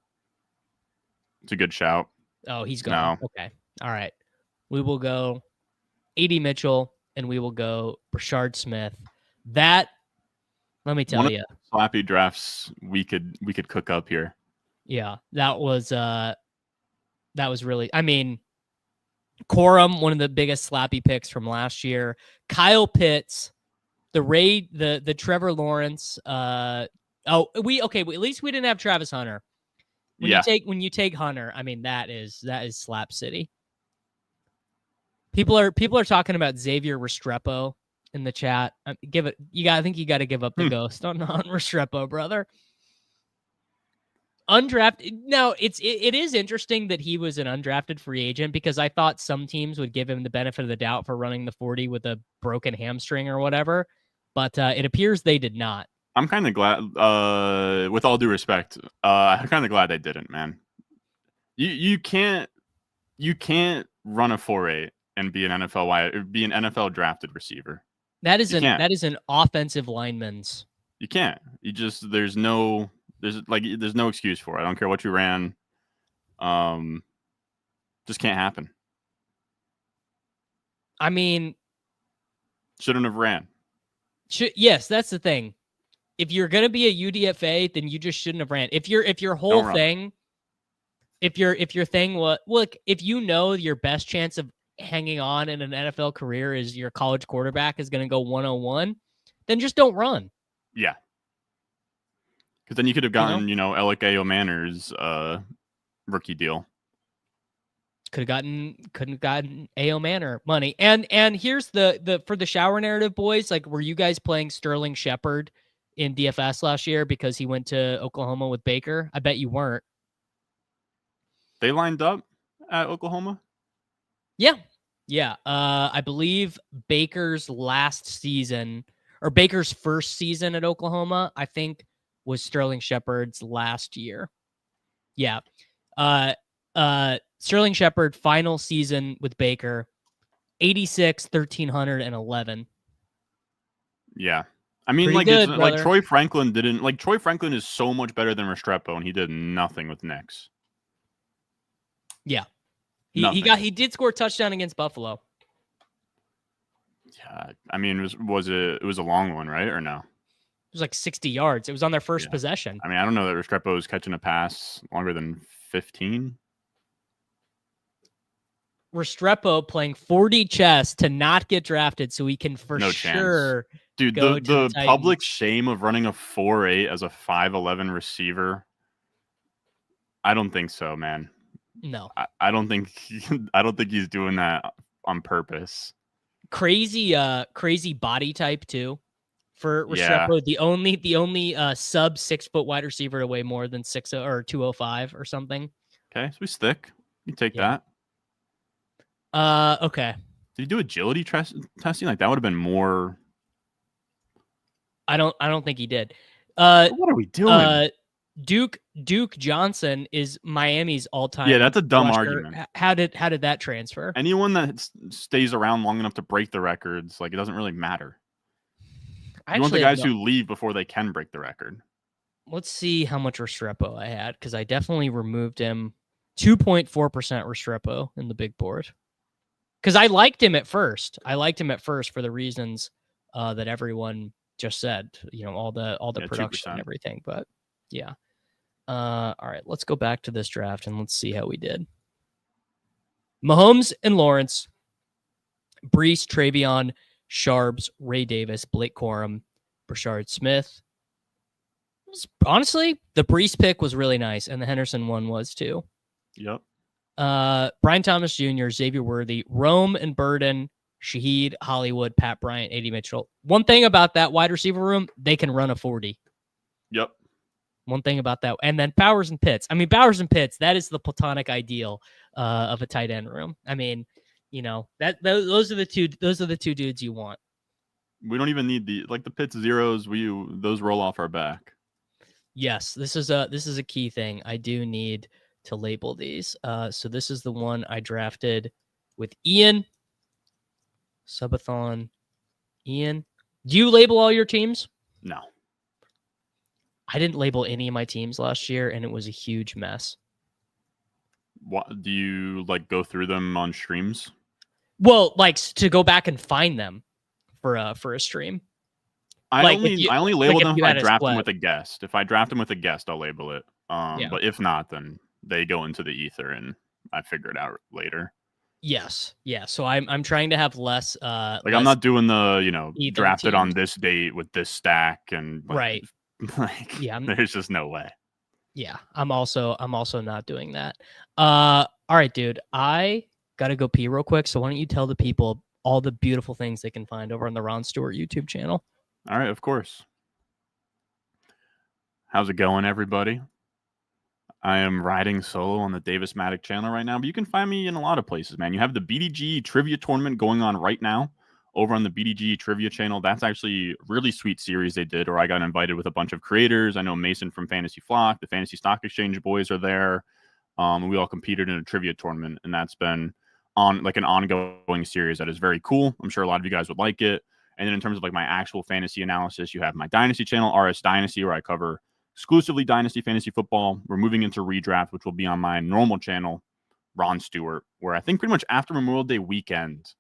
It's a good shout. Oh, he's gone. No. Okay. All right. We will go AD Mitchell and we will go Rashid Smith. That, let me tell you. Slappy drafts we could cook up here. Yeah. That was really, I mean, Corum, one of the biggest slappy picks from last year. Kyle Pitts, the Trevor Lawrence. At least we didn't have Travis Hunter. When you take Hunter, I mean that is slap city. People are talking about Xavier Restrepo in the chat. I think you got to give up the ghost on Restrepo, brother. Undrafted. Now it is interesting that he was an undrafted free agent because I thought some teams would give him the benefit of the doubt for running the 40 with a broken hamstring or whatever, but it appears they did not. I'm kind of glad, with all due respect, I'm kind of glad they didn't, man. You can't run a 4.8 and be an NFL drafted receiver. That is an offensive lineman's. You can't. There's no excuse for it. I don't care what you ran. Just can't happen. I mean, shouldn't have ran. Yes, that's the thing. If you're gonna be a UDFA, then you just shouldn't have ran. If your whole thing, if your thing was look, if you know your best chance of hanging on in an NFL career is your college quarterback is gonna go 101, then just don't run. Yeah. Because then you could have gotten, Alec A. O'Manor's rookie deal. Couldn't have gotten A.O. Manor money. And here's the for the shower narrative, boys. Like, were you guys playing Sterling Shepard in DFS last year because he went to Oklahoma with Baker? I bet you weren't. They lined up at Oklahoma? Yeah. I believe Baker's last season or Baker's first season at Oklahoma, I think, was Sterling Shepard's last year. Yeah. Sterling Shepard final season with Baker, 86, 1,311. Yeah. I mean, Troy Franklin didn't Troy Franklin is so much better than Restrepo, and he did nothing with Knicks. Yeah. He did score a touchdown against Buffalo. Yeah. I mean, it was a long one, right? Or no? It was like 60 yards. It was on their first possession. I mean, I don't know that Restrepo was catching a pass longer than 15. Restrepo playing 40 chess to not get drafted so he can sure. Dude, the public shame of running a 4.8 as a 5'11 receiver. I don't think so, man. No. I don't think he's doing that on purpose. Crazy body type too. For Restrepo, the only sub 6 foot wide receiver to weigh more than 6 or 205 or something. Okay, so we stick. You take that. Okay. Did he do agility testing? Like that would have been more. I don't think he did. What are we doing? Duke Johnson is Miami's all-time. Yeah, that's a dumb rusher. argument. How did that transfer? Anyone that stays around long enough to break the records, like, it doesn't really matter. You want the guys who leave before they can break the record. Let's see how much Restrepo I had, because I definitely removed him. 2.4% Restrepo in the big board. Because I liked him at first. For the reasons that everyone just said. You know, all the production 2%. and everything. But yeah. All right, let's go back to this draft and let's see how we did. Mahomes and Lawrence, Brees, Travion, Sharps, Ray Davis, Blake Corum, Brashard Smith. Honestly, the Brees pick was really nice, and the Henderson one was too. Yep. Brian Thomas Jr., Xavier Worthy, Rome and Burden, Shaheed, Hollywood, Pat Bryant, A.D. Mitchell. One thing about that wide receiver room, they can run a 40. Yep. One thing about that. And then Bowers and Pitts. I mean, Bowers and Pitts, that is the platonic ideal of a tight end room. I mean, you know, those are the two dudes you want. We don't even need the Pitts zeros. Those roll off our back. Yes, this is a key thing. I do need to label these. So this is the one I drafted with Ian. Sub-A-Thon. Ian. Do you label all your teams? No. I didn't label any of my teams last year, and it was a huge mess. What do you go through them on streams? Well, to go back and find them for a stream. I only label them if I draft them with a guest. If I draft them with a guest, I'll label it. But if not, then they go into the ether and I figure it out later. Yes. Yeah. So I'm trying to have less I'm not doing the drafted on this date with this stack and right. There's just no way. Yeah. I'm also not doing that. All right, dude. I gotta go pee real quick. So why don't you tell the people all the beautiful things they can find over on the Ron Stewart YouTube channel? All right, of course. How's it going, everybody? I am riding solo on the Davis Matic channel right now, but you can find me in a lot of places, man. You have the BDG Trivia Tournament going on right now over on the BDG Trivia channel. That's actually a really sweet series they did, or I got invited with a bunch of creators. I know Mason from Fantasy Flock, the Fantasy Stock Exchange boys are there. We all competed in a trivia tournament, and that's been on an ongoing series that is very cool. I'm sure a lot of you guys would like it. And then in terms of my actual fantasy analysis, you have my Dynasty channel, RS Dynasty, where I cover exclusively Dynasty Fantasy Football. We're moving into Redraft, which will be on my normal channel, Ron Stewart, where I think pretty much after Memorial Day weekend.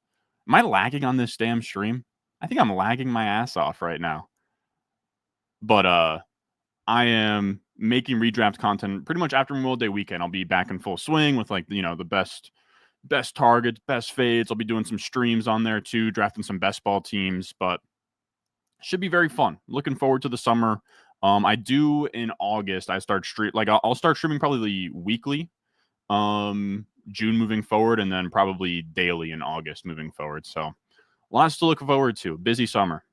Am I lagging on this damn stream? I think I'm lagging my ass off right now. But I am making Redraft content pretty much after Memorial Day weekend. I'll be back in full swing with the best targets, best fades. I'll be doing some streams on there too, drafting some best ball teams, but should be very fun. Looking forward to the summer. I do in August, I start I'll start streaming probably weekly, June moving forward, and then probably daily in August moving forward. So lots to look forward to. Busy summer.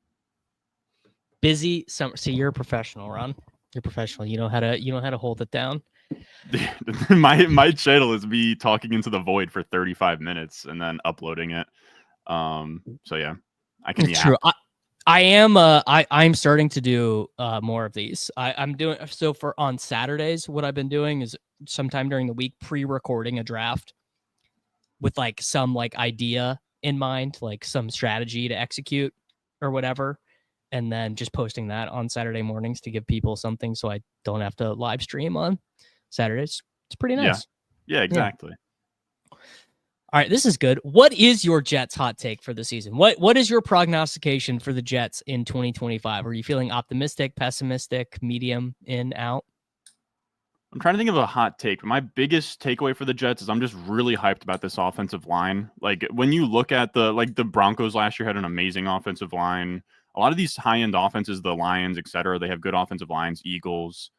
Busy summer. See, you're a professional, Ron. You're professional. You know how to hold it down. my channel is me talking into the void for 35 minutes and then uploading it. So yeah, I can. It's true. I'm starting to do more of these. I'm doing so for on Saturdays. What I've been doing is sometime during the week pre-recording a draft with some idea in mind, some strategy to execute or whatever, and then just posting that on Saturday mornings to give people something so I don't have to live stream on Saturdays. It's pretty nice. Yeah, exactly. Yeah. All right, this is good. What is your Jets hot take for the season? What is your prognostication for the Jets in 2025? Are you feeling optimistic, pessimistic, medium, in, out? I'm trying to think of a hot take. My biggest takeaway for the Jets is I'm just really hyped about this offensive line. When you look at the Broncos last year had an amazing offensive line. A lot of these high-end offenses, the Lions, etc., they have good offensive lines, Eagles.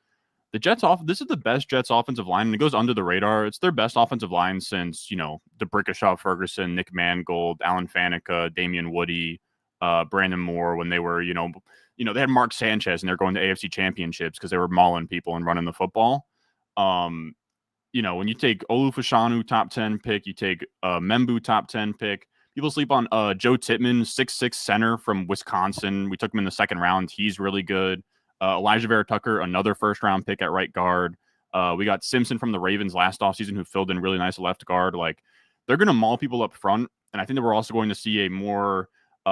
The Jets this is the best Jets offensive line, and it goes under the radar. It's their best offensive line since, DeBrickashaw, Ferguson, Nick Mangold, Alan Faneca, Damian Woody, Brandon Moore, when they were, they had Mark Sanchez and they're going to AFC championships because they were mauling people and running the football. When you take Olufashanu top 10 pick, you take Membu top 10 pick. People sleep on Joe Tittman, 6'6" center from Wisconsin. We took him in the second round. He's really good. Elijah Vera Tucker, another first-round pick at right guard. We got Simpson from the Ravens last offseason who filled in really nice left guard. Like, they're going to maul people up front, and I think that we're also going to see a more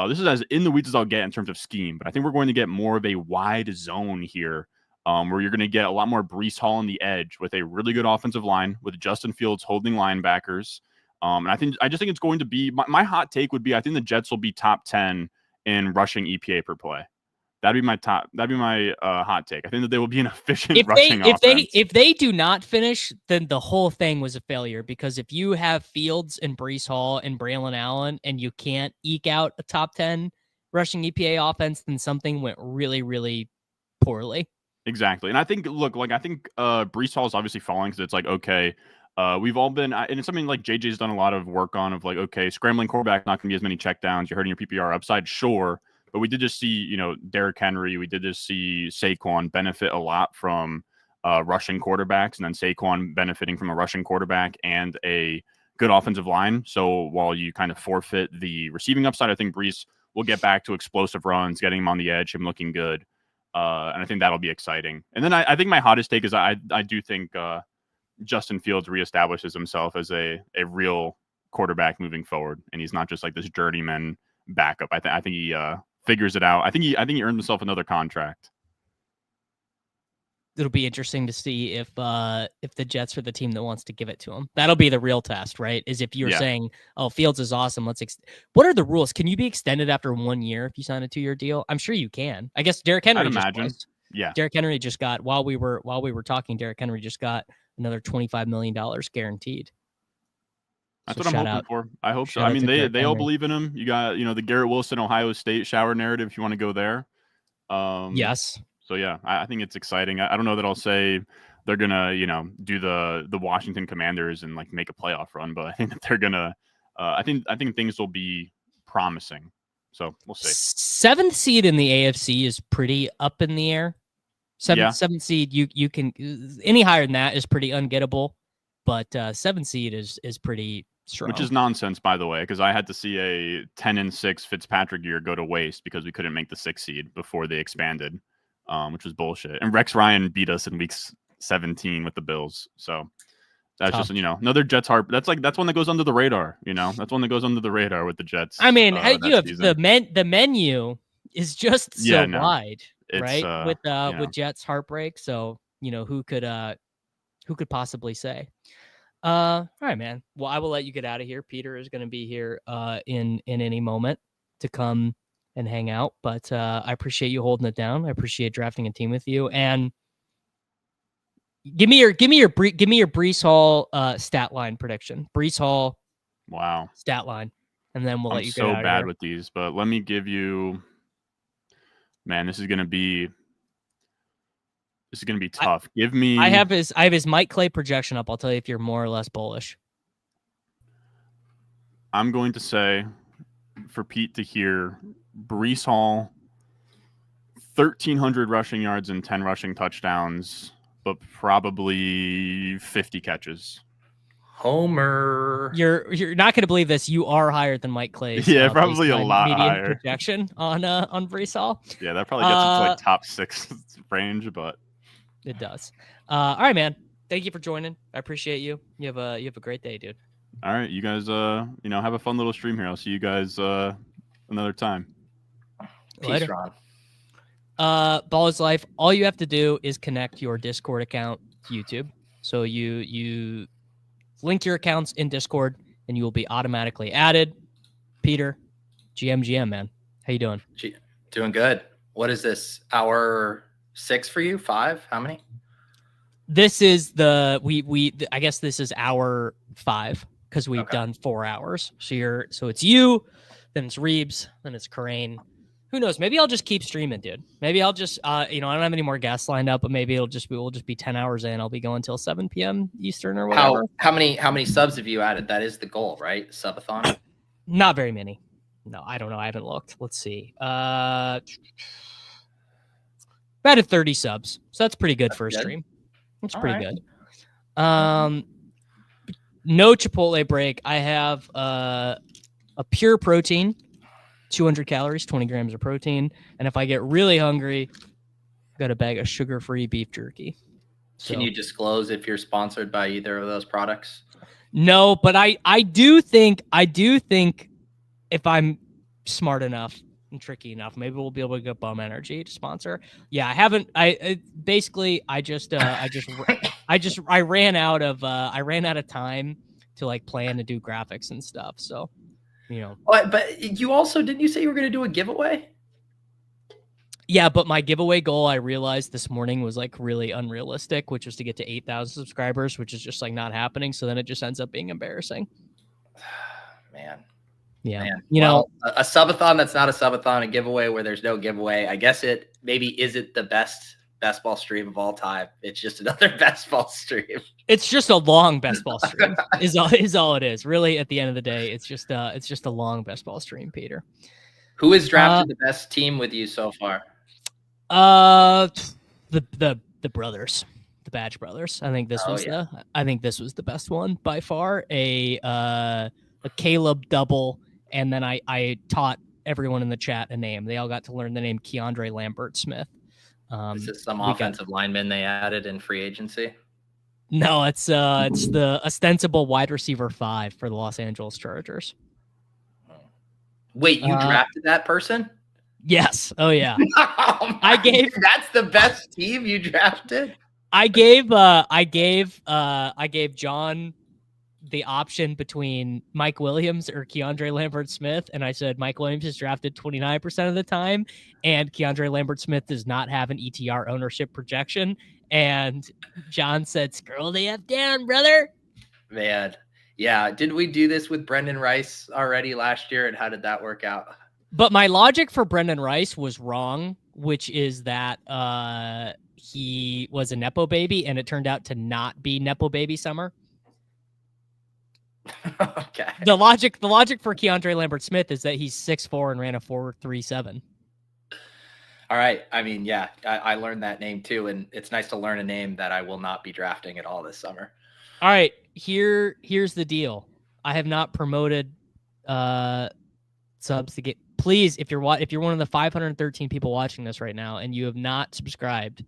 this is as in the weeds as I'll get in terms of scheme, but I think we're going to get more of a wide zone here where you're going to get a lot more Breece Hall on the edge with a really good offensive line with Justin Fields holding linebackers. And I just think it's going to be my hot take would be I think the Jets will be top 10 in rushing EPA per play. That'd be my hot take. I think that they will be an efficient rushing offense. If they do not finish, then the whole thing was a failure, because if you have Fields and Breece Hall and Braylon Allen and you can't eke out a top 10 rushing EPA offense, then something went really, really poorly. Exactly. And I think, Breece Hall is obviously falling because it's like, okay, we've all been, and it's something like JJ's done a lot of work on of like, okay, scrambling quarterback, not going to be as many checkdowns. You're hurting your PPR upside, sure. But we did just see, Derrick Henry, we did just see Saquon benefit a lot from rushing quarterbacks, and then Saquon benefiting from a rushing quarterback and a good offensive line. So while you kind of forfeit the receiving upside, I think Breece will get back to explosive runs, getting him on the edge, him looking good. And I think that'll be exciting. And then I think my hottest take is I do think Justin Fields reestablishes himself as a real quarterback moving forward, and he's not just like this journeyman backup. I think he figures it out. I think he earned himself another contract. It'll be interesting to see if the Jets are the team that wants to give it to him. That'll be the real test, right? Is if you're saying, "Oh, Fields is awesome. What are the rules? Can you be extended after 1 year if you sign a 2-year deal?" I'm sure you can. I guess Derrick Henry. I'd imagine. Yeah. Derrick Henry just got while we were talking. Derrick Henry just got another $25 million guaranteed. That's what I'm hoping for. I hope so. I mean, they all believe in him. You got, the Garrett Wilson, Ohio State shower narrative, if you want to go there. Yes. So, yeah, I think it's exciting. I don't know that I'll say they're going to, do the Washington Commanders and, like, make a playoff run, but I think that they're going to I think things will be promising. So, we'll see. 7th seed in the AFC is pretty up in the air. 7th seed, you can any higher than that is pretty ungettable, but 7th seed is pretty strong. Which is nonsense, by the way, because I had to see a 10-6 Fitzpatrick year go to waste because we couldn't make the 6th seed before they expanded, which was bullshit. And Rex Ryan beat us in week 17 with the Bills. So that's tough. Just, another Jets heart. That's one that goes under the radar. That's one that goes under the radar with the Jets. I mean, you have the menu is just so wide, right? With Jets heartbreak. So who could possibly say? All right, man. Well, I will let you get out of here. Peter is going to be here in any moment to come and hang out. But I appreciate you holding it down. I appreciate drafting a team with you. And give me your Breece Hall stat line prediction. Breece Hall, wow, stat line, and then we'll let you get out of here. I'm so bad with these, but let me give you. Man, this is going to be tough. I have his Mike Clay projection up. I'll tell you if you're more or less bullish. I'm going to say for Pete to hear Breece Hall, 1,300 rushing yards and 10 rushing touchdowns, but probably 50 catches. Homer. You're not going to believe this. You are higher than Mike Clay's. Yeah, probably a lot higher. Projection on Breece Hall. Yeah, that probably gets into like top 6 range, but it does. All right, man. Thank you for joining. I appreciate you. You have a great day, dude. All right, you guys, have a fun little stream here. I'll see you guys another time. Peace, Ron. Ball is life. All you have to do is connect your Discord account to YouTube. So you link your accounts in Discord, and you will be automatically added. Peter, GM, man. How you doing? Doing good. What is this? Hour 6 for you? 5? How many? This is I guess this is hour 5 because we've done 4 hours. So it's you, then it's Reebs, then it's Karain. Who knows? Maybe I'll just keep streaming, dude. Maybe I'll just I don't have any more guests lined up, but maybe we'll just be 10 hours in. I'll be going till 7 p.m. Eastern or whatever. How many subs have you added? That is the goal, right? Sub-A-Thon? Not very many. No, I don't know. I haven't looked. Let's see. About at 30 subs. So that's pretty good for a stream. That's pretty good. No Chipotle break. I have a pure protein, 200 calories, 20 grams of protein. And if I get really hungry, Got a bag of sugar-free beef jerky. Can you disclose if you're sponsored by either of those products? No, but I do think if I'm smart enough and tricky enough, maybe we'll be able to get Bum Energy to sponsor. Yeah, I haven't. I ran out of time to like plan to do graphics and stuff. So, you know. But you also didn't you say you were going to do a giveaway? Yeah, but my giveaway goal I realized this morning was like really unrealistic, which was to get to 8,000 subscribers, which is just like not happening. So then it just ends up being embarrassing. Man. Yeah. Man. You know, a Sub-A-Thon that's not a Sub-A-Thon, a giveaway where there's no giveaway. I guess it maybe isn't the best ball stream of all time. It's just another best ball stream. It's just a long best ball stream is all it is. Really, at the end of the day, it's just a long best ball stream, Peter. Who has drafted the best team with you so far? The brothers, the Badge brothers. I think this was the best one by far. A Kaleb double, and then I taught everyone in the chat a name. They all got to learn the name Keandre Lambert Smith. Is this some offensive lineman they added in free agency? No, it's the ostensible wide receiver 5 for the Los Angeles Chargers. Wait, you drafted that person? Yes. Oh yeah. That's the best team you drafted. I gave John the option between Mike Williams or Keandre Lambert Smith, and I said Mike Williams is drafted 29% of the time, and Keandre Lambert Smith does not have an ETR ownership projection. And John said, "Scroll the F down, brother." Man, yeah. Did we do this with Brendan Rice already last year, and how did that work out? But my logic for Brendan Rice was wrong, which is that he was a Nepo baby, and it turned out to not be Nepo baby summer. Okay. The logic for Keandre Lambert Smith is that he's 6'4" and ran a 4.37. All right. I mean, yeah, I learned that name too, and it's nice to learn a name that I will not be drafting at all this summer. All right, here's the deal. I have not promoted subs to get. Please, if you're one of the 513 people watching this right now and you have not subscribed,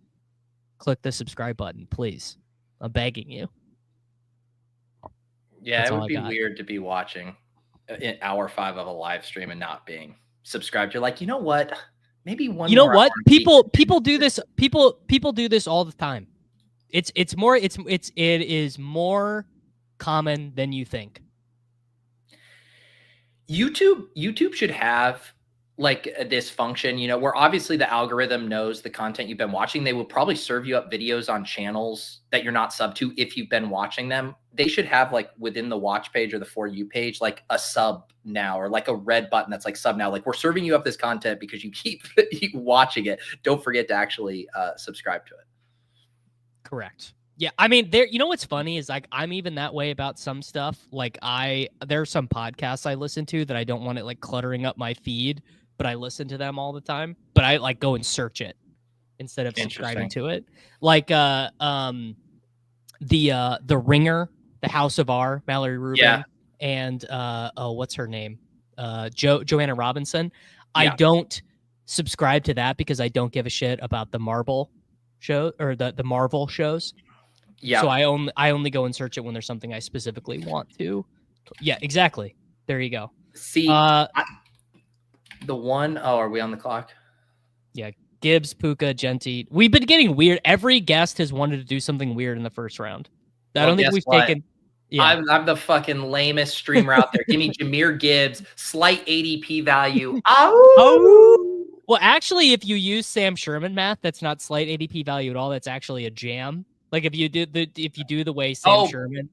click the subscribe button, please. I'm begging you. Yeah, it would be weird to be watching in hour 5 of a live stream and not being subscribed. You're like, you know what? Maybe one. You know what? People do this. People do this all the time. It is more common than you think. YouTube should have like this function, where obviously the algorithm knows the content you've been watching. They will probably serve you up videos on channels that you're not sub to if you've been watching them. They should have like within the watch page or the For You page, like a sub now, or like a red button that's like sub now. Like, we're serving you up this content because you keep watching it. Don't forget to actually subscribe to it. Correct. Yeah, I mean, you know what's funny is like I'm even that way about some stuff. Like there are some podcasts I listen to that I don't want it like cluttering up my feed, but I listen to them all the time. But I like go and search it instead of subscribing to it. Like the Ringer, the House of R, Mallory Rubin, and what's her name? Joanna Robinson. Yeah. I don't subscribe to that because I don't give a shit about the Marvel show or the Marvel shows. Yeah. So I only go and search it when there's something I specifically want to. Yeah, exactly. There you go. See, the one, are we on the clock? Yeah. Gibbs, Puka, Genti. We've been getting weird. Every guest has wanted to do something weird in the first round. I don't think we've taken. Yeah. I'm the fucking lamest streamer out there. Give me Jahmyr Gibbs, slight ADP value. Oh. Well, actually, if you use Sam Sherman math, that's not slight ADP value at all. That's actually a jam. Like if you do the way Sam Sherman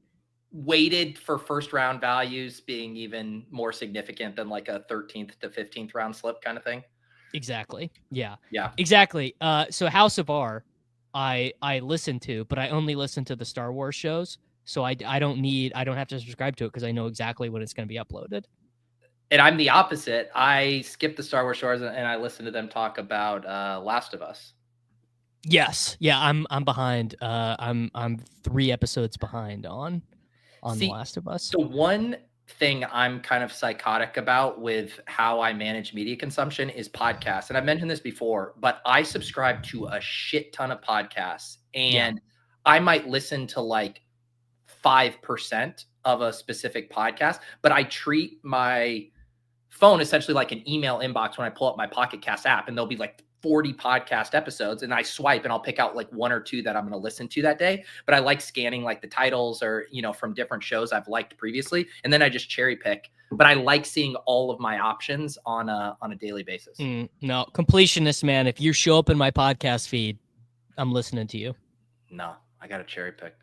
weighted for first round values being even more significant than like a 13th to 15th round slip kind of thing. Exactly. Yeah. Yeah. Exactly. So House of R, I listen to, but I only listen to the Star Wars shows. So I don't have to subscribe to it because I know exactly when it's going to be uploaded. And I'm the opposite. I skip the Star Wars shows and I listen to them talk about Last of Us. Yes. Yeah, I'm behind. I'm 3 episodes behind on The Last of Us. The one thing I'm kind of psychotic about with how I manage media consumption is podcasts. And I've mentioned this before, but I subscribe to a shit ton of podcasts, and I might listen to like 5% of a specific podcast, but I treat my phone essentially like an email inbox when I pull up my Pocket Cast app, and there'll be like 40 podcast episodes, and I swipe and I'll pick out like 1 or 2 that I'm going to listen to that day. But I like scanning like the titles or, from different shows I've liked previously. And then I just cherry pick, but I like seeing all of my options on a daily basis. No, completionist, man. If you show up in my podcast feed, I'm listening to you. No, I got to cherry pick.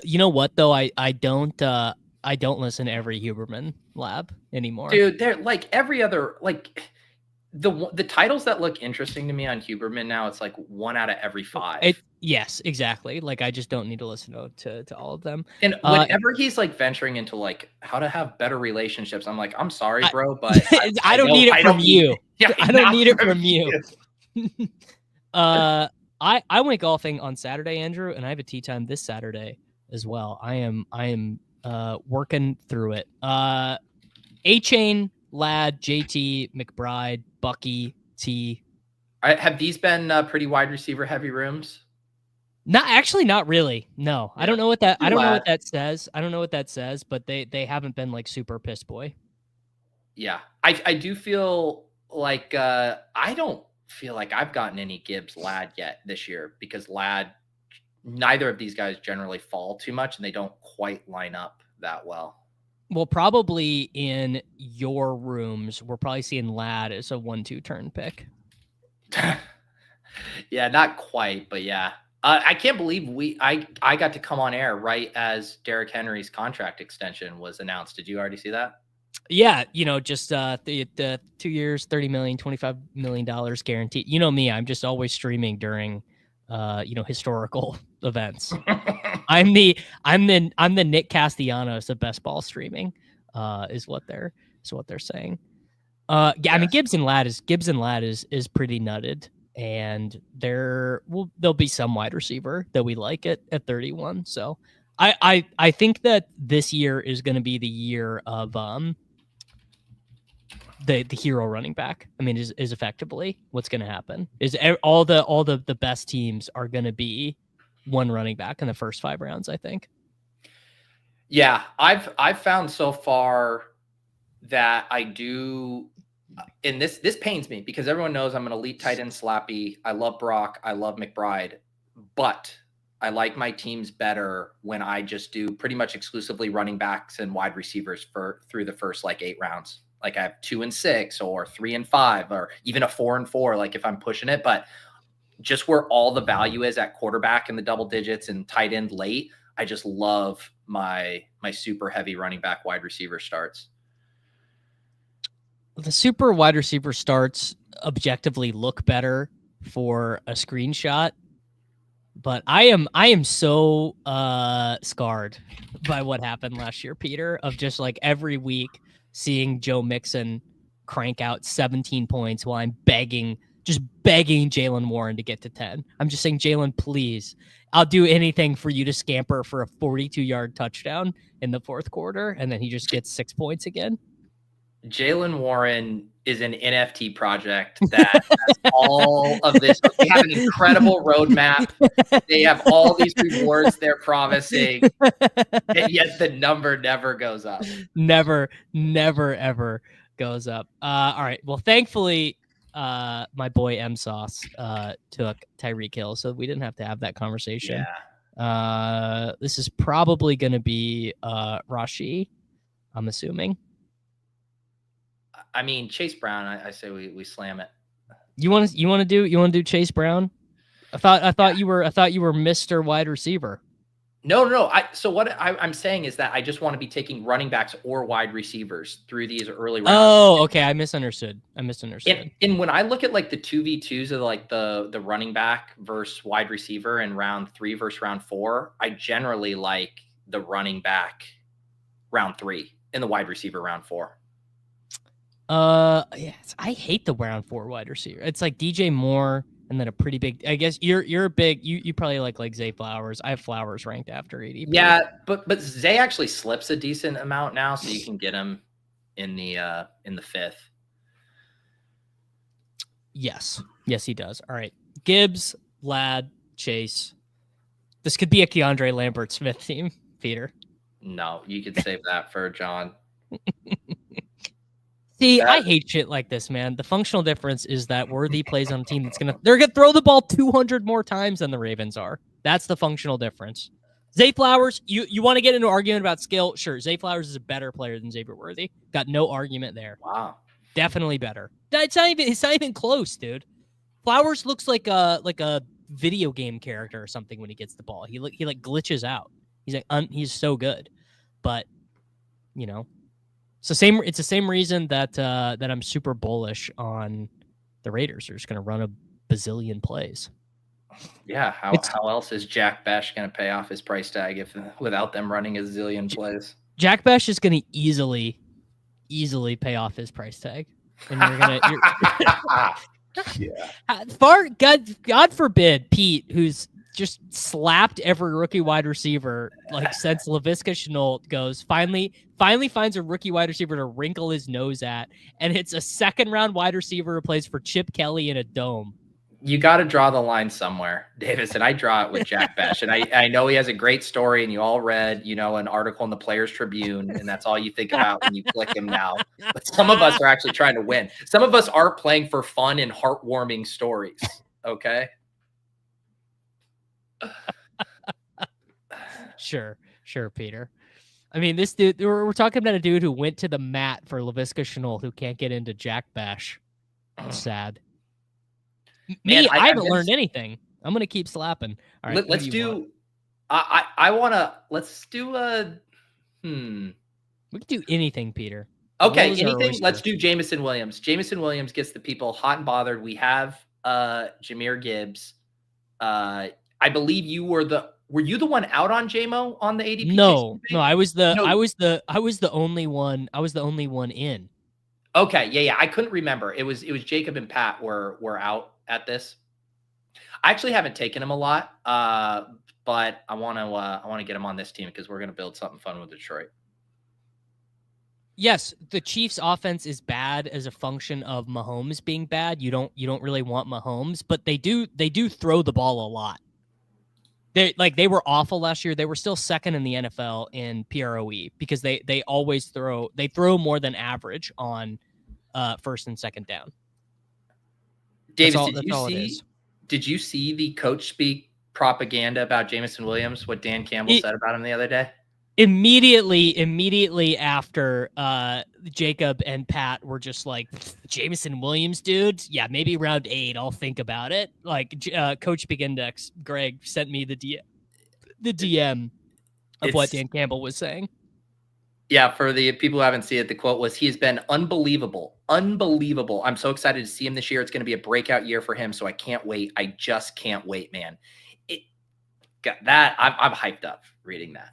You know what though? I don't listen to every Huberman lab anymore. Dude, they're like every other, like the titles that look interesting to me on Huberman now, it's like 1 out of every 5. Yes, exactly. Like I just don't need to listen to all of them. And whenever he's like venturing into like how to have better relationships, I'm like, I'm sorry, bro, but I don't need it from you. Yeah, I don't need it from you. I went golfing on Saturday, Andrew, and I have a tee time this Saturday as well. I am working through it. A-Chain, Ladd, JT, McBride, Bucky, T. Have these been pretty wide receiver heavy rooms? Not really. No, yeah. I don't know what that says. I don't know what that says, but they haven't been like super piss boy. Yeah, I do feel like I don't feel like I've gotten any Gibbs Ladd yet this year, because Ladd, neither of these guys generally fall too much, and they don't quite line up that well. Well, probably in your rooms, we're probably seeing Ladd as a 1-2 turn pick. Yeah, not quite, but yeah. I can't believe I got to come on air right as Derrick Henry's contract extension was announced. Did you already see that? Yeah, just the 2 years, $30 million, $25 million guaranteed. You know me, I'm just always streaming during historical events. I'm the Nick Castellanos of best ball streaming, is what they're saying. Yeah, yes. I mean Gibbs and Ladd is pretty nutted, and there'll be some wide receiver that we like at 31. So I think that this year is going to be the year of the hero running back. I mean, is effectively what's going to happen. Is all the best teams are going to be one running back in the first 5 rounds, I think. Yeah, I've found so far that I do, and this pains me because everyone knows I'm an elite tight end SLAPPY. I love Brock. I love McBride, but I like my teams better when I just do pretty much exclusively running backs and wide receivers through the first like 8 rounds. Like I have 2 and 6 or 3 and 5 or even a 4 and 4, like if I'm pushing it, but just where all the value is at quarterback in the double digits and tight end late, I just love my super heavy running back wide receiver starts. The super wide receiver starts objectively look better for a screenshot, but I am so scarred by what happened last year, Peter, of just like every week seeing Joe Mixon crank out 17 points while I'm begging Jaylen Warren to get to 10. I'm just saying, Jaylen, please, I'll do anything for you to scamper for a 42-yard touchdown in the 4th quarter, and then he just gets 6 points again. Jaylen Warren is an NFT project that has all of this. They have an incredible roadmap. They have all these rewards they're promising, and yet the number never goes up. Never, ever goes up. All right. Well, thankfully, my boy M Sauce took Tyreek Hill, so we didn't have to have that conversation. Yeah. This is probably going to be Rashid, I'm assuming. I mean, Chase Brown. I say we slam it. You want to do Chase Brown? I thought you were Mr. Wide Receiver. No. So what I'm saying is that I just want to be taking running backs or wide receivers through these early rounds. Oh, okay. I misunderstood. And when I look at like the 2v2s of like the running back versus wide receiver in round 3 versus round 4, I generally like the running back round 3 and the wide receiver round 4. Yes, I hate the round 4 wide receiver. It's like DJ Moore and then a pretty big. I guess you're a big. You probably like Zay Flowers. I have Flowers ranked after ADP. Yeah, but Zay actually slips a decent amount now, so you can get him in the 5th. Yes, he does. All right, Gibbs, Ladd, Chase. This could be a Keandre Lambert Smith team, Peter. No, you could save that for John. See, I hate shit like this, man. The functional difference is that Worthy plays on a team they're gonna throw the ball 200 more times than the Ravens are. That's the functional difference. Zay Flowers, you want to get into an argument about skill? Sure, Zay Flowers is a better player than Xavier Worthy. Got no argument there. Wow, definitely better. It's not even close, dude. Flowers looks like a video game character or something when he gets the ball. He glitches out. He's so good, but you know. It's the same reason that I'm super bullish on the Raiders. They're just going to run a bazillion plays. Yeah, how else is Jack Bash going to pay off his price tag without them running a zillion plays? Jack Bash is going to easily pay off his price tag, and God forbid Pete, who's just slapped every rookie wide receiver since Laviska Shenault goes, finally finds a rookie wide receiver to wrinkle his nose at, and it's a second-round wide receiver who plays for Chip Kelly in a dome. You got to draw the line somewhere, Davis, and I draw it with Jack Bash. And I know he has a great story, and you all read, an article in the Players Tribune, and that's all you think about when you click him now. But some of us are actually trying to win. Some of us are playing for fun and heartwarming stories, okay? Sure, Peter. I mean, this dude, we're talking about a dude who went to the mat for Laviska Shenault who can't get into Jack Bash. That's sad. Man, I haven't learned anything. I'm going to keep slapping. All right, let's do We can do anything, Peter. Okay, anything. Let's do Jameson Williams. Jameson Williams gets the people hot and bothered. We have Jahmyr Gibbs. I believe were you the one out on JMO on the ADP? No, I was the only one. I was the only one in. Okay, yeah. I couldn't remember. It was Jacob and Pat were out at this. I actually haven't taken him a lot, but I want to get him on this team because we're going to build something fun with Detroit. Yes, the Chiefs' offense is bad as a function of Mahomes being bad. You don't really want Mahomes, but they do throw the ball a lot. They were awful last year. They were still second in the NFL in PROE because they always throw more than average on first and second down. Davis, did you see the Coachspeak propaganda about Jameson Williams? What Dan Campbell said about him the other day? Immediately after Jacob and Pat were just like, Jameson Williams, dude, yeah, maybe round 8, I'll think about it. Coachspeak Index, Greg sent me the DM of what Dan Campbell was saying. Yeah, for the people who haven't seen it, the quote was, he has been unbelievable. I'm so excited to see him this year. It's going to be a breakout year for him, so I can't wait. I just can't wait, man. It got that. I'm hyped up reading that.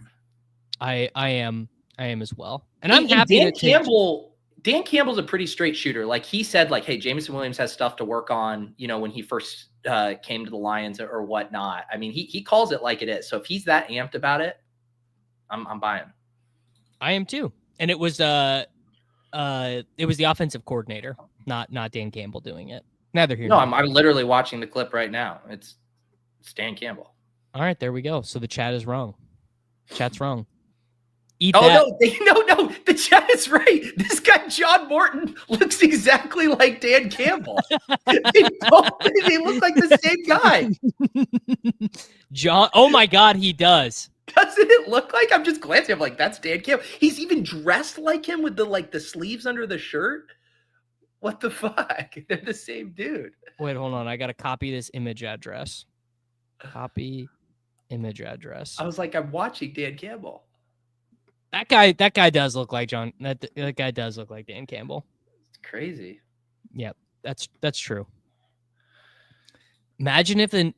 I am as well. And I'm happy Dan Campbell's a pretty straight shooter. Like he said, hey, Jameson Williams has stuff to work on, when he first came to the Lions or whatnot. I mean, he calls it like it is. So if he's that amped about it, I'm buying. I am too. And it was the offensive coordinator, not Dan Campbell doing it. Neither here. No, I'm literally watching the clip right now. It's Dan Campbell. All right, there we go. So the chat is wrong. Chat's wrong. No, the chat is right. This guy, John Morton, looks exactly like Dan Campbell. They look like the same guy. John, oh my God, he does. Doesn't it look like? I'm just glancing. I'm like, that's Dan Campbell. He's even dressed like him with the sleeves under the shirt. What the fuck? They're the same dude. Wait, hold on. I got to copy this image address. Copy image address. I was like, I'm watching Dan Campbell. That guy does look like John. That guy does look like Dan Campbell. It's crazy. Yep, that's true. Imagine if the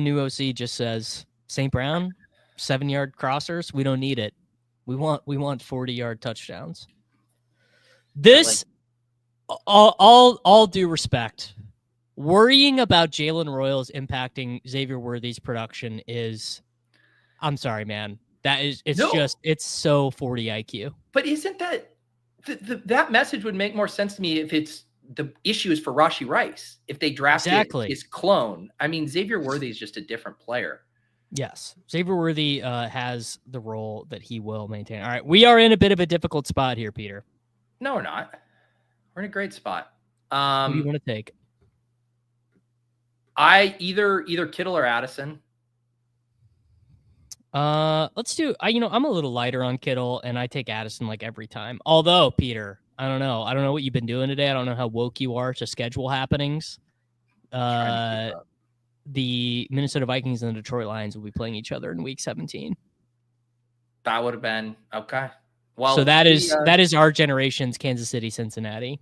new OC just says, St. Brown, 7-yard crossers, we don't need it. We want 40-yard touchdowns. This all due respect Worrying about Jalen Royals impacting Xavier Worthy's production is, I'm sorry, man. It's so 40 IQ. But isn't that that message would make more sense to me if it's the issue is for Rashid Rice, if they drafted his clone. I mean, Xavier Worthy is just a different player. Yes. Xavier Worthy has the role that he will maintain. All right. We are in a bit of a difficult spot here, Peter. No, we're not. We're in a great spot. What do you want to take? I either Kittle or Addison. Let's do. I'm a little lighter on Kittle, and I take Addison like every time. Although, Peter, I don't know what you've been doing today. I don't know how woke you are to schedule happenings. The Minnesota Vikings and the Detroit Lions will be playing each other in Week 17. That would have been okay. Well, so that is our generation's Kansas City, Cincinnati.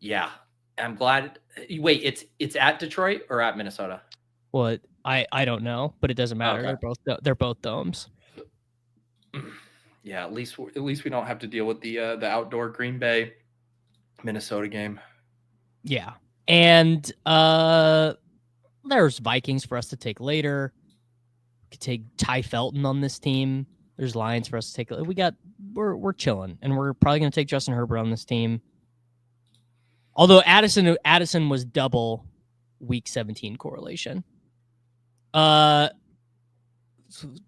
Yeah, I'm glad. Wait, it's at Detroit or at Minnesota? Well, I don't know, but it doesn't matter. Okay. They're both domes. Yeah, at least we don't have to deal with the outdoor Green Bay Minnesota game. Yeah, and there's Vikings for us to take later. We could take Ty Felton on this team. There's Lions for us to take. We're chilling, and we're probably going to take Justin Herbert on this team. Although Addison was double Week 17 correlation.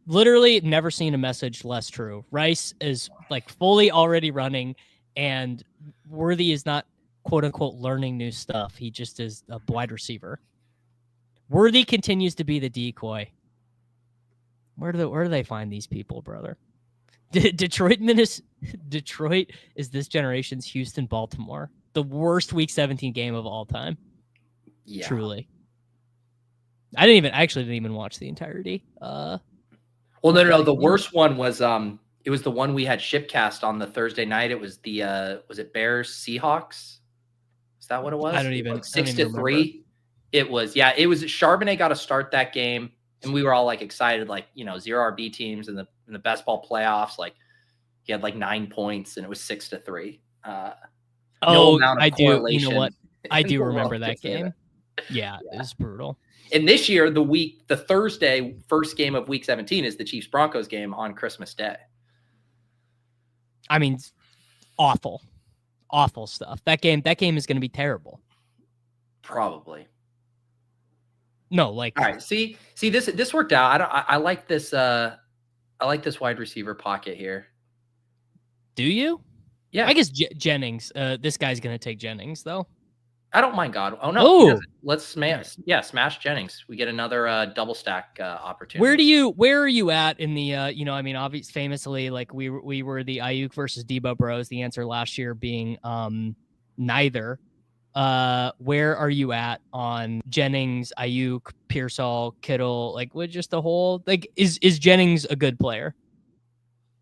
Literally never seen a message less true. Rice is like fully already running, and Worthy is not quote unquote learning new stuff. He just is a wide receiver. Worthy continues to be the decoy. Where do they find these people, brother? Detroit is this generation's Houston, Baltimore. The worst Week 17 game of all time. Yeah. Truly. I actually didn't even watch the entirety. Well, no. The worst one was it was the one we had shipcast on the Thursday night. It was was it Bears Seahawks? Is that what it was? I don't even 6-3. It was Charbonnet got to start that game, and we were all like excited, like, 0 RB teams in the best ball playoffs. Like he had like 9 points, and it was 6-3. I do. You know what? I do remember that game. Yeah, it was brutal. And this year, the Thursday first game of Week 17 is the Chiefs-Broncos game on Christmas Day. I mean, awful stuff. That game is going to be terrible. Probably. No, like. All right. See, this worked out. I like this. I like this wide receiver pocket here. Do you? Yeah. I guess Jennings. This guy's going to take Jennings though. I don't mind God. Oh no! Let's smash. Yeah, smash Jennings. We get another double stack opportunity. Where are you at in the? Obviously, famously, like we were the Ayuk versus Debo bros. The answer last year being neither. Where are you at on Jennings, Ayuk, Pearsall, Kittle? Like, with just the whole like, is Jennings a good player?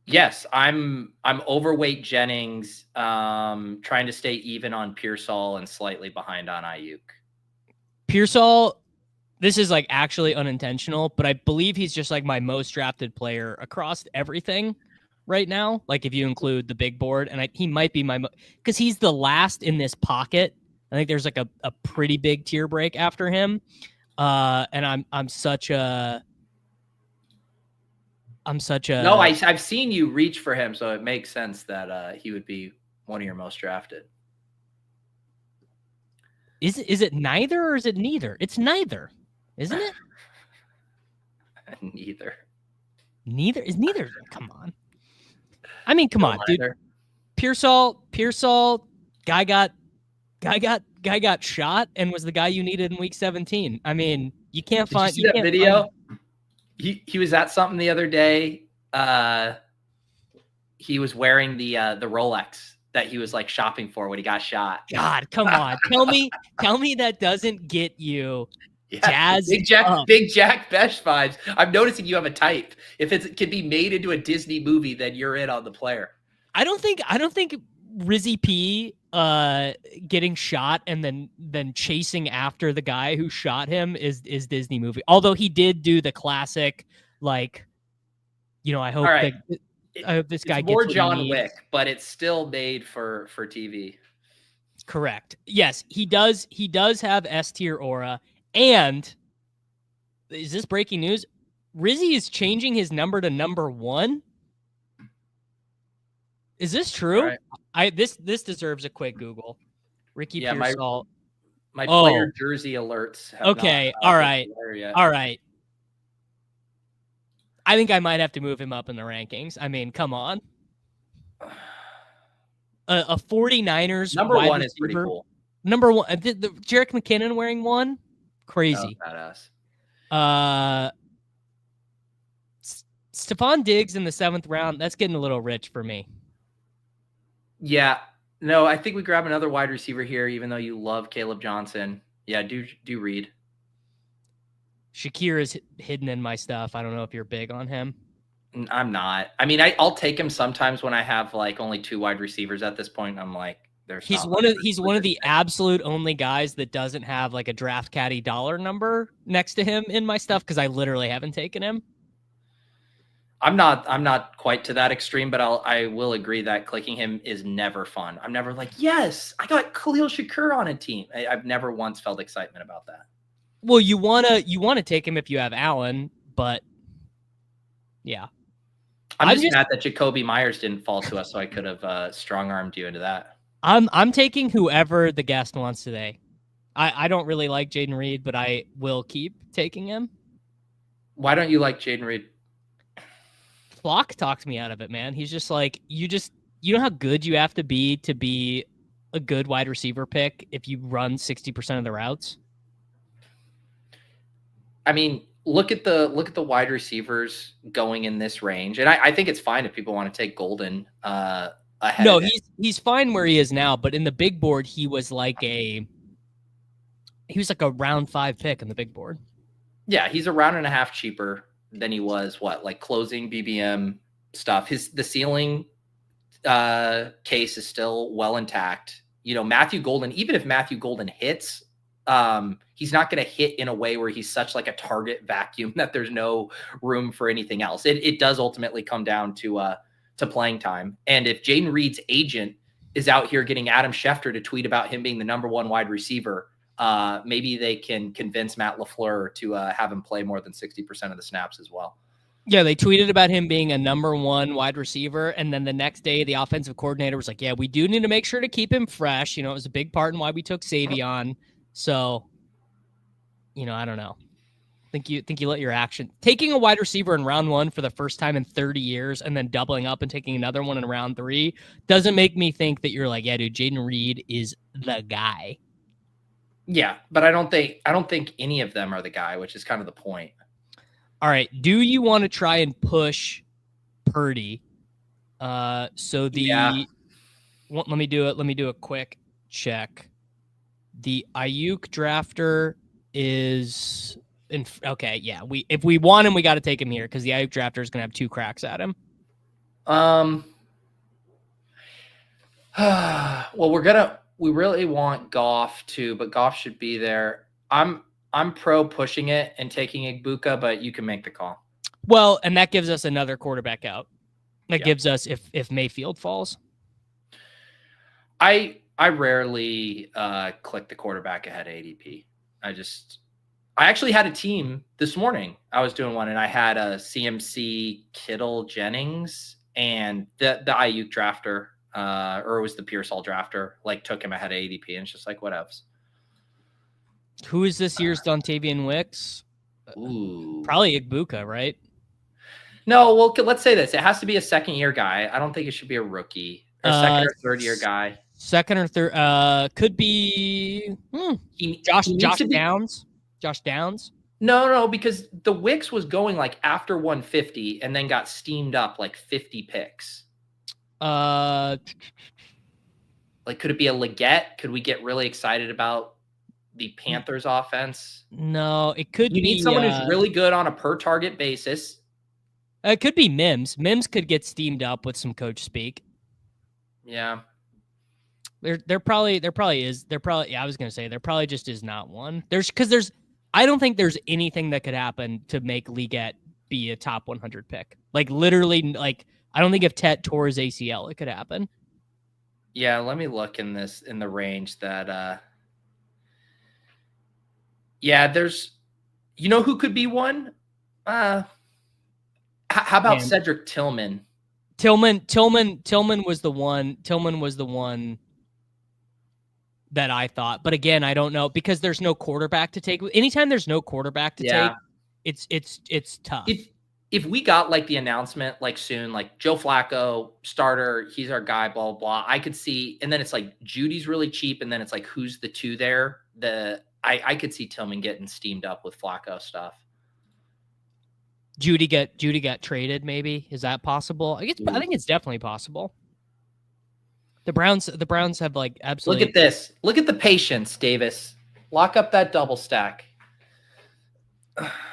Yes, I'm overweight Jennings, trying to stay even on Pearsall and slightly behind on Ayuk. Pearsall, this is like actually unintentional, but I believe he's just like my most drafted player across everything right now. Like if you include the big board, and he might be because he's the last in this pocket. I think there's like a pretty big tier break after him, and I'm such a. No, I've seen you reach for him, so it makes sense that he would be one of your most drafted. Is it neither or is it neither? It's neither, isn't it? Neither. Neither is neither. Come on. I mean, come on, dude. Pearsall, guy got shot and was the guy you needed in Week 17. I mean, you can't find. Did you see that video? He was at something the other day. He was wearing the Rolex that he was like shopping for when he got shot. God, come on. Tell me that doesn't get you jazzed Big Jack Besh vibes. I'm noticing you have a type. If it can be made into a Disney movie, then you're in on the player. I don't think Rizzy P getting shot and then chasing after the guy who shot him is Disney movie. Although he did do the classic, like, I hope I hope this guy gets more John Wick, but it's still made for TV. Correct. Yes, he does. He does have S tier aura. And is this breaking news? Rizzy is changing his number to number 1. Is this true? Right. This deserves a quick Google. Ricky Pearsall. My player jersey alerts. Have Okay. Not, all right. All right. I think I might have to move him up in the rankings. I mean, come on. A 49ers number wide 1 receiver. is pretty cool. Number 1. The Jerick McKinnon wearing 1? Crazy. Oh, badass. Stephon Diggs in the 7th round. That's getting a little rich for me. Yeah. No, I think we grab another wide receiver here, even though you love Kaleb Johnson. Yeah, do read. Shakir is hidden in my stuff. I don't know if you're big on him. I'm not. I mean, I'll take him sometimes when I have like only 2 wide receivers at this point. I'm like, he's one of the absolute only guys that doesn't have like a draft caddy dollar number next to him in my stuff because I literally haven't taken him. I'm not quite to that extreme, but I will agree that clicking him is never fun. I'm never like, yes, I got Khalil Shakur on a team. I've never once felt excitement about that. Well, you wanna take him if you have Allen, but yeah. I'm just mad that Jacoby Myers didn't fall to us, so I could have strong-armed you into that. I'm taking whoever the guest wants today. I don't really like Jaden Reed, but I will keep taking him. Why don't you like Jaden Reed? Flock talked me out of it, man. He's just like, you know how good you have to be a good wide receiver pick if you run 60% of the routes. I mean, look at the wide receivers going in this range, and I think it's fine if people want to take Golden ahead. No, he's fine where he is now, but in the big board, he was like a round 5 pick in the big board. Yeah, he's a round and a half cheaper than he was like closing BBM stuff. The ceiling case is still well intact. You know, Matthew Golden, even if Matthew Golden hits, he's not going to hit in a way where he's such like a target vacuum that there's no room for anything else. It does ultimately come down to playing time. And if Jaden Reed's agent is out here getting Adam Schefter to tweet about him being the number 1 wide receiver, maybe they can convince Matt LaFleur to have him play more than 60% of the snaps as well. Yeah, they tweeted about him being a number 1 wide receiver, and then the next day the offensive coordinator was like, yeah, we do need to make sure to keep him fresh. You know, it was a big part in why we took Savion. So, you know, I don't know. Think you let your action taking a wide receiver in round 1 for the first time in 30 years and then doubling up and taking another one in round 3 doesn't make me think that you're like, yeah, dude, Jaden Reed is the guy. Yeah, but I don't think any of them are the guy, which is kind of the point. All right. Do you want to try and push Purdy? Let me do a quick check. The Ayuk drafter is okay. Yeah, if we want him, we got to take him here because the Ayuk drafter is going to have 2 cracks at him. Well, we really want Goff too, but Goff should be there. I'm pro pushing it and taking Igbuka, but you can make the call. Well, and that gives us another quarterback out. That gives us if Mayfield falls. I rarely click the quarterback ahead of ADP. I actually had a team this morning. I was doing one, and I had a CMC Kittle Jennings and the Ayuk drafter, or it was the Pearsall drafter, like took him ahead of ADP, and it's just like, whatevs. Who is this year's Dontavian Wicks? Ooh, probably Igbuka, right? No, well, let's say this: it has to be a second-year guy. I don't think it should be a rookie or second or third-year guy. Second or third, could be Josh Downs. Josh Downs? No, because the Wicks was going like after 150 and then got steamed up like 50 picks. Like, could it be a Leggett? Could we get really excited about the Panthers offense? No, it could be. You need someone who's really good on a per target basis. It could be Mims. Mims could get steamed up with some coach speak. Yeah. There probably is. I was going to say there probably just is not one. I don't think there's anything that could happen to make Leggett be a top 100 pick. Like literally, like I don't think if Tet tore his ACL, it could happen. Yeah, let me look in the range that yeah, there's who could be one? How about Man. Cedric Tillman? Tillman was the one. Tillman was the one that I thought. But again, I don't know because there's no quarterback to take. Anytime there's no quarterback to take, it's tough. If we got like the announcement like soon, like Joe Flacco starter, he's our guy, blah blah blah. I could see, and then it's like Judy's really cheap, and then it's like who's the two there? I could see Tillman getting steamed up with Flacco stuff. Judy got traded. Maybe is that possible? I think it's definitely possible. The Browns have like absolutely. Look at this. Look at the patience, Davis. Lock up that double stack.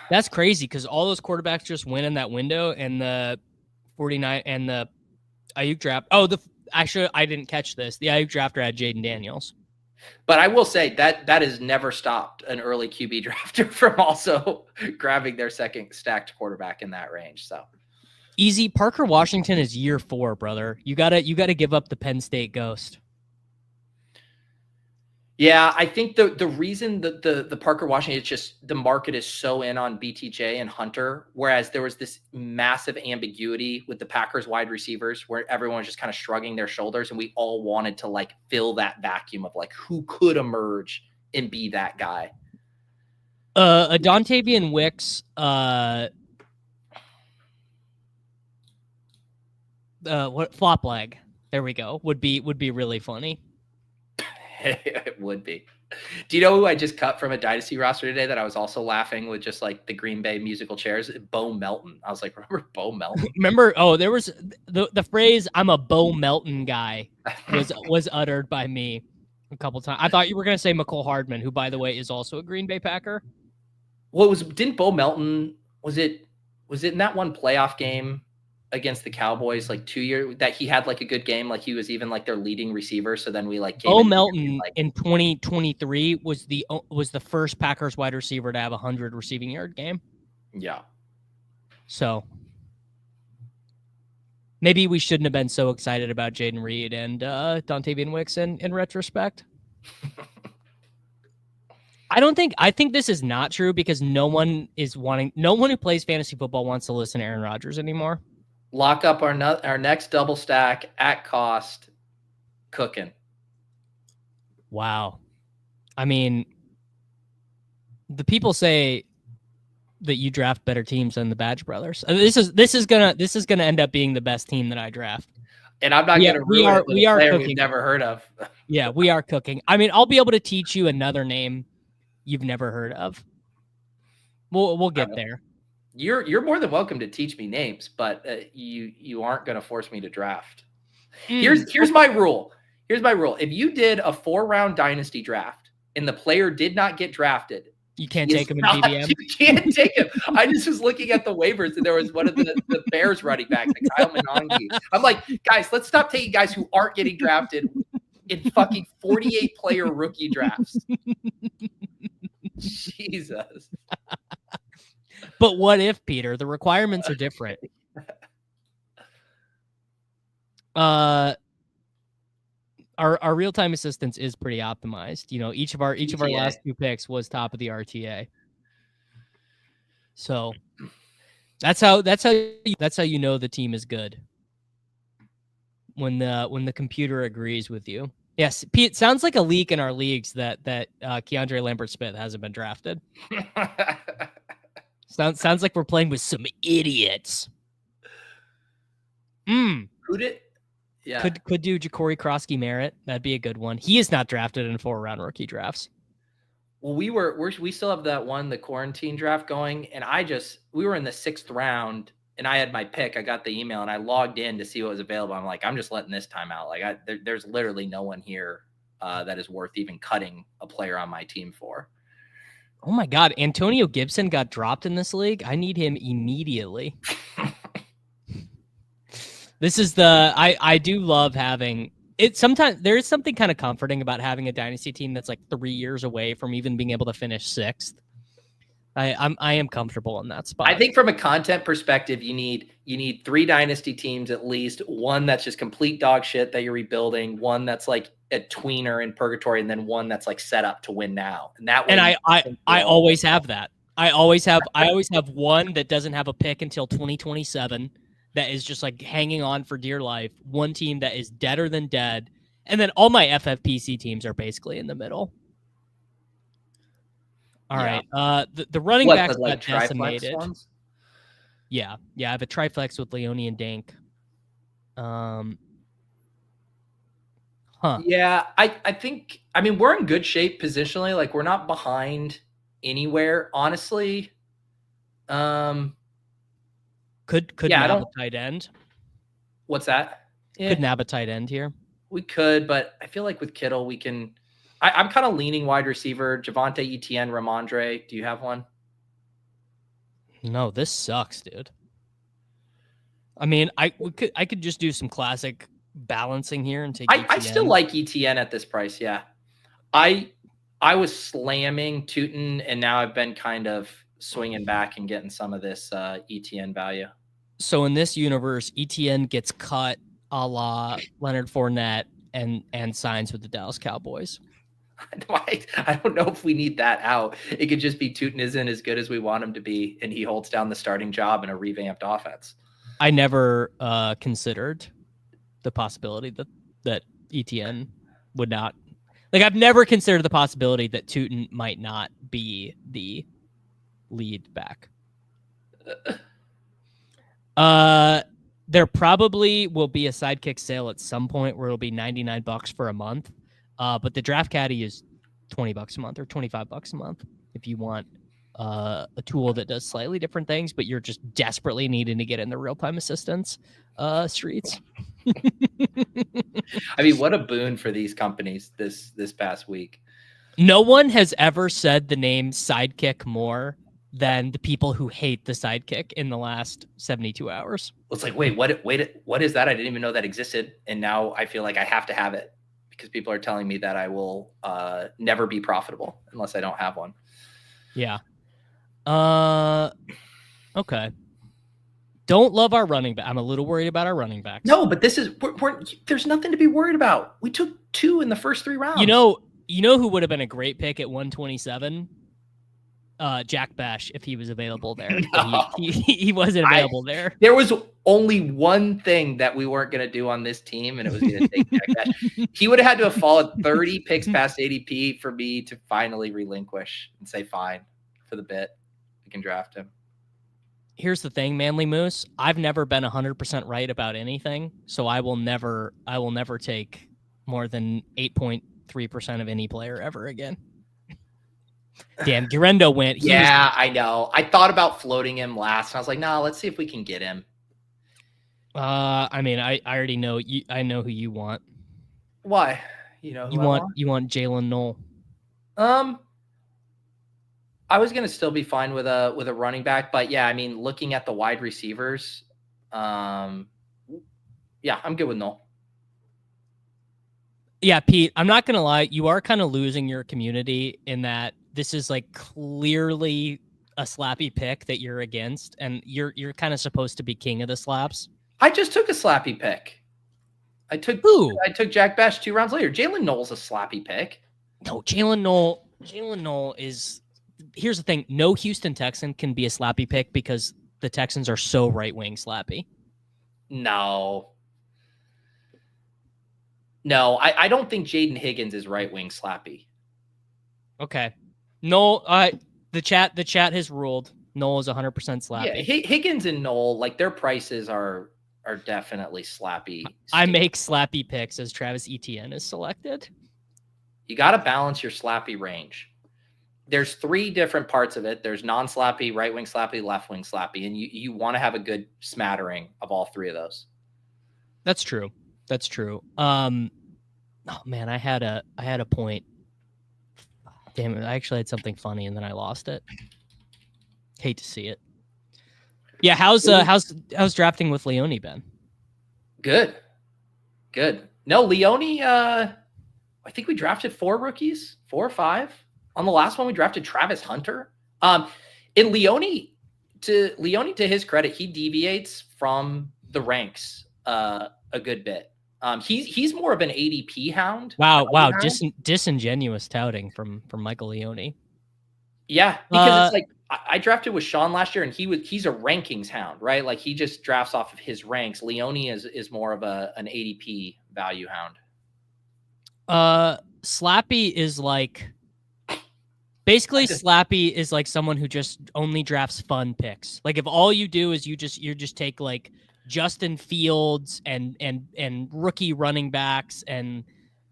That's crazy because all those quarterbacks just went in that window, and the 49 and the Ayuk draft. Oh, I didn't catch this. The Ayuk drafter had Jaden Daniels. But I will say that has never stopped an early QB drafter from also grabbing their second stacked quarterback in that range. So easy. Parker Washington is year 4, brother. You gotta give up the Penn State ghost. Yeah, I think the reason that the Parker Washington, it's just the market is so in on BTJ and Hunter, whereas there was this massive ambiguity with the Packers wide receivers where everyone was just kind of shrugging their shoulders, and we all wanted to like fill that vacuum of like who could emerge and be that guy. A Dontavian Wicks, what flop leg? There we go. Would be really funny. It would be. Do you know who I just cut from a dynasty roster today that I was also laughing with just like the Green Bay musical chairs? Bo Melton. I was like, remember Bo Melton? Remember? Oh, there was the phrase "I'm a Bo Melton guy" was uttered by me a couple times. I thought you were going to say McCole Hardman, who, by the way, is also a Green Bay Packer. Well, didn't Bo Melton? Was it in that one playoff game against the Cowboys like 2 years that he had like a good game, like he was even like their leading receiver? So then we like Bo Melton in 2023 was the first Packers wide receiver to have 100 receiving yard game. Yeah. So maybe we shouldn't have been so excited about Jaden Reed and Dontavian Wicks in retrospect. I think this is not true because no one who plays fantasy football wants to listen to Aaron Rodgers anymore. Lock up our next double stack at cost. Cooking. Wow. I mean, the people say that you draft better teams than the Badge Brothers. This is gonna end up being the best team that I draft. And I'm not gonna ruin it with a player cooking. we've never heard of. Yeah, we are cooking. I mean, I'll be able to teach you another name you've never heard of. We'll get there. You're more than welcome to teach me names, but you aren't going to force me to draft. Here's my rule. Here's my rule. If you did a 4-round dynasty draft and the player did not get drafted, you can't take him in BBM. You can't take him. I just was looking at the waivers and there was one of the Bears running backs, Kyle McConkey. I'm like, guys, let's stop taking guys who aren't getting drafted in fucking 48 player rookie drafts. Jesus. But what if, Peter? The requirements are different. Our real-time assistance is pretty optimized. You know, each of our last 2 picks was top of the RTA. So that's how you know the team is good. When the computer agrees with you. Yes, Pete, sounds like a leak in our leagues that Keandre Lambert-Smith hasn't been drafted. Sounds like we're playing with some idiots. Could it? Yeah. Could do Ja'Cory Krosky-Merritt. That'd be a good one. He is not drafted in 4-round rookie drafts. Well, we still have the quarantine draft going, and we were in the 6th round, and I had my pick. I got the email, and I logged in to see what was available. I'm like, I'm just letting this time out. Like, there's literally no one here that is worth even cutting a player on my team for. Oh my God, Antonio Gibson got dropped in this league. I need him immediately. This is I do love having it. Sometimes there is something kind of comforting about having a dynasty team that's like 3 years away from even being able to finish 6th. I am comfortable in that spot. I think from a content perspective, you need You need 3 dynasty teams at least. One that's just complete dog shit that you're rebuilding. One that's like a tweener in purgatory, and then one that's like set up to win now. And that way, And I always have that. I always have one that doesn't have a pick until 2027 that is just like hanging on for dear life. One team that is deader than dead. And then all my FFPC teams are basically in the middle. All right. The running backs got decimated. Ones? Yeah. I have a triflex with Leone and Dank. Yeah, I think, I mean, we're in good shape positionally. Like, we're not behind anywhere, honestly. Could yeah, nab a tight end. What's that? Could nab a tight end here. We could, but I feel like with Kittle, we can. I'm kind of leaning wide receiver. Javonte, Etienne, Ramondre. Do you have one? No, this sucks, dude. I mean, I could just do some classic balancing here and take. I still like Etienne at this price. Yeah, I was slamming Tootin, and now I've been kind of swinging back and getting some of this Etienne value. So in this universe, Etienne gets cut a la Leonard Fournette and signs with the Dallas Cowboys. I don't know if we need that out. It could just be Tootin isn't as good as we want him to be, and he holds down the starting job in a revamped offense. I never considered the possibility that Etienne would not. Like, I've never considered the possibility that Tootin might not be the lead back. There probably will be a sidekick sale at some point where it'll be $99 for a month. But the draft caddy is $20 a month or $25 a month if you want a tool that does slightly different things, but you're just desperately needing to get in the real-time assistance streets. I mean, what a boon for these companies this past week. No one has ever said the name Sidekick more than the people who hate the Sidekick in the last 72 hours. It's like, wait, what is that? I didn't even know that existed. And now I feel like I have to have it because people are telling me that I will never be profitable unless I don't have one. Yeah. Okay. Don't love our running back. I'm a little worried about our running backs. No, but this is there's nothing to be worried about. We took 2 in the first 3 rounds. You know who would have been a great pick at 127? Jack Bash, if he was available there. No. He wasn't available there. There was only one thing that we weren't going to do on this team, and it was going to take Jack Bash. He would have had to have fallen 30 picks past ADP for me to finally relinquish and say, fine, for the bit, we can draft him. Here's the thing, Manly Moose. I've never been 100% right about anything, so I will never take more than 8.3% of any player ever again. Damn, Guerrero went. I know. I thought about floating him last, and I was like, nah, let's see if we can get him. I mean, I already know you. I know who you want. Why? You know who you want Jalen Knoll. I was gonna still be fine with a running back, but yeah, I mean, looking at the wide receivers, yeah, I'm good with Knoll. Yeah, Pete, I'm not gonna lie, you are kind of losing your community in that this is like clearly a slappy pick that you're against, and you're kind of supposed to be king of the slaps. I just took a slappy pick. I took Jack Bash 2 rounds later. Jalen Knoll's a slappy pick. No, Jalen Knoll is. Here's the thing: no Houston Texan can be a slappy pick because the Texans are so right wing slappy. No, I don't think Jaden Higgins is right wing slappy. Okay, no, the chat has ruled Knoll is 100% slappy. Yeah, Higgins and Knoll, like, their prices are definitely slappy. I make slappy picks as Travis Etienne is selected. You got to balance your slappy range. There's 3 different parts of it. There's non-slappy, right wing slappy, left wing slappy, and you want to have a good smattering of all 3 of those. That's true. Oh man, I had a point. Damn it! I actually had something funny and then I lost it. Hate to see it. Yeah, how's drafting with Leone been? Good. No, Leone. I think we drafted 4 rookies, 4 or 5. On the last one, we drafted Travis Hunter. In Leone, to Leone, to his credit, he deviates from the ranks a good bit. He's more of an ADP hound. Wow, Hound. Disingenuous touting from Michael Leone. Yeah, because it's like I drafted with Sean last year, and he's a rankings hound, right? Like he just drafts off of his ranks. Leone is more of an ADP value hound. SLAPPY is like basically SLAPPY is like someone who just only drafts fun picks. Like if all you do is you just take like Justin Fields and rookie running backs and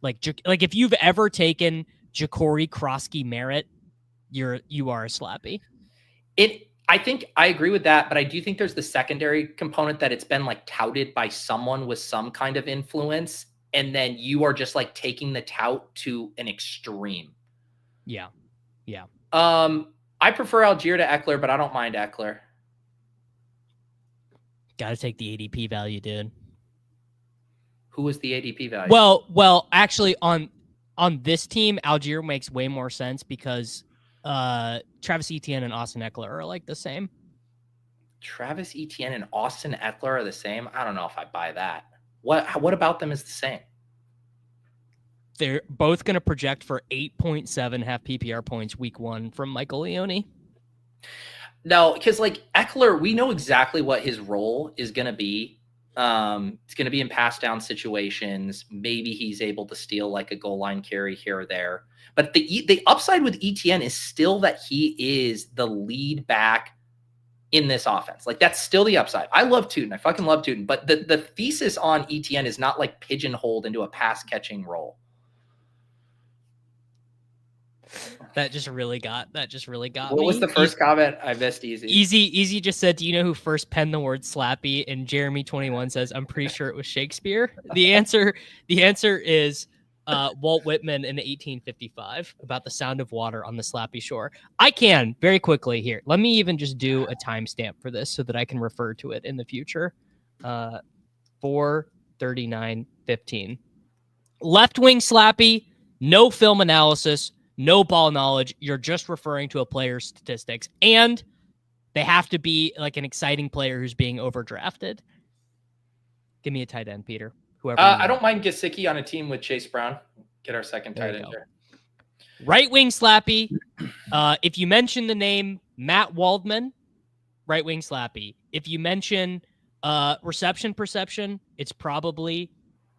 like if you've ever taken Ja'Cory Krosky Merritt, you are a SLAPPY. I think I agree with that, but I do think there's the secondary component that it's been like touted by someone with some kind of influence, and then you are just like taking the tout to an extreme. Yeah. I prefer Algier to Ekeler, but I don't mind Ekeler. Got to take the ADP value, dude. Who was the ADP value? Well, actually on this team, Algier makes way more sense because Travis Etienne and Austin Ekeler are like the same. Travis Etienne and Austin Ekeler are the same? I don't know if I buy that. What about them is the same? They're both going to project for 8.7 half PPR points week 1 from Michael Leone. No, because like Ekeler, we know exactly what his role is going to be. It's going to be in pass down situations. Maybe he's able to steal like a goal line carry here or there. But the upside with ETN is still that he is the lead back in this offense. Like that's still the upside. I love Tootin. I fucking love Tootin. But the thesis on ETN is not like pigeonholed into a pass catching role. That just really got What me. was the first comment? I missed Easy. Easy just said, do you know who first penned the word SLAPPY? And Jeremy21 says, I'm pretty sure it was Shakespeare. The answer is Walt Whitman in 1855 about the sound of water on the slappy shore. I can very quickly here. Let me even just do a timestamp for this so that I can refer to it in the future. 4:39:15. Left wing slappy, no film analysis, no ball knowledge. You're just referring to a player's statistics, and they have to be like an exciting player who's being overdrafted. Give me a tight end, Peter. Whoever. I don't mind Gesicki on a team with Chase Brown. Get our second tight end there. Right wing slappy. If you mention the name Matt Waldman, right wing slappy. If you mention reception perception, it's probably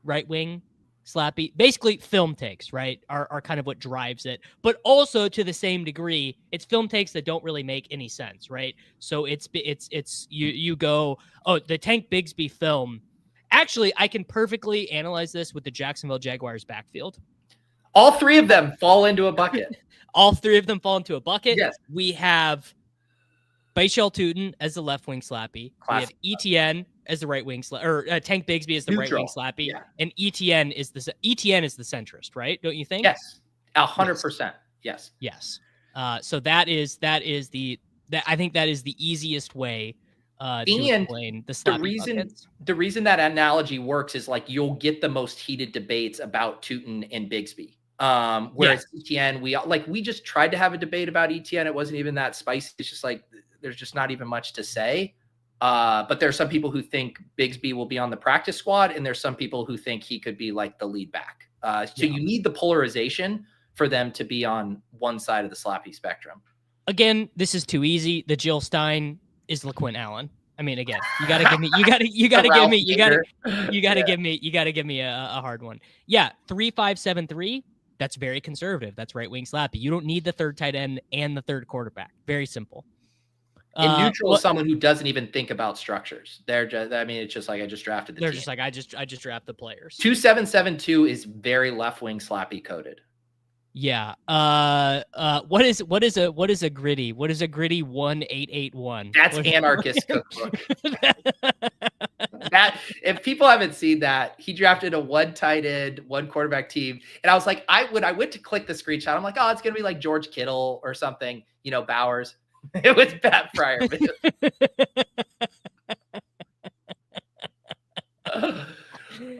right wing slappy. Basically, film takes, right, are kind of what drives it. But also to the same degree, it's film takes that don't really make any sense, right? So it's you go, oh, the Tank Bigsby film. Actually, I can perfectly analyze this with the Jacksonville Jaguars backfield. All three of them fall into a bucket. All three of them fall into a bucket. Yes. We have Baichel Tootin as the left wing slappy. Classic. We have ETN as the right wing or Tank Bigsby as the right wing slappy. Yeah. And ETN is the centrist, right? Don't you think? Yes. 100%. Yes. Yes. So that is the I think that is the easiest way to explain the slappy buckets. The reason that analogy works is like you'll get the most heated debates about Tootin and Bigsby. Whereas ETN, we just tried to have a debate about ETN. It wasn't even that spicy. It's just like there's just not even much to say. But there's some people who think Bigsby will be on the practice squad, and there's some people who think he could be like the lead back. So you need the polarization for them to be on one side of the slappy spectrum. Again, this is too easy. The Jill Stein is LaQuint Allen. I mean, again, you gotta give me a hard one. Yeah, 3-5-7-3. That's very conservative. That's right wing slappy. You don't need the third tight end and the third quarterback. Very simple. In neutral is someone who doesn't even think about structures. They're just, I mean, it's just like I just drafted the team. Just like I just draft the players. 2-7-7-2 is very left wing slappy coded. Yeah. What is a gritty? What is a gritty 1-8-8-1? That's anarchist cookbook. That if people haven't seen that, he drafted a one tight end, one quarterback team, and I was like, I went to click the screenshot. I'm like, oh, it's gonna be like George Kittle or something, Bowers. It was Pat Fryer.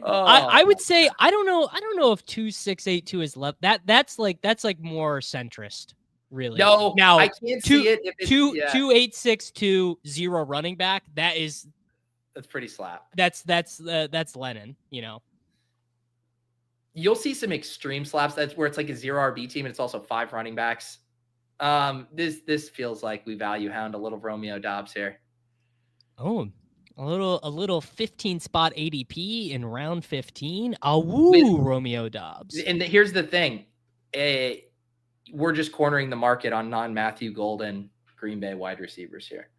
I would say I don't know if 2-6-8-2 is left. That's like more centrist. really. No, Now I can't see it. If it's, 2.8620 running back. That's pretty slap. That's Lennon. You know, you'll see some extreme slaps. That's where it's like a 0 RB team, and it's also 5 running backs. This feels like we value hound a little Romeo Doubs here. Oh, a little 15 spot ADP in round 15. Woo, Romeo Doubs. And here's the thing. We're just cornering the market on non-Matthew Golden Green Bay wide receivers here.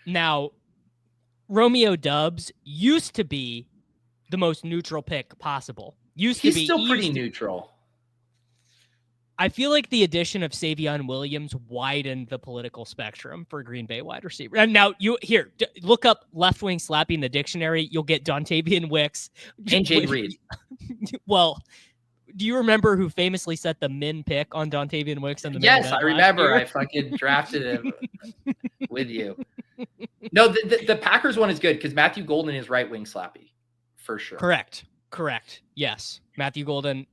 Now, Romeo Doubs used to be the most neutral pick possible. He's still pretty neutral. I feel like the addition of Savion Williams widened the political spectrum for Green Bay wide receiver. And now look up left wing slappy in the dictionary. You'll get Dontavian Wicks and Jade Reed. Well, do you remember who famously set the min pick on Dontavian Wicks? Yes, I remember. I fucking drafted him with you. No, the Packers one is good because Matthew Golden is right wing slappy for sure. Correct. Yes, Matthew Golden.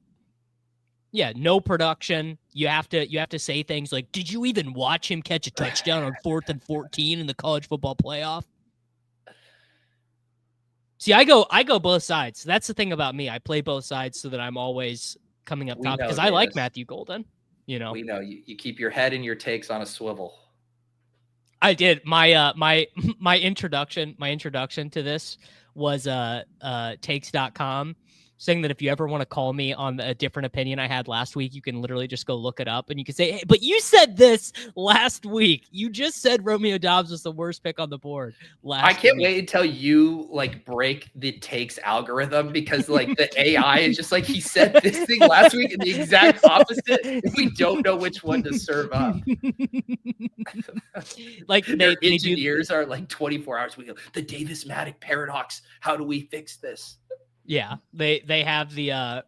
Yeah, no production. You have to say things like, "Did you even watch him catch a touchdown on 4th and 14 in the college football playoff?" See, I go both sides. That's the thing about me. I play both sides so that I'm always coming up top because I like Matthew Golden. You know, we know you keep your head and your takes on a swivel. I did. My introduction to this was takes.com. Saying that if you ever want to call me on a different opinion I had last week, you can literally just go look it up and you can say, "Hey, but you said this last week. You just said Romeo Doubs was the worst pick on the board last week." I can't wait until you break the takes algorithm because the AI is just he said this thing last week and the exact opposite. We don't know which one to serve up. Their engineers are 24 hours. We go, the Davis-Maddox paradox. How do we fix this? Yeah, they have the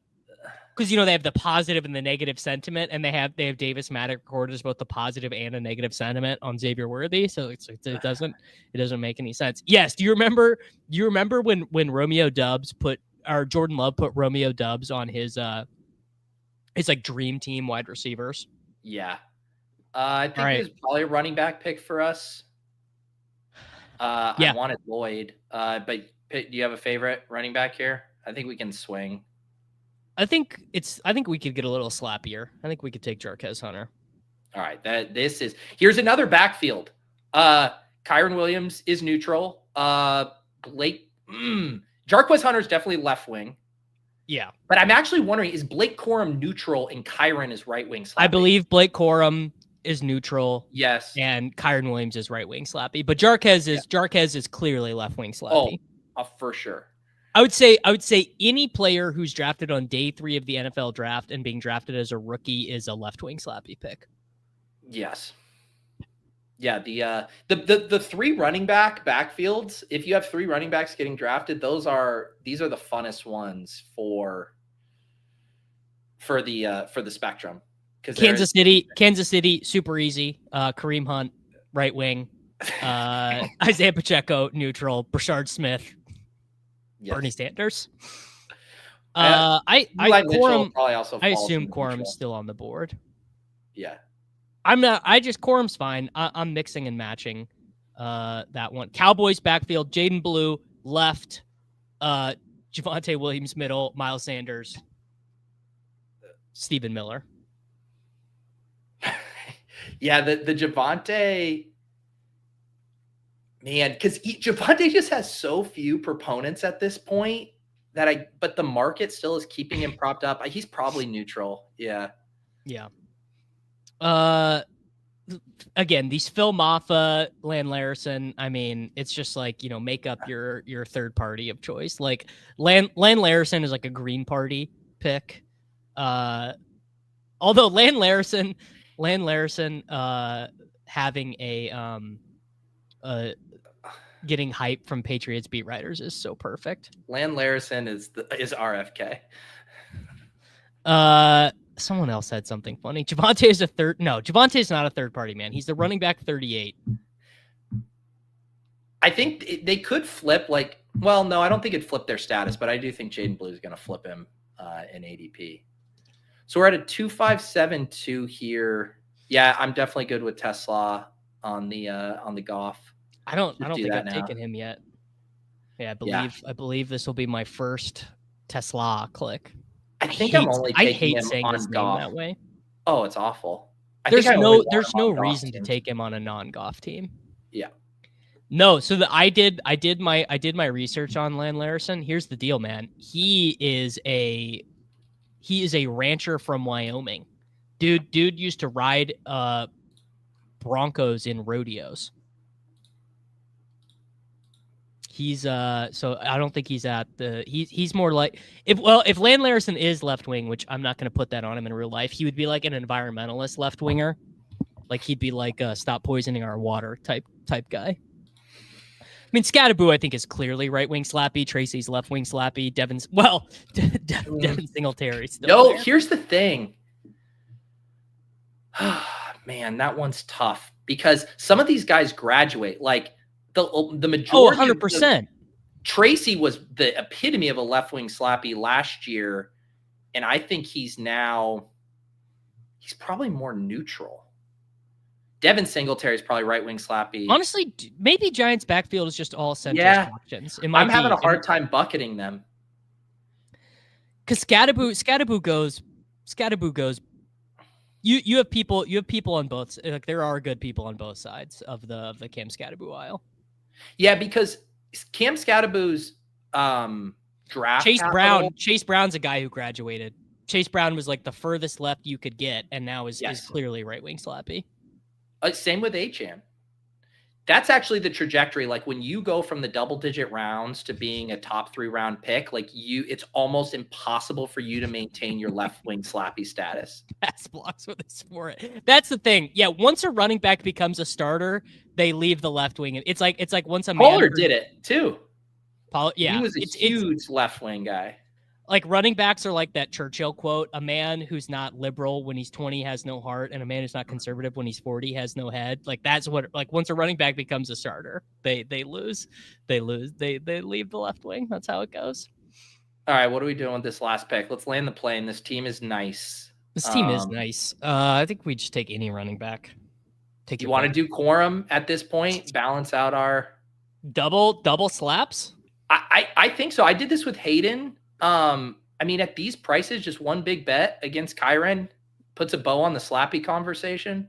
because they have the positive and the negative sentiment, and they have Davis-Maddox recorded as both the positive and a negative sentiment on Xavier Worthy, so it doesn't make any sense. Yes, do you remember when Romeo Doubs Jordan Love put Romeo Doubs on his dream team wide receivers? Yeah, I think it was probably a running back pick for us. I wanted Lloyd, but do you have a favorite running back here? I think we can swing. I think we could get a little slappier. I think we could take Jarquez Hunter. All right. Here's another backfield. Kyron Williams is neutral. Jarquez Hunter is definitely left wing. Yeah. But I'm actually wondering, is Blake Corum neutral and Kyron is right wing slappy? I believe Blake Corum is neutral. Yes. And Kyron Williams is right wing slappy. But Jarquez is clearly left wing slappy. For sure. I would say any player who's drafted on day 3 of the NFL draft and being drafted as a rookie is a left wing slappy pick. Yes. Yeah. The 3 running backfields. If you have 3 running backs getting drafted, these are the funnest ones for the spectrum. Kansas City, super easy. Kareem Hunt, right wing. Isiah Pacheco, neutral. Brashard Smith. Yes. Bernie Sanders. I assume Quorum's still on the board. Yeah. Quorum's fine. I'm mixing and matching that one. Cowboys backfield, Jaden Blue, left, Javonte Williams, middle, Miles Sanders, Stephen Miller. Yeah, the Javonte... Man, because Javonte just has so few proponents at this point but the market still is keeping him propped up. He's probably neutral. Yeah. Yeah. Again, these Phil Maffa, Lan Larison, I mean, it's just make up your third party of choice. Lan Larison is a Green Party pick. Although Lan Larison having getting hype from Patriots beat writers is so perfect. Lan Larison is RFK. Someone else said something funny. Javonte is Javonte's not a third party, man. He's the running back 38. I think they could flip no, I don't think it'd flip their status, but I do think Jaden Blue is going to flip him in ADP. So we're at a 2.572 here. Yeah, I'm definitely good with Tesla on the Goff. I don't do think that I've now. taken him yet. Yeah, I believe this will be my first Tesla click. I think I'm only I taking hate him saying on his name Goff. that way. Oh, it's awful. There's I only want there's him on no Goff reason to teams. take him on a non-Goff team. Yeah. No, so I did my research on Land Larison. Here's the deal, man. He is a rancher from Wyoming. Dude used to ride Broncos in rodeos. He's so I don't think he's at the he's more like if Land Larison is left wing, which I'm not going to put that on him in real life, he would be like an environmentalist left winger. Like he'd be like stop poisoning our water type guy. I mean, Scattaboo, I think, is clearly right wing slappy. Tracy's left wing slappy. Devin Singletary. No, here's the thing. Man, that one's tough because some of these guys graduate. Like the majority. 100%. Tracy was the epitome of a left wing slappy last year, and I think he's probably more neutral. Devin Singletary is probably right wing slappy. Honestly, maybe Giants backfield is just all centrist options. I'm having a hard time bucketing them because Scattaboo goes. You have people on both. Like there are good people on both sides of the Cam Scattaboo aisle. Yeah, because Cam Scattaboo's draft Chase Brown's a guy who graduated. Chase Brown was like the furthest left you could get, and now is clearly right wing slappy. Same with Achane. That's actually the trajectory. Like when you go from the double-digit rounds to being a top 3 round pick, like it's almost impossible for you to maintain your left wing slappy status. Pass blocks with a sport. That's the thing. Yeah, once a running back becomes a starter, they leave the left wing. It's like once a Pollard did it too. Yeah, he was a huge left wing guy. Like running backs are like that Churchill quote: "A man who's not liberal when he's 20 has no heart, and a man who's not conservative when he's 40 has no head." Like that's what. Like once a running back becomes a starter, they lose. They leave the left wing. That's how it goes. All right, what are we doing with this last pick? Let's land the plane. This team is nice. This team is nice. I think we just take any running back. You want to do quorum at this point? Balance out our double slaps. I think so. I did this with Hayden. I mean, at these prices, just one big bet against Kyren puts a bow on the slappy conversation.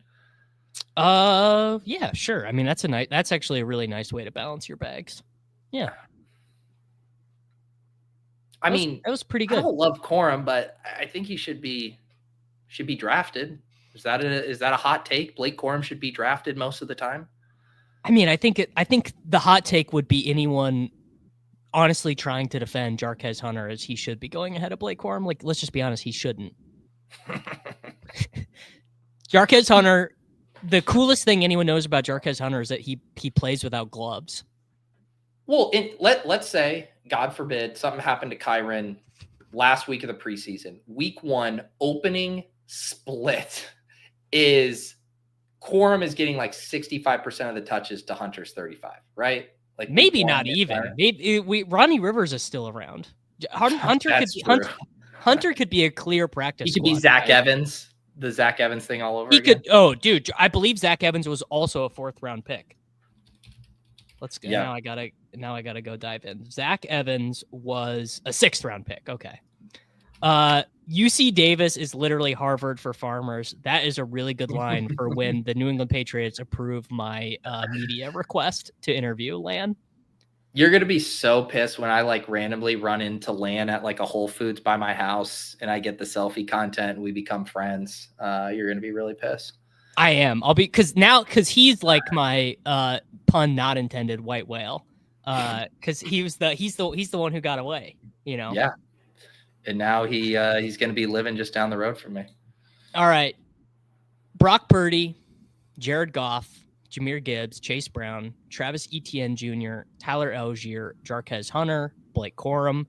Yeah, sure. I mean, that's actually a really nice way to balance your bags. Yeah. I mean, that was pretty good. I don't love Corum, but I think he should be drafted. Is that a hot take? Blake Corum should be drafted most of the time. I mean, I think the hot take would be anyone honestly trying to defend Jarquez Hunter as he should be going ahead of Blake Corum. Like, let's just be honest, he shouldn't. Jarquez Hunter, the coolest thing anyone knows about Jarquez Hunter is that he plays without gloves. Well, let's say, God forbid, something happened to Kyren last week of the preseason. Week 1 opening split is Corum is getting like 65% of the touches to Hunter's 35, right? Like maybe not even. Maybe Ronnie Rivers is still around. Hunter could be a clear practice. He could be Zach Evans, the Zach Evans thing all over. He could. Oh, dude, I believe Zach Evans was also a 4th round pick. Let's go. Yeah. Now I gotta go dive in. Zach Evans was a 6th round pick. Okay. UC Davis is literally Harvard for farmers. That is a really good line for when the New England Patriots approve my media request to interview Lan. You're going to be so pissed when I like randomly run into Lan at like a Whole Foods by my house and I get the selfie content and we become friends. You're going to be really pissed. I am. I'll be because he's like my pun not intended white whale. Because he's the one who got away, you know? Yeah. And now he's going to be living just down the road from me. All right. Brock Purdy, Jared Goff, Jahmyr Gibbs, Chase Brown, Travis Etienne Jr., Tyler Algier, Jarquez Hunter, Blake Corum,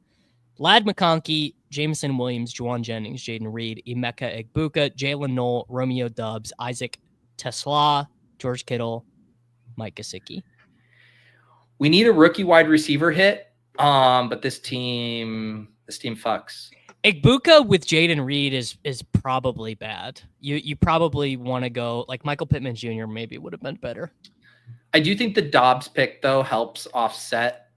Lad McConkey, Jameson Williams, Jauan Jennings, Jaden Reed, Emeka Egbuka, Jalen Knoll, Romeo Doubs, Isaac Tesla, George Kittle, Mike Gesicki. We need a rookie wide receiver hit, but this team fucks. Igbuka with Jaden Reed is probably bad. You probably want to go like Michael Pittman Jr. maybe would have been better. I do think the Dobbs pick though helps offset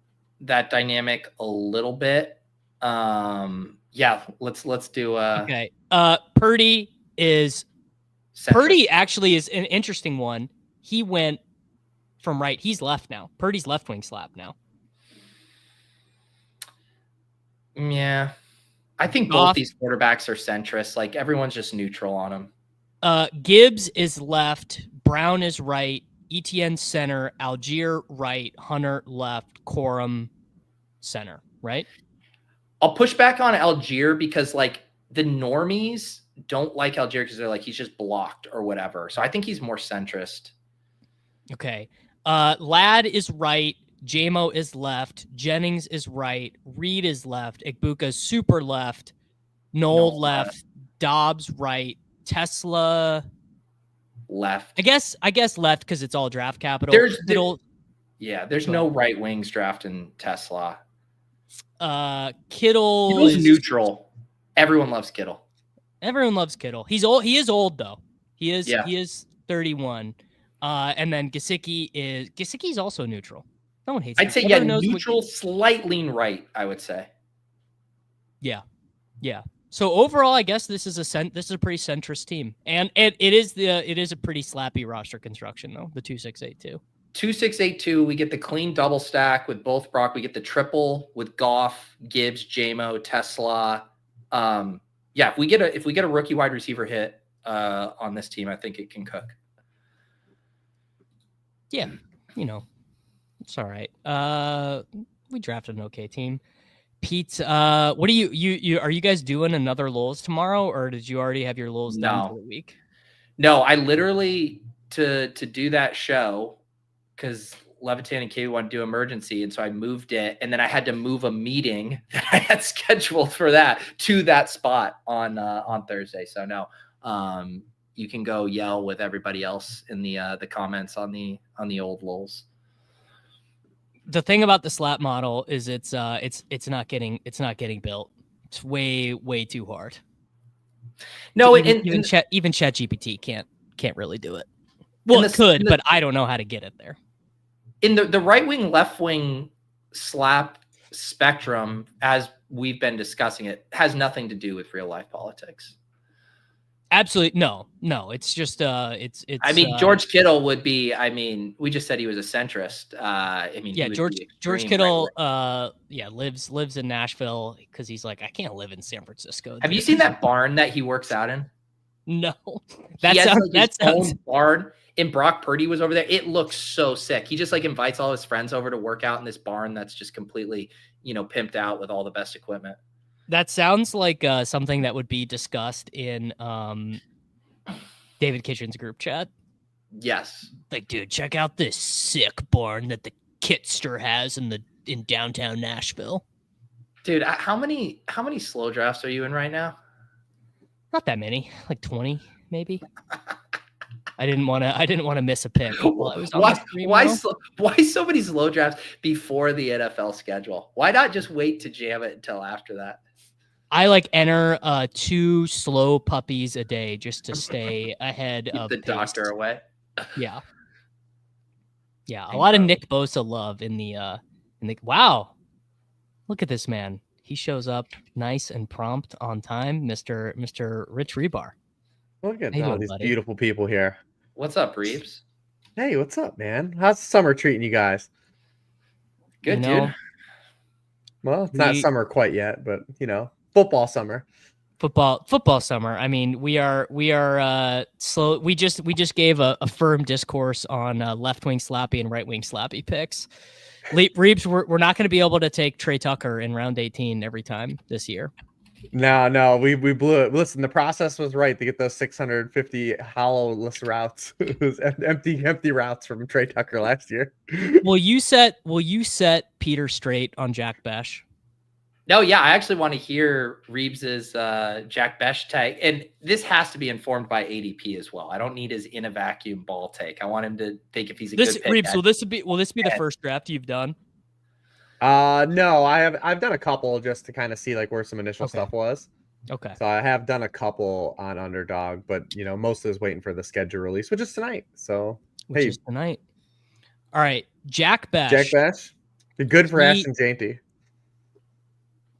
that dynamic a little bit. Yeah, let's do okay. Purdy actually is an interesting one. He went from right. He's left now. Purdy's left wing slap now. Yeah. I think both these quarterbacks are centrist. Like everyone's just neutral on them. Gibbs is left, Brown is right, Etienne center, Algier right, Hunter left, Corum center, right? I'll push back on Algier because like the normies don't like Algier because they're like he's just blocked or whatever. So I think he's more centrist. Okay. Ladd is right, JMO is left, Jennings is right, Reed is left, Igbuka's super left, Noel left, Dobbs right, Tesla left. I guess left because it's all draft capital. There's Go no ahead. right wings drafting Tesla. Kittle Kittle's is neutral. Everyone loves Kittle. Everyone loves Kittle. He's old. He is old though. He is 31. And then Gesicki's also neutral. No one hates him. I'd say Everyone knows neutral, slight lean right, I would say. Yeah. So overall, I guess this is a pretty centrist team. And it is a pretty slappy roster construction though, the 2-6-8-2. 2-6-8-2, we get the clean double stack with both Brock. We get the triple with Goff, Gibbs, JMO, Tesla. If we get a rookie wide receiver hit on this team, I think it can cook. Yeah, it's all right. We drafted an okay team. Pete, what do you are you guys doing another Lulz tomorrow, or did you already have your Lulz done for the week? No, I literally to do that show because Levitan and Katie wanted to do emergency, and so I moved it, and then I had to move a meeting that I had scheduled for that to that spot on Thursday. So no, you can go yell with everybody else in the comments on the old Lulz. The thing about the slap model is it's not getting built. It's way too hard. No, even ChatGPT can't really do it. Well, it could, but I don't know how to get it there. In the right wing, left wing slap spectrum, as we've been discussing, it has nothing to do with real life politics. Absolutely no. It's just it's. I mean, George Kittle would be. I mean, we just said he was a centrist. George Kittle. Lives in Nashville because he's like, I can't live in San Francisco. Have you seen that barn that he works out in? No, that sounds barn. And Brock Purdy was over there. It looks so sick. He just like invites all his friends over to work out in this barn that's just completely, pimped out with all the best equipment. That sounds like something that would be discussed in David Kitchen's group chat. Yes. Like, dude, check out this sick barn that the Kitster has in downtown Nashville. Dude, how many slow drafts are you in right now? Not that many, like 20 maybe. I didn't want to miss a pick. Why so many slow drafts before the NFL schedule? Why not just wait to jam it until after that? I enter 2 slow puppies a day just to stay ahead of the doctor away. Yeah. A lot of Nick Bosa love in the wow. Look at this man. He shows up nice and prompt on time, Mr. Rich Rebar. Look at all these beautiful people here. What's up, Reebs? Hey, what's up, man? How's summer treating you guys? Good, dude. Well, it's not summer quite yet, but football summer. Football summer. I mean, we are slow. We just gave a firm discourse on left wing slappy and right wing slappy picks. Reebs, we're not going to be able to take Trey Tucker in round 18 every time this year. No, we blew it. Listen, the process was right to get those 650 hollow-less routes. It was empty routes from Trey Tucker last year. Will you set Peter straight on Jack Besh? No, yeah, I actually want to hear Reebs's Jack Besh take, and this has to be informed by ADP as well. I don't need his in a vacuum ball take. I want him to think if he's a good pick. Reebs, will this be the first draft you've done? No, I've done a couple just to kind of see like where some initial Okay. stuff was. Okay. So I have done a couple on Underdog, but mostly is waiting for the schedule release, which is tonight. So Which is tonight. All right, Jack Bash. Jack Bash, good for He- Ashton Jainty.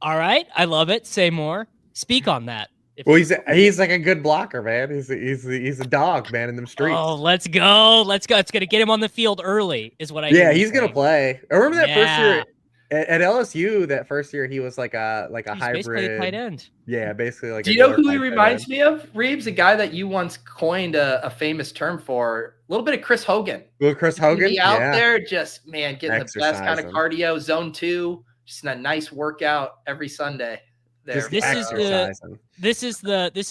All right, I love it. Say more. Speak on that. Well, he's like a good blocker, man. He's a dog, man, in them streets. Oh, let's go. It's gonna get him on the field early, is what I. Yeah, hear you he's gonna saying. play. I remember that first Yeah. year at LSU. That first year, he was like a He's hybrid basically a tight end. Yeah, basically like. Do a you know who he glorified tight reminds end. me of? Reebs, a guy that you once coined a famous term for, a little bit of Chris Hogan. Well, Chris He's gonna Hogan, be out yeah. there, just getting the best kind of Exercising. cardio, zone 2, just a nice workout every Sunday. There, Just This is exercising. This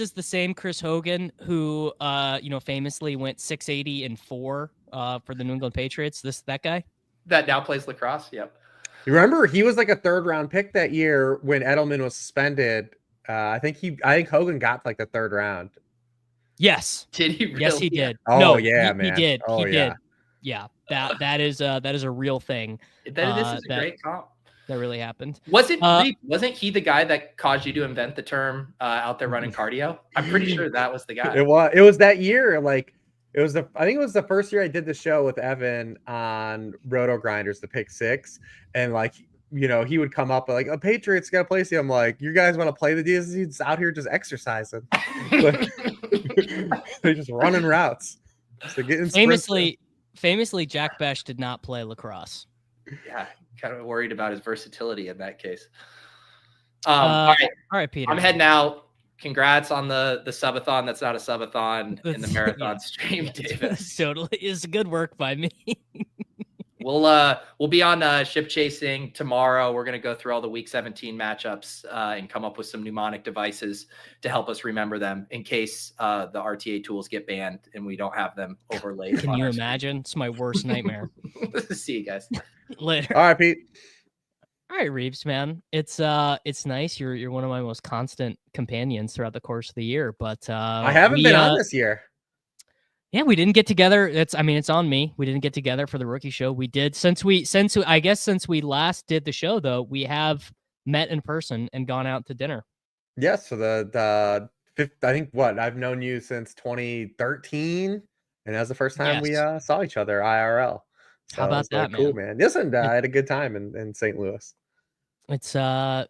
is the same Chris Hogan who famously went 680-4 for the New England Patriots. That guy. that now plays lacrosse. Yep. You remember he was like a 3rd round pick that year when Edelman was suspended. I think Hogan got like the 3rd round. Yes. Did he? Really? Yes, he did. Oh, no, yeah, he man. did. Oh, he yeah. did. Yeah. That is a real thing. This is a that- great comp. That really happened. Wasn't he the guy that caused you to invent the term out there running cardio? I'm pretty sure that was the guy. It was that year. Like I think it was the first year I did the show with Evan on Roto Grinders, the Pick 6, and like he would come up like a Patriots got to play. I'm like, you guys want to play the DS? He's out here just exercising. They're just running routes. So getting Famously, Jack Bash did not play lacrosse. Yeah, kind of worried about his versatility in that case. All right, Peter. I'm heading out. Congrats on the Sub-A-Thon. That's not a Sub-A-Thon in the marathon Yeah. stream, David. Totally is good work by me. We'll be on ship chasing tomorrow. We're gonna go through all the week 17 matchups and come up with some mnemonic devices to help us remember them in case the RTA tools get banned and we don't have them overlaid. Can on you our imagine? It's my worst nightmare. screen. See you guys. Later. All right, Pete. All right, Reebs, man. It's nice. You're one of my most constant companions throughout the course of the year. But I haven't been on this year. Yeah, we didn't get together. It's on me. We didn't get together for the rookie show. We did since we last did the show though, we have met in person and gone out to dinner. Yes, so the fifth, I think I've known you since 2013, and that was the first time we saw each other IRL. So How about it was that, cool, man? Yes, and I had a good time in St. Louis. It's it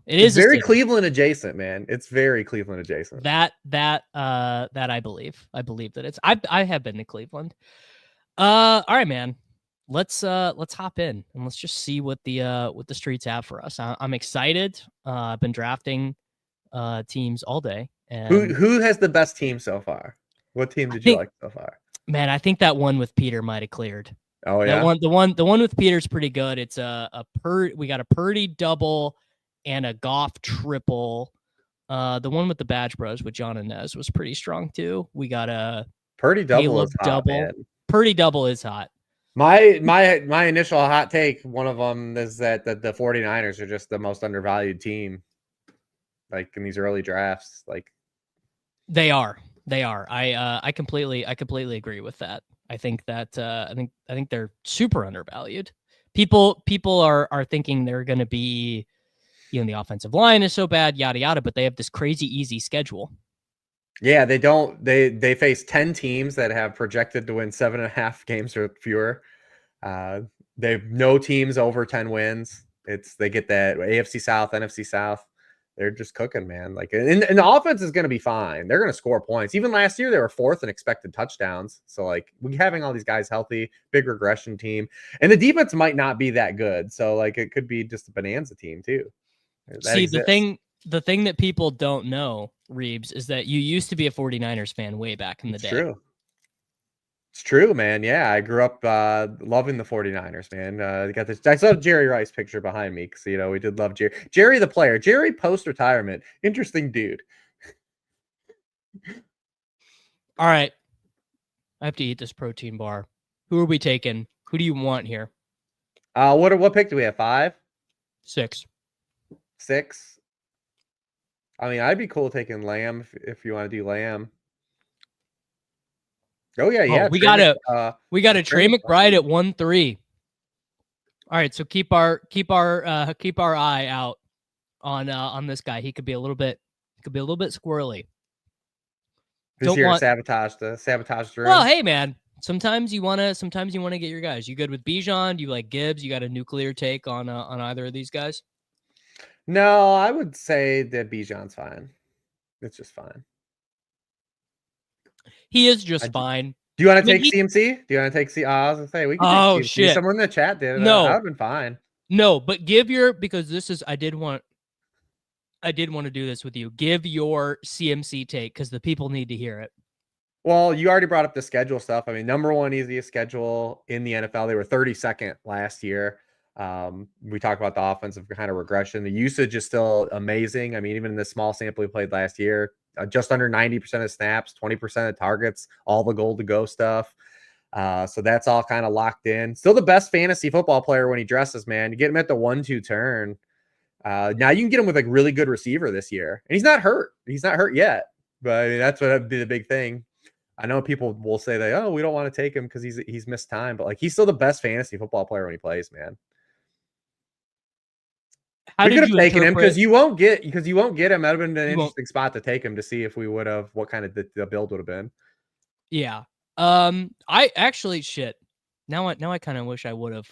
It's is a very city. Cleveland adjacent, man. It's very Cleveland adjacent. That I believe. I believe that it's I have been to Cleveland. All right, man. Let's hop in and let's just see what the streets have for us. I'm excited. I've been drafting teams all day. And Who has the best team so far? What team did you like so far? Man, I think that one with Peter might have cleared. Oh yeah. The one with Peter's pretty good. It's we got a Purdy double and a Goff triple. The one with the Badge Bros with John and Nez was pretty strong too. We got a Purdy double Caleb is hot, double. man. Purdy double is hot. My initial hot take, one of them is that the 49ers are just the most undervalued team, like in these early drafts. Like They are. I completely agree with that. I think that I think they're super undervalued. People are thinking they're going to be, the offensive line is so bad, yada yada, but they have this crazy easy schedule. yeah, they face 10 teams that have projected to win 7.5 games or fewer. They have no teams over 10 wins. They get that AFC South, NFC South. They're just cooking, man. Like, and the offense is going to be fine. They're going to score points. Even last year, they were 4th in expected touchdowns. So, like, we having all these guys healthy, big regression team, and the defense might not be that good. So, like, it could be just a bonanza team too. That See, exists. the thing that people don't know, Reebs, is that you used to be a 49ers fan way back in the day. True. It's true, man. Yeah, I grew up loving the 49ers, man. Got this. I saw Jerry Rice picture behind me because we did love Jerry. Jerry the player. Jerry post retirement. Interesting dude. All right, I have to eat this protein bar. Who are we taking? Who do you want here? What pick do we have? 5, 6. 6. I mean, I'd be cool taking Lamb if you want to do Lamb. Oh yeah. We got a Trey McBride at 1-3. All All right, so keep our eye out on this guy. He could be a little bit squirrely. Who's Don't here to want- sabotage the room? Well, hey man, sometimes you wanna get your guys. You good with Bijan? Do you like Gibbs? You got a nuclear take on either of these guys? No, I would say that Bijan's fine. It's just fine. He is just fine. Do you want to I mean, take CMC? Do you want to take I was gonna say we can Oh, take CMC. shit. Someone in the chat did. No. That would have been fine. No, but give your because this is I did want to do this with you. Give your CMC take because the people need to hear it. Well, you already brought up the schedule stuff. I mean, number one easiest schedule in the NFL. They were 32nd last year. We talked about the offensive kind of regression. The usage is still amazing. I mean, even in the small sample we played last year, just under 90% of snaps, 20% of targets, all the goal to go stuff. So that's all kind of locked in. Still the best fantasy football player when he dresses, man. You get him at the 1-2 turn. Now you can get him with like really good receiver this year. And he's not hurt. He's not hurt yet. But I mean, that's what would be the big thing. I know people will say that, oh, we don't want to take him because he's missed time. But like he's still the best fantasy football player when he plays, man. How we did could have you taken him interpret- because you won't get him. That would have been an You won't. interesting spot to take him to see if we would have what kind of the build would have been. Yeah. I actually shit. Now I kind of wish I would have.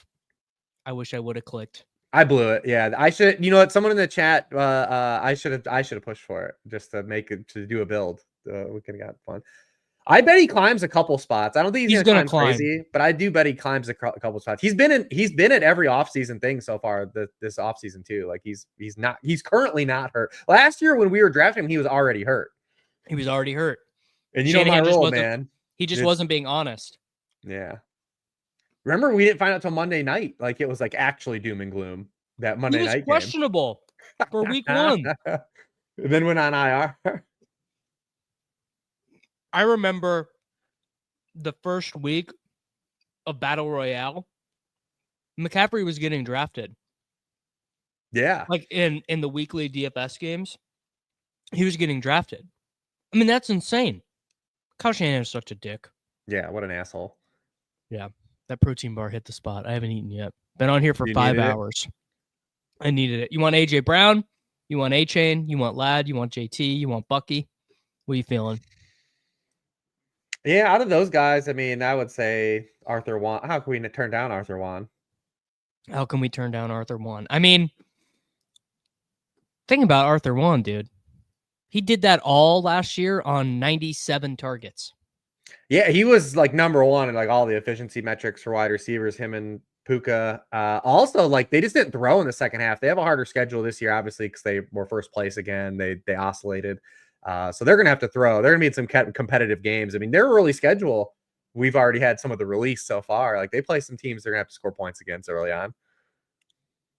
I wish I would have clicked. I blew it. Yeah, I should. You know what? Someone in the chat. I should have pushed for it just to make it to do a build. We could have got fun. I bet he climbs a couple spots. I don't think he's gonna climb crazy, but I do bet he climbs a couple spots. He's been at every offseason thing so far this offseason too. Like he's currently not hurt. Last year when we were drafting him, he was already hurt. He was already hurt. And you know my rule, man. He just wasn't being honest. Yeah. Remember, we didn't find out till Monday night. Like it was like actually doom and gloom that Monday night game. Questionable for week 1. And then went on IR. I remember the first week of Battle Royale, McCaffrey was getting drafted. Yeah. Like in the weekly DFS games, he was getting drafted. I mean, that's insane. Kyle Shanahan is such a dick. Yeah, what an asshole. Yeah, that protein bar hit the spot. I haven't eaten yet. Been on here for You 5 needed it? hours. I needed it. You want AJ Brown? You want A-Chain? You want Ladd? You want JT? You want Bucky? What are you feeling? Yeah, out of those guys, I mean, I would say Arthur Juan. How can we turn down Arthur Juan? How can we turn down Arthur Juan? I mean, think about Arthur Juan, dude. He did that all last year on 97 targets. Yeah, he was like number one in like all the efficiency metrics for wide receivers, him and Puka. Also, like they just didn't throw in the second half. They have a harder schedule this year, obviously, because they were first place again. They oscillated. So they're going to have to throw. They're going to be in some competitive games. I mean, their early schedule, we've already had some of the release so far. Like they play some teams they're going to have to score points against early on.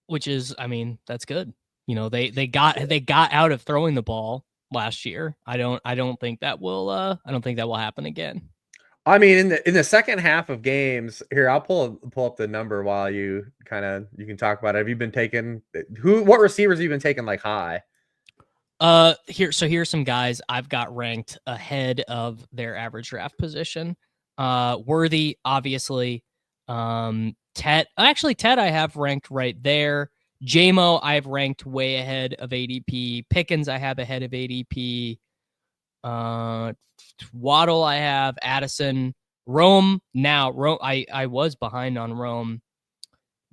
Which is, I mean, that's good. You know, they got out of throwing the ball last year. I don't think that will happen again. I mean, in the second half of games, here I'll pull up the number while you can talk about it. Have you been taking what receivers have you been taking like high? Here's some guys I've got ranked ahead of their average draft position. Worthy, obviously. Ted I have ranked right there. JMO I've ranked way ahead of ADP. Pickens I have ahead of ADP. Waddle I have. Addison. Rome I was behind on Rome.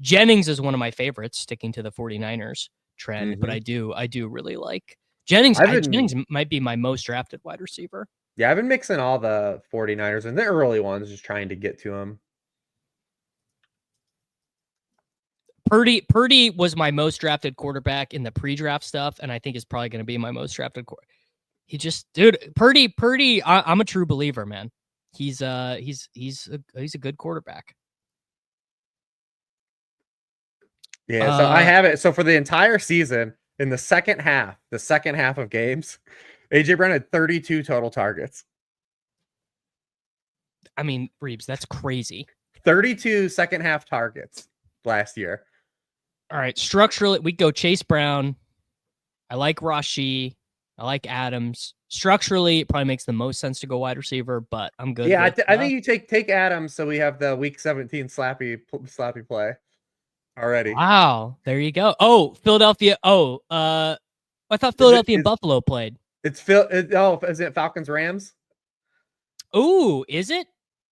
Jennings is one of my favorites, sticking to the 49ers trend, but I do really like Jennings. Jennings might be my most drafted wide receiver. Yeah, I've been mixing all the 49ers and the early ones, just trying to get to them. Purdy was my most drafted quarterback in the pre-draft stuff, and I think is probably going to be my most drafted Purdy. I'm a true believer, man. He's a good quarterback. Yeah, so I have it. So for the entire season, in the second half of games, AJ Brown had 32 total targets. I mean, Reebs, that's crazy. 32 second half targets last year. All right, structurally, we go Chase Brown. I like Rashid. I like Adams. Structurally, it probably makes the most sense to go wide receiver, but I'm good. Yeah, I think you take Adams, so we have the week 17 slappy play. already. Wow, there you go. Oh, Philadelphia. Oh, I thought Philadelphia and Buffalo played. Is it Falcons Rams? Ooh, is it?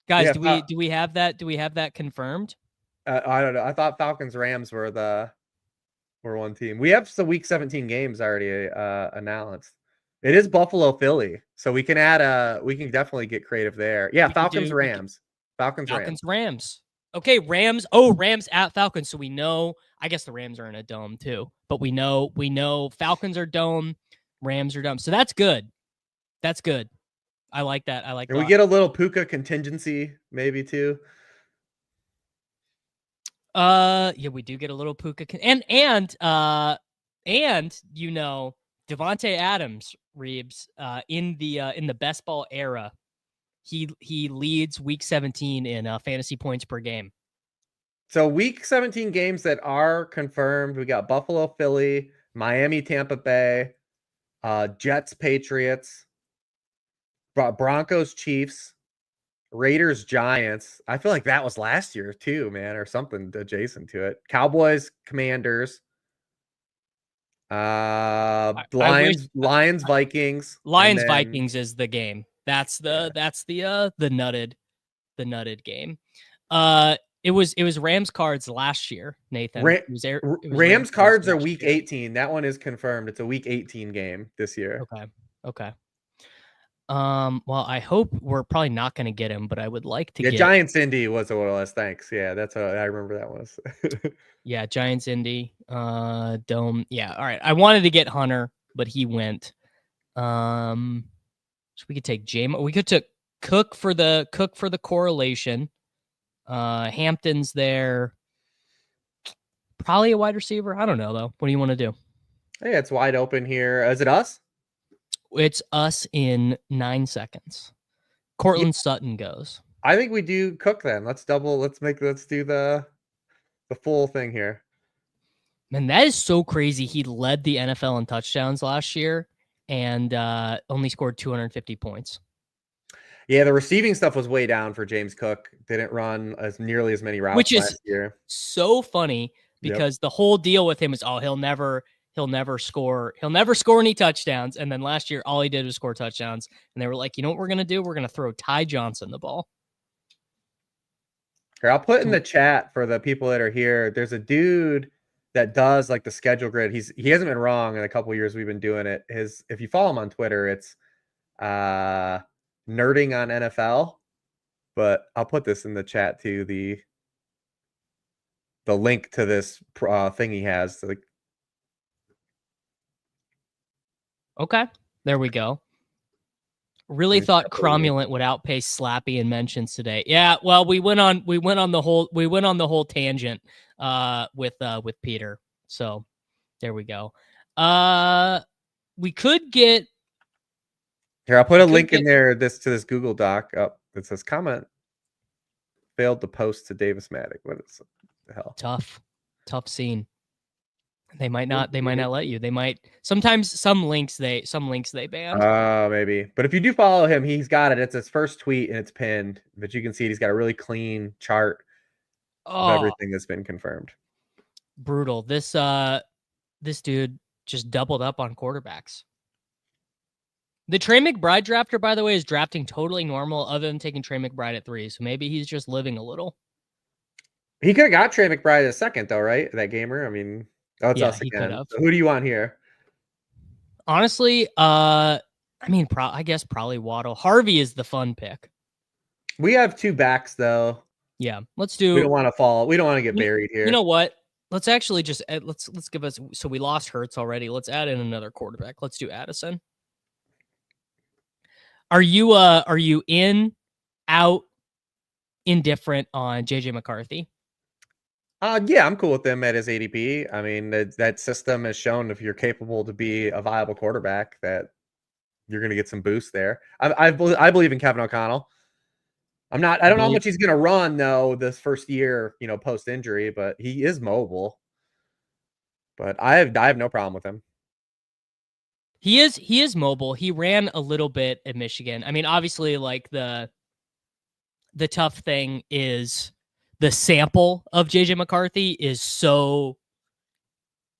Guys, Yeah, do we have that? Do we have that confirmed? I don't know. I thought Falcons Rams were one team. We have the Week 17 games already announced. It is Buffalo Philly, so we can definitely get creative there. Yeah, Falcons Rams. Falcons Rams. Okay, Rams. Oh, Rams at Falcons. So we know. I guess the Rams are in a dome too, but we know Falcons are dome, Rams are dome. So that's good. That's good. I like that. I like that. And we get a little Puka contingency maybe too. Yeah, we do get a little Puka and Devontae Adams, Reebs, in the best ball era, he leads Week 17 in fantasy points per game. So Week 17 games that are confirmed, we got Buffalo, Philly, Miami, Tampa Bay, Jets, Patriots, Broncos, Chiefs, Raiders, Giants. I feel like that was last year too, man, or something adjacent to it. Cowboys, Commanders, Lions, Vikings. Lions, Vikings is the game. That's the nutted game. It was Rams Cards last year, Nathan. Rams Cards are Week 18. That one is confirmed. It's a Week 18 game this year. Okay. Well, I hope we're probably not going to get him, but I would like to get Giants Indy was what it was. Thanks. Yeah, that's what I remember that was. Yeah, Giants Indy, Dome. Yeah, all right. I wanted to get Hunter, but he went. So we could take Jameson. We could take Cook for the correlation. Hampton's there. Probably a wide receiver. I don't know though. What do you want to do? Hey, it's wide open here. Is it us? It's us in 9 seconds. Cortland Sutton goes. I think we do Cook then. Let's do the full thing here. Man, that is so crazy. He led the NFL in touchdowns last year and only scored 250 points. Yeah, the receiving stuff was way down for James Cook. Didn't run nearly as many routes which is last year. So funny because the whole deal with him is, he'll never score any touchdowns. And then last year, all he did was score touchdowns. And they were like, you know what we're going to do? We're going to throw Ty Johnson the ball. Here, I'll put in the chat for the people that are here. There's a dude that does like the schedule grid. He hasn't been wrong in a couple of years we've been doing it. If you follow him on Twitter, it's Nerding on NFL. But I'll put this in the chat too. The link to this thing he has. Okay, there we go. Really thought Cromulent would outpace Slappy in mentions today. Yeah, well, we went on the whole tangent with Peter. So there we go. We could get here. I'll put a link in there. To this Google Doc. Oh, it says comment failed to post to Davis Maddock. What is the hell? Tough scene. They might not let you. They might sometimes some links they ban. Maybe. But if you do follow him, he's got it. It's his first tweet and it's pinned. But you can see he's got a really clean chart of everything that's been confirmed. Brutal. This dude just doubled up on quarterbacks. The Trey McBride drafter, by the way, is drafting totally normal other than taking Trey McBride at 3. So maybe he's just living a little. He could have got Trey McBride at 2nd though, right? That gamer. I mean, it's us again. So who do you want here? Honestly, I guess probably Waddle. Harvey is the fun pick. We have 2 backs though. Yeah, let's do. We don't want to fall. We don't want to get buried here. You know what? Let's actually just let's give us. So we lost Hurts already. Let's add in another quarterback. Let's do Addison. Are you in, out, indifferent on JJ McCarthy? Yeah, I'm cool with them at his ADP. I mean, that system has shown if you're capable to be a viable quarterback that you're going to get some boost there. I believe in Kevin O'Connell. I don't know how much he's going to run though this first year, post injury, but he is mobile. But I have no problem with him. He is mobile. He ran a little bit at Michigan. I mean, obviously, like the tough thing is the sample of JJ McCarthy is so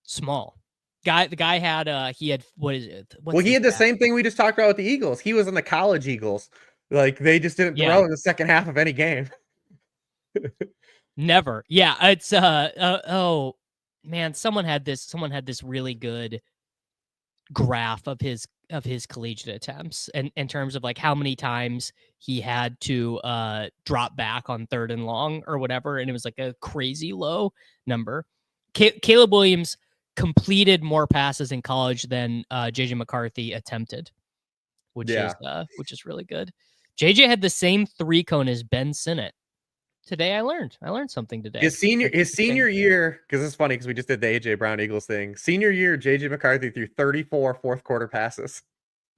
small. The guy had what is it? Well, he had the same thing we just talked about with the Eagles. He was in the college Eagles. Like they just didn't throw in the second half of any game. Never. Yeah, it's oh man, someone had this really good graph of his collegiate attempts and in terms of like how many times he had to drop back on 3rd and long or whatever, and it was like a crazy low number. Kaleb Williams completed more passes in college than JJ McCarthy attempted, which is really good. JJ had the same 3-cone as Ben Sinnott. Today I learned something today. His senior year, because it's funny because we just did the AJ Brown Eagles thing. Senior year, JJ McCarthy threw 34 fourth quarter passes.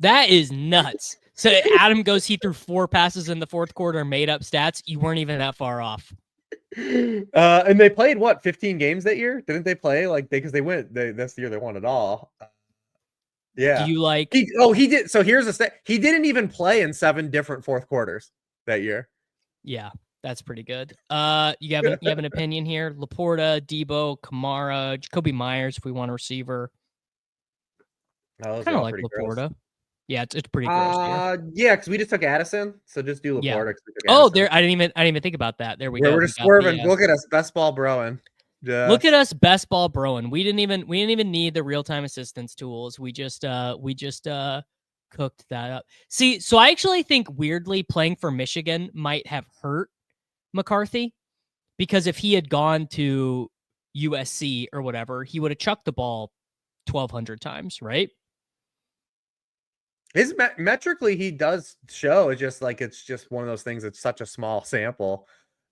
That is nuts. So Adam goes, he threw 4 passes in the fourth quarter, made up stats. You weren't even that far off. And they played 15 games that year? Didn't they play because they went? That's the year they won it all. Yeah. Do you like? He did. So here's the stat. He didn't even play in 7 different fourth quarters that year. Yeah. That's pretty good. You have an opinion here? Laporta, Debo, Kamara, Jacoby Myers. If we want a receiver, kind of like Laporta. Gross. Yeah, it's pretty gross. Yeah, because we just took Addison, so just do Laporta. Yeah. Oh, there. I didn't even think about that. There we go. We're just swerving. Look at us, best ball broing. Look at us, best ball broing. We didn't even need the real time assistance tools. We just cooked that up. See, so I actually think weirdly playing for Michigan might have hurt McCarthy, because if he had gone to USC or whatever, he would have chucked the ball 1,200 times, right? His metrically, he does show. It's just one of those things. It's such a small sample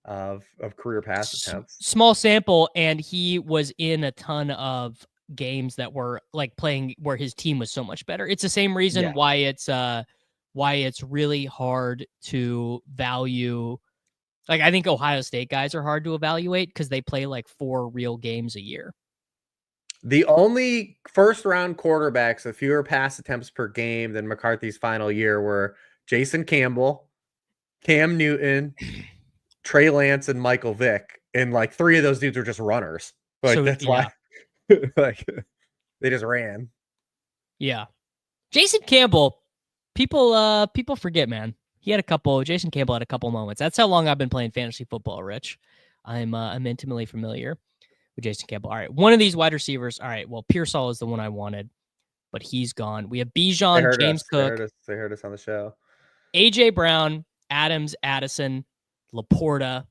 of career pass attempts. Small sample, and he was in a ton of games that were like playing where his team was so much better. It's the same reason why it's really hard to value. Like, I think Ohio State guys are hard to evaluate because they play like 4 real games a year. The only first-round quarterbacks with fewer pass attempts per game than McCarthy's final year were Jason Campbell, Cam Newton, Trey Lance, and Michael Vick. And like 3 of those dudes were just runners. Like, so, that's why like they just ran. Yeah. Jason Campbell, people forget, man. Jason Campbell had a couple moments. That's how long I've been playing fantasy football, Rich. I'm intimately familiar with Jason Campbell. All right, one of these wide receivers. All right, well, Pearsall is the one I wanted, but he's gone. We have Bijan, James Cook. They heard us on the show. AJ Brown, Adams, Addison, Laporta.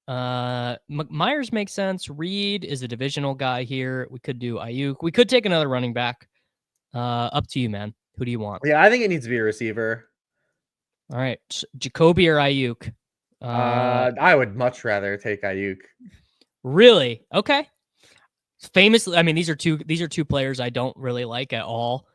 Myers makes sense. Reed is a divisional guy here. We could do Ayuk. We could take another running back. Up to you, man. Who do you want? Yeah, I think it needs to be a receiver. All right, Jacoby or Ayuk? I would much rather take Ayuk. Really? Okay. Famously, I mean, these are two players I don't really like at all.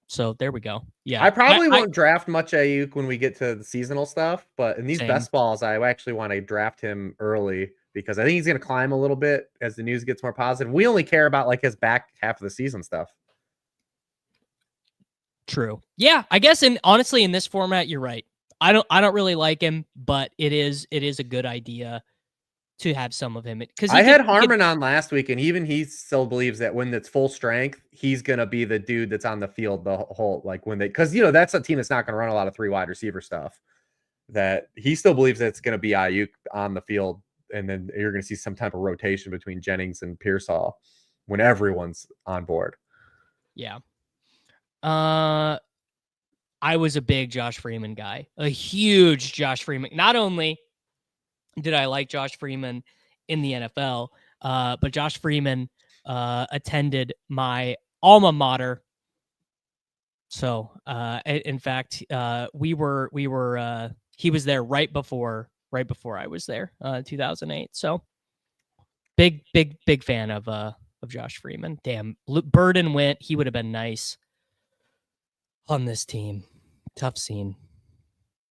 So there we go. Yeah, I probably won't draft much Ayuk when we get to the seasonal stuff, but in these best balls, I actually want to draft him early because I think he's going to climb a little bit as the news gets more positive. We only care about like his back half of the season stuff. True. Yeah, I guess honestly in this format, you're right. I don't really like him, but it is a good idea to have some of him. Because I had Harmon on last week, and even he still believes that when it's full strength, he's gonna be the dude that's on the field the whole because that's a team that's not gonna run a lot of 3 wide receiver stuff. That he still believes that it's gonna be Ayuk on the field, and then you're gonna see some type of rotation between Jennings and Pearsall when everyone's on board. Yeah. I was a big Josh Freeman guy, a huge Josh Freeman. Not only did I like Josh Freeman in the NFL, but Josh Freeman attended my alma mater. So, in fact, he was there right before I was there, 2008. So, big fan of Josh Freeman. Damn, Burden went. He would have been nice on this team. Tough scene.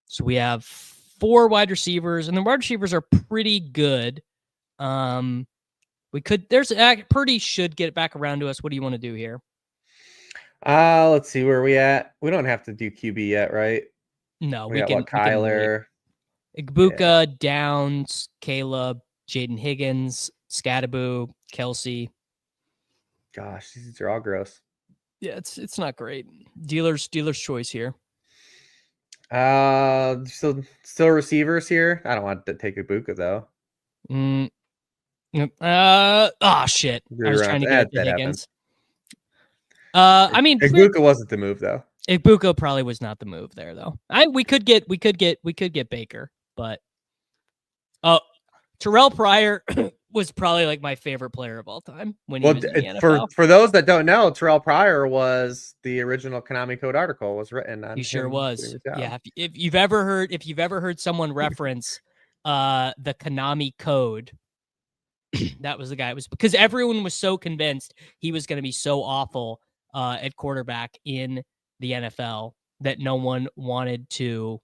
So we have 4 wide receivers, and the wide receivers are pretty good. Purdy should get back around to us. What do you want to do here? Let's see where we at. We don't have to do QB yet, right? No, we can. Kyler. Igbuka, Downs, Caleb, Jaden Higgins, Scattaboo, Kelsey. Gosh, these are all gross. Yeah, it's not great. Dealer's choice here. Still receivers here. I don't want to take Igbuka though. Shit. I You're was right. trying to get it to That Higgins. I mean, Igbuka wasn't the move though. Igbuka probably was not the move there though. We could get Baker, but Terrell Pryor was probably like my favorite player of all time when he was in the NFL. For those that don't know, Terrell Pryor was the original Konami Code article was written on. He sure him was. down. Yeah. If you've ever heard someone reference the Konami Code, that was the guy. It was because everyone was so convinced he was going to be so awful at quarterback in the NFL that no one wanted to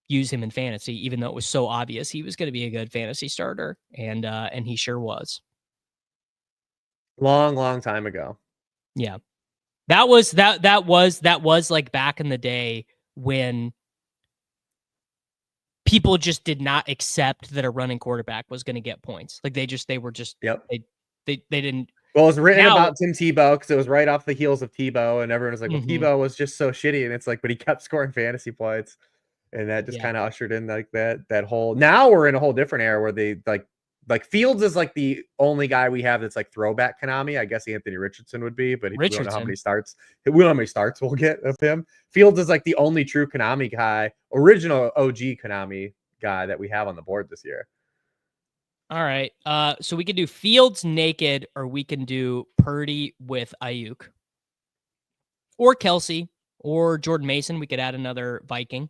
use him in fantasy, even though it was so obvious he was going to be a good fantasy starter, and he sure was. Long time ago. Yeah, that was like back in the day when people just did not accept that a running quarterback was going to get points. Like they were just they didn't. Well, it was written about Tim Tebow because it was right off the heels of Tebow, and everyone was like, "Well, Tebow was just so shitty," and it's like, but he kept scoring fantasy points. And that just kind of ushered in like that whole. Now we're in a whole different era where they like Fields is like the only guy we have that's like throwback Konami. I guess Anthony Richardson would be, but we don't know how many starts. We don't know how many starts we'll get of him. Fields is like the only true Konami guy, original OG Konami guy that we have on the board this year. All right. So we can do Fields naked, or we can do Purdy with Ayuk, or Kelsey, or Jordan Mason. We could add another Viking.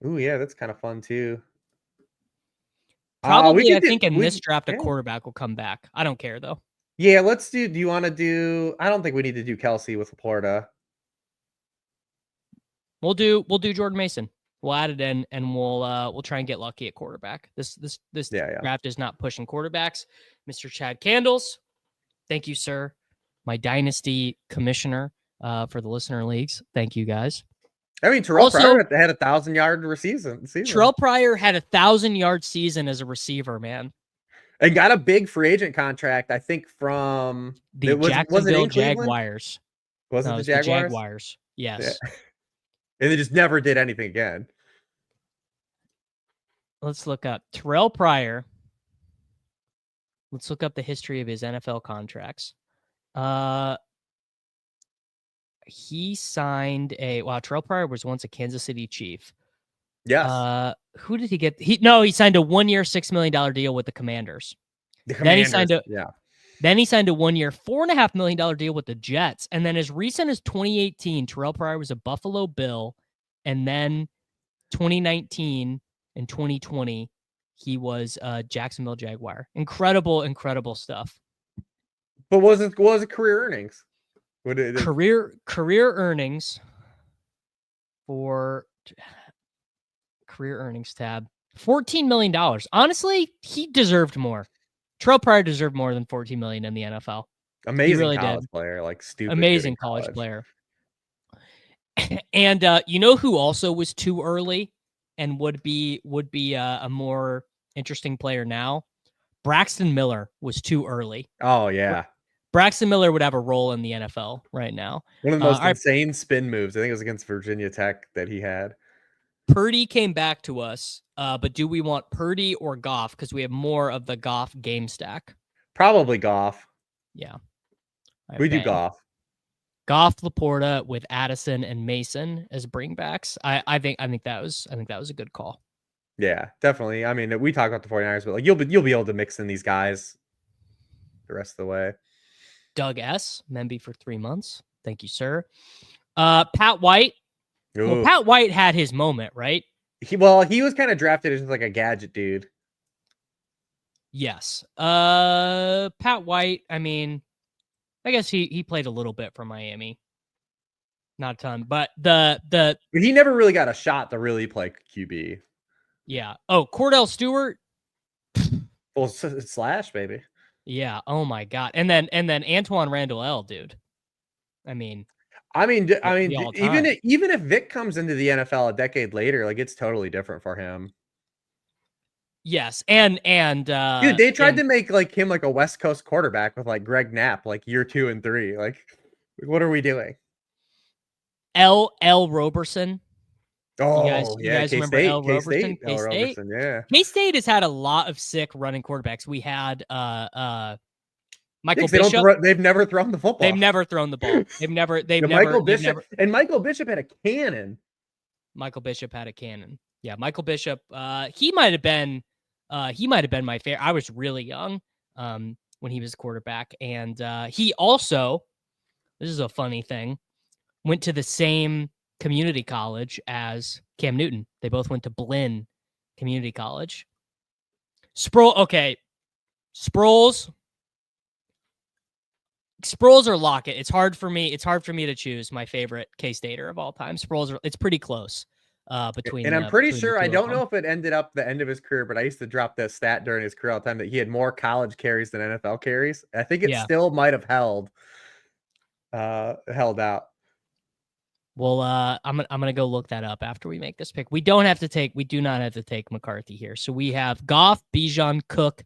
Ooh, yeah, that's kind of fun too. Probably, I think in this draft, a quarterback will come back. I don't care though. Yeah, let's do. Do you want to do? I don't think we need to do Kelsey with Laporta. We'll do Jordan Mason. We'll add it in, and we'll try and get lucky at quarterback. This draft is not pushing quarterbacks. Mr. Chad Candles, thank you, sir. My dynasty commissioner for the listener leagues. Thank you guys. I mean, Terrell Pryor had 1,000-yard season. Terrell Pryor had 1,000-yard season as a receiver, man, and got a big free agent contract. I think from the Jacksonville Jaguars. Was it the Jaguars? The Jaguars, yes. Yeah. And they just never did anything again. Let's look up Terrell Pryor. Let's look up the history of his NFL contracts. He signed Terrell Pryor was once a Kansas City Chief. Yes. Who did he get? He signed a 1-year, $6 million deal with the Commanders. Then he signed a 1-year, $4.5 million deal with the Jets. And then as recent as 2018, Terrell Pryor was a Buffalo Bill. And then 2019 and 2020, he was a Jacksonville Jaguar. Incredible stuff. But was it career earnings? Career earnings for career earnings tab, $14 million. Honestly, he deserved more. Terrell Pryor deserved more than $14 million in the NFL. Amazing really college player, like stupid. Amazing college player. And you know who also was too early and would be a more interesting player now? Braxton Miller was too early. Oh yeah. Braxton Miller would have a role in the NFL right now. One of the most insane spin moves. I think it was against Virginia Tech that he had. Purdy came back to us, but do we want Purdy or Goff? Because we have more of the Goff game stack. Probably Goff. Yeah. We do Goff. Goff, Laporta with Addison and Mason as bringbacks. I think that was a good call. Yeah, definitely. I mean, we talk about the 49ers, but like you'll be able to mix in these guys the rest of the way. Doug S. Memby for 3 months. Thank you, sir. Pat White. Ooh. Well, Pat White had his moment, right? He was kind of drafted as like a gadget dude. Yes. Pat White, I mean, I guess he played a little bit for Miami. Not a ton, but but he never really got a shot to really play QB. Yeah. Oh, Cordell Stewart. Well, slash, baby. Yeah. Oh my God. And then Antoine Randall L, dude. I mean, Even if Vic comes into the NFL a decade later, like it's totally different for him. Yes, and dude, they tried to make like him like a West Coast quarterback with like Greg Knapp, like year 2 and 3. Like, what are we doing? L. Roberson. Oh, you guys remember L. Roberson? K-State, yeah. K-State has had a lot of sick running quarterbacks. We had Michael Bishop. They've never thrown the football. They've never thrown the ball. Michael Bishop had a cannon. Michael Bishop had a cannon. Yeah, Michael Bishop. He might have been my favorite. I was really young when he was quarterback, and he also, this is a funny thing, went to the same community college as Cam Newton. They both went to Blinn Community College. Sproles or Lockett. It's hard for me to choose my favorite K-Stater of all time. It's pretty close between. And I'm pretty sure, I don't know if it ended up the end of his career, but I used to drop that stat during his career all the time that he had more college carries than NFL carries. I think it still might have held out. Well, I'm gonna go look that up after we make this pick. We do not have to take McCarthy here. So we have Goff, Bijan, Cook,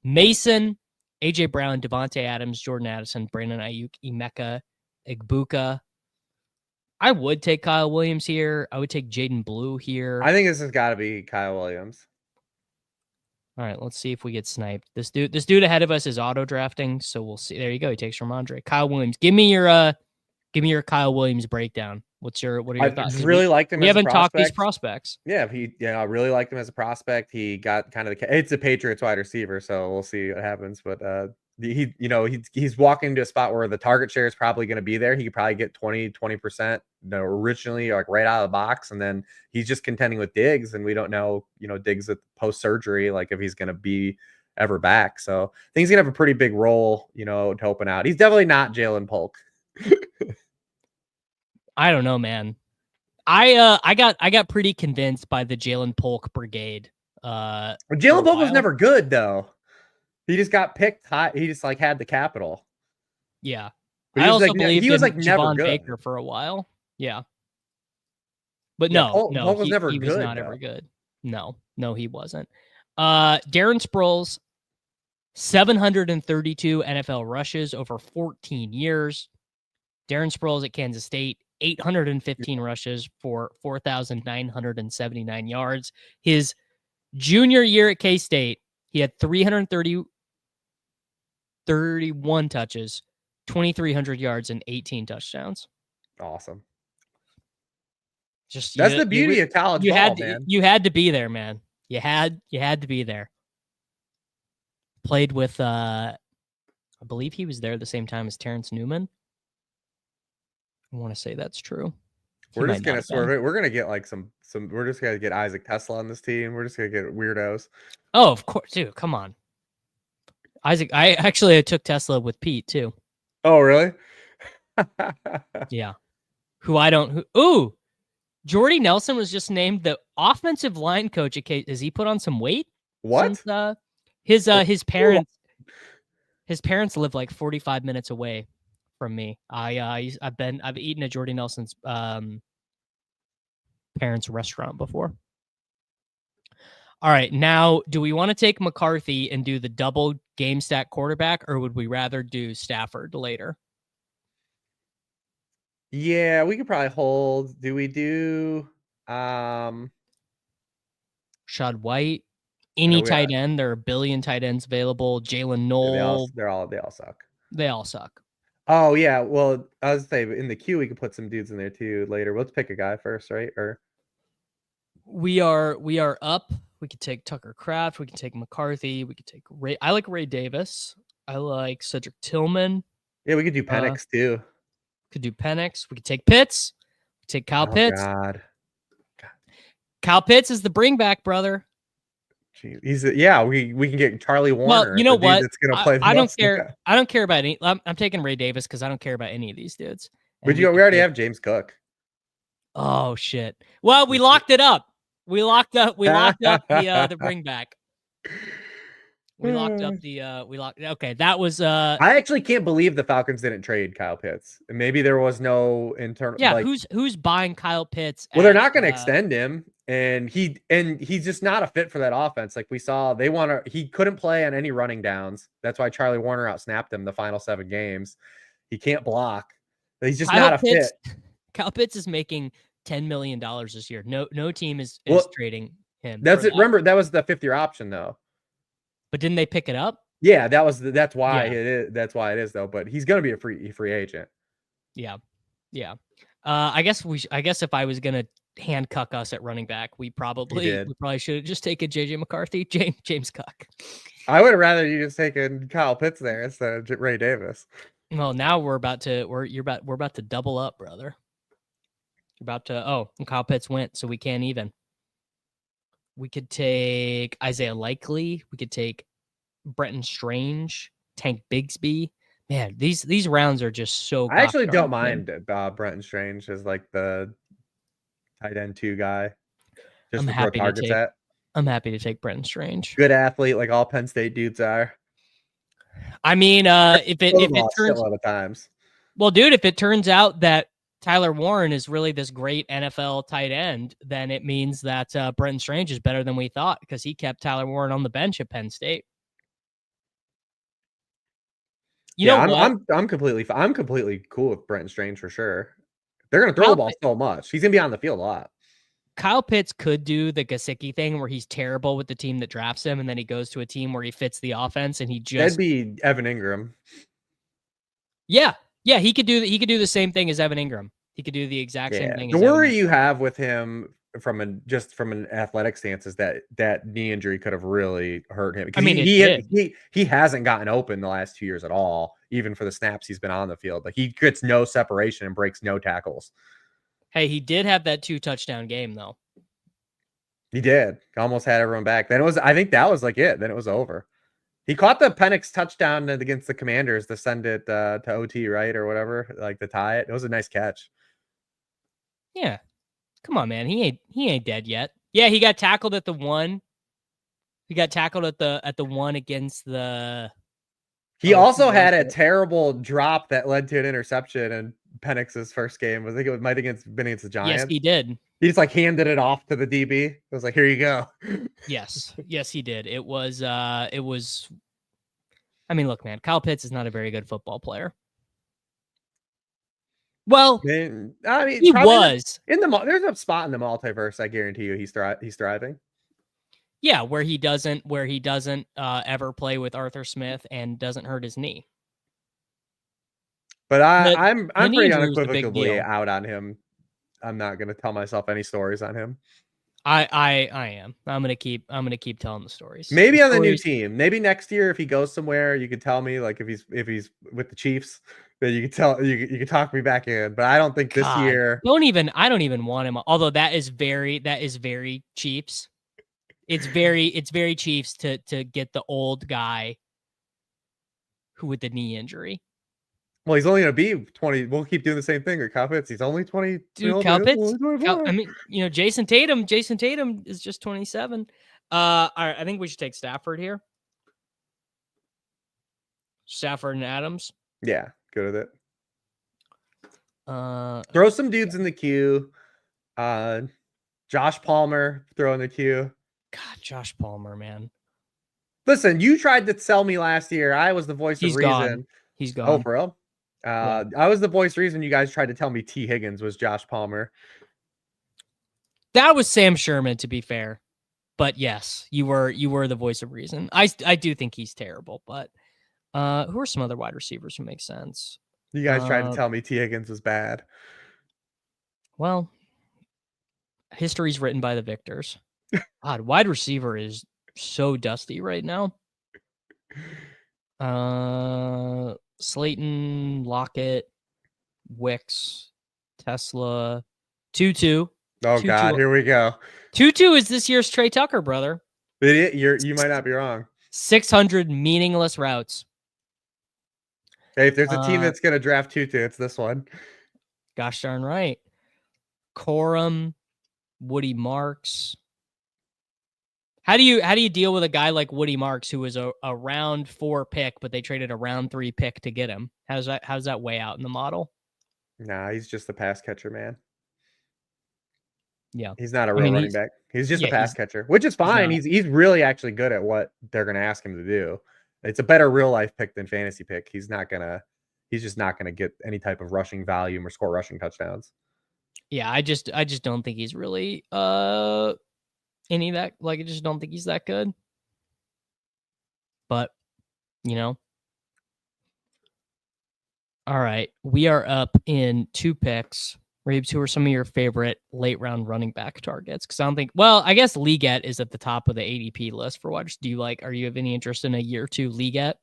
Mason, AJ Brown, Devontae Adams, Jordan Addison, Brandon Ayuk, Emeka Egbuka. I would take Kyle Williams here. I would take Jaden Blue here. I think this has got to be Kyle Williams. All right, let's see if we get sniped. This dude ahead of us is auto drafting, so we'll see. There you go. He takes Ramondre. Kyle Williams. Give me your Kyle Williams breakdown. What are your thoughts? I really liked him. We haven't talked these prospects. Yeah, I really liked him as a prospect. He got kind of it's a Patriots wide receiver, so we'll see what happens. But he's walking into a spot where the target share is probably going to be there. He could probably get 20%, originally like right out of the box, and then he's just contending with Diggs, and we don't know, Diggs at post surgery, like if he's going to be ever back. So I think he's gonna have a pretty big role, to open out. He's definitely not Jalen Polk. I don't know, man. I got pretty convinced by the Jalen Polk brigade. Jalen Polk was never good though. He just got picked high. He just had the capital. Yeah. But I also believe he was never Javon good. Baker for a while. Yeah. But Polk was he never was good. Not ever good. No, he wasn't. Darren Sproles, 732 NFL rushes over 14 years. Darren Sproles at Kansas State, 815 rushes for 4,979 yards. His junior year at K-State, he had 331 touches, 2,300 yards, and 18 touchdowns. Awesome. That's the beauty of college ball, man. You had to be there, man. You had to be there. Played with, I believe he was there the same time as Terrence Newman. I want to say that's true. We're just gonna we're gonna get some. We're just gonna get Isaac Tesla on this team. We're just gonna get weirdos. Oh, of course, dude. Come on, Isaac. I took Tesla with Pete too. Oh, really? Yeah. Ooh, Jordy Nelson was just named the offensive line coach at K. Has he put on some weight? What? Since, his parents live like 45 minutes away from me. I've eaten at Jordy Nelson's parents' restaurant before. All right, now do we want to take McCarthy and do the double game stack quarterback, or would we rather do Stafford later? Yeah, we could probably hold. Do we do Rashad White? Any tight end? There are a billion tight ends available. Jalen Knoll. They all suck. They all suck. Oh yeah, well, I was saying in the queue we could put some dudes in there too later. Let's pick a guy first, right? Or we are up. We could take Tucker Kraft. We can take McCarthy. We could take Ray. I like Ray Davis. I like Cedric Tillman. Yeah, we could do Penix too. Could do Penix. We could take Pitts. We could take Kyle Pitts. God. Kyle Pitts is the bring back, brother. We can get Charlie Warner. Well, you know what? I don't care. Yeah. I don't care about any. I'm taking Ray Davis because I don't care about any of these dudes. But we already have James Cook. Oh shit! Well, we locked it up. We locked up the bring back. We locked up the okay, that was I actually can't believe the Falcons didn't trade Kyle Pitts. And maybe there was no internal like, who's buying Kyle Pitts? well, they're not going to extend him, and he's just not a fit for that offense. Like we saw, he couldn't play on any running downs. That's why Charlie Warner outsnapped him the final 7 games. He can't block. He's just not a fit. Kyle Pitts is making $10 million this year. No team is trading him. Remember, that was the 5th-year option though. But didn't they pick it up? Yeah, that's why it is. That's why it is though. But he's going to be a free agent. Yeah. I guess if I was gonna handcuck us at running back, we probably should have just taken JJ McCarthy, James Cook. I would have rather you just taken Kyle Pitts there instead of Ray Davis. Well, now we're about to double up, brother. And Kyle Pitts went, so we can't even. We could take Isaiah Likely. We could take Brenton Strange, Tank Bigsby. Man, these rounds are just so. I actually don't mind Brenton Strange as like the tight end 2 guy. Just to throw targets at. I'm happy to take Brenton Strange. Good athlete, like all Penn State dudes are. I mean, if it turns a lot of times. Well, dude, if it turns out that Tyler Warren is really this great NFL tight end, then it means that Brenton Strange is better than we thought because he kept Tyler Warren on the bench at Penn State. I'm completely cool with Brenton Strange for sure. They're going to throw the ball so much. He's going to be on the field a lot. Kyle Pitts could do the Gesicki thing where he's terrible with the team that drafts him, and then he goes to a team where he fits the offense, and that'd be Evan Ingram. Yeah, he could do the same thing as Evan Ingram. He could do the exact same thing. The worry you have with him from an athletic stance is that knee injury could have really hurt him. I mean, he hasn't gotten open the last 2 years at all, even for the snaps he's been on the field. Like he gets no separation and breaks no tackles. Hey, he did have that 2 touchdown game though. He did. Almost had everyone back. Then I think that was like it. Then it was over. He caught the Penix touchdown against the Commanders to send it to OT, right? Or whatever, like to tie it. It was a nice catch. Yeah. Come on, man. He ain't dead yet. Yeah, he got tackled at the 1. He got tackled at the 1 against the. He also had a terrible drop that led to an interception in Penix's first game. I think it might have been against the Giants. Yes, he did. He just like handed it off to the DB. It was like, here you go. Yes, he did. It was. I mean, look, man. Kyle Pitts is not a very good football player. Well, I mean, he was in the. There's a spot in the multiverse. I guarantee you, he's thriving. Yeah, where he doesn't ever play with Arthur Smith and doesn't hurt his knee. But I'm pretty unequivocally out on him. I'm not going to tell myself any stories on him. I am. I'm gonna keep telling the stories. Maybe on the new team. Maybe next year if he goes somewhere, you could tell me. Like if he's with the Chiefs, then you could talk me back in. But I don't think this year. I don't even want him. Although that is very Chiefs. It's very Chiefs to get the old guy who with the knee injury. Well, he's only going to be 20. We'll keep doing the same thing with Kyle Pitts. He's only 20. Dude, Kyle Pitts. I mean, Jason Tatum is just 27. All right, I think we should take Stafford here. Stafford and Adams. Yeah, good with it. Throw some dudes in the queue. Josh Palmer, throw in the queue. God, Josh Palmer, man. Listen, you tried to sell me last year. I was the voice of reason. He's gone. Oh, for real? I was the voice reason you guys tried to tell me T. Higgins was Josh Palmer. That was Sam Sherman, to be fair. But yes, you were the voice of reason. I do think he's terrible, but who are some other wide receivers who make sense? You guys tried to tell me T. Higgins was bad. Well, history's written by the victors. God, wide receiver is so dusty right now. Slayton, Lockett, Wicks, Tesla, Tutu. Oh, God, here we go. Tutu is this year's Trey Tucker, brother. You might not be wrong. 600 meaningless routes. Hey, if there's a team that's going to draft Tutu, it's this one. Gosh darn right. Corum, Woody Marks. How do you deal with a guy like Woody Marks, who was a round 4 pick, but they traded a round 3 pick to get him? How does that weigh out in the model? Nah, he's just a pass catcher, man. Yeah. He's not a I real mean, running back. He's just a yeah, pass catcher, which is fine. not. He's really actually good at what they're gonna ask him to do. It's a better real life pick than fantasy pick. He's just not gonna get any type of rushing volume or score rushing touchdowns. Yeah, I just don't think he's really any of that. Like, I just don't think he's that good. But, you know. All right, we are up in 2 picks. Reebs, who are some of your favorite late round running back targets? Because I don't think, well, I guess Leggett is at the top of the ADP list for what are you have any interest in a year 2 Leggett?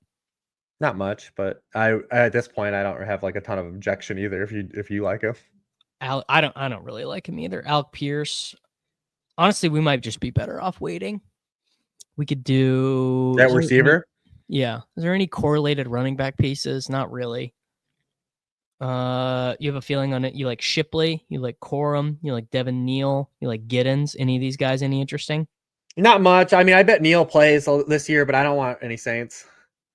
Not much, but I at this point I don't have like a ton of objection either. If you like him, I don't really like him either. Alec Pierce. Honestly, we might just be better off waiting. We could do that receiver. Yeah. Is there any correlated running back pieces? Not really. You have a feeling on it? You like Shipley? You like Corum? You like Devin Neal? You like Giddens? Any of these guys any interesting? Not much. I mean, I bet Neal plays this year, but I don't want any Saints.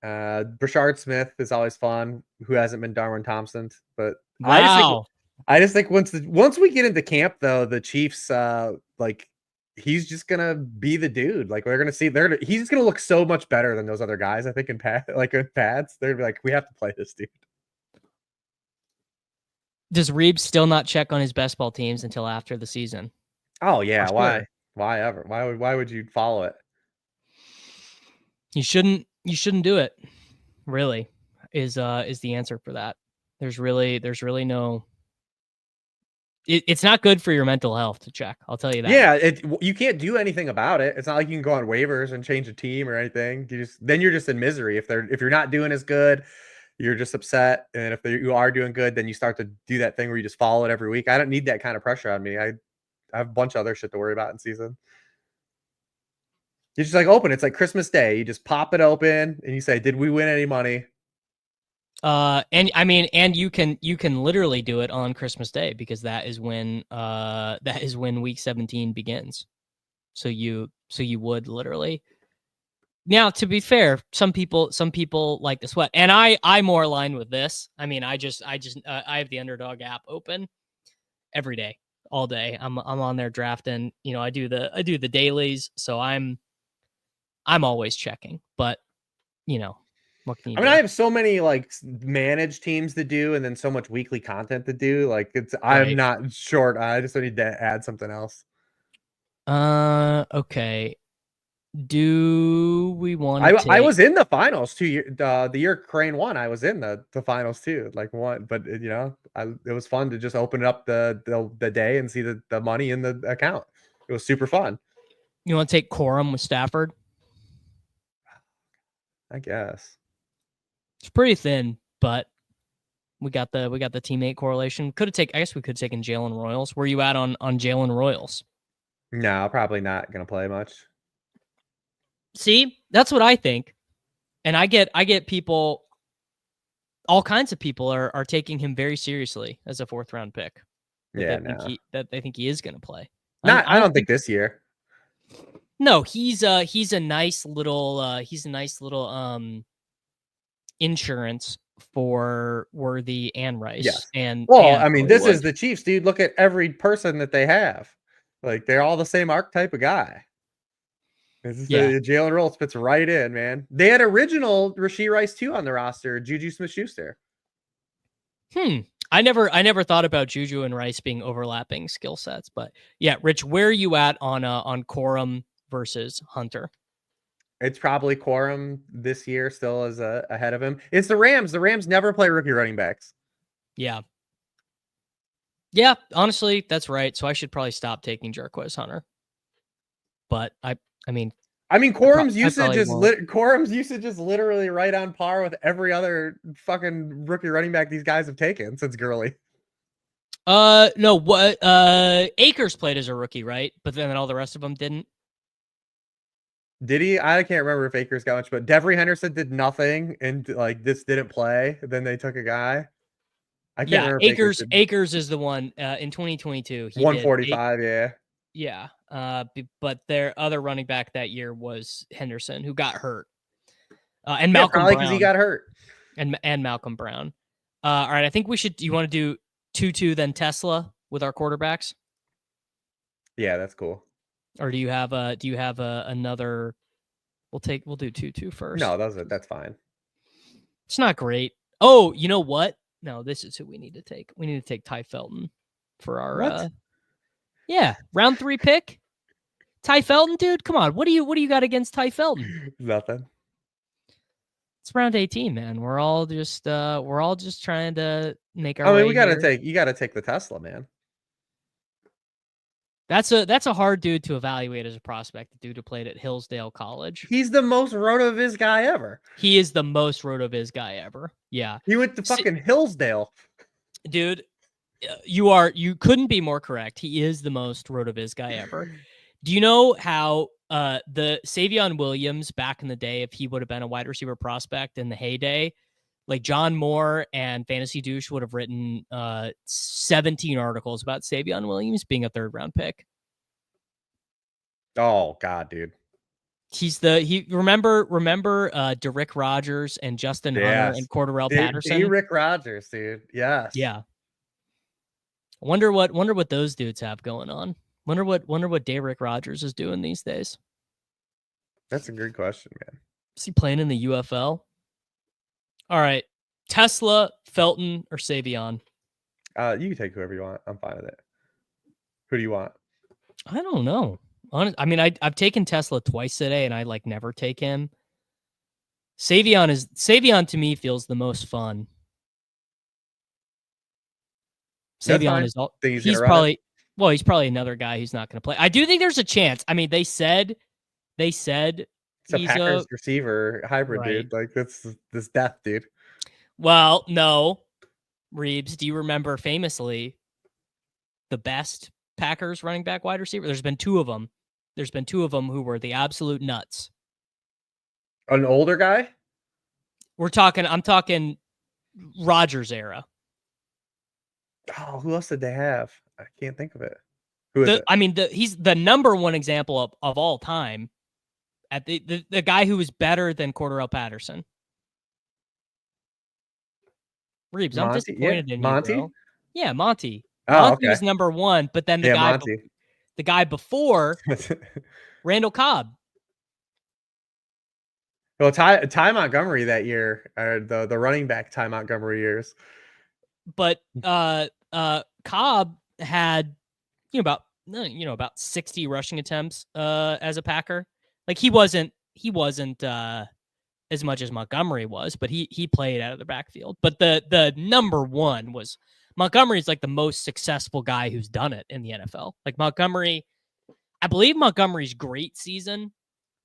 Brashard Smith is always fun, who hasn't been Darwin Thompson, but wow. I just think once we get into camp though, the Chiefs like he's just gonna be the dude. Like we're gonna see he's just gonna look so much better than those other guys. I think in pads, they're gonna be like, we have to play this dude. Does Reebs still not check on his best ball teams until after the season? Oh yeah, sure. why? Why ever? Why would you follow it? You shouldn't do it. Really, is the answer for that. There's really no. It's not good for your mental health to check. I'll tell you that. Yeah, you can't do anything about it. It's not like you can go on waivers and change a team or anything. You're just in misery. If you're not doing as good, you're just upset. And if you are doing good, then you start to do that thing where you just follow it every week. I don't need that kind of pressure on me. I have a bunch of other shit to worry about in season. You just like open. It's like Christmas Day. You just pop it open and you say, "Did we win any money?" And I mean, and you can literally do it on Christmas Day because that is when week 17 begins. So you would literally. Now, to be fair, some people like to sweat, and I more align with this. I mean, I have the Underdog app open every day, all day. I'm on there drafting. You know, I do the dailies, so I'm always checking. But you know, what can you do? I have so many like managed teams to do, and then so much weekly content to do. Like I'm not short. I just need to add something else. Okay. Do we want I was in the finals 2 years, the year Crane won. I was in the finals too, like one, but you know, it was fun to just open up the day and see the money in the account. It was super fun. You want to take Corum with Stafford? I guess it's pretty thin, but we got the teammate correlation. I guess we could have taken Jalen Royals. Where you at on Jalen Royals? No, probably not gonna play much. See, that's what I think. And I get people, all kinds of people are taking him very seriously as a 4th round pick. That they think he is going to play. I don't think this year. No, he's a nice little insurance for Worthy and Rice. Yes. And I mean, this is the Chiefs, dude. Look at every person that they have. Like they're all the same archetype of guy. Jalen Rolls fits right in, man. They had original Rashid Rice too on the roster, Juju Smith-Schuster. I never thought about Juju and Rice being overlapping skill sets, but yeah, Rich, where are you at on Corum versus Hunter? It's probably Corum this year still is ahead of him. It's the Rams. The Rams never play rookie running backs. Yeah. Yeah, honestly, that's right. So I should probably stop taking Jarquez Hunter. But I mean, Corum's usage is literally right on par with every other fucking rookie running back these guys have taken since Gurley. No, what Akers played as a rookie, right? But then all the rest of them didn't. Did he? I can't remember if Akers got much, but Devery Henderson did nothing and like this didn't play. Then they took a guy. I can't remember. Akers is the one in 2022. 145, yeah. Yeah. But their other running back that year was Henderson, who got hurt. And Malcolm probably because he Brown. got hurt. And Malcolm Brown. All right, I think we should. Do you want to do 2-2 then Tesla with our quarterbacks, Yeah, that's cool. or do you have another? We'll do 2-2 first. No, that's fine. It's not great. Oh, you know what? No, this is who we need to take. We need to take Ty Felton for our What? Yeah, round 3 pick. Ty Felton, dude, come on. What do you got against Ty Felton? Nothing. It's round 18, man. We're all just trying to make our I mean, way you gotta here. take the Tesla, man. That's a hard dude to evaluate as a prospect. The dude who played at Hillsdale College. He's the most roto-viz guy ever. He is the most roto-viz guy ever. Yeah. He went to fucking Hillsdale. Dude, you couldn't be more correct. He is the most roto-viz guy ever. Do you know how the Savion Williams back in the day, if he would have been a wide receiver prospect in the heyday, like John Moore and Fantasy Douche would have written 17 articles about Savion Williams being a 3rd round pick. Oh God, dude. Remember Derrick Rogers and Justin Hunter and Cordarrelle Patterson? Rick Rogers, dude. Yes. Yeah. I wonder what those dudes have going on. Wonder what Derrick Rogers is doing these days. That's a good question, man. Is he playing in the UFL? All right. Tesla, Felton, or Savion? You can take whoever you want. I'm fine with it. Who do you want? I don't know. I mean, I've taken Tesla twice today, and I never take him. Savion to me feels the most fun. Savion is all. He's probably another guy who's not going to play. I do think there's a chance. I mean, they said it's a Packers receiver hybrid, right. Dude. Like this death, dude. Well, no, Reebs. Do you remember famously the best Packers running back wide receiver? There's been 2 of them. There's been 2 of them who were the absolute nuts. An older guy? I'm talking Rodgers era. Oh, who else did they have? I can't think of it. Who is it? I mean, he's the number 1 example of all time at the guy who was better than Cordarrelle Patterson. Reebs, I'm disappointed in you, Monty? bro. Yeah, Monty. Oh, Monty okay. was number 1, but then the guy before Randall Cobb. Well, Ty Montgomery that year, or the running back Ty Montgomery years. But Cobb had about 60 rushing attempts as a Packer. Like he wasn't as much as Montgomery was, but he played out of the backfield. But the number 1 was Montgomery's the most successful guy who's done it in the NFL. Like Montgomery, I believe Montgomery's great season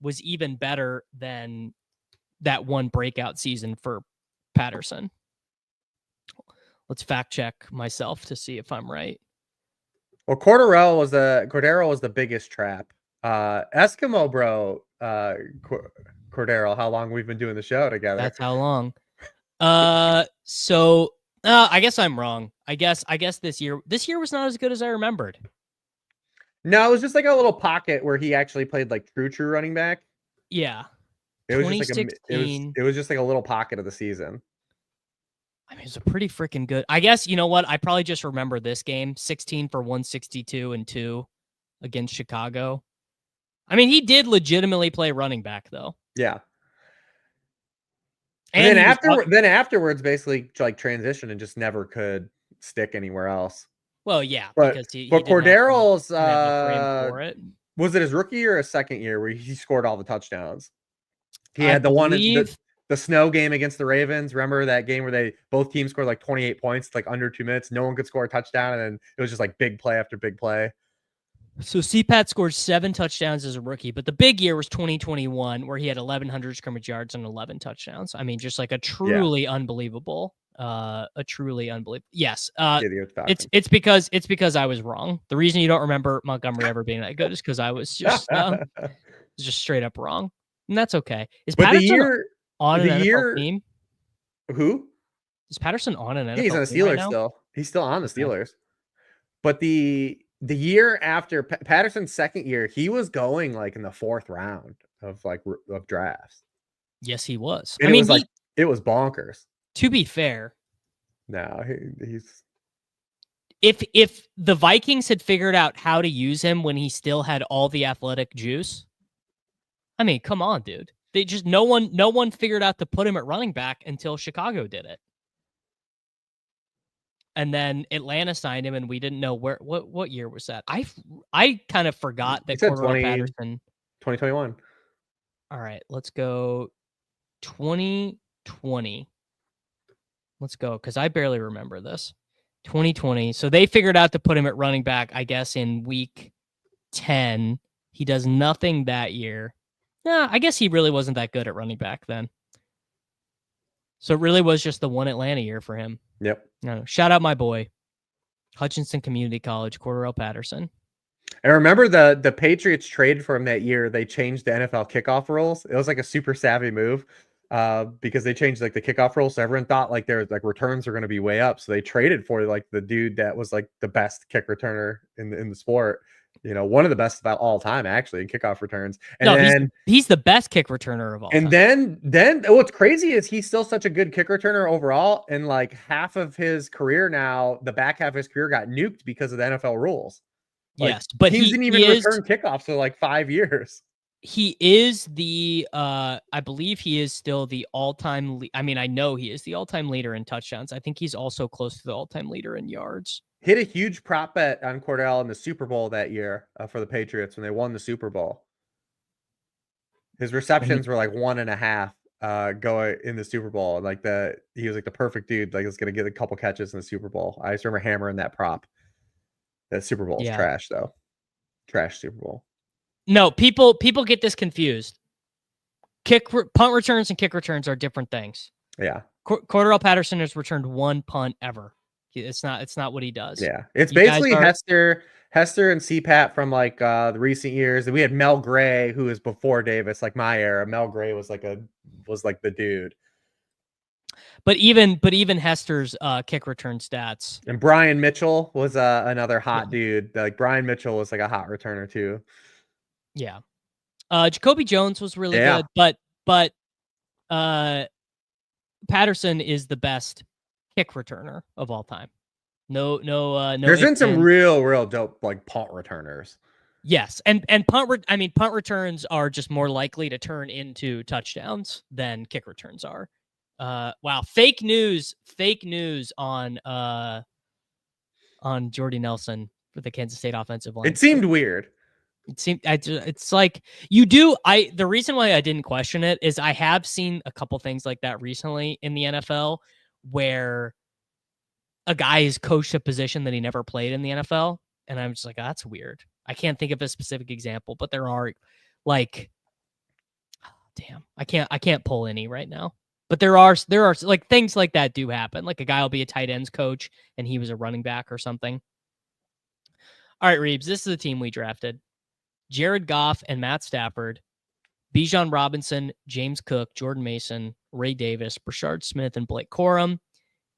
was even better than that one breakout season for Patterson. Let's fact check myself to see if I'm right. Well, Cordero was the biggest trap. Eskimo bro, Cordero, how long we've been doing the show together? That's how long. So I guess I'm wrong. I guess this year was not as good as I remembered. No, it was just a little pocket where he actually played true running back. Yeah. It was just a little pocket of the season. I mean, it's a pretty freaking good. I guess, you know what? I probably just remember this game, 16 for 162 and 2 against Chicago. I mean, he did legitimately play running back though. Yeah. And then afterwards, basically transitioned and just never could stick anywhere else. Well, yeah, but Cordero's was it his rookie or his second year where he scored all the touchdowns? He had the one in the snow game against the Ravens. Remember that game where both teams scored 28 points, under 2 minutes. No one could score a touchdown, and it was just big play after big play. So CPAT scored 7 touchdowns as a rookie, but the big year was 2021 where he had 1,100 scrimmage yards and 11 touchdowns. I mean, just a truly unbelievable. Yes. It's because I was wrong. The reason you don't remember Montgomery ever being that good is because I was just straight up wrong, and that's okay. Is Patterson on an NFL team? Who is Patterson on an NFL? He's on the Steelers still. He's still on the Steelers. But the the year after Patterson's second year, he was going like in the 4th round of of drafts. Yes, he was. And it was bonkers. To be fair, no, he's if the Vikings had figured out how to use him when he still had all the athletic juice, I mean, come on, dude. They just no one figured out to put him at running back until Chicago did it. And then Atlanta signed him, and we didn't know what year was that. I kind of forgot that Cordell Patterson. 2021. All right, let's go 2020. Let's go, because I barely remember this. 2020. So they figured out to put him at running back, I guess, in week 10. He does nothing that year. Yeah, I guess he really wasn't that good at running back then. So it really was just the one Atlanta year for him. Yep. No, shout out my boy, Hutchinson Community College, Cordell Patterson. I remember the Patriots traded for him that year. They changed the NFL kickoff rules. It was like a super savvy move because they changed like the kickoff rules. So everyone thought like their like returns were going to be way up. So they traded for like the dude that was like the best kick returner in the sport. You know, one of the best about all time, actually, in kickoff returns. And no, then he's the best kick returner of all time. And then what's crazy is he's still such a good kick returner overall. And like half of his career now, the back half of his career got nuked because of the NFL rules. Like, yes, but he didn't even return kickoffs for like 5 years. He is the, I believe he is still the all-time. I mean, I know he is the all-time leader in touchdowns. I think he's also close to the all-time leader in yards. Hit a huge prop bet on Cordell in the Super Bowl that year for the Patriots when they won the Super Bowl. His receptions were like 1.5 going in the Super Bowl. Like he was like the perfect dude. Like, was going to get a couple catches in the Super Bowl. I just remember hammering that prop. That Super Bowl is trash though. Trash Super Bowl. No, people get this confused. Punt returns and kick returns are different things. Yeah. Cordell Patterson has returned 1 punt ever. It's not what he does. Yeah. It's basically Hester and CPAT from like the recent years. We had Mel Gray, who was before Davis, like my era. Mel Gray was like the dude. But even Hester's kick return stats. And Brian Mitchell was another hot dude. Like Brian Mitchell was like a hot returner too. Yeah. Jacoby Jones was really good, but Patterson is the best kick returner of all time. No. There's been some real dope like punt returners. Yes, and punt returns are just more likely to turn into touchdowns than kick returns are. Wow, fake news on Jordy Nelson for the Kansas State offensive line. It seemed weird. It's like you do. The reason why I didn't question it is I have seen a couple things like that recently in the NFL where a guy is coached a position that he never played in the NFL, and I'm just like, oh, that's weird. I can't think of a specific example, but there are like, damn, I can't pull any right now. But there are like things like that do happen. Like a guy will be a tight ends coach and he was a running back or something. All right, Reebs, this is the team we drafted. Jared Goff and Matt Stafford, Bijan Robinson, James Cook, Jordan Mason, Ray Davis, Brashard Smith, and Blake Corum,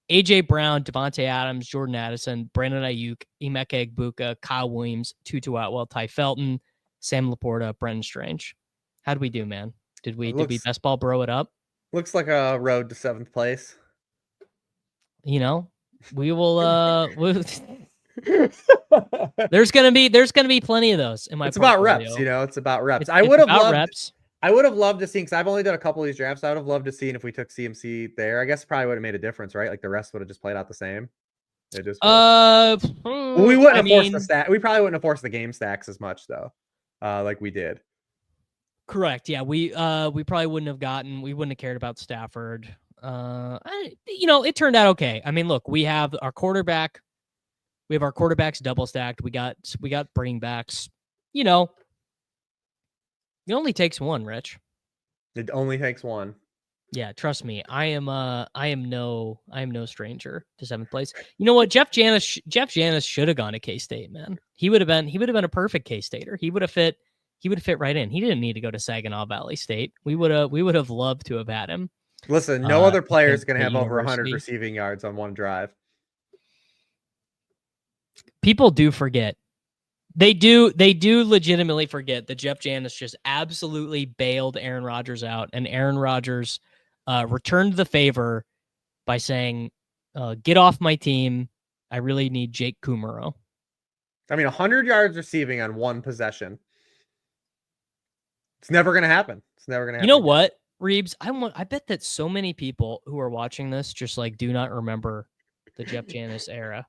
A.J. Brown, Devontae Adams, Jordan Addison, Brandon Ayuk, Emeka Egbuka, Kyle Williams, Tutu Atwell, Ty Felton, Sam Laporta, Brendan Strange. How'd we do, man? Did we best ball bro it up? Looks like a road to 7th place. You know, we will there's gonna be plenty of those in my It's portfolio. about reps, you know, it's about reps. I would have loved reps. I would have loved to see, because I've only done a couple of these drafts. I would have loved to see if we took CMC there. I guess it probably would have made a difference, right? Like the rest would have just played out the same. It just we wouldn't have forced the stack. We probably wouldn't have forced the game stacks as much though, like we did. Correct. Yeah, we probably wouldn't have cared about Stafford. It turned out okay. I mean, look, we have our quarterback. We have our quarterbacks double stacked. We got bringing backs. You know, it only takes one, Rich. It only takes one. Yeah, trust me. I am no stranger to 7th place. You know what? Jeff Janis should have gone to K-State, man. He would have been a perfect K-Stater. He would have fit right in. He didn't need to go to Saginaw Valley State. We would have loved to have had him. Listen, no other player is going to have over 100 receiving yards on one drive. People do forget They do legitimately forget that Jeff Janis just absolutely bailed Aaron Rodgers out, and Aaron Rodgers returned the favor by saying, "Get off my team. I really need Jake Kumaro." I mean, 100 yards receiving on one possession. It's never going to happen. It's never going to happen. You know what, Reebs? I bet that so many people who are watching this just like do not remember the Jeff Janis era.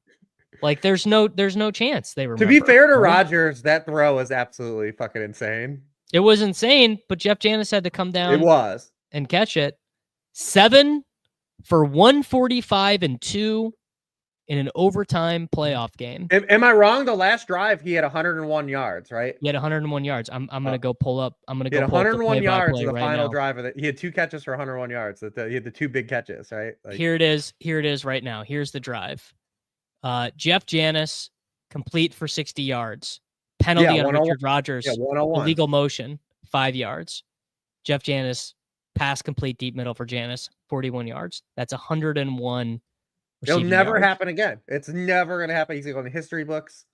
Like, there's no chance they remember. To be fair to right? Rodgers, that throw was absolutely fucking insane. It was insane, but Jeff Janis had to come down. It was. And catch it. 7 for 145 and 2 in an overtime playoff game. Am I wrong? The last drive he had 101 yards, right? He had 101 yards. I'm gonna go pull up. I'm gonna He had go pull up the 101 yards in the right final now. drive of it. He had 2 catches for 101 yards. He had the 2 big catches, right? Like, Here it is. Here it is right now. Here's the drive. Jeff Janis complete for 60 yards. Penalty on Richard Rodgers. Yeah, 101. Illegal motion, 5 yards. Jeff Janis pass complete deep middle for Janis, 41 yards. That's 101. It'll never yards. happen again. It's never going to happen. He's going to go in the history books.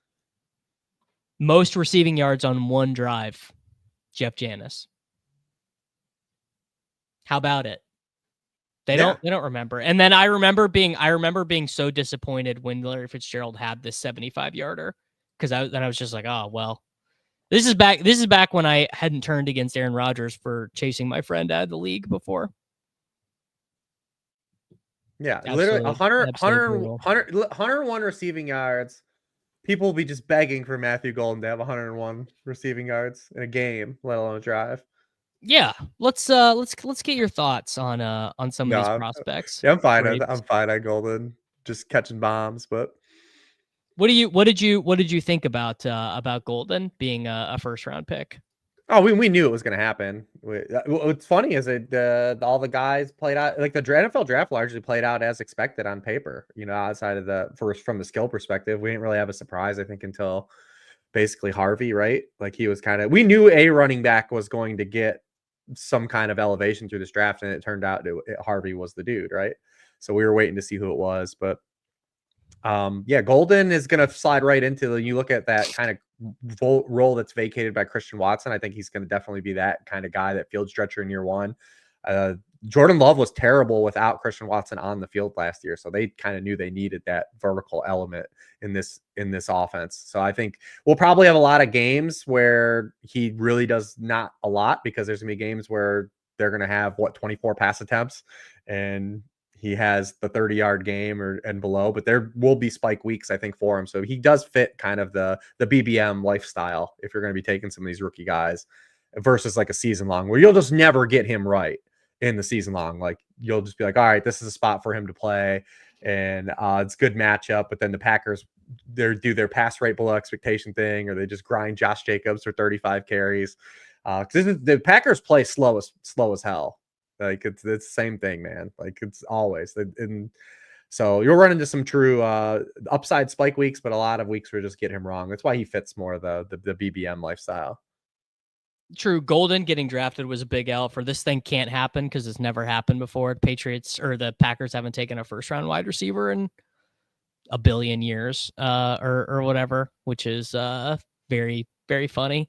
Most receiving yards on one drive, Jeff Janis. How about it? They don't remember. And then I remember being so disappointed when Larry Fitzgerald had this 75-yarder, because I was just like, oh well. This is back when I hadn't turned against Aaron Rodgers for chasing my friend out of the league before. Yeah, Absolutely. literally 101 receiving yards. People will be just begging for Matthew Golden to have 101 receiving yards in a game, let alone a drive. Yeah, let's get your thoughts on some of these prospects. Yeah, I'm fine. I'm fine on Golden, just catching bombs. But what did you think about Golden being a first round pick? Oh, we knew it was going to happen. What's funny is all the guys played out, like the NFL draft largely played out as expected on paper. You know, outside of from the skill perspective, we didn't really have a surprise, I think, until basically Harvey, right? Like he was we knew a running back was going to get some kind of elevation through this draft, and it turned out Harvey was the dude, right? So we were waiting to see who it was, but yeah, Golden is going to slide right into you look at that kind of role that's vacated by Christian Watson. I think he's going to definitely be that kind of guy, that field stretcher in year one. Jordan Love was terrible without Christian Watson on the field last year, so they kind of knew they needed that vertical element in this offense. So I think we'll probably have a lot of games where he really does not a lot, because there's going to be games where they're going to have 24 pass attempts and he has the 30-yard game and below, but there will be spike weeks, I think, for him. So he does fit kind of the BBM lifestyle if you're going to be taking some of these rookie guys versus like a season long where you'll just never get him right in the season long. Like you'll just be like, all right, this is a spot for him to play, and it's good matchup. But then the Packers do their pass rate below expectation thing, or they just grind Josh Jacobs for 35 carries. Because the Packers play slow as hell. Like it's the same thing, man. Like it's always. And so you'll run into some true upside spike weeks, but a lot of weeks where just get him wrong. That's why he fits more the BBM lifestyle. True. Golden getting drafted was a big L. For this thing can't happen because it's never happened before. Patriots or the Packers haven't taken a first round wide receiver in a billion years or whatever, which is very, very funny.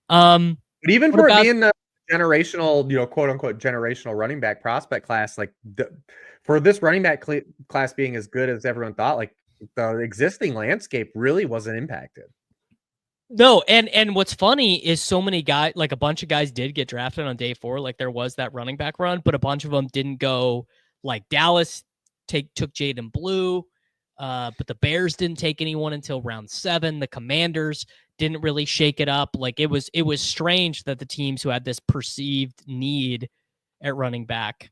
But even for being the generational, quote unquote generational running back prospect class, like for this running back class being as good as everyone thought, like the existing landscape really wasn't impacted. No, and what's funny is so many guys, like a bunch of guys did get drafted on day 4. Like there was that running back run, but a bunch of them didn't go. Like Dallas took Jaden Blue, but the Bears didn't take anyone until round 7. The Commanders didn't really shake it up. Like it was strange that the teams who had this perceived need at running back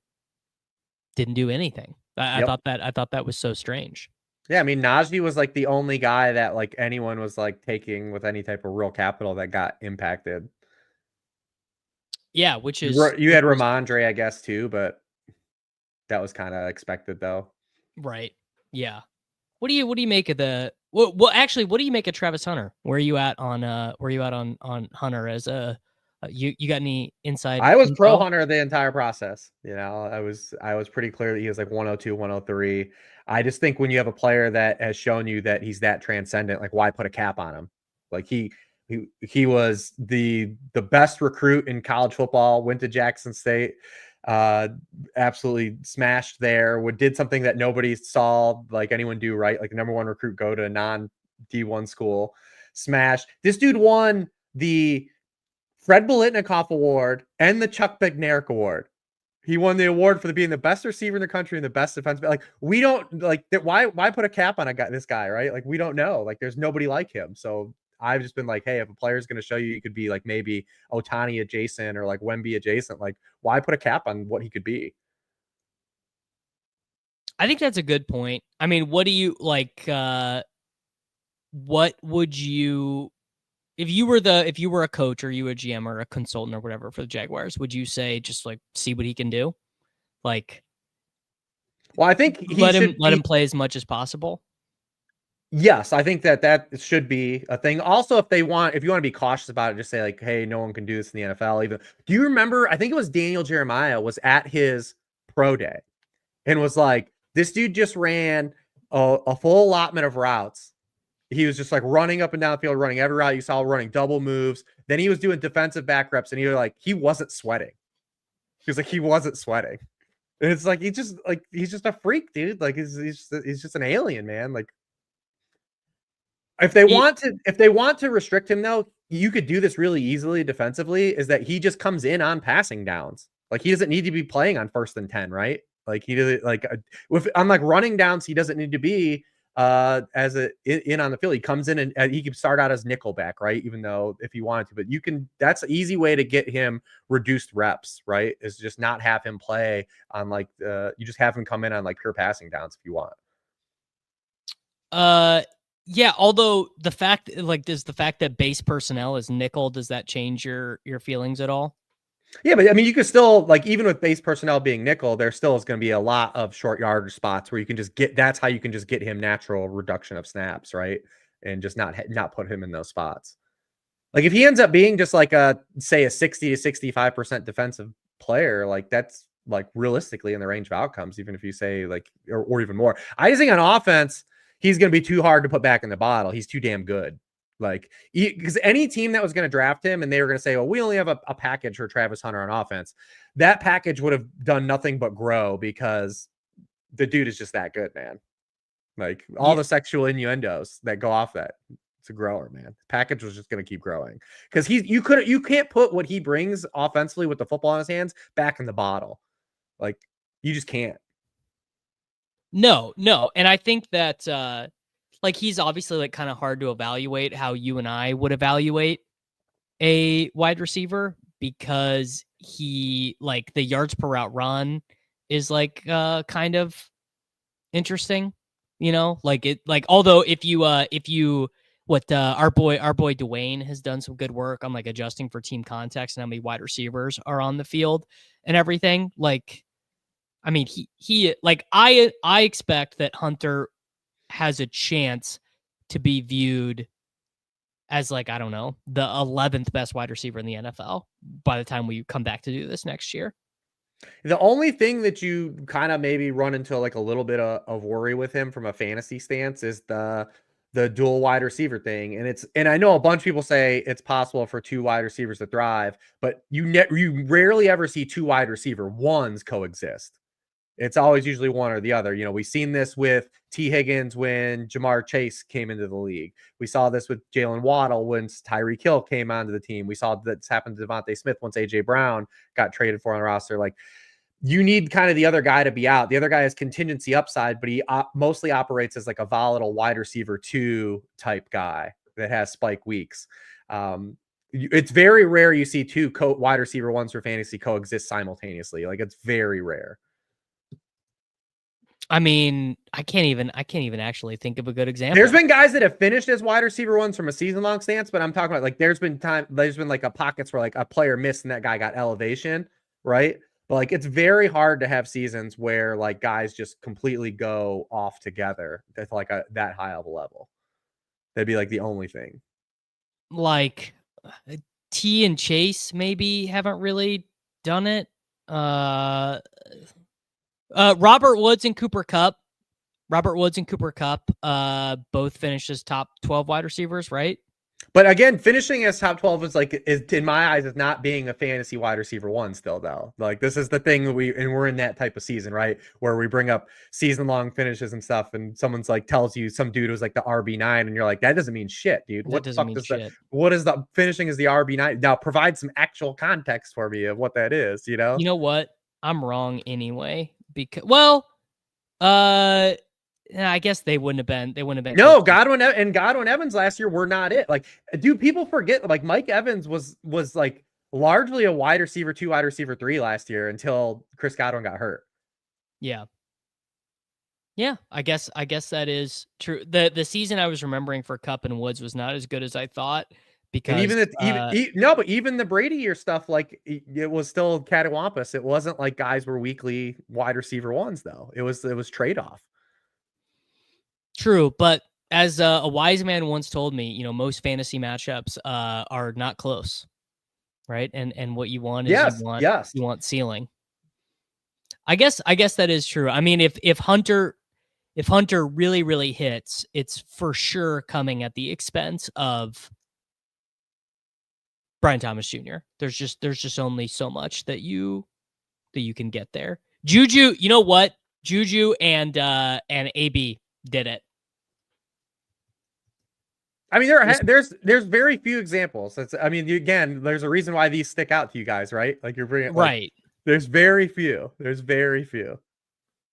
didn't do anything. I thought that was so strange. Yeah, I mean, Najee was like the only guy that like anyone was like taking with any type of real capital that got impacted. Yeah, which is you had Ramondre, I guess, too, but that was kind of expected though. Right. Yeah. What do you make of the well actually, what do you make of Travis Hunter? Where are you at on Hunter as a you got any insight? I was pro Hunter the entire process. I was pretty clear that he was like 102, 103. I just think when you have a player that has shown you that he's that transcendent, like why put a cap on him? Like he was the best recruit in college football, went to Jackson State, absolutely smashed there, did something that nobody saw like anyone do, right? Like the number one recruit go to a non D1 school, smashed. This dude won the Fred Biletnikoff Award and the Chuck Bednarik Award. He won the award for being the best receiver in the country and the best defensive. Like we don't like that. Why put a cap on this guy, right? Like we don't know. Like there's nobody like him. So I've just been like, hey, if a player is going to show you could be like maybe Otani adjacent or like Wemby adjacent, like why put a cap on what he could be? I think that's a good point. I mean, what do you like? What would you, if you were a coach or you a GM or a consultant or whatever for the Jaguars, would you say just like see what he can do? Like, well, I think let him play as much as possible. Yes, I think that should be a thing. Also, if you want to be cautious about it, just say like, hey, no one can do this in the NFL. Even do you remember? I think it was Daniel Jeremiah was at his pro day and was like, this dude just ran a full allotment of routes. He was just like running up and down the field, running every route you saw, running double moves. Then he was doing defensive back reps, and he wasn't sweating. He was like, he wasn't sweating. And it's like he's just a freak, dude. Like he's just an alien, man. Like if they want to restrict him, though, you could do this really easily defensively. Is that he just comes in on passing downs? Like he doesn't need to be playing on 1st and 10, right? Like he doesn't on like running downs, he doesn't need to be as in on the field. He comes in and he can start out as nickelback, right? Even though if he wanted to, but that's an easy way to get him reduced reps, right? Is just not have him play on like you just have him come in on like pure passing downs if you want. Yeah, although does the fact that base personnel is nickel, does that change your feelings at all? Yeah, but I mean, you could still, like, even with base personnel being nickel, there still is going to be a lot of short yardage spots where you can just that's how you can just get him natural reduction of snaps, right? And just not put him in those spots. Like if he ends up being just like say a 60 to 65% defensive player, like that's like realistically in the range of outcomes, even if you say like, or even more. I just think on offense, he's going to be too hard to put back in the bottle. He's too damn good. Like, because any team that was going to draft him and they were going to say, well, we only have a package for Travis Hunter on offense, that package would have done nothing but grow because the dude is just that good, man. Like all the sexual innuendos that go off that, it's a grower, man. Package was just going to keep growing because you can't put what he brings offensively with the football in his hands back in the bottle. Like you just can't. No. And I think that, like he's obviously like kind of hard to evaluate how you and I would evaluate a wide receiver because he like the yards per route run is like kind of interesting, you know, like it like although if you our boy Dwayne has done some good work on like adjusting for team context and how many wide receivers are on the field and everything. Like I mean he like I expect that Hunter has a chance to be viewed as like, I don't know, the 11th best wide receiver in the NFL by the time we come back to do this next year. The only thing that you kind of maybe run into like a little bit of worry with him from a fantasy stance is the dual wide receiver thing. And I know a bunch of people say it's possible for two wide receivers to thrive, but you rarely ever see two wide receiver ones coexist. It's always usually one or the other. You know, we've seen this with T. Higgins when Jamar Chase came into the league. We saw this with Jalen Waddle when Tyreek Hill came onto the team. We saw that's happened to Devontae Smith once A.J. Brown got traded for on the roster. Like, you need kind of the other guy to be out. The other guy has contingency upside, but he mostly operates as like a volatile wide receiver 2 type guy that has spike weeks. It's very rare you see two wide receiver ones for fantasy coexist simultaneously. Like, it's very rare. I mean, I can't even actually think of a good example. There's been guys that have finished as wide receiver ones from a season long stance, but I'm talking about like there's been like a pockets where like a player missed and that guy got elevation, right? But like it's very hard to have seasons where like guys just completely go off together at like that high of a level. That'd be like the only thing. Like T and Chase maybe haven't really done it. Robert Woods and Cooper Kupp both finished as top 12 wide receivers, right? But again, finishing as top 12 is in my eyes is not being a fantasy wide receiver one still though. Like this is the thing that we're in that type of season, right? Where we bring up season long finishes and stuff, and someone's like tells you some dude was like the RB9, and you're like, that doesn't mean shit, dude. What the fuck does that? What is the finishing as the RB9? Now provide some actual context for me of what that is, you know? You know what? I'm wrong anyway because I guess they wouldn't have been. No, Godwin Evans last year were not it. Like, dude, people forget. Like, Mike Evans was like largely a wide receiver 2, wide receiver 3 last year until Chris Godwin got hurt. Yeah. I guess that is true. The season I was remembering for Kupp and Woods was not as good as I thought because but even the Brady year stuff, like it was still catawampus. It wasn't like guys were weekly wide receiver ones though. It was trade off. True, but as a wise man once told me, you know, most fantasy matchups are not close, right? And what you want is you want ceiling. I guess that is true. I mean, if Hunter really really hits, it's for sure coming at the expense of Brian Thomas Jr. There's just only so much that you can get there. Juju, you know what? Juju and AB did it. I mean, there's very few examples. There's a reason why these stick out to you guys, right? Like you're bringing right. There's very few.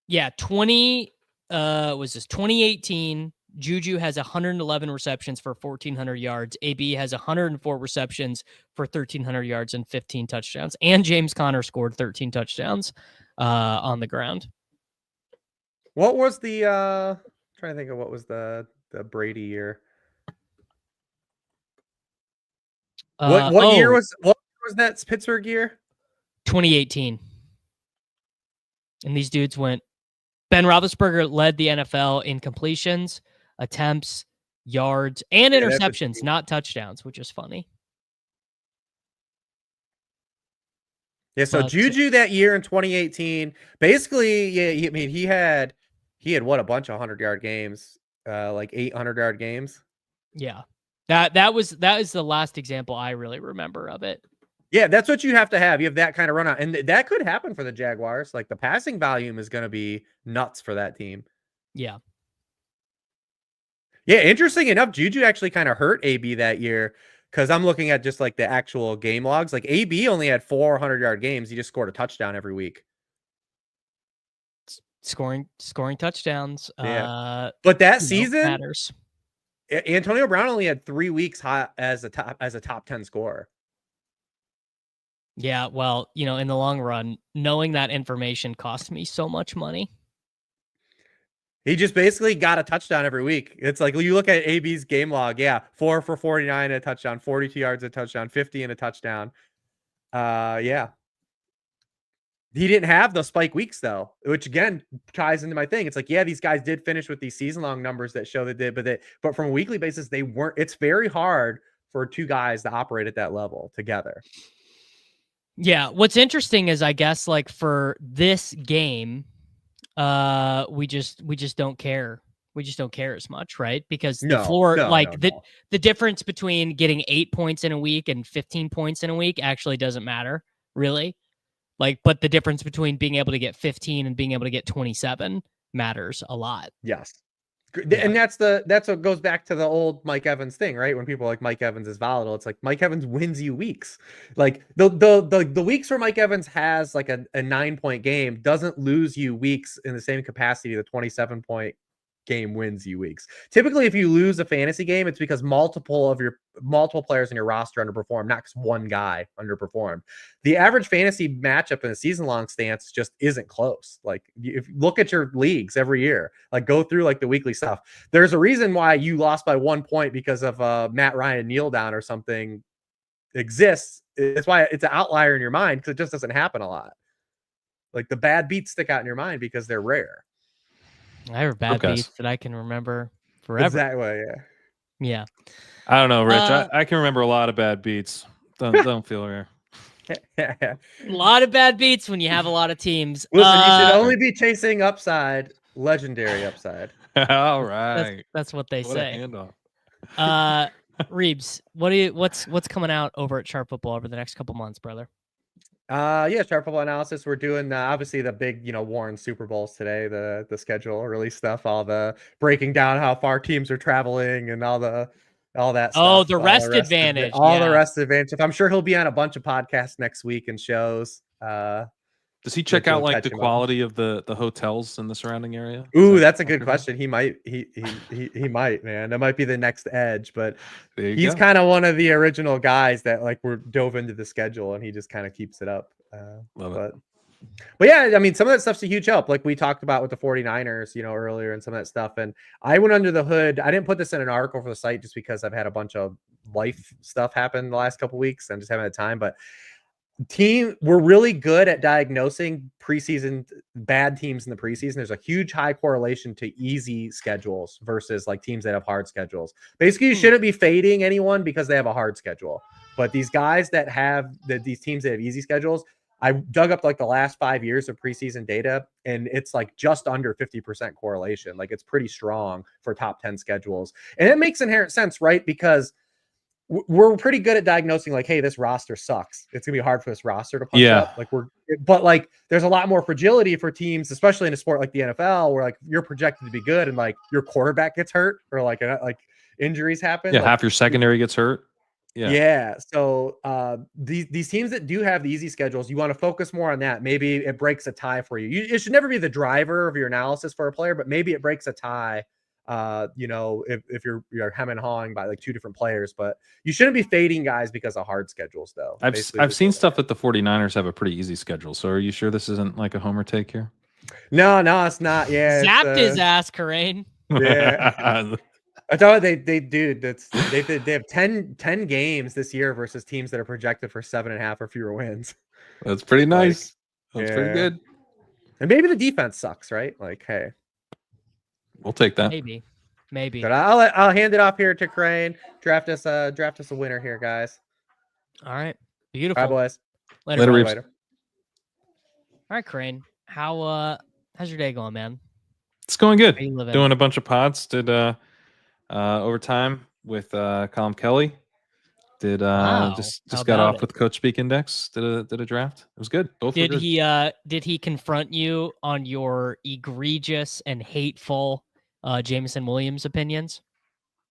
Yeah, 2018. Juju has 111 receptions for 1,400 yards. AB has 104 receptions for 1,300 yards and 15 touchdowns. And James Conner scored 13 touchdowns on the ground. What was the trying to think of what was the Brady year? What year was that Pittsburgh year? 2018. And these dudes went. Ben Roethlisberger led the NFL in completions, attempts, yards, and interceptions, not touchdowns, which is funny. Yeah, so Juju that year in 2018, basically, yeah, I mean, he had what, a bunch of 100-yard games, like 800-yard games. Yeah. That is the last example I really remember of it. Yeah, that's what you have to have. You have that kind of run out. And that could happen for the Jaguars. Like the passing volume is going to be nuts for that team. Yeah. Yeah, interesting enough, Juju actually kind of hurt AB that year because I'm looking at just like the actual game logs. Like AB only had 400-yard games. He just scored a touchdown every week. Scoring touchdowns. Yeah. But that season matters. Antonio Brown only had 3 weeks hot as a top 10 scorer. Yeah, well, you know, in the long run, knowing that information cost me so much money. He just basically got a touchdown every week. It's like you look at AB's game log. Yeah, 4 for 49 a touchdown, 42 yards a touchdown, 50 and a touchdown. Yeah. He didn't have those spike weeks though, which again ties into my thing. It's like, yeah, these guys did finish with these season-long numbers that show they did, but from a weekly basis, they weren't. It's very hard for two guys to operate at that level together. Yeah, what's interesting is I guess like for this game, we just don't care. We just don't care as much, right? Because the the difference between getting 8 points in a week and 15 points in a week actually doesn't matter, really. Like, but the difference between being able to get 15 and being able to get 27 matters a lot. Yes. And that's what goes back to the old Mike Evans thing, right? When people are like Mike Evans is volatile, it's like Mike Evans wins you weeks. Like the weeks where Mike Evans has like a 9-point game doesn't lose you weeks in the same capacity the 27-point game wins you weeks. Typically, if you lose a fantasy game, it's because multiple players in your roster underperform, not just one guy underperformed. The average fantasy matchup in a season-long stance just isn't close. Like, if you look at your leagues every year, like go through like the weekly stuff. There's a reason why you lost by 1 point because of Matt Ryan kneel down or something exists. It's why it's an outlier in your mind because it just doesn't happen a lot. Like the bad beats stick out in your mind because they're rare. I have bad beats that I can remember forever. Exactly, yeah. I don't know, Rich. I can remember a lot of bad beats. Don't feel rare. A lot of bad beats when you have a lot of teams. Listen, you should only be chasing upside, legendary upside. All right. That's what they say. Reebs, what's coming out over at Sharp Football over the next couple months, brother? Yeah, Sharp Football Analysis. We're doing obviously the big, Warren Super Bowls today, the schedule release stuff, all the breaking down how far teams are traveling and all that stuff. Oh, the rest advantage. All the rest advantage. I'm sure he'll be on a bunch of podcasts next week and shows. Does he check out like the quality of the hotels in the surrounding area? Ooh, that's a good question. He might, he might, man. That might be the next edge, but he's kind of one of the original guys that like were dove into the schedule and he just kind of keeps it up. But yeah, I mean, some of that stuff's a huge help. Like we talked about with the 49ers, earlier and some of that stuff. And I went under the hood. I didn't put this in an article for the site just because I've had a bunch of life stuff happen the last couple of weeks. I'm just haven't had time, but we're really good at diagnosing preseason bad teams in the preseason. There's a huge high correlation to easy schedules versus like teams that have hard schedules. Basically, you shouldn't be fading anyone because they have a hard schedule. But these guys that have these teams that have easy schedules, I dug up like the last 5 years of preseason data, and it's like just under 50% correlation. Like it's pretty strong for top 10 schedules. And it makes inherent sense, right? Because we're pretty good at diagnosing like, hey, this roster sucks. It's gonna be hard for this roster to punch up. Like there's a lot more fragility for teams, especially in a sport like the NFL, where like you're projected to be good and like your quarterback gets hurt or like injuries happen. Yeah, like, half your secondary gets hurt. Yeah. So these teams that do have the easy schedules, you want to focus more on that. Maybe it breaks a tie for you. It should never be the driver of your analysis for a player, but maybe it breaks a tie. If you're hem and hawing by like two different players, but you shouldn't be fading guys because of hard schedules though. I've seen stuff that the 49ers have a pretty easy schedule. So are you sure this isn't like a homer take here? No, it's not. Yeah. Zapped his ass, Karain. Yeah. I thought they have 10 games this year versus teams that are projected for 7.5 or fewer wins. That's pretty nice. That's pretty good. And maybe the defense sucks, right? Like, hey. We'll take that. Maybe. But I'll hand it off here to Crane. Draft us a winner here, guys. All right. Beautiful. Bye, boys. Later. All right, Crane. How's your day going, man? It's going good. Doing a bunch of pods. Did overtime with Colin Kelly. Did just got off with Coachspeak Index. Did a draft. It was good. Both did were good. Did he confront you on your egregious and hateful Jameson Williams opinions?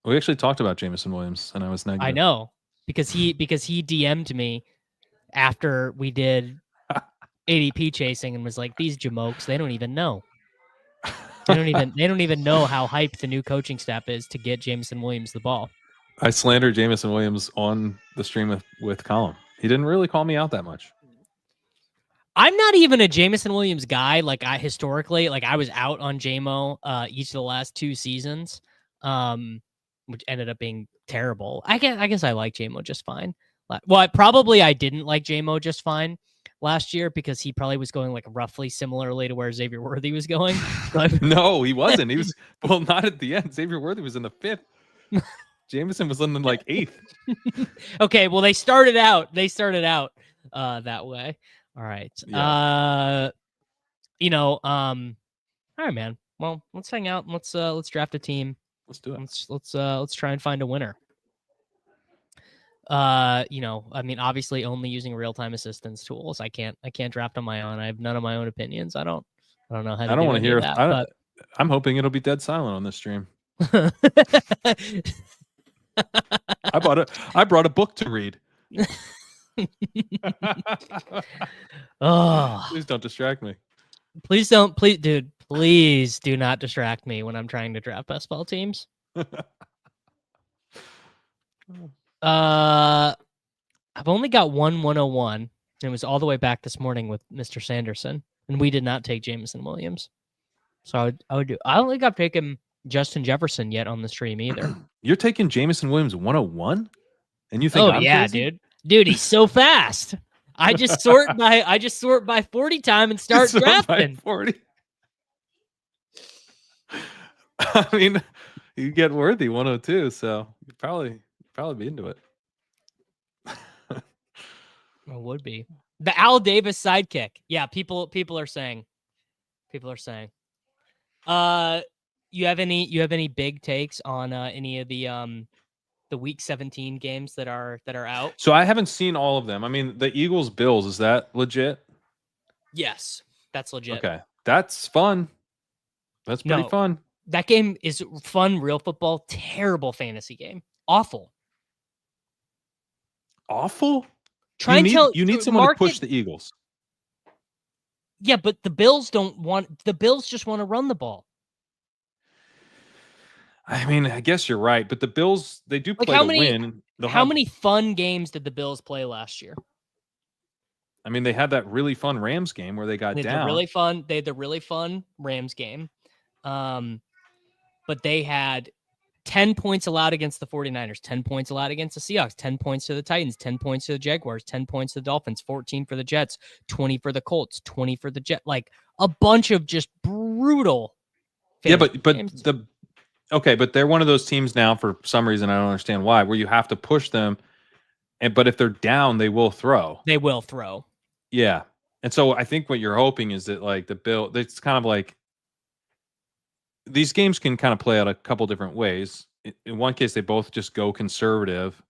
We actually talked about Jameson Williams, and I was negative. I know because he DM'd me after we did ADP chasing and was like, "These jamokes, they don't even know. They don't even know how hyped the new coaching staff is to get Jameson Williams the ball." I slandered Jameson Williams on the stream with Colin. He didn't really call me out that much. I'm not even a Jameson Williams guy. Like I was out on JMO each of the last 2 seasons, which ended up being terrible. I guess I like JMO just fine. Well, I didn't like JMO just fine last year because he probably was going like roughly similarly to where Xavier Worthy was going. No, he wasn't. He was not at the end. Xavier Worthy was in the 5th. Jameson was in the like 8th. Okay, well they started out that way. All right. Yeah. All right, man. Well, let's hang out. Let's draft a team. Let's do it. Let's try and find a winner. I mean, obviously only using real-time assistance tools. I can't draft on my own. I have none of my own opinions. I don't know how to I don't want to hear that. But... I'm hoping it'll be dead silent on this stream. I brought a book to read. Oh, please don't distract me. Please do not distract me when I'm trying to draft best ball teams. I've only got 101. And it was all the way back this morning with Mr. Sanderson, and we did not take Jameson Williams. So I don't think I've taken Justin Jefferson yet on the stream either. You're taking Jameson Williams 101, and you think? Oh yeah, crazy? dude, he's so fast. I just sort by 40 time and start drafting. 40. I mean, you get Worthy 102, so you'd probably be into it. It would be the Al Davis sidekick. Yeah, people are saying. You have any big takes on any of the the Week 17 games that are out. So I haven't seen all of them. I mean, the Eagles Bills, is that legit? Yes, that's legit. Okay, that's fun. That's pretty No. fun. That game is fun, real football. Terrible fantasy game. Awful. Awful. Try and tell. You need someone to push the Eagles. Yeah, but the Bills don't want. The Bills just want to run the ball. I mean, I guess you're right, but the Bills, they do play to win. How many fun games did the Bills play last year? I mean, they had that really fun Rams game where they got down. They had the really fun Rams game. But they had 10 points allowed against the 49ers, 10 points allowed against the Seahawks, 10 points to the Titans, 10 points to the Jaguars, 10 points to the Dolphins, 14 for the Jets, 20 for the Colts, 20 for the Jet. Like a bunch of just brutal. Yeah, but but they're one of those teams now for some reason, I don't understand why, where you have to push them. But if they're down, they will throw. They will throw. Yeah. And so I think what you're hoping is that like it's kind of like these games can kind of play out a couple different ways. In one case, they both just go conservative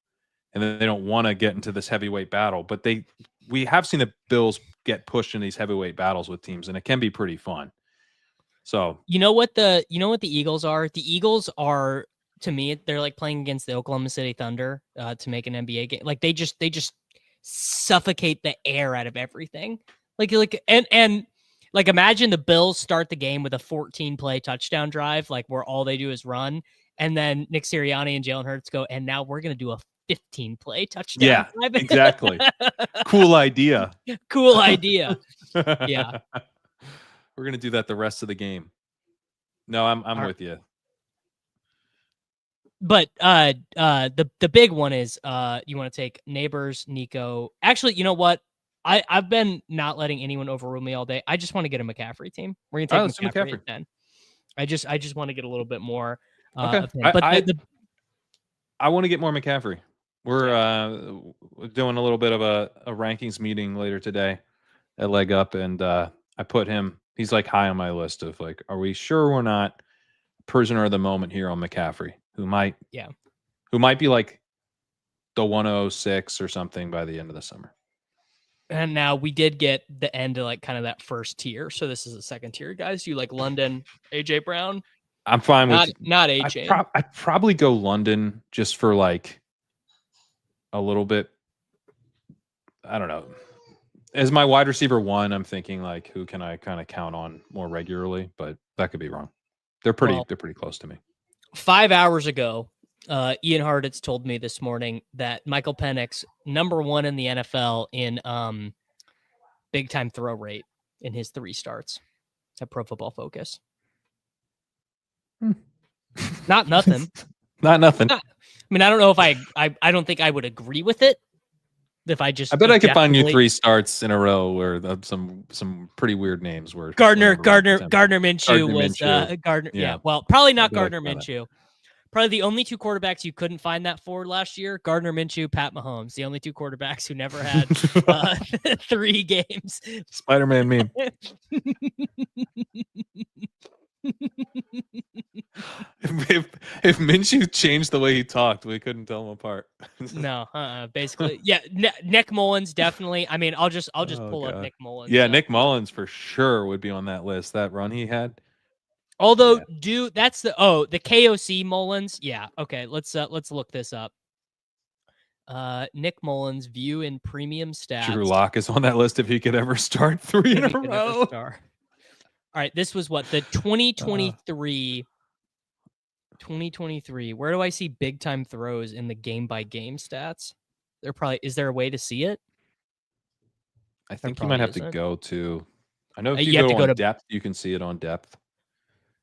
and then they don't want to get into this heavyweight battle, but we have seen the Bills get pushed in these heavyweight battles with teams, and it can be pretty fun. So you know what the Eagles are? The Eagles are, to me, they're like playing against the Oklahoma City Thunder to make an NBA game. Like they just suffocate the air out of everything. Like imagine the Bills start the game with a 14-play touchdown drive, like where all they do is run, and then Nick Sirianni and Jalen Hurts go, and now we're gonna do a 15-play touchdown drive. Exactly. Cool idea. Cool idea. Yeah. We're gonna do that the rest of the game. No, I'm with you. But the big one is you want to take Neighbors, Nico. Actually, you know what? I've been not letting anyone overrule me all day. I just want to get a McCaffrey team. We're gonna take McCaffrey at 10. I just want to get a little bit more. Okay. But I want to get more McCaffrey. We're doing a little bit of a rankings meeting later today at Leg Up, and I put him. He's like high on my list of like, are we sure we're not prisoner of the moment here on McCaffrey, who might be like the 106 or something by the end of the summer. And now we did get the end of like kind of that first tier. So this is a second tier, guys. You like London, AJ Brown? I'm fine with not AJ. I'd probably go London just for like a little bit. I don't know. As my wide receiver one, I'm thinking like, who can I kind of count on more regularly? But that could be wrong. They're pretty close to me. 5 hours ago, Ian Hartitz told me this morning that Michael Penix, #1 in the NFL in big time throw rate in his 3 starts at Pro Football Focus. Not nothing. Not nothing. I mean, I don't know if I don't think I would agree with it. If I bet I could find you 3 starts in a row where some pretty weird names were Gardner Minshew was Gardner. Yeah. Well, probably not Gardner Minshew. Probably the only 2 quarterbacks you couldn't find that for last year: Gardner Minshew, Pat Mahomes. The only 2 quarterbacks who never had 3 games. Spider-Man meme. If Minshew changed the way he talked, we couldn't tell him apart. No, basically, yeah. Nick Mullins definitely. I mean, I'll just pull up Nick Mullins. Yeah, Nick Mullins for sure would be on that list. That run he had. Although, that's the KOC Mullins. Yeah, okay. Let's look this up. Nick Mullins view in premium stats. Drew Lock is on that list if he could ever start 3 in a row. All right, this was what the 2023. 2023. Where do I see big time throws in the game by game stats? Is there a way to see it? I think you might have to go to. I know if you go on depth, you can see it on depth.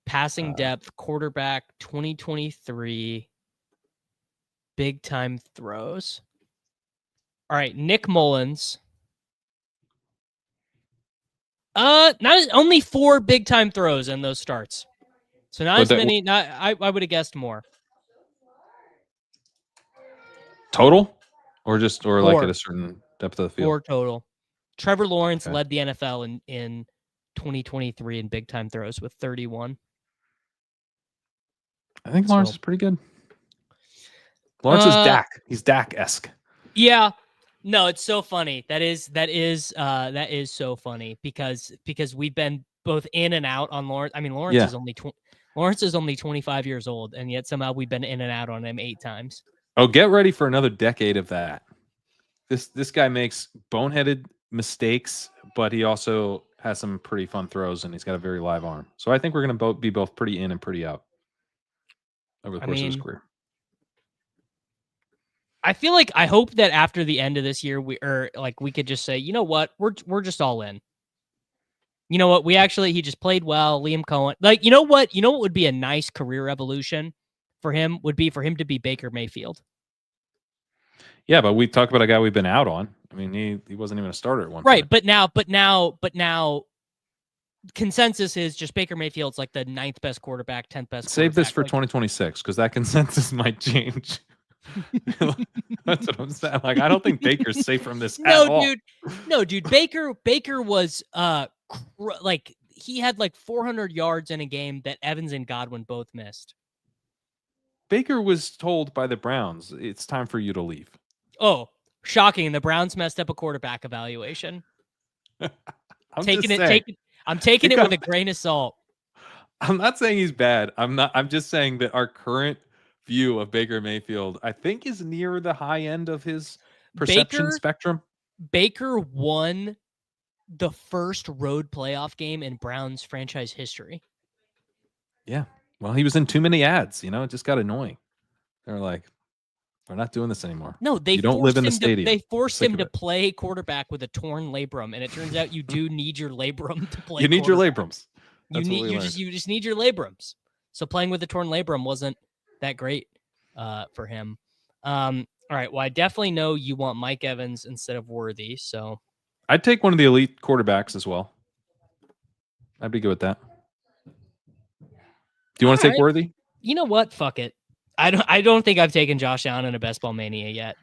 Passing depth, quarterback 2023 big time throws. All right, Nick Mullins. Only 4 big time throws in those starts. So not as many. I would have guessed more. Total, or like at a certain depth of the field. 4 total. Trevor Lawrence led the NFL in 2023 in big time throws with 31. I think Lawrence is pretty good. Lawrence is Dak. He's Dak-esque. Yeah. No, it's so funny. That is so funny because we've been both in and out on Lawrence. I mean, Lawrence is only 25 years old, and yet somehow we've been in and out on him 8 times. Oh, get ready for another decade of that. This guy makes boneheaded mistakes, but he also has some pretty fun throws, and he's got a very live arm. So I think we're going to be both pretty in and pretty out over the course of his career. I hope that after the end of this year, we could just say, you know what, we're just all in. You know what, he just played well. Liam Cohen, you know what would be a nice career evolution for him would be for him to be Baker Mayfield. Yeah, but we talk about a guy we've been out on. I mean, he wasn't even a starter at one point. Right, but now, consensus is just Baker Mayfield's like the 9th best quarterback, 10th best. Save this for 2026 because that consensus might change. That's what I'm saying. Like, I don't think Baker's safe from this at all. No, dude. Baker was he had like 400 yards in a game that Evans and Godwin both missed. Baker was told by the Browns, it's time for you to leave. Oh, shocking. The Browns messed up a quarterback evaluation. I'm taking it with a grain of salt. I'm not saying he's bad. I'm just saying that our current view of Baker Mayfield, I think, is near the high end of his perception spectrum. Baker won the first road playoff game in Browns franchise history. Yeah. Well, he was in too many ads. It just got annoying. They're like, we're not doing this anymore. No, you don't live in the stadium. They forced him to play quarterback with a torn labrum, and it turns out you do need your labrum to play. You need your labrums. You just need your labrums. So playing with a torn labrum wasn't that great for him. All right. Well, I definitely know you want Mike Evans instead of Worthy. So I'd take one of the elite quarterbacks as well. I'd be good with that. Do you want to take Worthy? You know what? Fuck it. I don't think I've taken Josh Allen in a Best Ball Mania yet.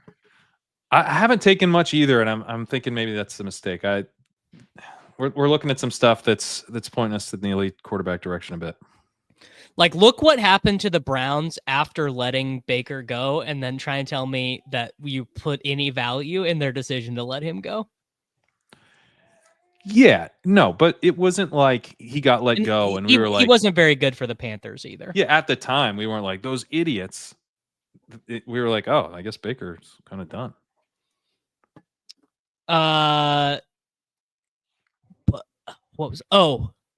I haven't taken much either, and I'm thinking maybe that's the mistake. We're looking at some stuff that's pointing us in the elite quarterback direction a bit. Like, look what happened to the Browns after letting Baker go, and then try and tell me that you put any value in their decision to let him go. Yeah, no, but it wasn't like he got let go and we were like... He wasn't very good for the Panthers either. Yeah, at the time, we weren't like, those idiots. We were like, oh, I guess Baker's kind of done.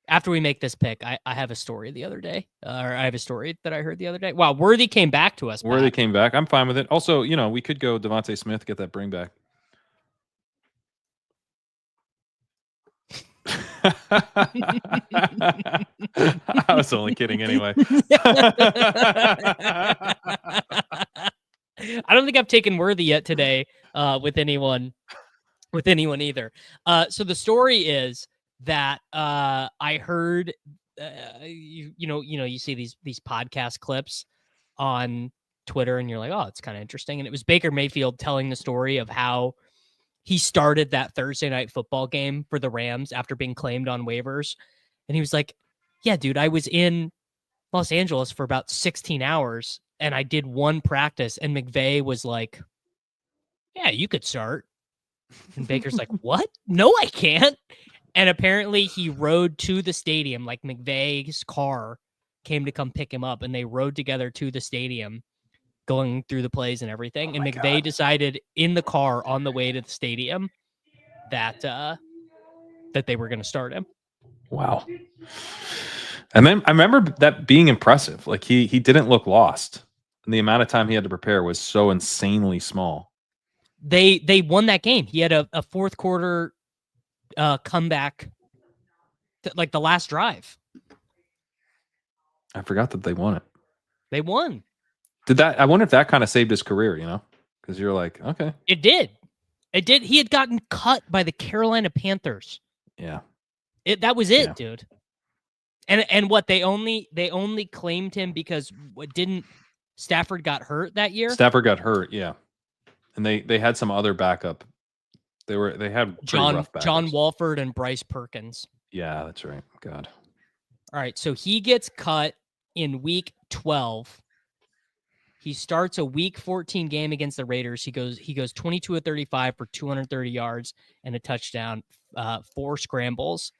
After we make this pick, I have a story the other day. I have a story that I heard the other day. Wow, Worthy came back to us. Worthy came back. I'm fine with it. Also, we could go Devontae Smith, get that bring back. I was only kidding anyway. I don't think I've taken Worthy yet today with anyone either. So the story is that I heard you see these podcast clips on Twitter and you're like, oh, it's kind of interesting. And it was Baker Mayfield telling the story of how he started that Thursday night football game for the Rams after being claimed on waivers. And he was like, yeah, dude, I was in Los Angeles for about 16 hours and I did one practice. And McVay was like, yeah, you could start. And Baker's like, what? No, I can't. And apparently he rode to the stadium, like McVay's car came to come pick him up and they rode together to the stadium, going through the plays and everything. And McVay decided in the car on the way to the stadium that they were going to start him. Wow. And then I remember that being impressive. Like he didn't look lost. And the amount of time he had to prepare was so insanely small. They won that game. He had a fourth quarter comeback, like the last drive. I forgot that they won it. They won. I wonder if that kind of saved his career, because you're like, okay. It did. He had gotten cut by the Carolina Panthers. Yeah. That was it, dude. And what they only claimed him because Stafford got hurt that year? Stafford got hurt, yeah. And they had some other backup. They had rough backups. John Walford and Bryce Perkins. Yeah, that's right. God. All right, so he gets cut in week 12. He starts a Week 14 game against the Raiders. He goes 22 of 35 for 230 yards and a touchdown, 4 scrambles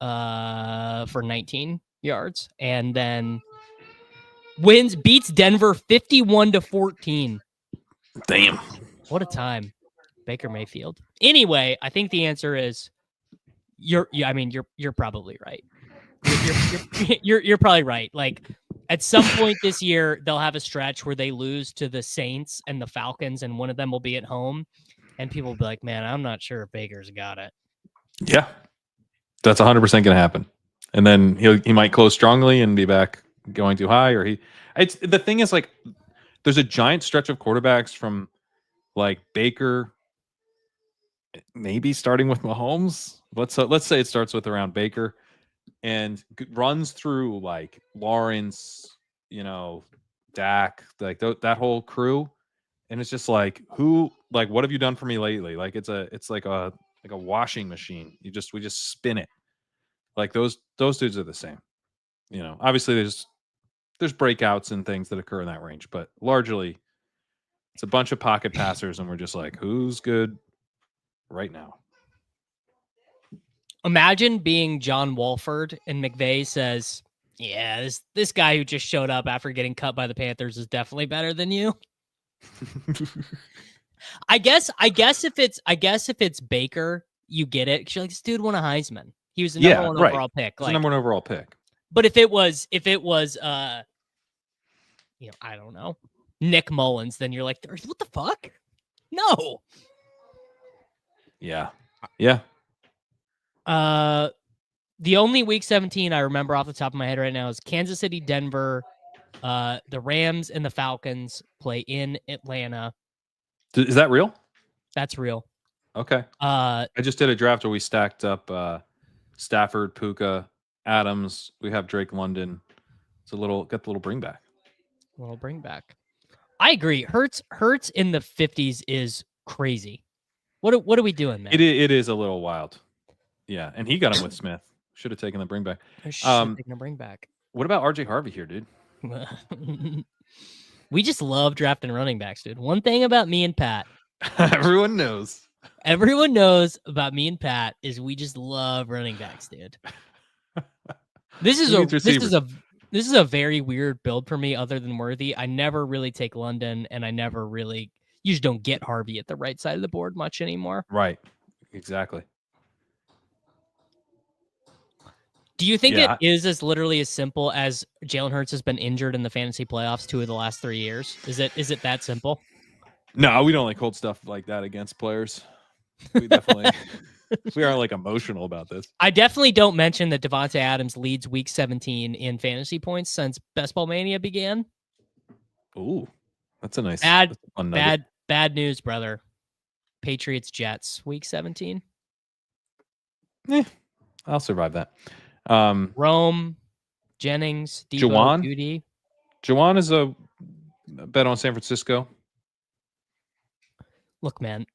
for 19 yards, and then beats Denver 51-14. Damn. What a time, Baker Mayfield. Anyway, I think the answer is you're probably right. You're probably right. Like, at some point this year, they'll have a stretch where they lose to the Saints and the Falcons, and one of them will be at home, and people will be like, "Man, I'm not sure if Baker's got it." Yeah, that's 100% going to happen. And then he might close strongly and be back going too high, or it's the thing is, like, there's a giant stretch of quarterbacks from like Baker, maybe starting with Mahomes. Let's say it starts with around Baker and runs through like Lawrence, Dak, like that whole crew, and it's just like, what have you done for me lately? Like it's like a washing machine. We just spin it. Like those dudes are the same. Obviously there's breakouts and things that occur in that range, but largely it's a bunch of pocket passers, and we're just like, who's good right now? Imagine being John Wolford and McVay says, "Yeah, this guy who just showed up after getting cut by the Panthers is definitely better than you." I guess if it's Baker, you get it. 'Cause you're like, this dude won a Heisman. He was the number one overall pick. Like, number one overall pick. But if it was I don't know, Nick Mullins, then you're like, what the fuck? No. Yeah. The only Week 17 I remember off the top of my head right now is Kansas City, Denver, the Rams and the Falcons play in Atlanta. Is that real? That's real. Okay. I just did a draft where we stacked up Stafford, Puka, Adams. We have Drake London. It's got the little bring back. I agree. Hurts in the 50s is crazy. What are we doing, man? It is a little wild. Yeah, and he got him with Smith. Should have taken the bring back. What about RJ Harvey here, dude? We just love drafting running backs, dude. One thing about me and Pat. Everyone knows about me and Pat is we just love running backs, dude. This is a very weird build for me other than Worthy. I never really take London, and you just don't get Harvey at the right side of the board much anymore. Right. Exactly. Do you think it is as literally as simple as Jalen Hurts has been injured in the fantasy playoffs 2 of the last 3 years? Is it that simple? No, we don't like hold stuff like that against players. We definitely we aren't like emotional about this. I definitely don't mention that Devontae Adams leads Week 17 in fantasy points since Best Ball Mania began. Ooh, that's a nice bad news, brother. Patriots Jets Week 17. I'll survive that. Rome, Jennings, Debo, Jauan. Judy. Jauan is a bet on San Francisco. Look, man,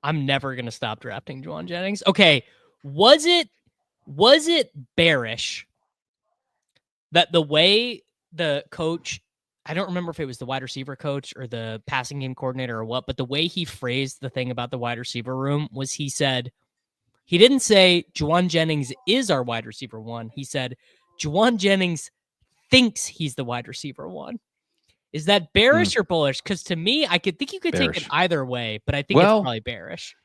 I'm never gonna stop drafting Jauan Jennings. Okay, was it bearish that the way the coach, I don't remember if it was the wide receiver coach or the passing game coordinator or what, but the way he phrased the thing about the wide receiver room was he didn't say Jauan Jennings is our wide receiver 1. He said Jauan Jennings thinks he's the wide receiver 1. Is that bearish or bullish? Because to me, I could think you could take it either way, but I think it's probably bearish.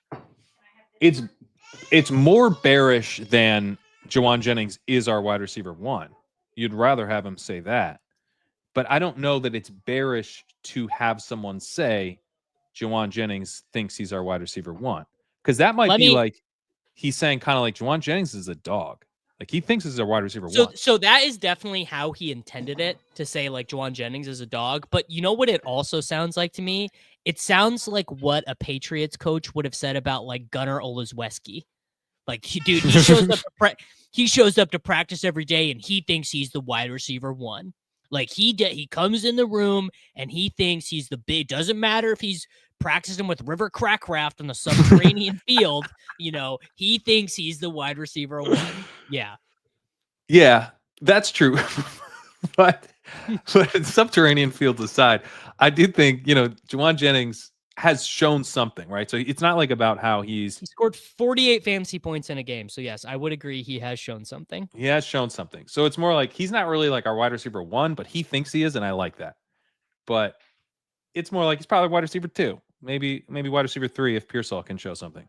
It's more bearish than Jauan Jennings is our wide receiver 1. You'd rather have him say that. But I don't know that it's bearish to have someone say Jauan Jennings thinks he's our wide receiver 1. Because that might be like he's saying kind of like Jauan Jennings is a dog. Like he thinks this is a wide receiver 1. So that is definitely how he intended it, to say like Jauan Jennings is a dog. But you know what it also sounds like to me? It sounds like what a Patriots coach would have said about like Gunnar Olszewski. Like, dude, he shows up to practice every day and he thinks he's the wide receiver 1. Like he comes in the room and he thinks he's the big. Doesn't matter if he's practicing with River Crackraft on the subterranean field. He thinks he's the wide receiver 1. Yeah. Yeah, that's true. But But subterranean fields aside, I do think, Jauan Jennings has shown something, right? So it's not like about how He scored 48 fantasy points in a game. So yes, I would agree he has shown something. he has shown something. So it's more like he's not really like our wide receiver 1, but he thinks he is, and I like that. But it's more like he's probably wide receiver 2, maybe wide receiver 3 if Pearsall can show something.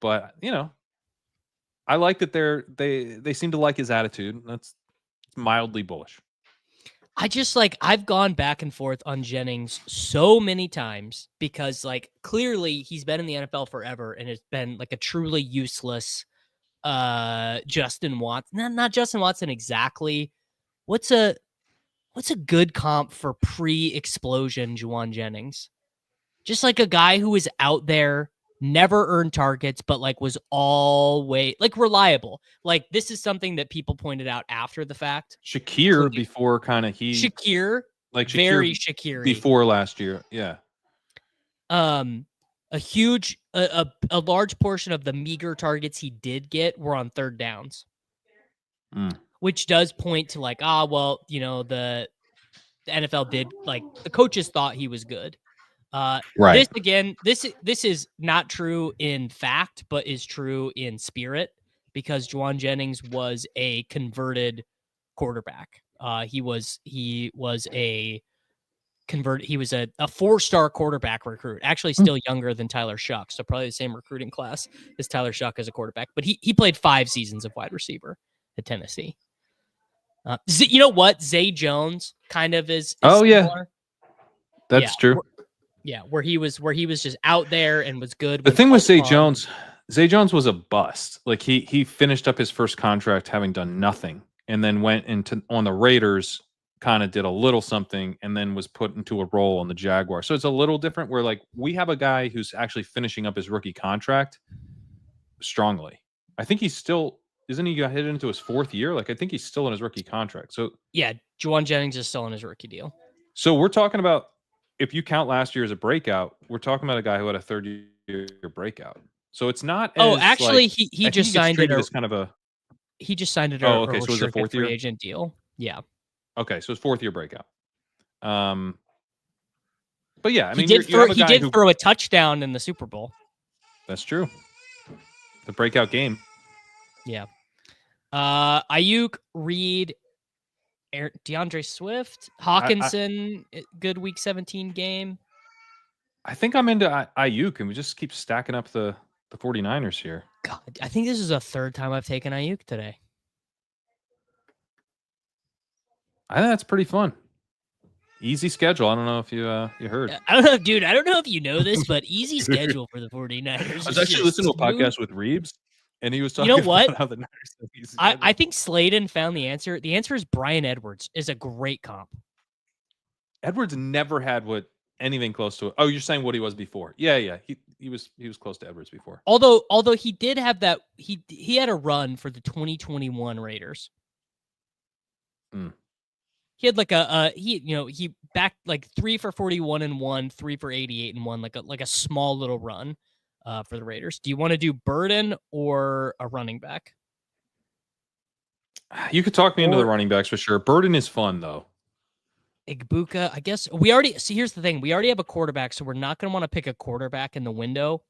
But I like that they seem to like his attitude. That's mildly bullish. I just I've gone back and forth on Jennings so many times because clearly he's been in the NFL forever and it's been a truly useless Justin Watson. Not Justin Watson exactly. What's a good comp for pre-explosion Jauan Jennings? Just a guy who was out there, never earned targets, but was always reliable. This is something that people pointed out after the fact. Shakir before Shakir, Shakir very Shakir before last year. Yeah. A huge, a large portion of the meager targets he did get were on third downs, which does point to the NFL did the coaches thought he was good. Right. This is not true in fact, but is true in spirit because Jauan Jennings was a converted quarterback. He was a 4-star quarterback recruit, actually still younger than Tyler Shuck. So probably the same recruiting class as Tyler Shuck as a quarterback, but he played 5 seasons of wide receiver at Tennessee. You know what? Zay Jones kind of is similar. Yeah, that's true. Yeah, where he was just out there and was good. The thing with Zay Jones was a bust. He finished up his first contract having done nothing, and then went on the Raiders, kind of did a little something, and then was put into a role on the Jaguars. So it's a little different. Where we have a guy who's actually finishing up his rookie contract strongly. I think he's still isn't he headed into his 4th year? I think he's still in his rookie contract. So yeah, Jauan Jennings is still in his rookie deal. So we're talking about, if you count last year as a breakout, we're talking about a guy who had a 3rd-year breakout. So it's not. Actually, he just signed it as kind of a. He just signed it. Okay, so it was a 4th year free agent deal. Yeah. Okay, so it's 4th-year breakout. But yeah, I mean, he did throw a touchdown in the Super Bowl. That's true. The breakout game. Yeah. Ayuk, Reed, DeAndre Swift, Hawkinson, good Week 17 game. I think I'm into Ayuk, and we just keep stacking up the 49ers here. God, I think this is the 3rd time I've taken Ayuk today. I think that's pretty fun. Easy schedule. I don't know if you heard. I don't know, dude. I don't know if you know this, but easy schedule for the 49ers. I was actually listening to a podcast with Reebs, and he was talking about how the Niners have easy schedule. I think Sladen found the answer. The answer is Brian Edwards is a great comp. Edwards never had anything close to it. Oh, you're saying what he was before? Yeah. He was close to Edwards before. Although he did have that, he had a run for the 2021 Raiders. He had he backed 3 for 41 and 1, 3 for 88 and 1, like a small little run for the Raiders. Do you want to do Burden or a running back? You could talk me into the running backs for sure. Burden is fun though. Igbuka, I guess we already see. Here's the thing: we already have a quarterback, so we're not going to want to pick a quarterback in the window,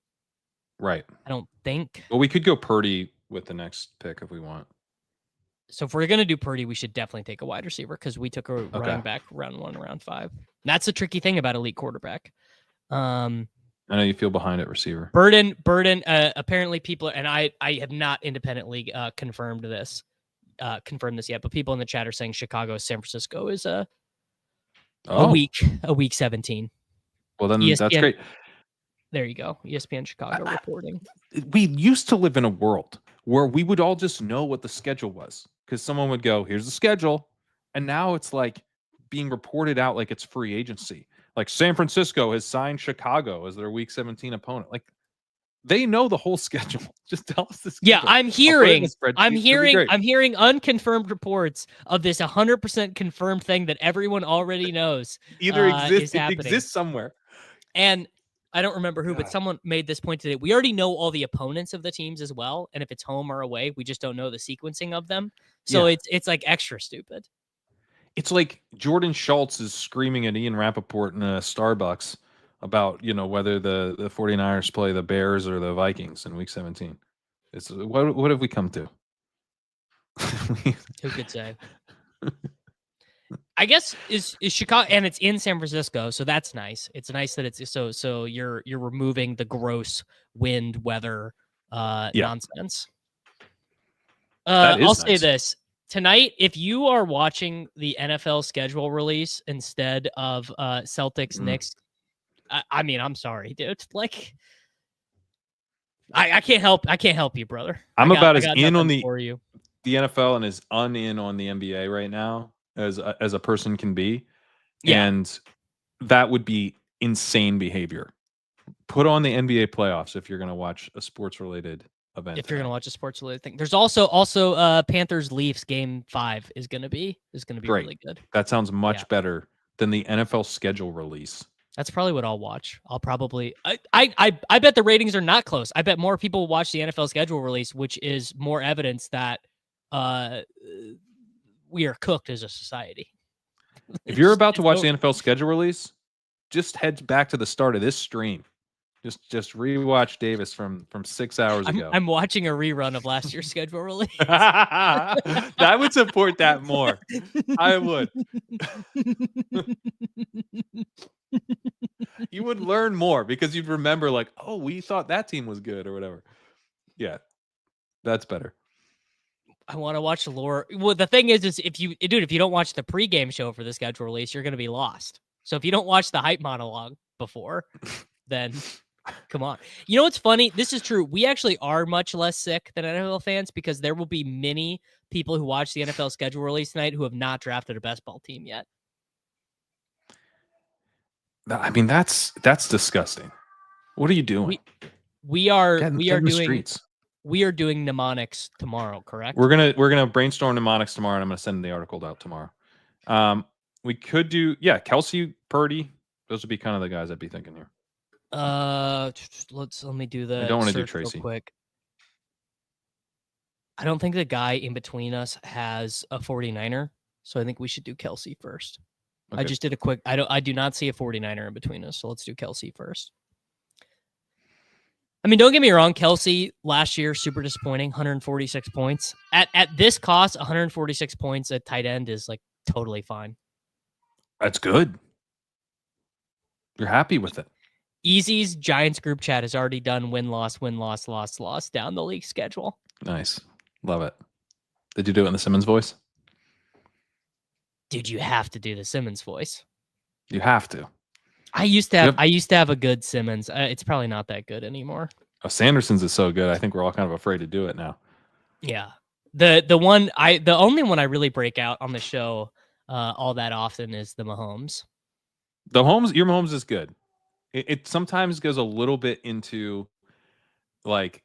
right? I don't think. Well, we could go Purdy with the next pick if we want. So if we're going to do Purdy, we should definitely take a wide receiver because we took a running back round 1, round 5. That's the tricky thing about elite quarterback. I know you feel behind at receiver. Burden. Apparently, people and I have not independently confirmed this yet, but people in the chat are saying Chicago, San Francisco is a week 17. Well, then ESPN, that's great. There you go. ESPN Chicago reporting. We used to live in a world where we would all just know what the schedule was because someone would go, "Here's the schedule," and now it's being reported out like it's free agency. San Francisco has signed Chicago as their Week 17 opponent. They know the whole schedule. Just tell us the schedule. Yeah, I'm hearing unconfirmed reports of this 100% confirmed thing that everyone already knows. Either exists somewhere. And I don't remember who, but someone made this point today. We already know all the opponents of the teams as well, and if it's home or away, we just don't know the sequencing of them. So it's extra stupid. It's like Jordan Schultz is screaming at Ian Rappaport in a Starbucks about, whether the 49ers play the Bears or the Vikings in week 17. It's what have we come to? Who could say? I guess is Chicago, and it's in San Francisco, so that's nice. It's nice that it's so you're removing the gross wind weather nonsense. I'll say this. Tonight, if you are watching the NFL schedule release instead of Celtics Knicks, I mean, I'm sorry, dude. Like, I can't help you, brother. I'm about as in on for you. the NFL and as un-in on the NBA right now as a person can be. Yeah. And that would be insane behavior. Put on the NBA playoffs if you're going to watch a sports related event. If you're going to watch a sports related thing. There's also Panthers Leafs game 5 is going to be Great. really good. That sounds much better than the NFL schedule release. That's probably what I'll watch. I'll probably I bet the ratings are not close. I bet more people watch the NFL schedule release, which is more evidence that we are cooked as a society. If you're about to watch the NFL schedule release, just head back to the start of this stream. Just rewatch Davis from 6 hours ago. I'm watching a rerun of last year's schedule release. I would support that more. I would. You would learn more because you'd remember, like, oh, we thought that team was good or whatever. Yeah, that's better. I want to watch lore. Well, the thing is if you don't watch the pregame show for the schedule release, you're going to be lost. So if you don't watch the hype monologue before, then come on. You know what's funny? This is true. We actually are much less sick than NFL fans because there will be many people who watch the NFL schedule release tonight who have not drafted a best ball team yet. I mean, that's disgusting. What are you doing? We are doing streets. We are doing mnemonics tomorrow, correct? We're gonna brainstorm mnemonics tomorrow, and I'm gonna send the article out tomorrow. We could do Kelsey, Purdy. Those would be kind of the guys I'd be thinking here. Let me do the. I don't want to do search real Tracy. Quick. I don't think the guy in between us has a 49er, so I think we should do Kelsey first. Okay. I just did a quick. I do not see a 49er in between us, so let's do Kelsey first. I mean, don't get me wrong. Kelsey last year, super disappointing, 146 points. At this cost, 146 points at tight end is like totally fine. That's good. You're happy with it. Easy's Giants group chat has already done win-loss down the league schedule. Nice. Love it. Did you do it in the Simmons voice? Dude, you have to do the Simmons voice. You have to. I used to have a good Simmons. It's probably not that good anymore. Oh, Sanderson's is so good. I think we're all kind of afraid to do it now. Yeah. The only one I really break out on the show all that often is the Mahomes. Your Mahomes is good. It sometimes goes a little bit into like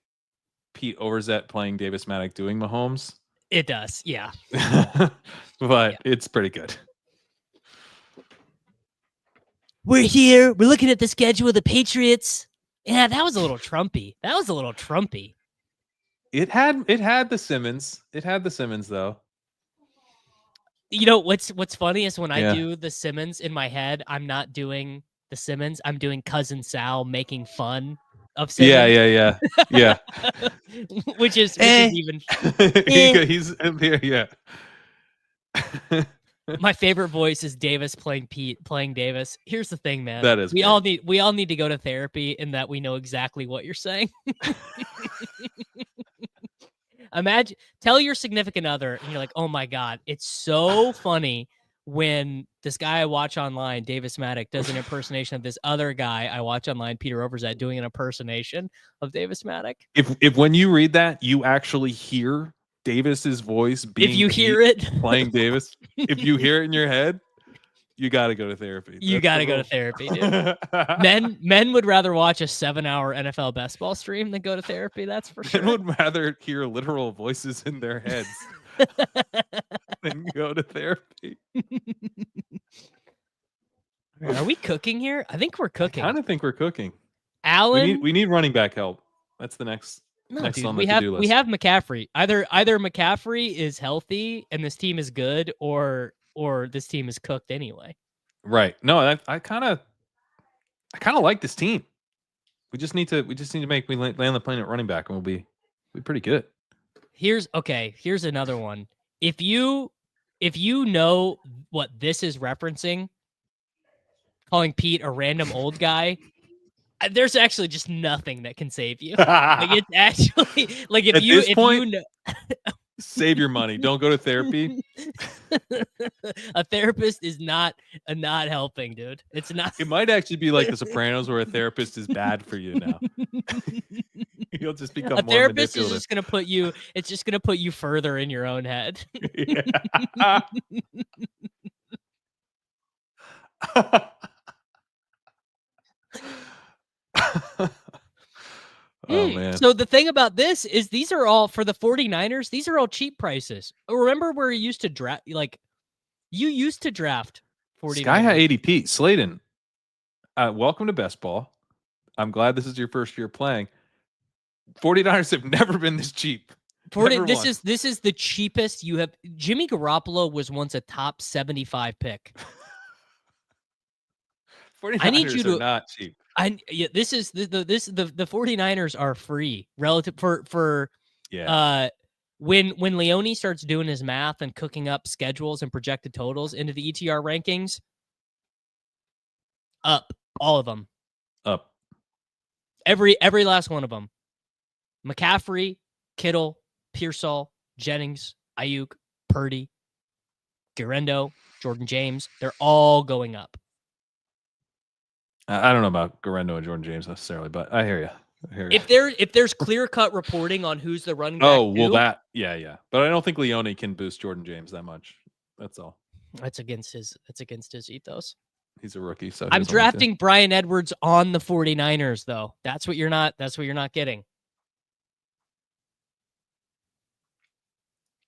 Pete Overzet playing Davis Maddock doing Mahomes. It does, yeah. But it's pretty good. We're here. We're looking at the schedule of the Patriots. Yeah, that was a little Trumpy. It had the Simmons. It had the Simmons though. You know what's funny is when I do the Simmons in my head, I'm not doing the Simmons. I'm doing Cousin Sal making fun of Simmons. Yeah. which is even. He's here. Yeah. My favorite voice is Davis playing Davis. Here's the thing, man. That is we all need to go to therapy in that we know exactly what you're saying. Imagine, tell your significant other, and you're like, oh my God, it's so funny when this guy I watch online, Davis Maddock, does an impersonation of this other guy I watch online, Peter Overzet, doing an impersonation of Davis Maddock. If when you read that, you actually hear Davis's voice being if you hear it playing Davis, if you hear it in your head, you got to go to therapy. You got to go to therapy, dude. Men would rather watch a 7-hour NFL best ball stream than go to therapy. That's for sure. Men would rather hear literal voices in their heads than go to therapy. Are we cooking here? I think we're cooking. I kind of think we're cooking. Allen, we need running back help. That's the next. No, next dude, on we the to-do list. we have McCaffrey. Either McCaffrey is healthy and this team is good, or or this team is cooked anyway. Right. No, I kind of like this team. We just need to land the plane at running back, and we'll be pretty good. Here's another one. If you know what this is referencing, calling Pete a random old guy, there's actually just nothing that can save you. Like it's actually like if you know, save your money. Don't go to therapy. A therapist is not helping, dude. It's not. It might actually be like The Sopranos, where a therapist is bad for you now. You'll just become a more therapist is manipulative. just gonna put you. It's just gonna put you further in your own head. Man. So the thing about this is these are all for the 49ers. These are all cheap prices. Remember where you used to draft? Like you used to draft 49ers. Sky High ADP. Slayton, welcome to Best Ball. I'm glad this is your first year playing. 49ers have never been this cheap. This is the cheapest you have. Jimmy Garoppolo was once a top 75 pick. 49ers I need you to not cheap. This is the 49ers are free relative for when Leone starts doing his math and cooking up schedules and projected totals into the ETR rankings, up all of them, up every last one of them. McCaffrey, Kittle, Pearsall, Jennings, Ayuk, Purdy, Guerrero, Jordan James, they're all going up. I don't know about Guerrero and Jordan James necessarily, but I hear you. If there's clear-cut reporting on who's the running back, yeah. But I don't think Leone can boost Jordan James that much. That's all. That's against his ethos. He's a rookie, so I'm drafting Bryan Edwards on the 49ers, though. That's what you're not getting.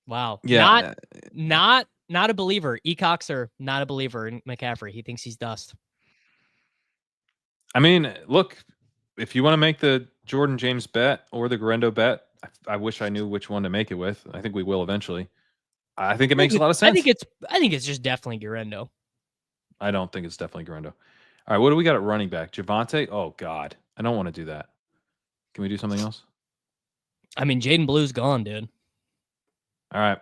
Wow. Yeah. Not a believer. Ecoxer, not a believer in McCaffrey. He thinks he's dust. I mean, look, if you want to make the Jordan James bet or the Guerrero bet, I wish I knew which one to make it with. I think we will eventually. I think it makes a lot of sense. I think it's just definitely Guerrero. I don't think it's definitely Guerrero. All right, what do we got at running back? Javonte? Oh, God. I don't want to do that. Can we do something else? I mean, Jaden Blue's gone, dude. All right.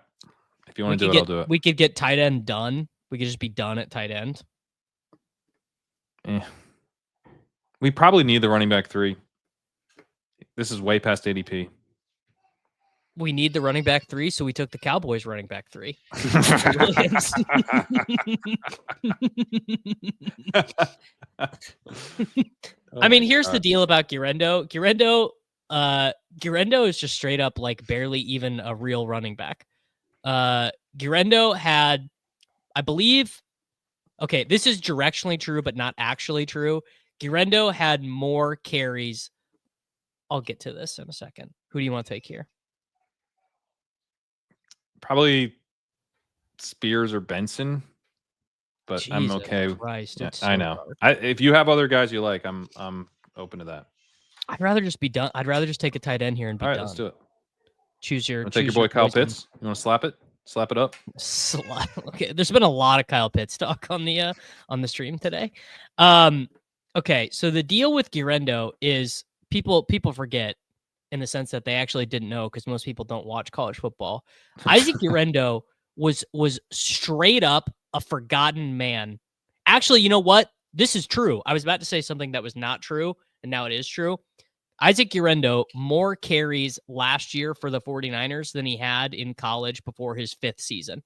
If you want to do it, I'll do it. We could get tight end done. We could just be done at tight end. We probably need the running back 3. This is way past ADP. We need the running back 3, so we took the Cowboys running back 3. I mean, here's the deal about Guerrero. Guerrero is just straight up like barely even a real running back. Guerrero had, I believe, okay, this is directionally true, but not actually true. Guerrero had more carries. I'll get to this in a second. Who do you want to take here? Probably Spears or Benson, but Jesus I'm okay. Christ, Yeah, so I know. hard. If you have other guys you like, I'm open to that. I'd rather just be done. I'd rather just take a tight end here and be All right, done. let's do it. Choose your. Take your boy Kyle Pitts. You want to slap it? Slap it up. Okay, there's been a lot of Kyle Pitts talk on the stream today. Okay, so the deal with Guerrero is people forget in the sense that they actually didn't know because most people don't watch college football. Isaac Guerrero was straight up a forgotten man. Actually, you know what? This is true. I was about to say something that was not true, and now it is true. Isaac Guerrero more carries last year for the 49ers than he had in college before his 5th season.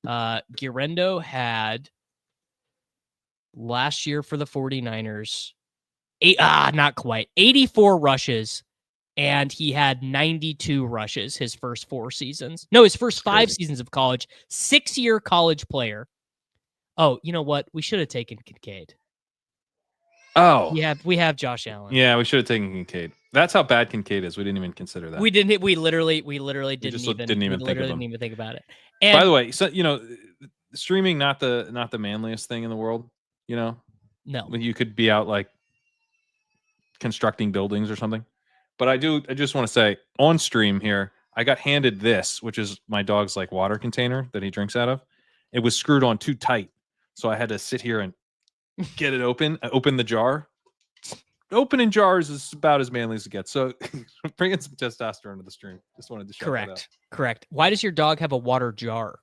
Guerrero had last year for the 49ers, not quite, 84 rushes, and he had 92 rushes his first 4 seasons. No, his first 5 seasons of college, 6-year college player. Oh, you know what? We should have taken Kincaid. Oh, we have Josh Allen. Yeah, we should have taken Kincaid. That's how bad Kincaid is. We didn't even consider that. We didn't. We literally didn't even think about it. And by the way, so streaming not the manliest thing in the world. No, you could be out like constructing buildings or something. But I just want to say on stream here, I got handed this, which is my dog's like water container that he drinks out of. It was screwed on too tight. So I had to sit here and get it open. I opened the jar. Opening jars is about as manly as it gets. So bringing some testosterone to the stream. Just wanted to shout that out. Correct. Why does your dog have a water jar?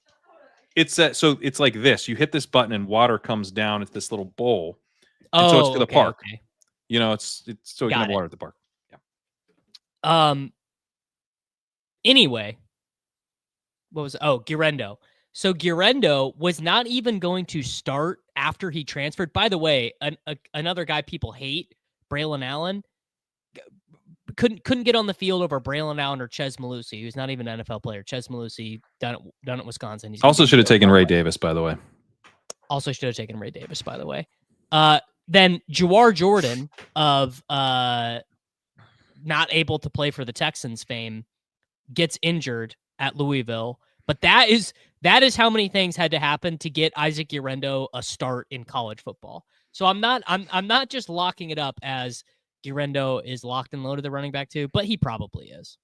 It's so it's like this. You hit this button and water comes down at this little bowl. And Oh, so it's for the okay, park. okay. You know, it's so you can have water at the park. Yeah. Anyway, Guirendo. So Guirendo was not even going to start after he transferred. By the way, another guy people hate, Braylon Allen, couldn't get on the field over Braylon Allen or Ches Malusi, who's not even an NFL player. Ches Malusi done at Wisconsin. He's Also should have taken Ray Davis, by the way. Also should have taken Ray Davis, by the way. Then Jawar Jordan of not able to play for the Texans fame gets injured at Louisville. But that is how many things had to happen to get Isaac Guirendo a start in college football. So I'm not just locking it up as Guirendo is locked and loaded the running back too, but he probably is.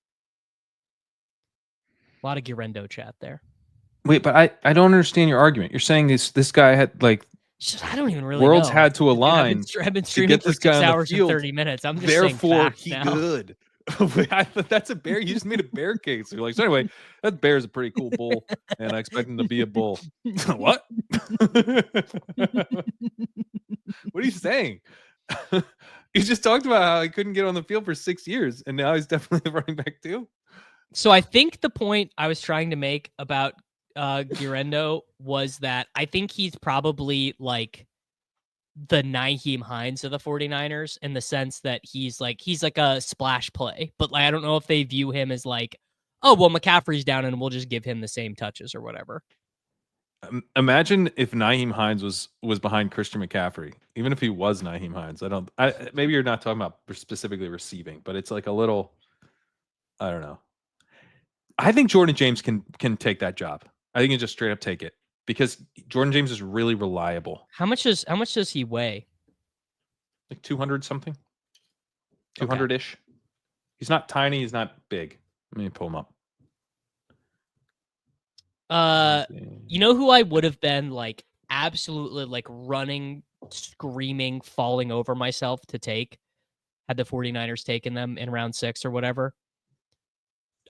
A lot of Guirendo chat there. Wait, but I don't understand your argument. You're saying this guy had like I don't even really worlds know. had to align. I've been to streaming get for this 6 guy on the hours and field. 30 minutes. I'm just Therefore, saying facts he now. good. That's a bear. You just made a bear case. You're like, so anyway, that bear's a pretty cool bull, and I expect him to be a bull. What? What are you saying? He just talked about how he couldn't get on the field for 6 years, and now he's definitely the running back too. So I think the point I was trying to make about Guirendo was that I think he's probably like the Nyheim Hines of the 49ers in the sense that he's like a splash play, but like I don't know if they view him as like, oh well, McCaffrey's down and we'll just give him the same touches or whatever. Imagine if Nyheim Hines was behind Christian McCaffrey, even if he was Nyheim Hines. Maybe you're not talking about specifically receiving, but it's like a little, I don't know. I think Jordan James can take that job. I think he can just straight up take it because Jordan James is really reliable. How much does he weigh? Like 200 something, 200-ish. He's not tiny. He's not big. Let me pull him up. You know who I would have been like absolutely like running, screaming, falling over myself to take had the 49ers taken them in round 6 or whatever?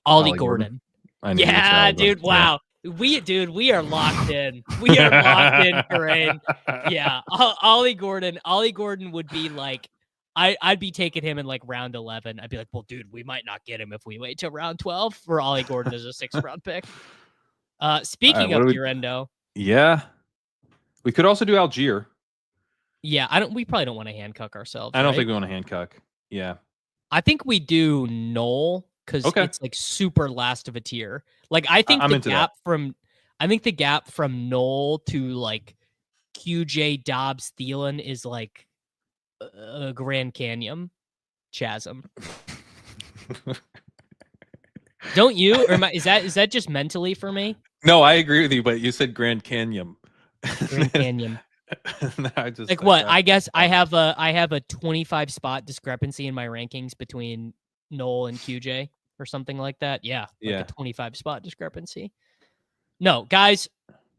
Ollie Gordon. Yeah, dude. Wow. We are locked in. We are locked in, Corinne. Yeah. Ollie Gordon would be like, I'd be taking him in like round 11. I'd be like, well, dude, we might not get him if we wait till round 12 for Ollie Gordon as a 6th round pick. Speaking of Guirendo. Yeah. We could also do Algier. Yeah, we probably don't want to handcuck ourselves. I don't think we want to handcuck. Yeah. I think we do Knoll because it's like super last of a tier. Like I think the gap from Knoll to like QJ Dobbs Thielen is like a Grand Canyon chasm. Don't you? Or is that just mentally for me? No, I agree with you, but you said Grand Canyon. Grand Canyon. What? I guess I have a 25 spot discrepancy in my rankings between Knoll and QJ or something like that. Yeah. A 25 spot discrepancy. No, guys,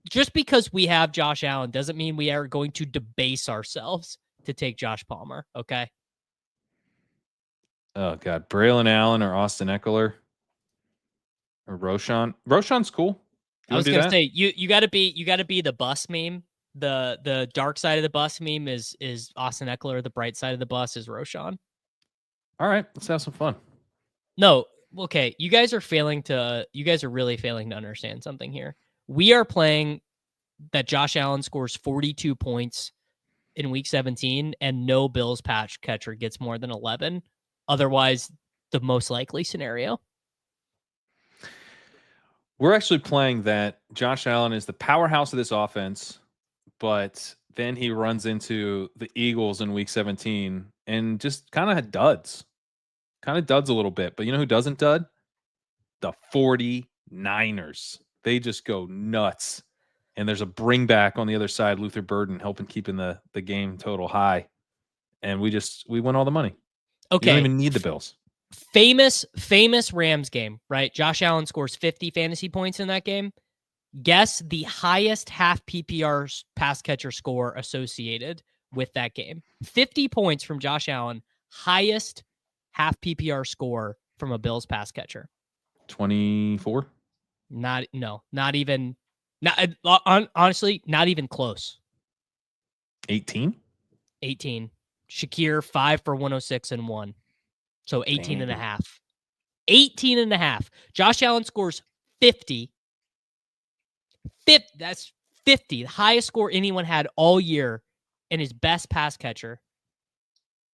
just because we have Josh Allen doesn't mean we are going to debase ourselves to take Josh Palmer. Okay. Oh God. Braylon Allen or Austin Ekeler or Roshan. Roshan's cool. I was going to say, you gotta be the bus meme. The dark side of the bus meme is Austin Ekeler. The bright side of the bus is Roshan. All right, let's have some fun. No, okay. You guys are really failing to understand something here. We are playing that Josh Allen scores 42 points in week 17 and no Bills patch catcher gets more than 11. Otherwise, the most likely scenario. We're actually playing that Josh Allen is the powerhouse of this offense, but then he runs into the Eagles in week 17 and just kind of duds. Kind of duds a little bit. But you know who doesn't dud? The 49ers. They just go nuts. And there's a bring back on the other side, Luther Burden helping keeping the game total high. And we won all the money. Okay. You don't even need the Bills. Famous Rams game, right? Josh Allen scores 50 fantasy points in that game. Guess the highest half PPR pass catcher score associated with that game. 50 points from Josh Allen, highest half PPR score from a Bills pass catcher. 24. Honestly, not even close. 18. 18. Shakir 5 for 106 and 1. So 18 and a half. 18 and a half. Josh Allen scores 50. That's 50. The highest score anyone had all year. And his best pass catcher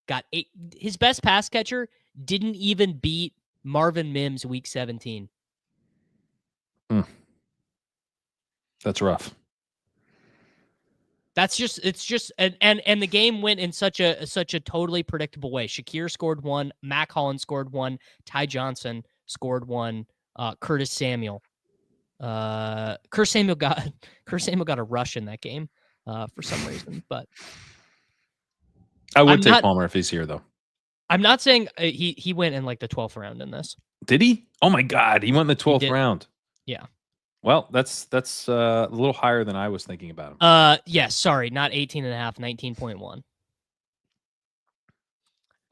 got 8. His best pass catcher didn't even beat Marvin Mims week 17. That's rough. It's just and the game went in such a totally predictable way. Shakir scored 1, Mac Hollins scored 1, Ty Johnson scored 1, Curtis Samuel. Curtis Samuel got a rush in that game for some reason, but I would take Palmer if he's here though. I'm not saying he went in like the 12th round in this. Did he? Oh my God, he went in the 12th round. Yeah. Well, that's a little higher than I was thinking about him. Yes, sorry, not 18 and a half, 19.1.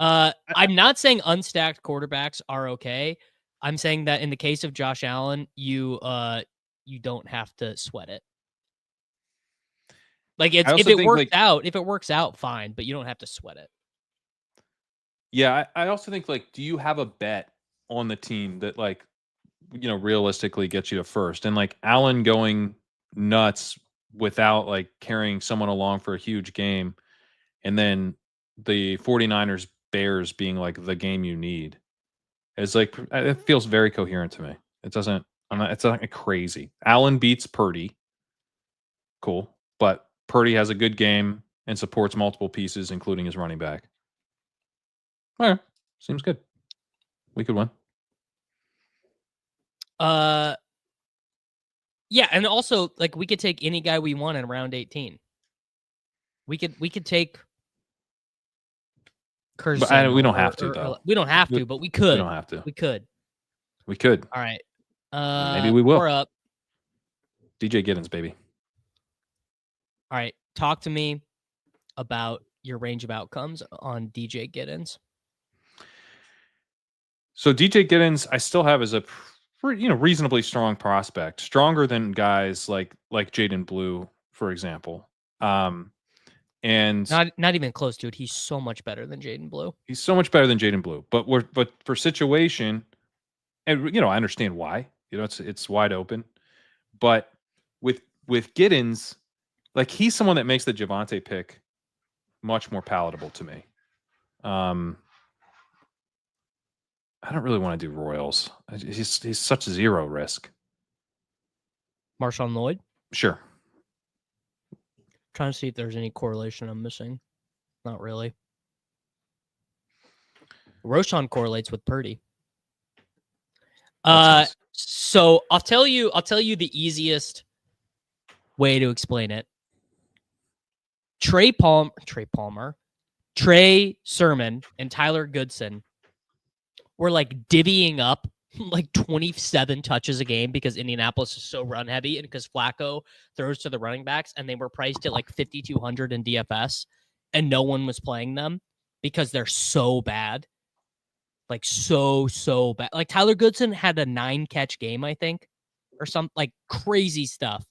I'm not saying unstacked quarterbacks are okay. I'm saying that in the case of Josh Allen, you don't have to sweat it. Like if it works out, fine, but you don't have to sweat it. Yeah, I also think like, do you have a bet on the team that like, realistically gets you to first? And like Allen going nuts without like carrying someone along for a huge game, and then the 49ers Bears being like the game you need, is like, it feels very coherent to me. It doesn't. It's not crazy. Allen beats Purdy. Cool, but Purdy has a good game and supports multiple pieces, including his running back. All right, seems good. We could win. Yeah, and also like we could take any guy we want in round 18. We could take Curzon. We don't have to though. We don't have to, but we could. We don't have to. We could. We could. All right. Maybe we will. We're up. DJ Giddens, baby. All right. Talk to me about your range of outcomes on DJ Giddens. So DJ Giddens, I still have as a reasonably strong prospect, stronger than guys like Jaden Blue, for example. And not even close, dude. He's so much better than Jaden Blue. He's so much better than Jaden Blue. But for situation, and I understand why. It's wide open. But with Giddens, like he's someone that makes the Javonte pick much more palatable to me. I don't really want to do Royals. He's such zero risk. Marshawn Lloyd? Sure. Trying to see if there's any correlation I'm missing. Not really. Roshan correlates with Purdy. Nice. So I'll tell you the easiest way to explain it. Trey Sermon, and Tyler Goodson were like divvying up like 27 touches a game because Indianapolis is so run heavy and because Flacco throws to the running backs, and they were priced at like 5,200 in DFS, and no one was playing them because they're so bad. Like so bad. Like Tyler Goodson had a 9-catch game, I think, or some like crazy stuff.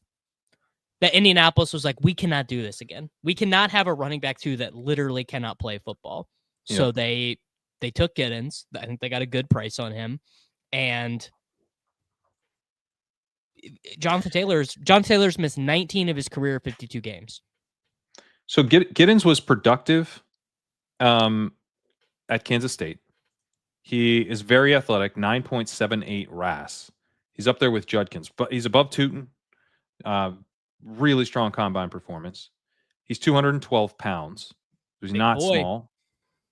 That Indianapolis was like, we cannot do this again. We cannot have a running back too that literally cannot play football. Yeah. So they took Giddens. I think they got a good price on him. And Jonathan Taylor's missed 19 of his career 52 games. So Giddens was productive at Kansas State. He is very athletic, 9.78 RAS. He's up there with Judkins, but he's above Tootin. Really strong combine performance. He's 212 pounds. He's not small.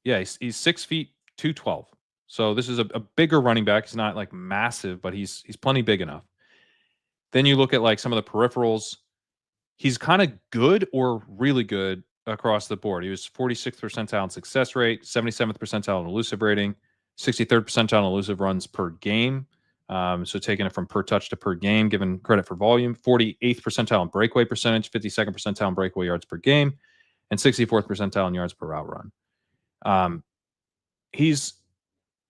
Yeah, he's 6 feet, 212. So this is a bigger running back. He's not like massive, but he's plenty big enough. Then you look at like some of the peripherals. He's kind of good or really good across the board. He was 46th percentile in success rate, 77th percentile in elusive rating, 63rd percentile in elusive runs per game, So taking it from per touch to per game, given credit for volume, 48th percentile in breakaway percentage, 52nd percentile in breakaway yards per game, and 64th percentile in yards per route run. He's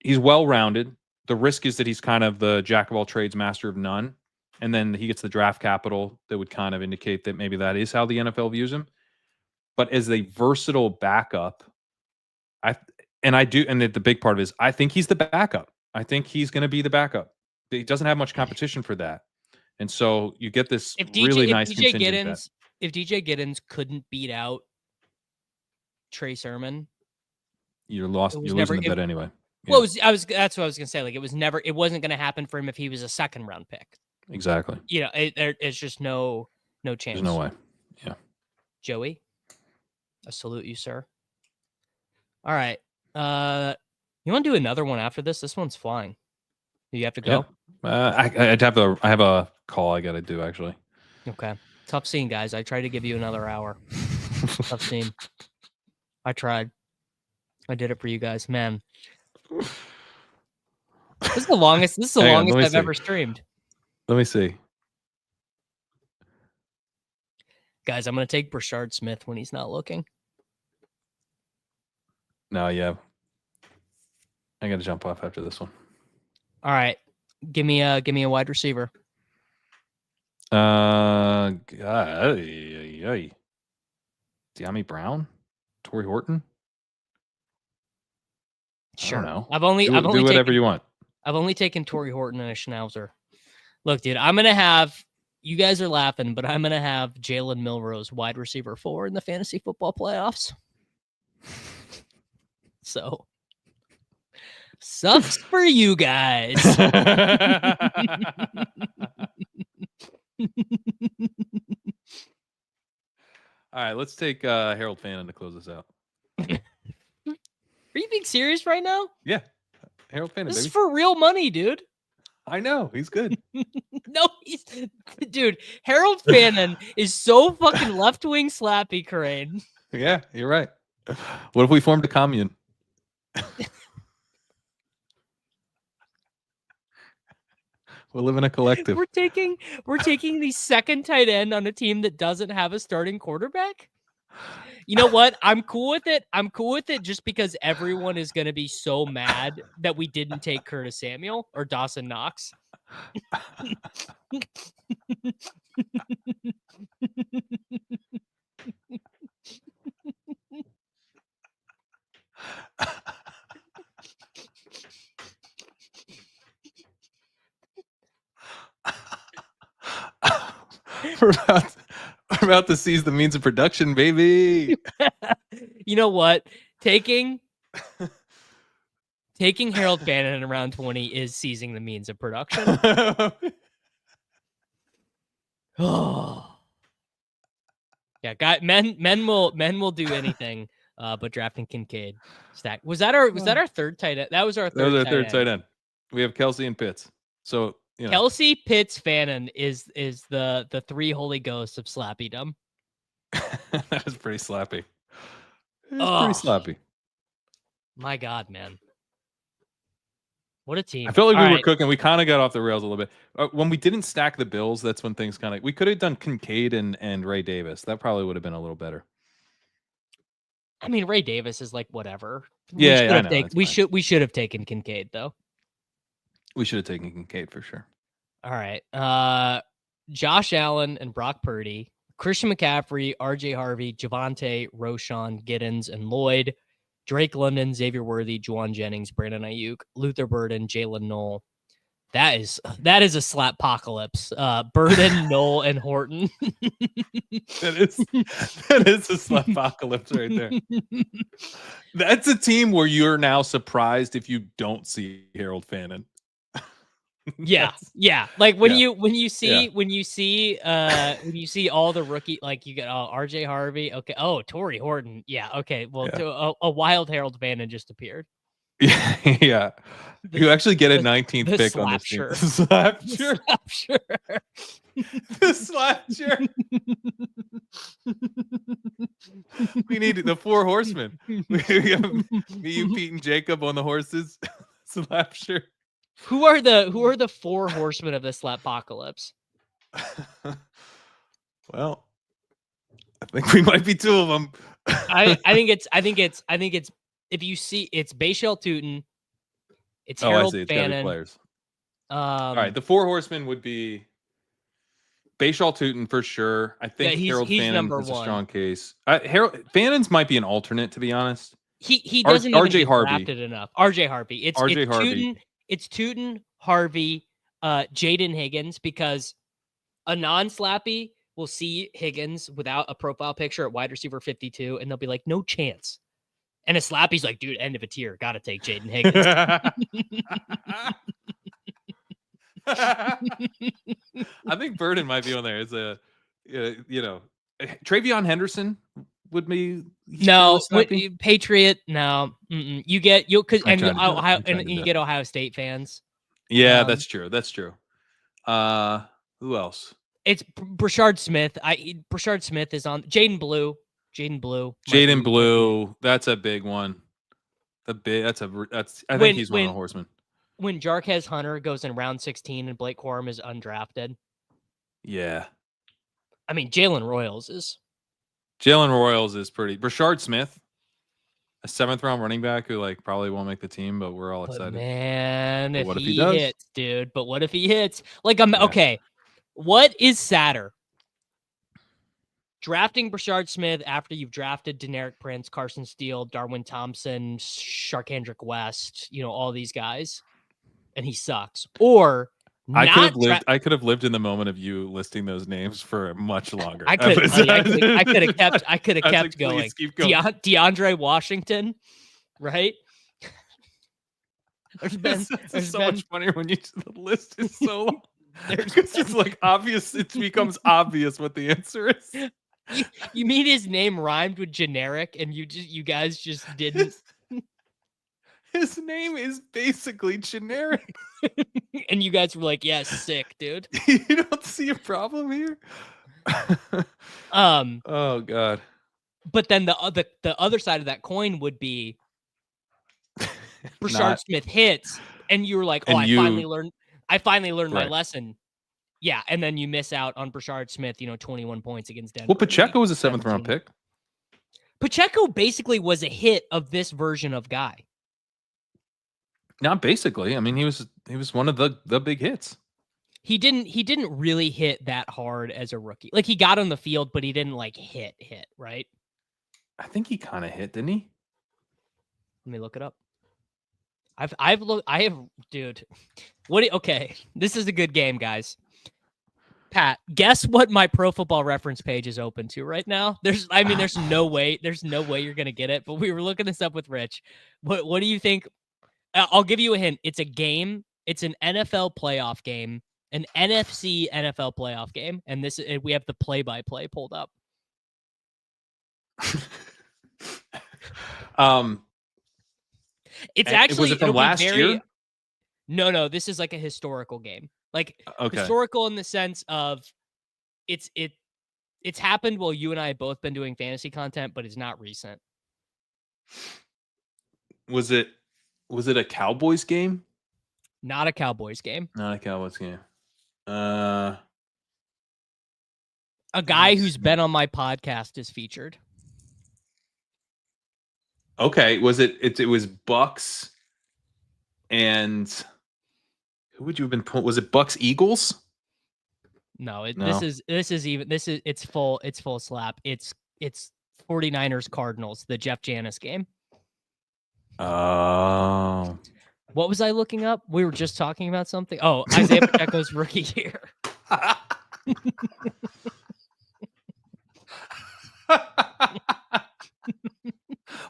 well-rounded. The risk is that he's kind of the jack of all trades, master of none. And then he gets the draft capital that would kind of indicate that maybe that is how the NFL views him. But as a versatile backup, and the big part of it is I think he's the backup. I think he's going to be the backup. He doesn't have much competition for that. And so you get this really nice contingent bet. If DJ Giddens couldn't beat out Trey Sermon, you're losing the bet anyway. Yeah. Well, that's what I was going to say. Like it wasn't going to happen for him if he was a second round pick. Exactly. You know, it's just no chance. There's no way. Yeah. Joey, I salute you, sir. All right. You want to do another one after this? This one's flying. Do you have to go? Yeah. I have a call I got to do actually. Okay. Tough scene, guys. I tried to give you another hour. Tough scene. I tried. I did it for you guys, man. This is the longest I've ever streamed. Let me see. Guys, I'm going to take Brashard Smith when he's not looking. No, yeah. I got to jump off after this one. All right. Give me a wide receiver. De'Ami Brown? Torrey Horton? Sure. I don't know. I've only do whatever you want. I've only taken Torrey Horton and a Schnauzer. Look, dude, I'm gonna have you guys are laughing, but I'm gonna have Jalen Milroe's wide receiver 4 in the fantasy football playoffs. So sucks for you guys. All right, let's take Harold Fannin to close this out. Are you being serious right now? Yeah. Harold Fannin, This baby. is for real money, dude. I know. He's good. No, dude, Harold Fannin is so fucking left-wing slappy, Crane. Yeah, you're right. What if we formed a commune? We'll live in a collective. We're taking the second tight end on a team that doesn't have a starting quarterback. You know what? I'm cool with it. I'm cool with it just because everyone is going to be so mad that we didn't take Curtis Samuel or Dawson Knox. We're about to seize the means of production, baby. You know what? Taking Harold Fannin in round 20 is seizing the means of production. Oh. Yeah, men will do anything but drafting Kincaid. Stack. Was that our third tight end? That was our third tight end. We have Kelsey and Pitts. So Kelsey, Pitts, Fannin is the three holy ghosts of slappydom. That is pretty slappy. Pretty slappy. My God, man. What a team. I felt like we were cooking. We kind of got off the rails a little bit. When we didn't stack the Bills, that's when things kind of... We could have done Kincaid and Ray Davis. That probably would have been a little better. I mean, Ray Davis is like whatever. Yeah, I know. We should have taken Kincaid, though. We should have taken Kincaid for sure. All right. Josh Allen and Brock Purdy, Christian McCaffrey, RJ Harvey, Javonte, Roshan, Giddens, and Lloyd, Drake London, Xavier Worthy, Jauan Jennings, Brandon Ayuk, Luther Burden, Jalen Knoll. That is a slap-pocalypse. Burden, Knoll, and Horton. that is a slap-pocalypse right there. That's a team where you're now surprised if you don't see Harold Fannin. Yeah. Like when you see all the rookie, like you get RJ Harvey, okay. Oh, Torrey Horton, yeah, okay. Well, a wild Harold Fannin just appeared. Yeah. You actually get a 19th pick on this team. The slapshire. We need the 4 horsemen. We have me, you, Pete, and Jakob on the horses. Slapshire. Who are the four horsemen of the Slappocalypse? Well, I think we might be two of them. I think it's if you see it's Bayshell Tootin, it's Harold I see. It's gotta be Fannin. players. All right, the four horsemen would be Bayshall Tootin for sure. I think Harold Fannin number is a one. strong case. Harold Fannin's might be an alternate, to be honest. He doesn't even RJ get Harvey. drafted enough. RJ Harvey. It's Tootin. It's Tootin, Harvey, Jaden Higgins, because a non-slappy will see Higgins without a profile picture at wide receiver 52, and they'll be like, no chance. And a slappy's like, dude, end of a tier. Got to take Jaden Higgins. I think Burden might be on there. It's Travion Henderson would be Patriot. No, you get you get Ohio State fans. Yeah, that's true. That's true. Who else? It's Brashard Smith. Brashard Smith is on. Jaden Blue. Jaden Blue. That's a big one. I think he's one of the horsemen. When Jarquez Hunter goes in round 16 and Blake Corum is undrafted. Yeah. I mean, Jalen Royals is pretty. Brashard Smith, a 7th round running back who probably won't make the team, but we're all excited. Man, if he does? hits, dude. But what if he hits? Okay. What is sadder? Drafting Brashard Smith after you've drafted Deneric Prince, Carson Steele, Darwin Thompson, Sharkhandrick West, all these guys, and he sucks. Or I could have lived in the moment of you listing those names for much longer. I could have kept going. DeAndre Washington, right? There's so much funnier when the list is so long. Because it's obvious. It becomes obvious what the answer is. You mean his name rhymed with generic, and you guys just didn't. His name is basically generic, and you guys were like, "Yeah, sick, dude." You don't see a problem here. Oh God. But then the other side of that coin would be Brashard Smith hits, and you were like, "Oh, I finally learned my lesson." Yeah, and then you miss out on Brashard Smith, 21 points against Denver. Well, Pacheco was a 7th round pick. Pacheco basically was a hit of this version of guy. Not basically. I mean, he was one of the big hits. He didn't really hit that hard as a rookie. He got on the field, but he didn't hit, right? I think he kind of hit, didn't he? Let me look it up. Dude. Okay, this is a good game, guys. Pat, guess what my Pro Football Reference page is open to right now? There's no way you're gonna get it. But we were looking this up with Rich. What do you think? I'll give you a hint. It's a game. It's an NFL playoff game, an NFC NFL playoff game, and we have the play-by-play pulled up. It's actually was it from last year? No, this is a historical game. Historical in the sense of it's happened while you and I have both been doing fantasy content, but it's not recent. Was it a Cowboys game? Not a Cowboys game. Not a Cowboys game. A guy who's been on my podcast is featured. Okay, it was Bucks and who would you have been? Was it Bucks Eagles? No, it's full slap. It's 49ers Cardinals, the Jeff Janis game. Oh. What was I looking up? We were just talking about something. Oh, Isiah Pacheco's rookie year.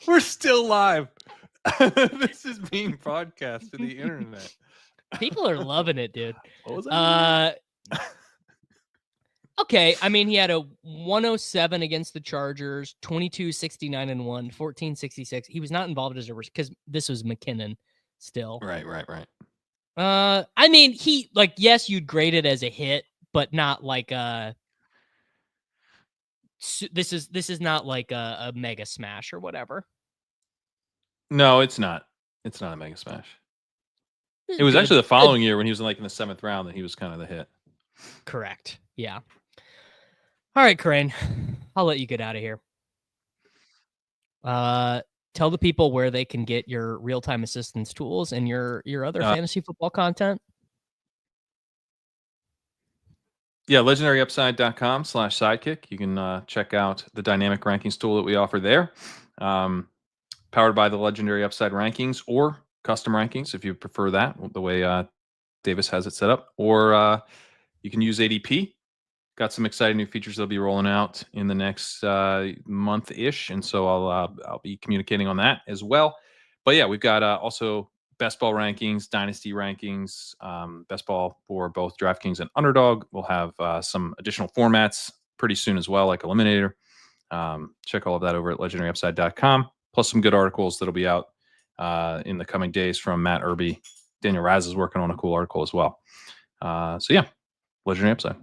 We're still live. This is being broadcast to the internet. People are loving it, dude. What was that? Okay, I mean, he had a 107 against the Chargers, 22-69-1, 14-66. He was not involved as a risk because this was McKinnon still. Right. I mean, he yes, you'd grade it as a hit, but not this is not a mega smash or whatever. No, it's not. It's not a mega smash. It was actually the following year when he was in the 7th round that he was kind of the hit. Correct. Yeah. All right, Crane. I'll let you get out of here. Tell the people where they can get your real-time assistance tools and your other fantasy football content. Yeah, legendaryupside.com/sidekick. You can check out the dynamic rankings tool that we offer there. Powered by the Legendary Upside rankings or custom rankings if you prefer that, the way Davis has it set up. Or you can use ADP. Got some exciting new features that'll be rolling out in the next month-ish, and so I'll be communicating on that as well. But yeah, we've got also best ball rankings, dynasty rankings, best ball for both DraftKings and Underdog. We'll have some additional formats pretty soon as well, like Eliminator. Check all of that over at legendaryupside.com, plus some good articles that'll be out in the coming days from Matt Irby. Daniel Raz is working on a cool article as well. So yeah, Legendary Upside.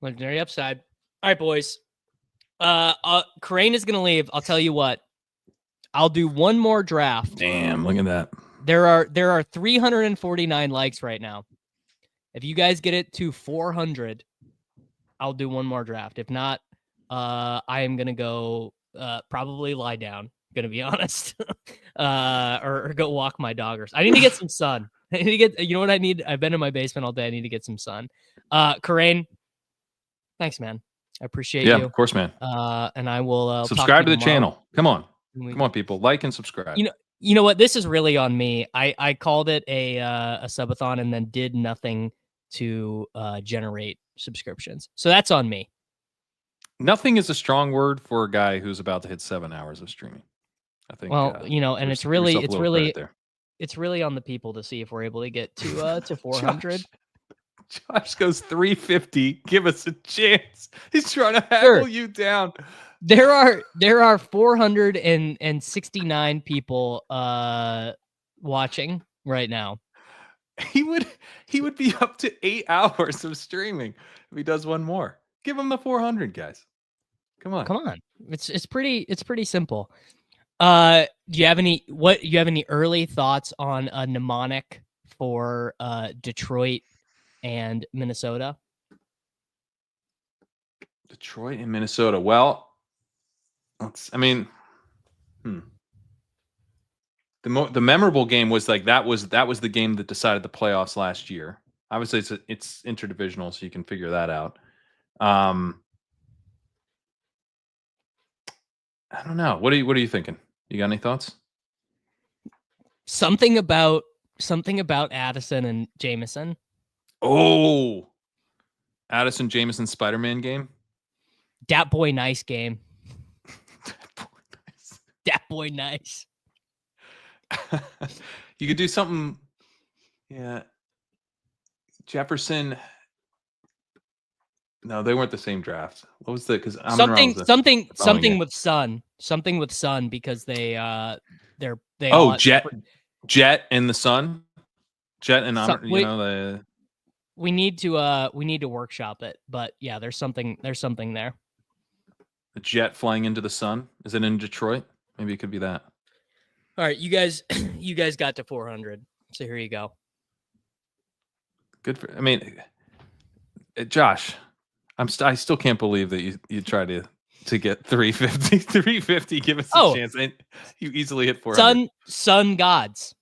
Legendary Upside. All right, boys. Crane is going to leave. I'll tell you what. I'll do one more draft. Damn, look at that. There are 349 likes right now. If you guys get it to 400, I'll do one more draft. If not, I am going to go probably lie down, going to be honest, or go walk my dog. I need to get some sun. I need to get, you know what I need? I've been in my basement all day. I need to get some sun. Karain, thanks, man. I appreciate you. Yeah, of course, man. And I will subscribe to the tomorrow. channel. Come on. Come on, people. Like and subscribe. You know what? This is really on me. I called it a Sub-A-Thon and then did nothing to generate subscriptions. So that's on me. Nothing is a strong word for a guy who's about to hit 7 hours of streaming. I think. Well, and it's really on the people to see if we're able to get to 400. Josh goes 350. Give us a chance. He's trying to haggle you down. There are 469 people watching right now. He would be up to 8 hours of streaming if he does one more. Give him the 400, guys. Come on. It's pretty simple. Do you have any early thoughts on a mnemonic for Detroit and Minnesota? Detroit and Minnesota. Well, the memorable game was that was the game that decided the playoffs last year. Obviously, it's interdivisional, so you can figure that out. I don't know. What are you thinking? You got any thoughts? Something about Addison and Jameson. Oh, Addison Jameson Spider-Man game. Dat boy nice game. Dat boy nice. You could do something. Yeah. Jefferson. No, they weren't the same draft. What was the? Because something with Sun. Something with Sun because they Jet and the Sun. Jet and we need to workshop it, but yeah, there's something there. The Jet flying into the Sun. Is it in Detroit? Maybe it could be that. All right, you guys got to 400. So here you go. Good for. Josh, I still can't believe that you try to get 350. 350. Give us a chance. And you easily hit 400. Sun gods.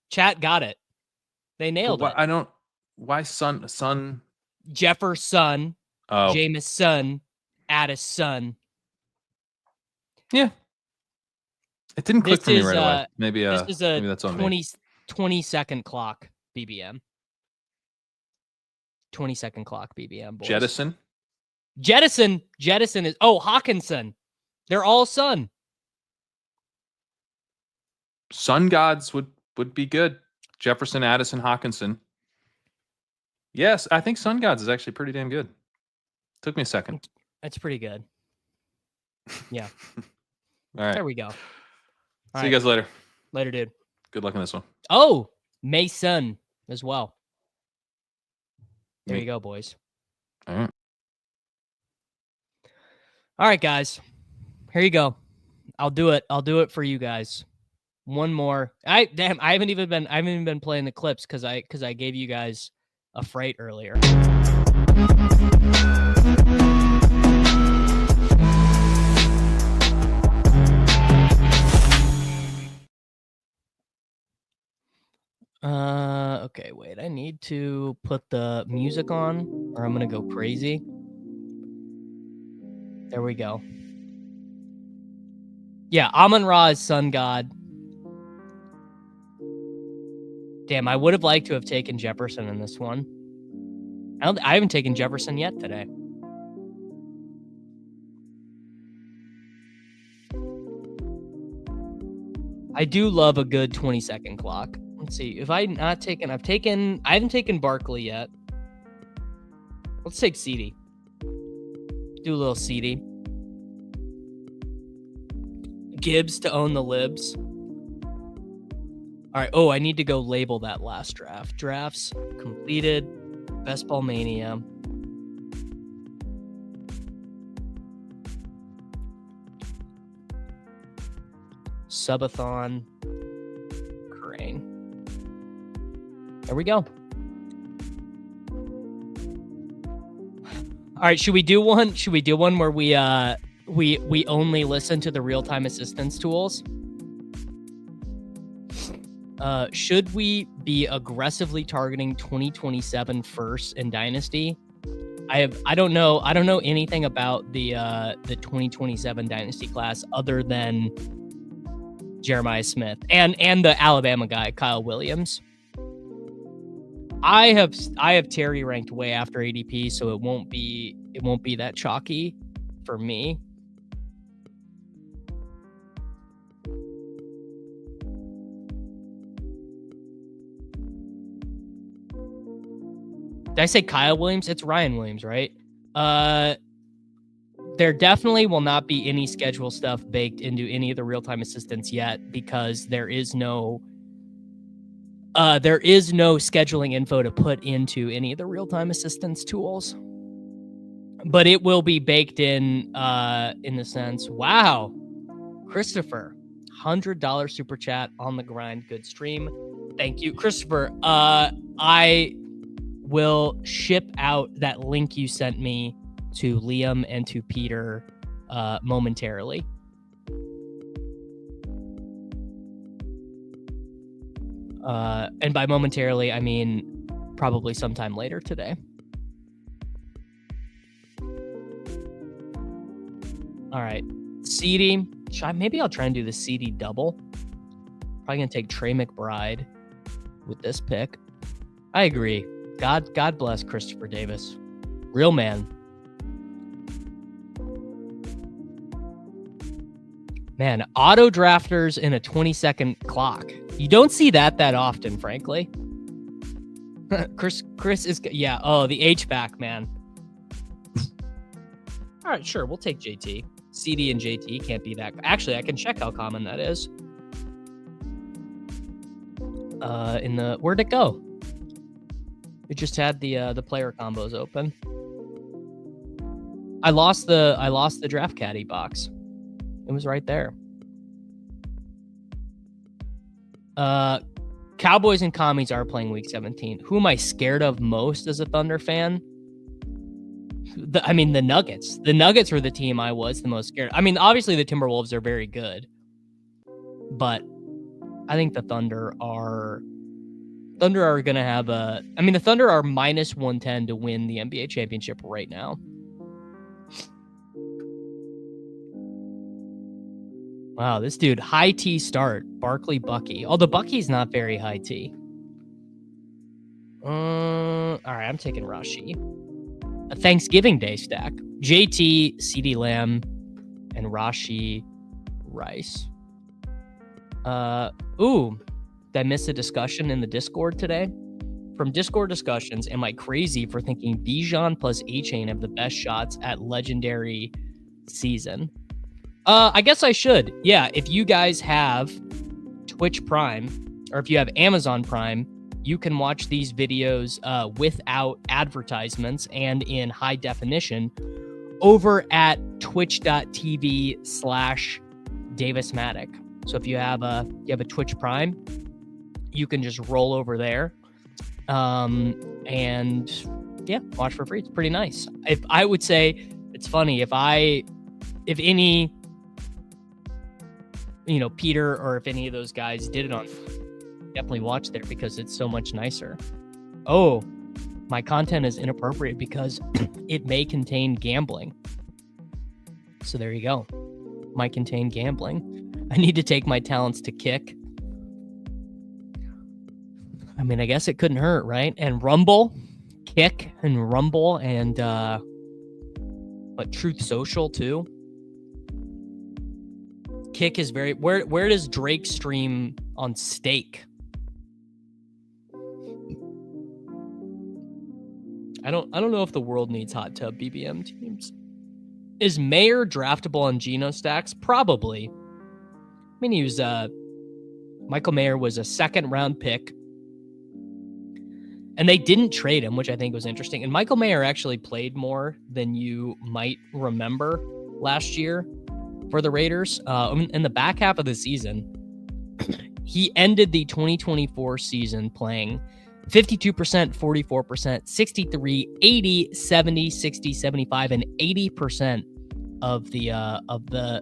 Chat got it. They nailed it. Why Sun? Jefferson. Oh. Jameson. Addison. Yeah. It didn't click for me right away. Maybe this is a maybe that's on 20 second clock BBM. 20 second clock BBM. Boys. Jettison is Hawkinson. They're all Sun. Sun gods would be good. Jefferson, Addison, Hawkinson. Yes, I think Sun gods is actually pretty damn good. Took me a second. That's pretty good. Yeah. All right. There we go. See you guys later. Later, dude. Good luck on this one. Oh, Mason as well. There you go, boys. All right. All right, guys. Here you go. I'll do it. I'll do it for you guys. One more. I haven't even been playing the clips because I gave you guys a fright earlier. Okay, wait. I need to put the music on or I'm gonna go crazy. There we go. Yeah, Amon-Ra is Sun God. Damn, I would have liked to have taken Jefferson in this one. I haven't taken Jefferson yet today. I do love a good 20-second clock. Let's see. If I haven't taken Barkley yet. Let's take CD. Do a little CD. Gibbs to own the libs. All right. Oh, I need to go label that last draft. Drafts completed. Best Ball Mania. Sub-A-Thon. Crane. There we go. All right, should we do one? Should we do one where we only listen to the real-time assistance tools? Should we be aggressively targeting 2027 first in Dynasty? I don't know anything about the 2027 Dynasty class other than Jeremiah Smith and the Alabama guy Kyle Williams. I have Terry ranked way after ADP, so it won't be that chalky for me. Did I say Kyle Williams? It's Ryan Williams, right? There definitely will not be any schedule stuff baked into any of the real-time assistants yet because there is no scheduling info to put into any of the real-time assistance tools. But it will be baked in the sense, wow, Christopher, $100 super chat on the grind. Good stream. Thank you, Christopher. I will ship out that link you sent me to Liam and to Peter momentarily. And by momentarily, I mean probably sometime later today. All right. CD. Maybe I'll try and do the CD double. Probably going to take Trey McBride with this pick. I agree. God bless Christopher Davis. Real man. Man, auto drafters in a 20-second clock. You don't see that often, frankly. Chris is, yeah. Oh, the H-back, man. All right, sure. We'll take JT. CD and JT can't be that. Actually, I can check how common that is. Where'd it go? We just had the player combos open. I lost the draft caddy box. It was right there. Cowboys and Commies are playing week 17. Who am I scared of most as a Thunder fan? The Nuggets. The Nuggets were the team I was the most scared. I mean, obviously the Timberwolves are very good, but I think the Thunder are going to have the Thunder are minus 110 to win the NBA championship right now. Wow, this dude, high T start. Barkley Bucky. Oh, the Bucky's not very high T. All right, I'm taking Rashid. A Thanksgiving Day stack. JT, CeeDee Lamb, and Rashid Rice. Did I miss a discussion in the Discord today? From Discord discussions, am I crazy for thinking Bijan plus A-Chain have the best shots at Legendary season? I guess I should. Yeah, if you guys have Twitch Prime, or if you have Amazon Prime, you can watch these videos without advertisements and in high definition over at twitch.tv/DavisMattic. So if you have a Twitch Prime, you can just roll over there, and yeah, watch for free. It's pretty nice. If I would say, it's funny if any, Peter or if any of those guys did it on, definitely watch there because it's so much nicer. Oh, my content is inappropriate because it may contain gambling. So there you go. Might contain gambling. I need to take my talents to Kick. I mean, I guess it couldn't hurt, right? And Rumble, Kick and Rumble, and Truth Social too. Kick is very. Where does Drake stream on Stake? I don't know if the world needs hot tub BBM teams. Is Mayer draftable on Geno Stacks? Probably. I mean, he was Michael Mayer was a 2nd round pick, and they didn't trade him, which I think was interesting. And Michael Mayer actually played more than you might remember last year for the Raiders. In the back half of the season, he ended the 2024 season playing 52%, 44%, 63, 80, 70, 60, 75, and 80% of the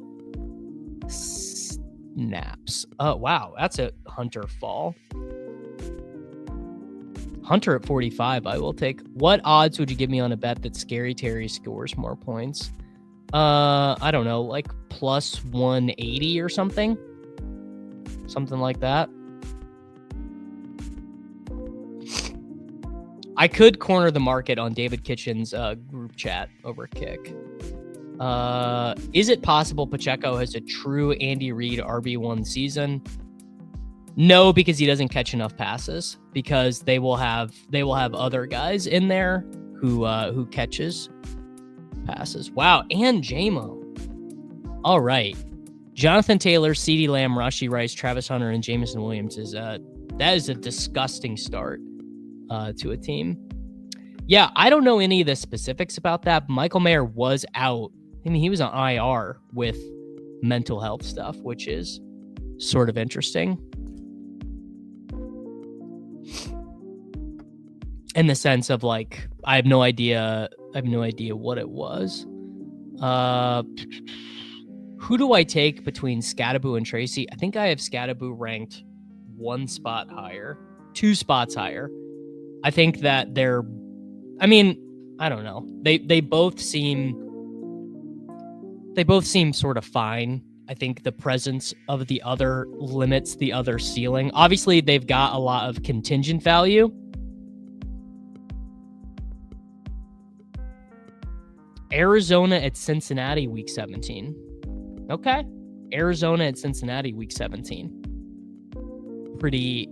snaps. Oh, wow. That's a Hunter fall. Hunter at 45, I will take. What odds would you give me on a bet that Scary Terry scores more points? I don't know, like plus 180 or something. Something like that. I could corner the market on David Kitchen's group chat over Kick. Is it possible Pacheco has a true Andy Reid RB1 season? No, because he doesn't catch enough passes. Because they will have other guys in there who catches passes. Wow, and JMO. All right, Jonathan Taylor, CeeDee Lamb, Rashid Rice, Travis Hunter, and Jameson Williams that is a disgusting start to a team. Yeah, I don't know any of the specifics about that. Michael Mayer was out. I mean, he was on IR with mental health stuff, which is sort of interesting. In the sense of like, I have no idea what it was. Who do I take between Scadaboo and Tracy? I think I have Scadaboo ranked 1 spot higher, 2 spots higher. I think that I don't know. They both seem sort of fine. I think the presence of the other limits the other ceiling. Obviously, they've got a lot of contingent value. Arizona at Cincinnati week 17. Okay. Arizona at Cincinnati week 17. Pretty,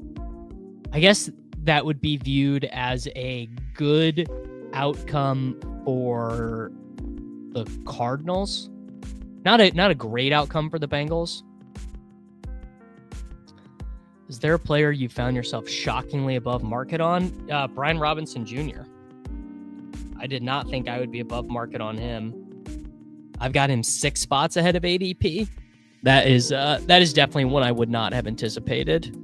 I guess that would be viewed as a good outcome for the Cardinals. Not a great outcome for the Bengals. Is there a player you found yourself shockingly above market on? Brian Robinson Jr. I did not think I would be above market on him. I've got him 6 spots ahead of ADP. That is definitely one I would not have anticipated.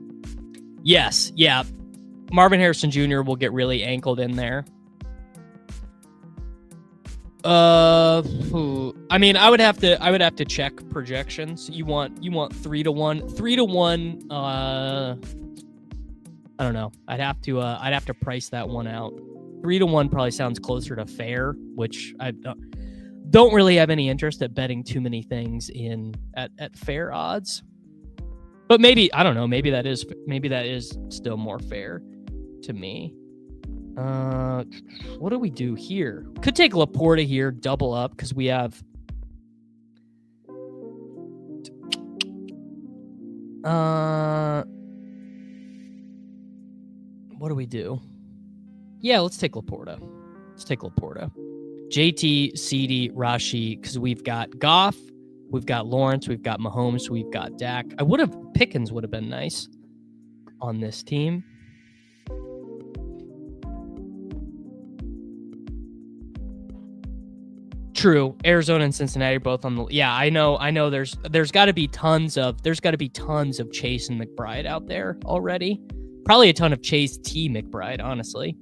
Yes, yeah. Marvin Harrison Jr. will get really ankled in there. I mean, I would have to check projections. You want 3-1, 3-1. I don't know. I'd have to price that one out. 3-1 probably sounds closer to fair, which I don't really have any interest at betting too many things in at fair odds. But maybe, I don't know, maybe that is still more fair to me. What do we do here? Could take Laporta here, double up, because we have what do we do? Yeah, let's take Laporta. JT, CD, Rashid, because we've got Goff, we've got Lawrence, we've got Mahomes, we've got Dak. Pickens would have been nice on this team. True. Arizona and Cincinnati are both on the. Yeah, I know. There's got to be tons of Chase and McBride out there already. Probably a ton of Chase T McBride, honestly.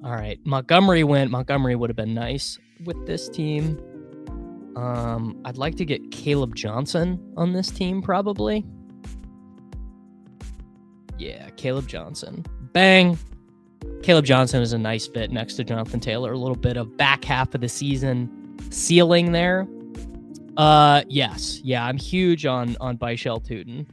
All right, Montgomery went. Montgomery would have been nice with this team. I'd like to get Kaleb Johnson on this team, probably. Yeah, Kaleb Johnson. Bang. Kaleb Johnson is a nice fit next to Jonathan Taylor. A little bit of back half of the season ceiling there. Yes. Yeah, I'm huge on Byshell Tootin.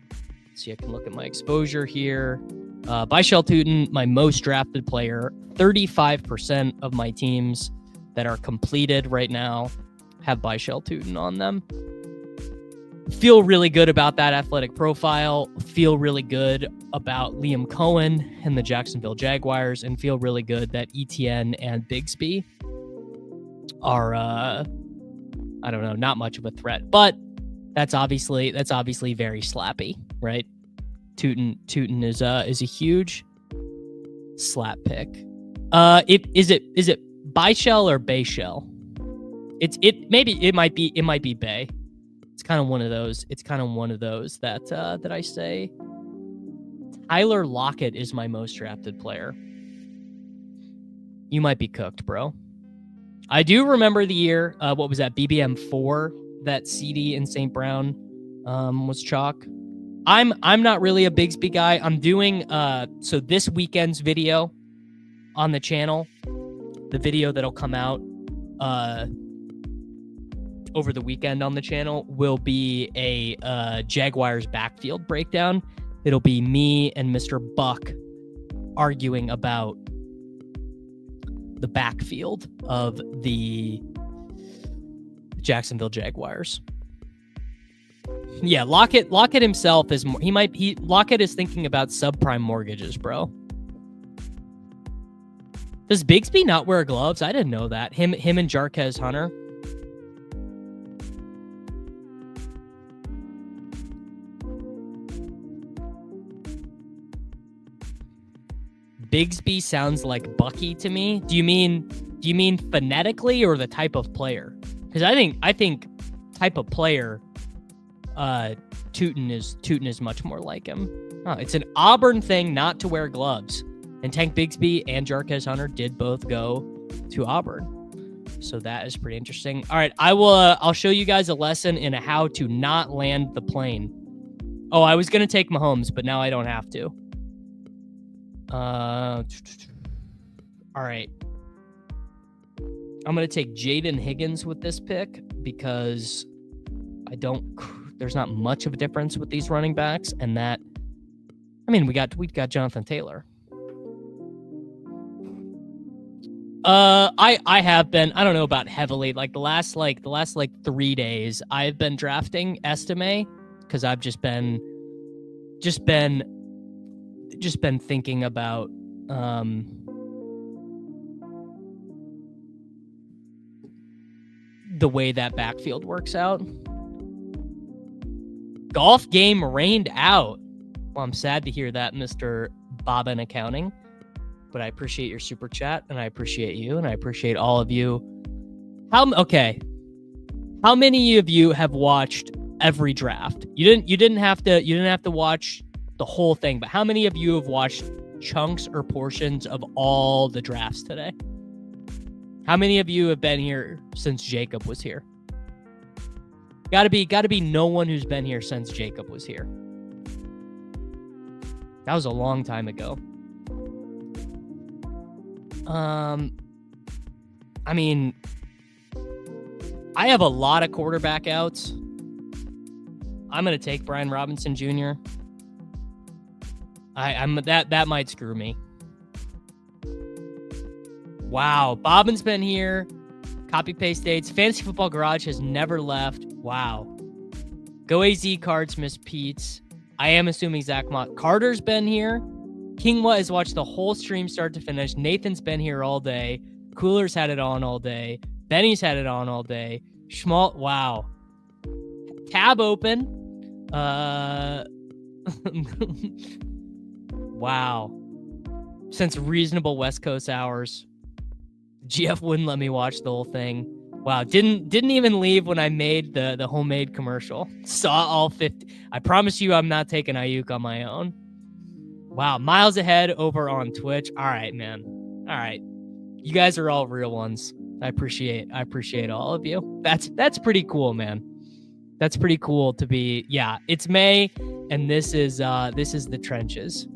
See, I can look at my exposure here. Byshell Tootin, my most drafted player. 35% of my teams that are completed right now have Byshell Tootin on them. Feel really good about that athletic profile. Feel really good about Liam Cohen and the Jacksonville Jaguars, and feel really good that Etienne and Bigsby are, I don't know, not much of a threat. But that's obviously very slappy, right? Tootin is a huge slap pick. Is it Byshell or Bayshell? It might be Bay. It's kind of one of those. That I say. Tyler Lockett is my most drafted player. You might be cooked, bro. I do remember the year. What was that? BBM 4 that CD in St. Brown was chalk. I'm not really a Bigsby guy. I'm doing so this weekend's video on the channel, the video that'll come out over the weekend on the channel will be a Jaguars backfield breakdown. It'll be me and Mr. Buck arguing about the backfield of the Jacksonville Jaguars. Yeah, Lockett himself is more, Lockett is thinking about subprime mortgages, bro. Does Bigsby not wear gloves? I didn't know that. Him and Jarquez Hunter. Bigsby sounds like Bucky to me. Do you mean phonetically or the type of player? Because I think type of player, Tootin is much more like him. Oh, it's an Auburn thing not to wear gloves, and Tank Bigsby and Jarquez Hunter did both go to Auburn, so that is pretty interesting. All right, I'll show you guys a lesson in how to not land the plane. Oh, I was gonna take Mahomes, but now I don't have to. All right. I'm going to take Jaden Higgins with this pick because there's not much of a difference with these running backs, and that, I mean, we got Jonathan Taylor. I have been, I don't know about heavily, like the last 3 days I've been drafting Estime because I've just been thinking about the way that backfield works out. Golf game rained out. Well, I'm sad to hear that, Mr. Bobbin Accounting, but I appreciate your super chat, and I appreciate you, and I appreciate all of you. How many of you have watched every draft? You didn't have to watch the whole thing, but how many of you have watched chunks or portions of all the drafts today? How many of you have been here since Jakob was here? Gotta be no one who's been here since Jakob was here. That was a long time ago. I mean, I have a lot of quarterback outs. I'm gonna take Brian Robinson Jr. That might screw me. Wow, Bobbin's been here. Copy paste dates. Fantasy Football Garage has never left. Wow. Go AZ Cards, Miss Pete's. I am assuming Zach Mott. Carter's been here. Kingwa has watched the whole stream start to finish. Nathan's been here all day. Cooler's had it on all day. Benny's had it on all day. Schmaltz, wow. Tab open. Wow. Since reasonable West Coast hours. GF wouldn't let me watch the whole thing. Wow, didn't even leave when I made the homemade commercial. Saw all 50. I promise you I'm not taking Ayuk on my own. Wow, miles ahead over on Twitch. All right, man. All right. You guys are all real ones. I appreciate all of you. That's pretty cool, man. That's pretty cool to be. Yeah, it's May and this is the trenches.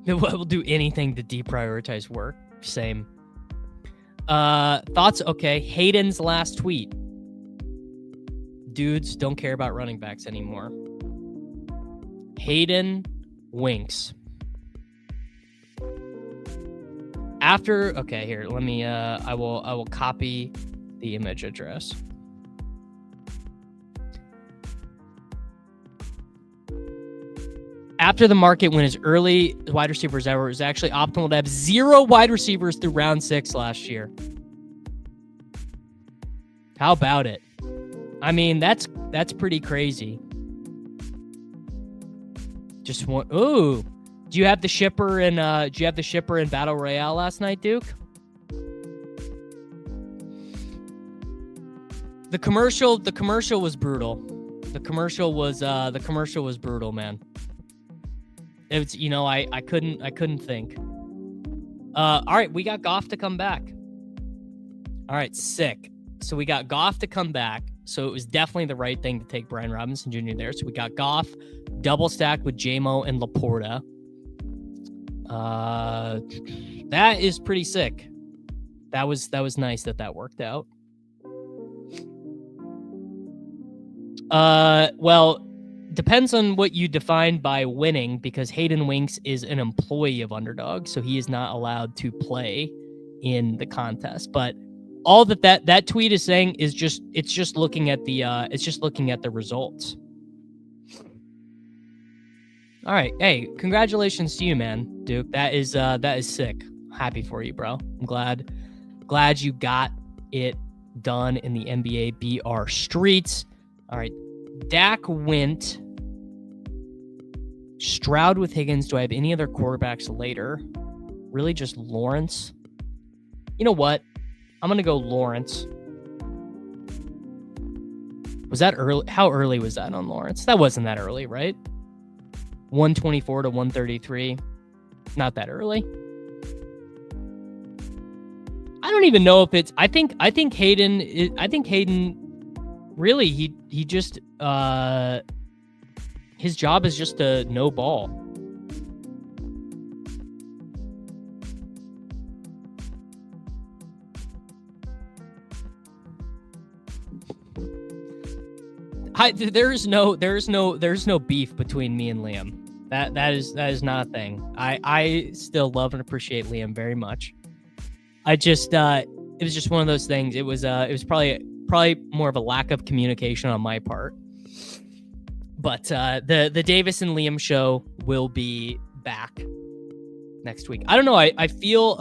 We'll do anything to deprioritize work. Same. Thoughts? Okay. Hayden's last tweet. Dudes don't care about running backs anymore. Hayden winks. After, okay, here, let me, I will copy the image address. After the market went as early wide receivers ever, it was actually optimal to have 0 wide receivers through round 6 last year. How about it? I mean, that's pretty crazy. Just one. Ooh, do you have the shipper in Battle Royale last night, Duke? The commercial was brutal. The commercial was brutal, man. It's, you know, I couldn't think. All right, we got Goff to come back. All right, sick. So we got Goff to come back. So it was definitely the right thing to take Brian Robinson Jr. there. So we got Goff double stacked with JMO and Laporta. That is pretty sick. That was nice that worked out. Well, depends on what you define by winning, because Hayden Winks is an employee of Underdog, so he is not allowed to play in the contest. But all that tweet is saying is just looking at the results. All right, hey, congratulations to you, man, Duke. That is sick. Happy for you, bro. I'm glad you got it done in the NBA BR streets. All right, Dak went. Stroud with Higgins. Do I have any other quarterbacks later? Really, just Lawrence? You know what? I'm going to go Lawrence. Was that early? How early was that on Lawrence? That wasn't that early, right? 124 to 133. Not that early. I don't even know if it's... I think Hayden really, he just... his job is just to no ball. There's no beef between me and Liam. That is not a thing. I still love and appreciate Liam very much. I just it was just one of those things. It was probably more of a lack of communication on my part. But the Davis and Liam show will be back next week. I don't know. I feel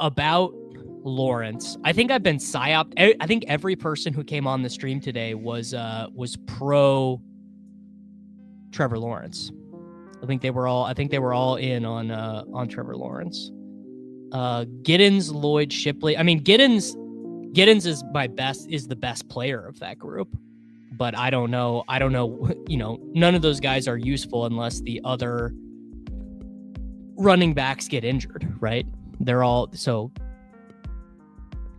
about Lawrence. I think I've been psyoped. I think every person who came on the stream today was pro Trevor Lawrence. I think they were all in on Trevor Lawrence. Giddens, Lloyd, Shipley. I mean, Giddens is the best player of that group, but I don't know. You know, none of those guys are useful unless the other running backs get injured, right? They're all so.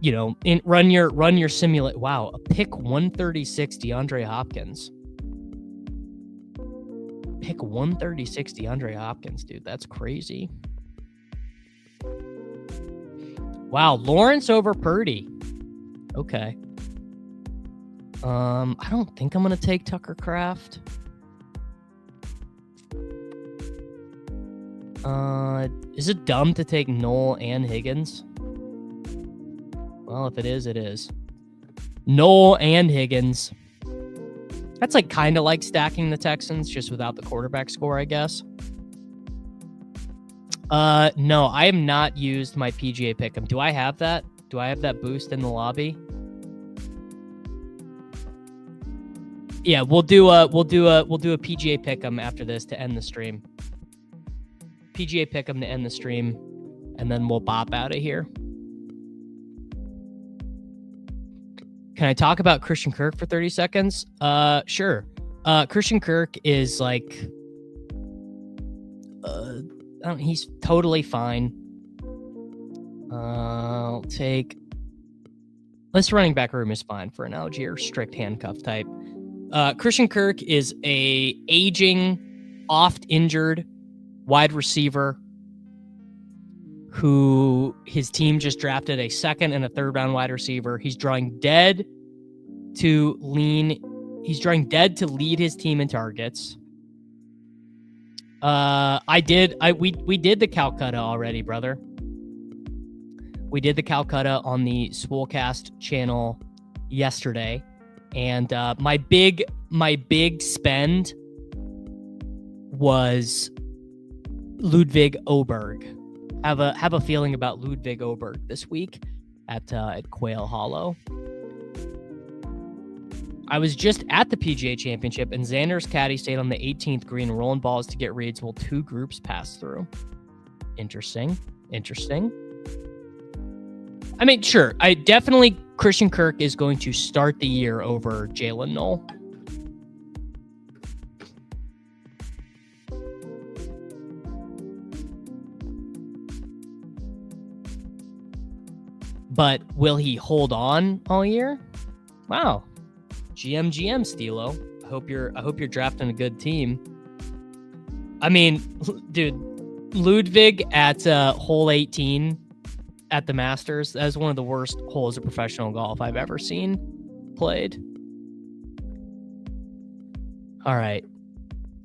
You know, run your simulate. Wow, a pick 136 DeAndre Hopkins. Pick 136 DeAndre Hopkins, dude. That's crazy. Wow, Lawrence over Purdy. Okay. I don't think I'm gonna take Tucker Kraft. Is it dumb to take Noel and Higgins? Well, if it is, it is. Noel and Higgins. That's like kind of like stacking the Texans, just without the quarterback score, I guess. No, I have not used my PGA Pick'em. Do I have that? Do I have that boost in the lobby? Yeah, we'll do a PGA pick'em after this to end the stream. PGA pick'em to end the stream, and then we'll bop out of here. Can I talk about Christian Kirk for 30 seconds? Sure. Christian Kirk is like, he's totally fine. I'll take this running back room is fine for an Algier strict handcuff type. Christian Kirk is a aging, oft injured wide receiver who his team just drafted a second and a third round wide receiver. He's drawing dead to lead his team in targets. We did the Calcutta already, brother. We did the Calcutta on the Swolecast channel yesterday, and my big spend was Ludwig Oberg. Have a feeling about Ludwig Oberg this week at Quail Hollow. I was just at the PGA Championship, and Xander's caddy stayed on the 18th green, rolling balls to get reads while two groups passed through. Interesting. I mean, sure. Christian Kirk is going to start the year over Jalen Knoll. But will he hold on all year? Wow. GM Stilo. I hope you're drafting a good team. I mean, dude, Ludwig at hole 18 at the Masters, that's one of the worst holes of professional golf I've ever seen played. All right.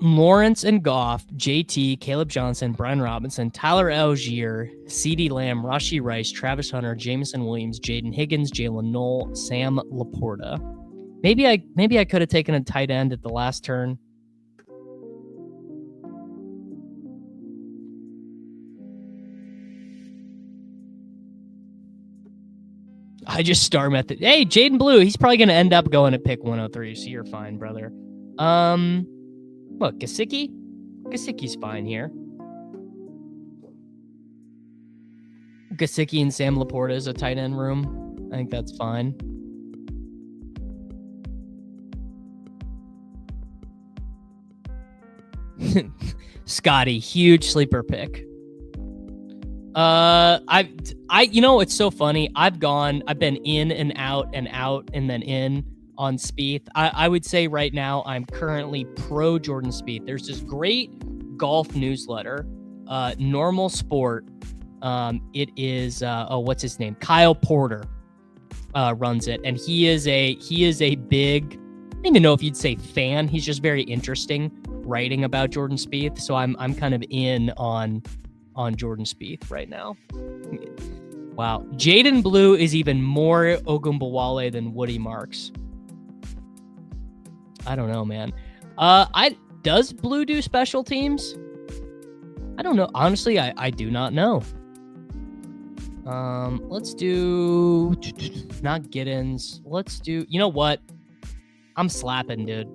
Lawrence and Goff, JT, Kaleb Johnson, Brian Robinson, Tyler Algier, CeeDee Lamb, Rashid Rice, Travis Hunter, Jameson Williams, Jaden Higgins, Jalen Knoll, Sam Laporta. Maybe I could have taken a tight end at the last turn. I just star method. Hey, Jaden Blue, he's probably going to end up going at pick 103, so you're fine, brother. Look, Gesicki? Gesicki's fine here. Gesicki and Sam Laporta is a tight end room. I think that's fine. Scotty, huge sleeper pick. You know, it's so funny. I've been in and out and then in on Spieth. I would say right now I'm currently pro Jordan Spieth. There's this great golf newsletter, Normal Sport. It is what's his name? Kyle Porter runs it, and he is a big, I don't even know if you'd say fan. He's just very interesting writing about Jordan Spieth. So I'm kind of in on Jordan Spieth right now. Wow. Jaden Blue is even more Ogumbawale than Woody Marks. I don't know, man. Does Blue do special teams? I don't know. Honestly, I do not know. Let's do not Giddens. Let's do, you know what? I'm slapping, dude.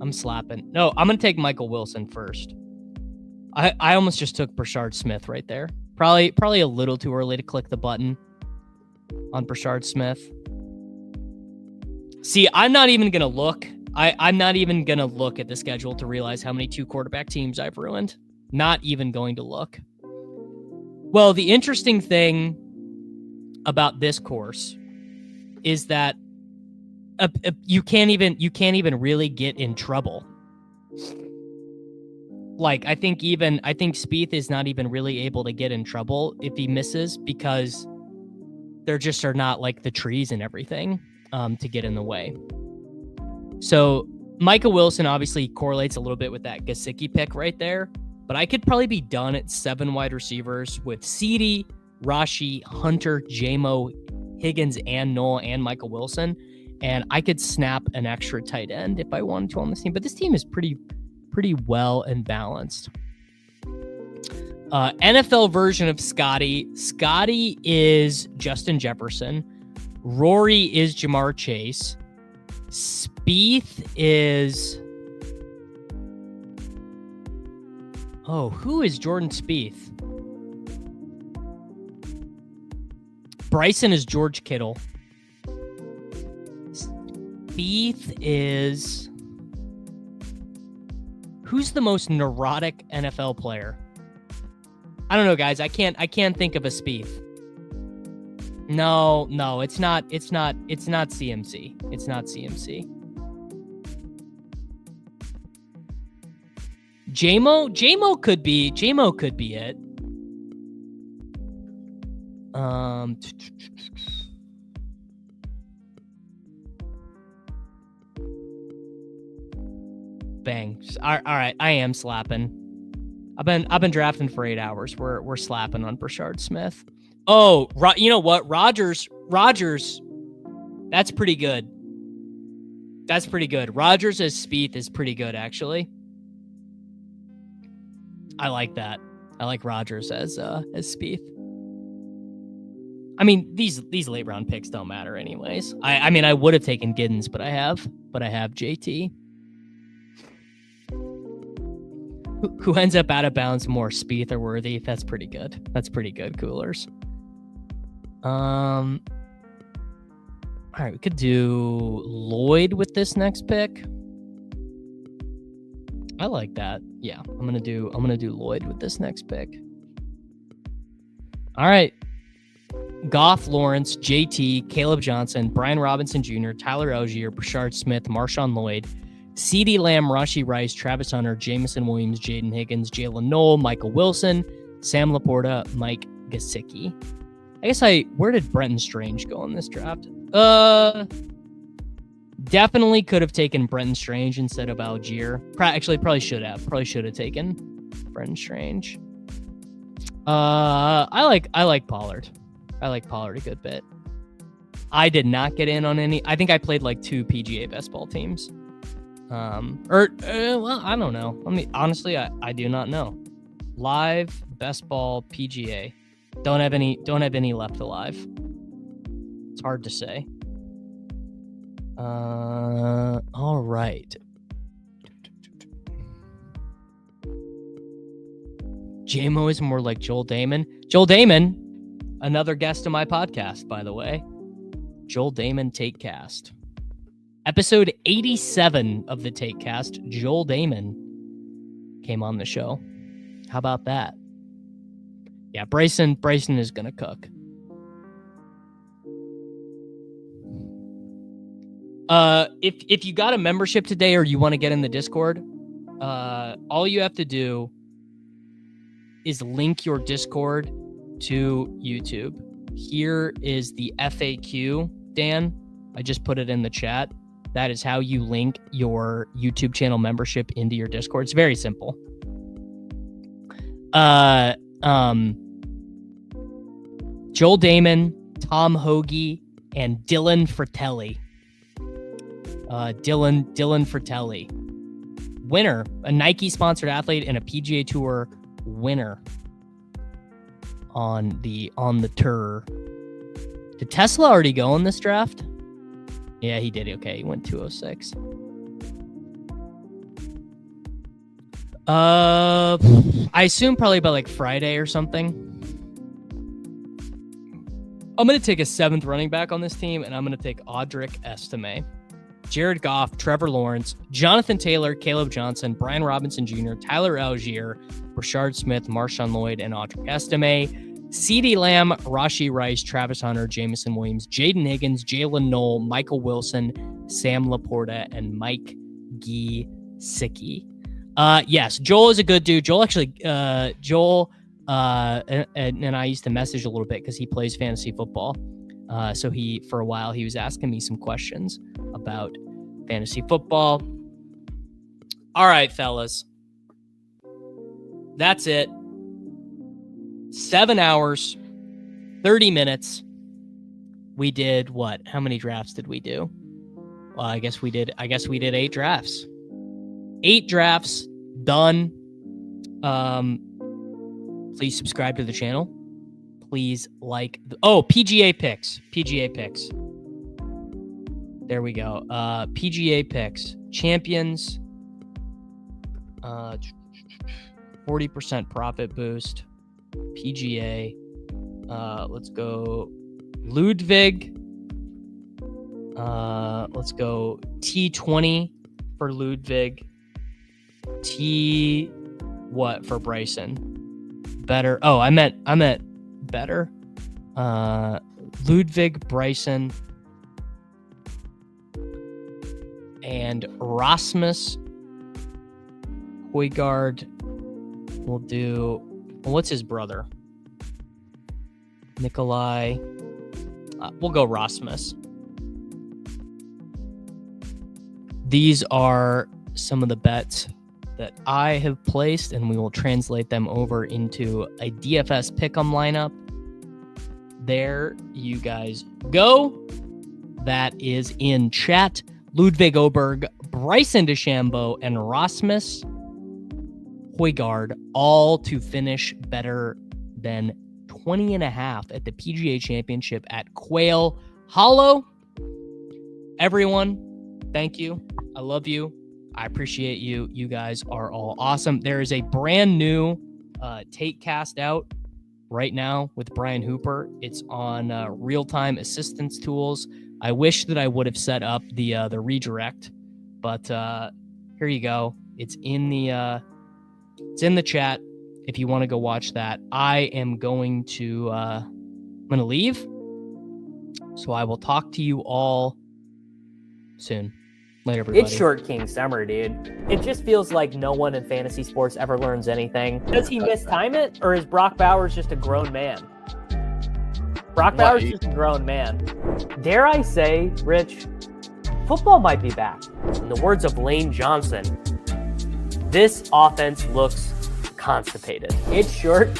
I'm slapping. No, I'm gonna take Michael Wilson first. I almost just took Brashard Smith right there. Probably a little too early to click the button on Brashard Smith. See, I'm not even gonna look. I'm not even gonna look at the schedule to realize how many 2 quarterback teams I've ruined. Not even going to look. Well, the interesting thing about this course is that you can't even really get in trouble. Like, I think Spieth is not even really able to get in trouble if he misses, because there just are not like the trees and everything to get in the way. So Micah Wilson obviously correlates a little bit with that Gesicki pick right there, but I could probably be done at 7 wide receivers with CeeDee, Rashi, Hunter, Jamo, Higgins, and Noel, and Michael Wilson. And I could snap an extra tight end if I wanted to on this team. But this team is pretty well and balanced. NFL version of Scotty. Scotty is Justin Jefferson. Rory is Jamar Chase. Spieth is... Oh, who is Jordan Spieth? Bryson is George Kittle. Spieth is... Who's the most neurotic NFL player? I don't know, guys. I can't think of a Spieth. No, it's not CMC. It's not CMC. JMO could be it. Bang. All right, I am slapping. I've been drafting for 8 hours. We're slapping on Brashard Smith. Oh, you know what? Rodgers. That's pretty good. Rodgers as Spieth is pretty good, actually. I like that. I like Rodgers as Spieth. I mean, these late round picks don't matter anyways. I mean, I would have taken Giddens, but I have JT. Who ends up out of bounds more, Spieth or Worthy? That's pretty good. Coolers. All right, we could do Lloyd with this next pick. I like that. Yeah, I'm gonna do Lloyd with this next pick. All right. Goff, Lawrence, JT, Kaleb Johnson, Brian Robinson Jr., Tyler Algier, Brashard Smith, Marshawn Lloyd, CeeDee Lamb, Rashid Rice, Travis Hunter, Jameson Williams, Jaden Higgins, Jalen Noel, Michael Wilson, Sam Laporta, Mike Gesicki. I guess where did Brenton Strange go in this draft? Definitely could have taken Brenton Strange instead of Algier. Probably should have. Taken Brenton Strange. I like Pollard. I like Pollard a good bit. I did not get in on any. I think I played like 2 PGA best ball teams. Well, I don't know. Honestly, I do not know. Live best ball PGA. Don't have any left alive. It's hard to say. All right. JMO is more like Joel Damon. Joel Damon, another guest on my podcast, by the way. Joel Damon Takecast. Episode 87 of the Takecast, Joel Damon came on the show. How about that? Yeah, Bryson is going to cook. If you got a membership today or you want to get in the Discord, all you have to do is link your Discord to YouTube. Here is the FAQ, Dan. I just put it in the chat. That is how you link your YouTube channel membership into your Discord. It's very simple. Joel Damon, Tom Hoagie, and Dylan Fratelli. Dylan Fratelli. Winner, a Nike-sponsored athlete and a PGA Tour winner on the tour. Did Tesla already go in this draft? Yeah, he did. Okay, he went 206. I assume probably by like Friday or something. I'm going to take a 7th running back on this team, and I'm going to take Audric Estime. Jared Goff, Trevor Lawrence, Jonathan Taylor, Kaleb Johnson, Brian Robinson Jr., Tyler Algier, Brashard Smith, Marshawn Lloyd, and Audric Estime. CeeDee Lamb, Rashid Rice, Travis Hunter, Jameson Williams, Jaden Higgins, Jalen Noel, Michael Wilson, Sam Laporta, and Mike Gesicki. Yes, Joel is a good dude. Joel actually, and I used to message a little bit because he plays fantasy football. So for a while, he was asking me some questions about fantasy football. All right, fellas. That's it. 7 hours, 30 minutes. We did what? How many drafts did we do? Well, I guess we did 8 drafts. 8 drafts done. Please subscribe to the channel. Please like PGA picks. There we go. PGA picks. Champions. 40% profit boost. PGA. Let's go Ludwig. Let's go T20 for Ludwig. T what for Bryson? Better. Oh, I meant better. Ludwig, Bryson, and Rasmus Højgaard. We'll do. What's his brother? Nikolai. We'll go Rasmus. These are some of the bets that I have placed, and we will translate them over into a DFS pick'em lineup. There you guys go. That is in chat. Ludwig Oberg, Bryson DeChambeau, and Rasmus Højgaard, all to finish better than 20.5 at the PGA Championship at Quail Hollow. Everyone, thank you. I love you. I appreciate you. You guys are all awesome. There is a brand new Tate cast out right now with Brian Hooper. It's on real-time assistance tools. I wish that I would have set up the redirect, but here you go. It's in the chat if you want to go watch that. I am going to leave, so I will talk to you all soon. Later, everybody. It's Short King Summer, dude. It just feels like no one in fantasy sports ever learns anything. Does he mistime it, or is Brock Bowers just a grown man? Brock Bowers is just a grown man. Dare I say, Rich, football might be back. In the words of Lane Johnson, this offense looks constipated. It's Short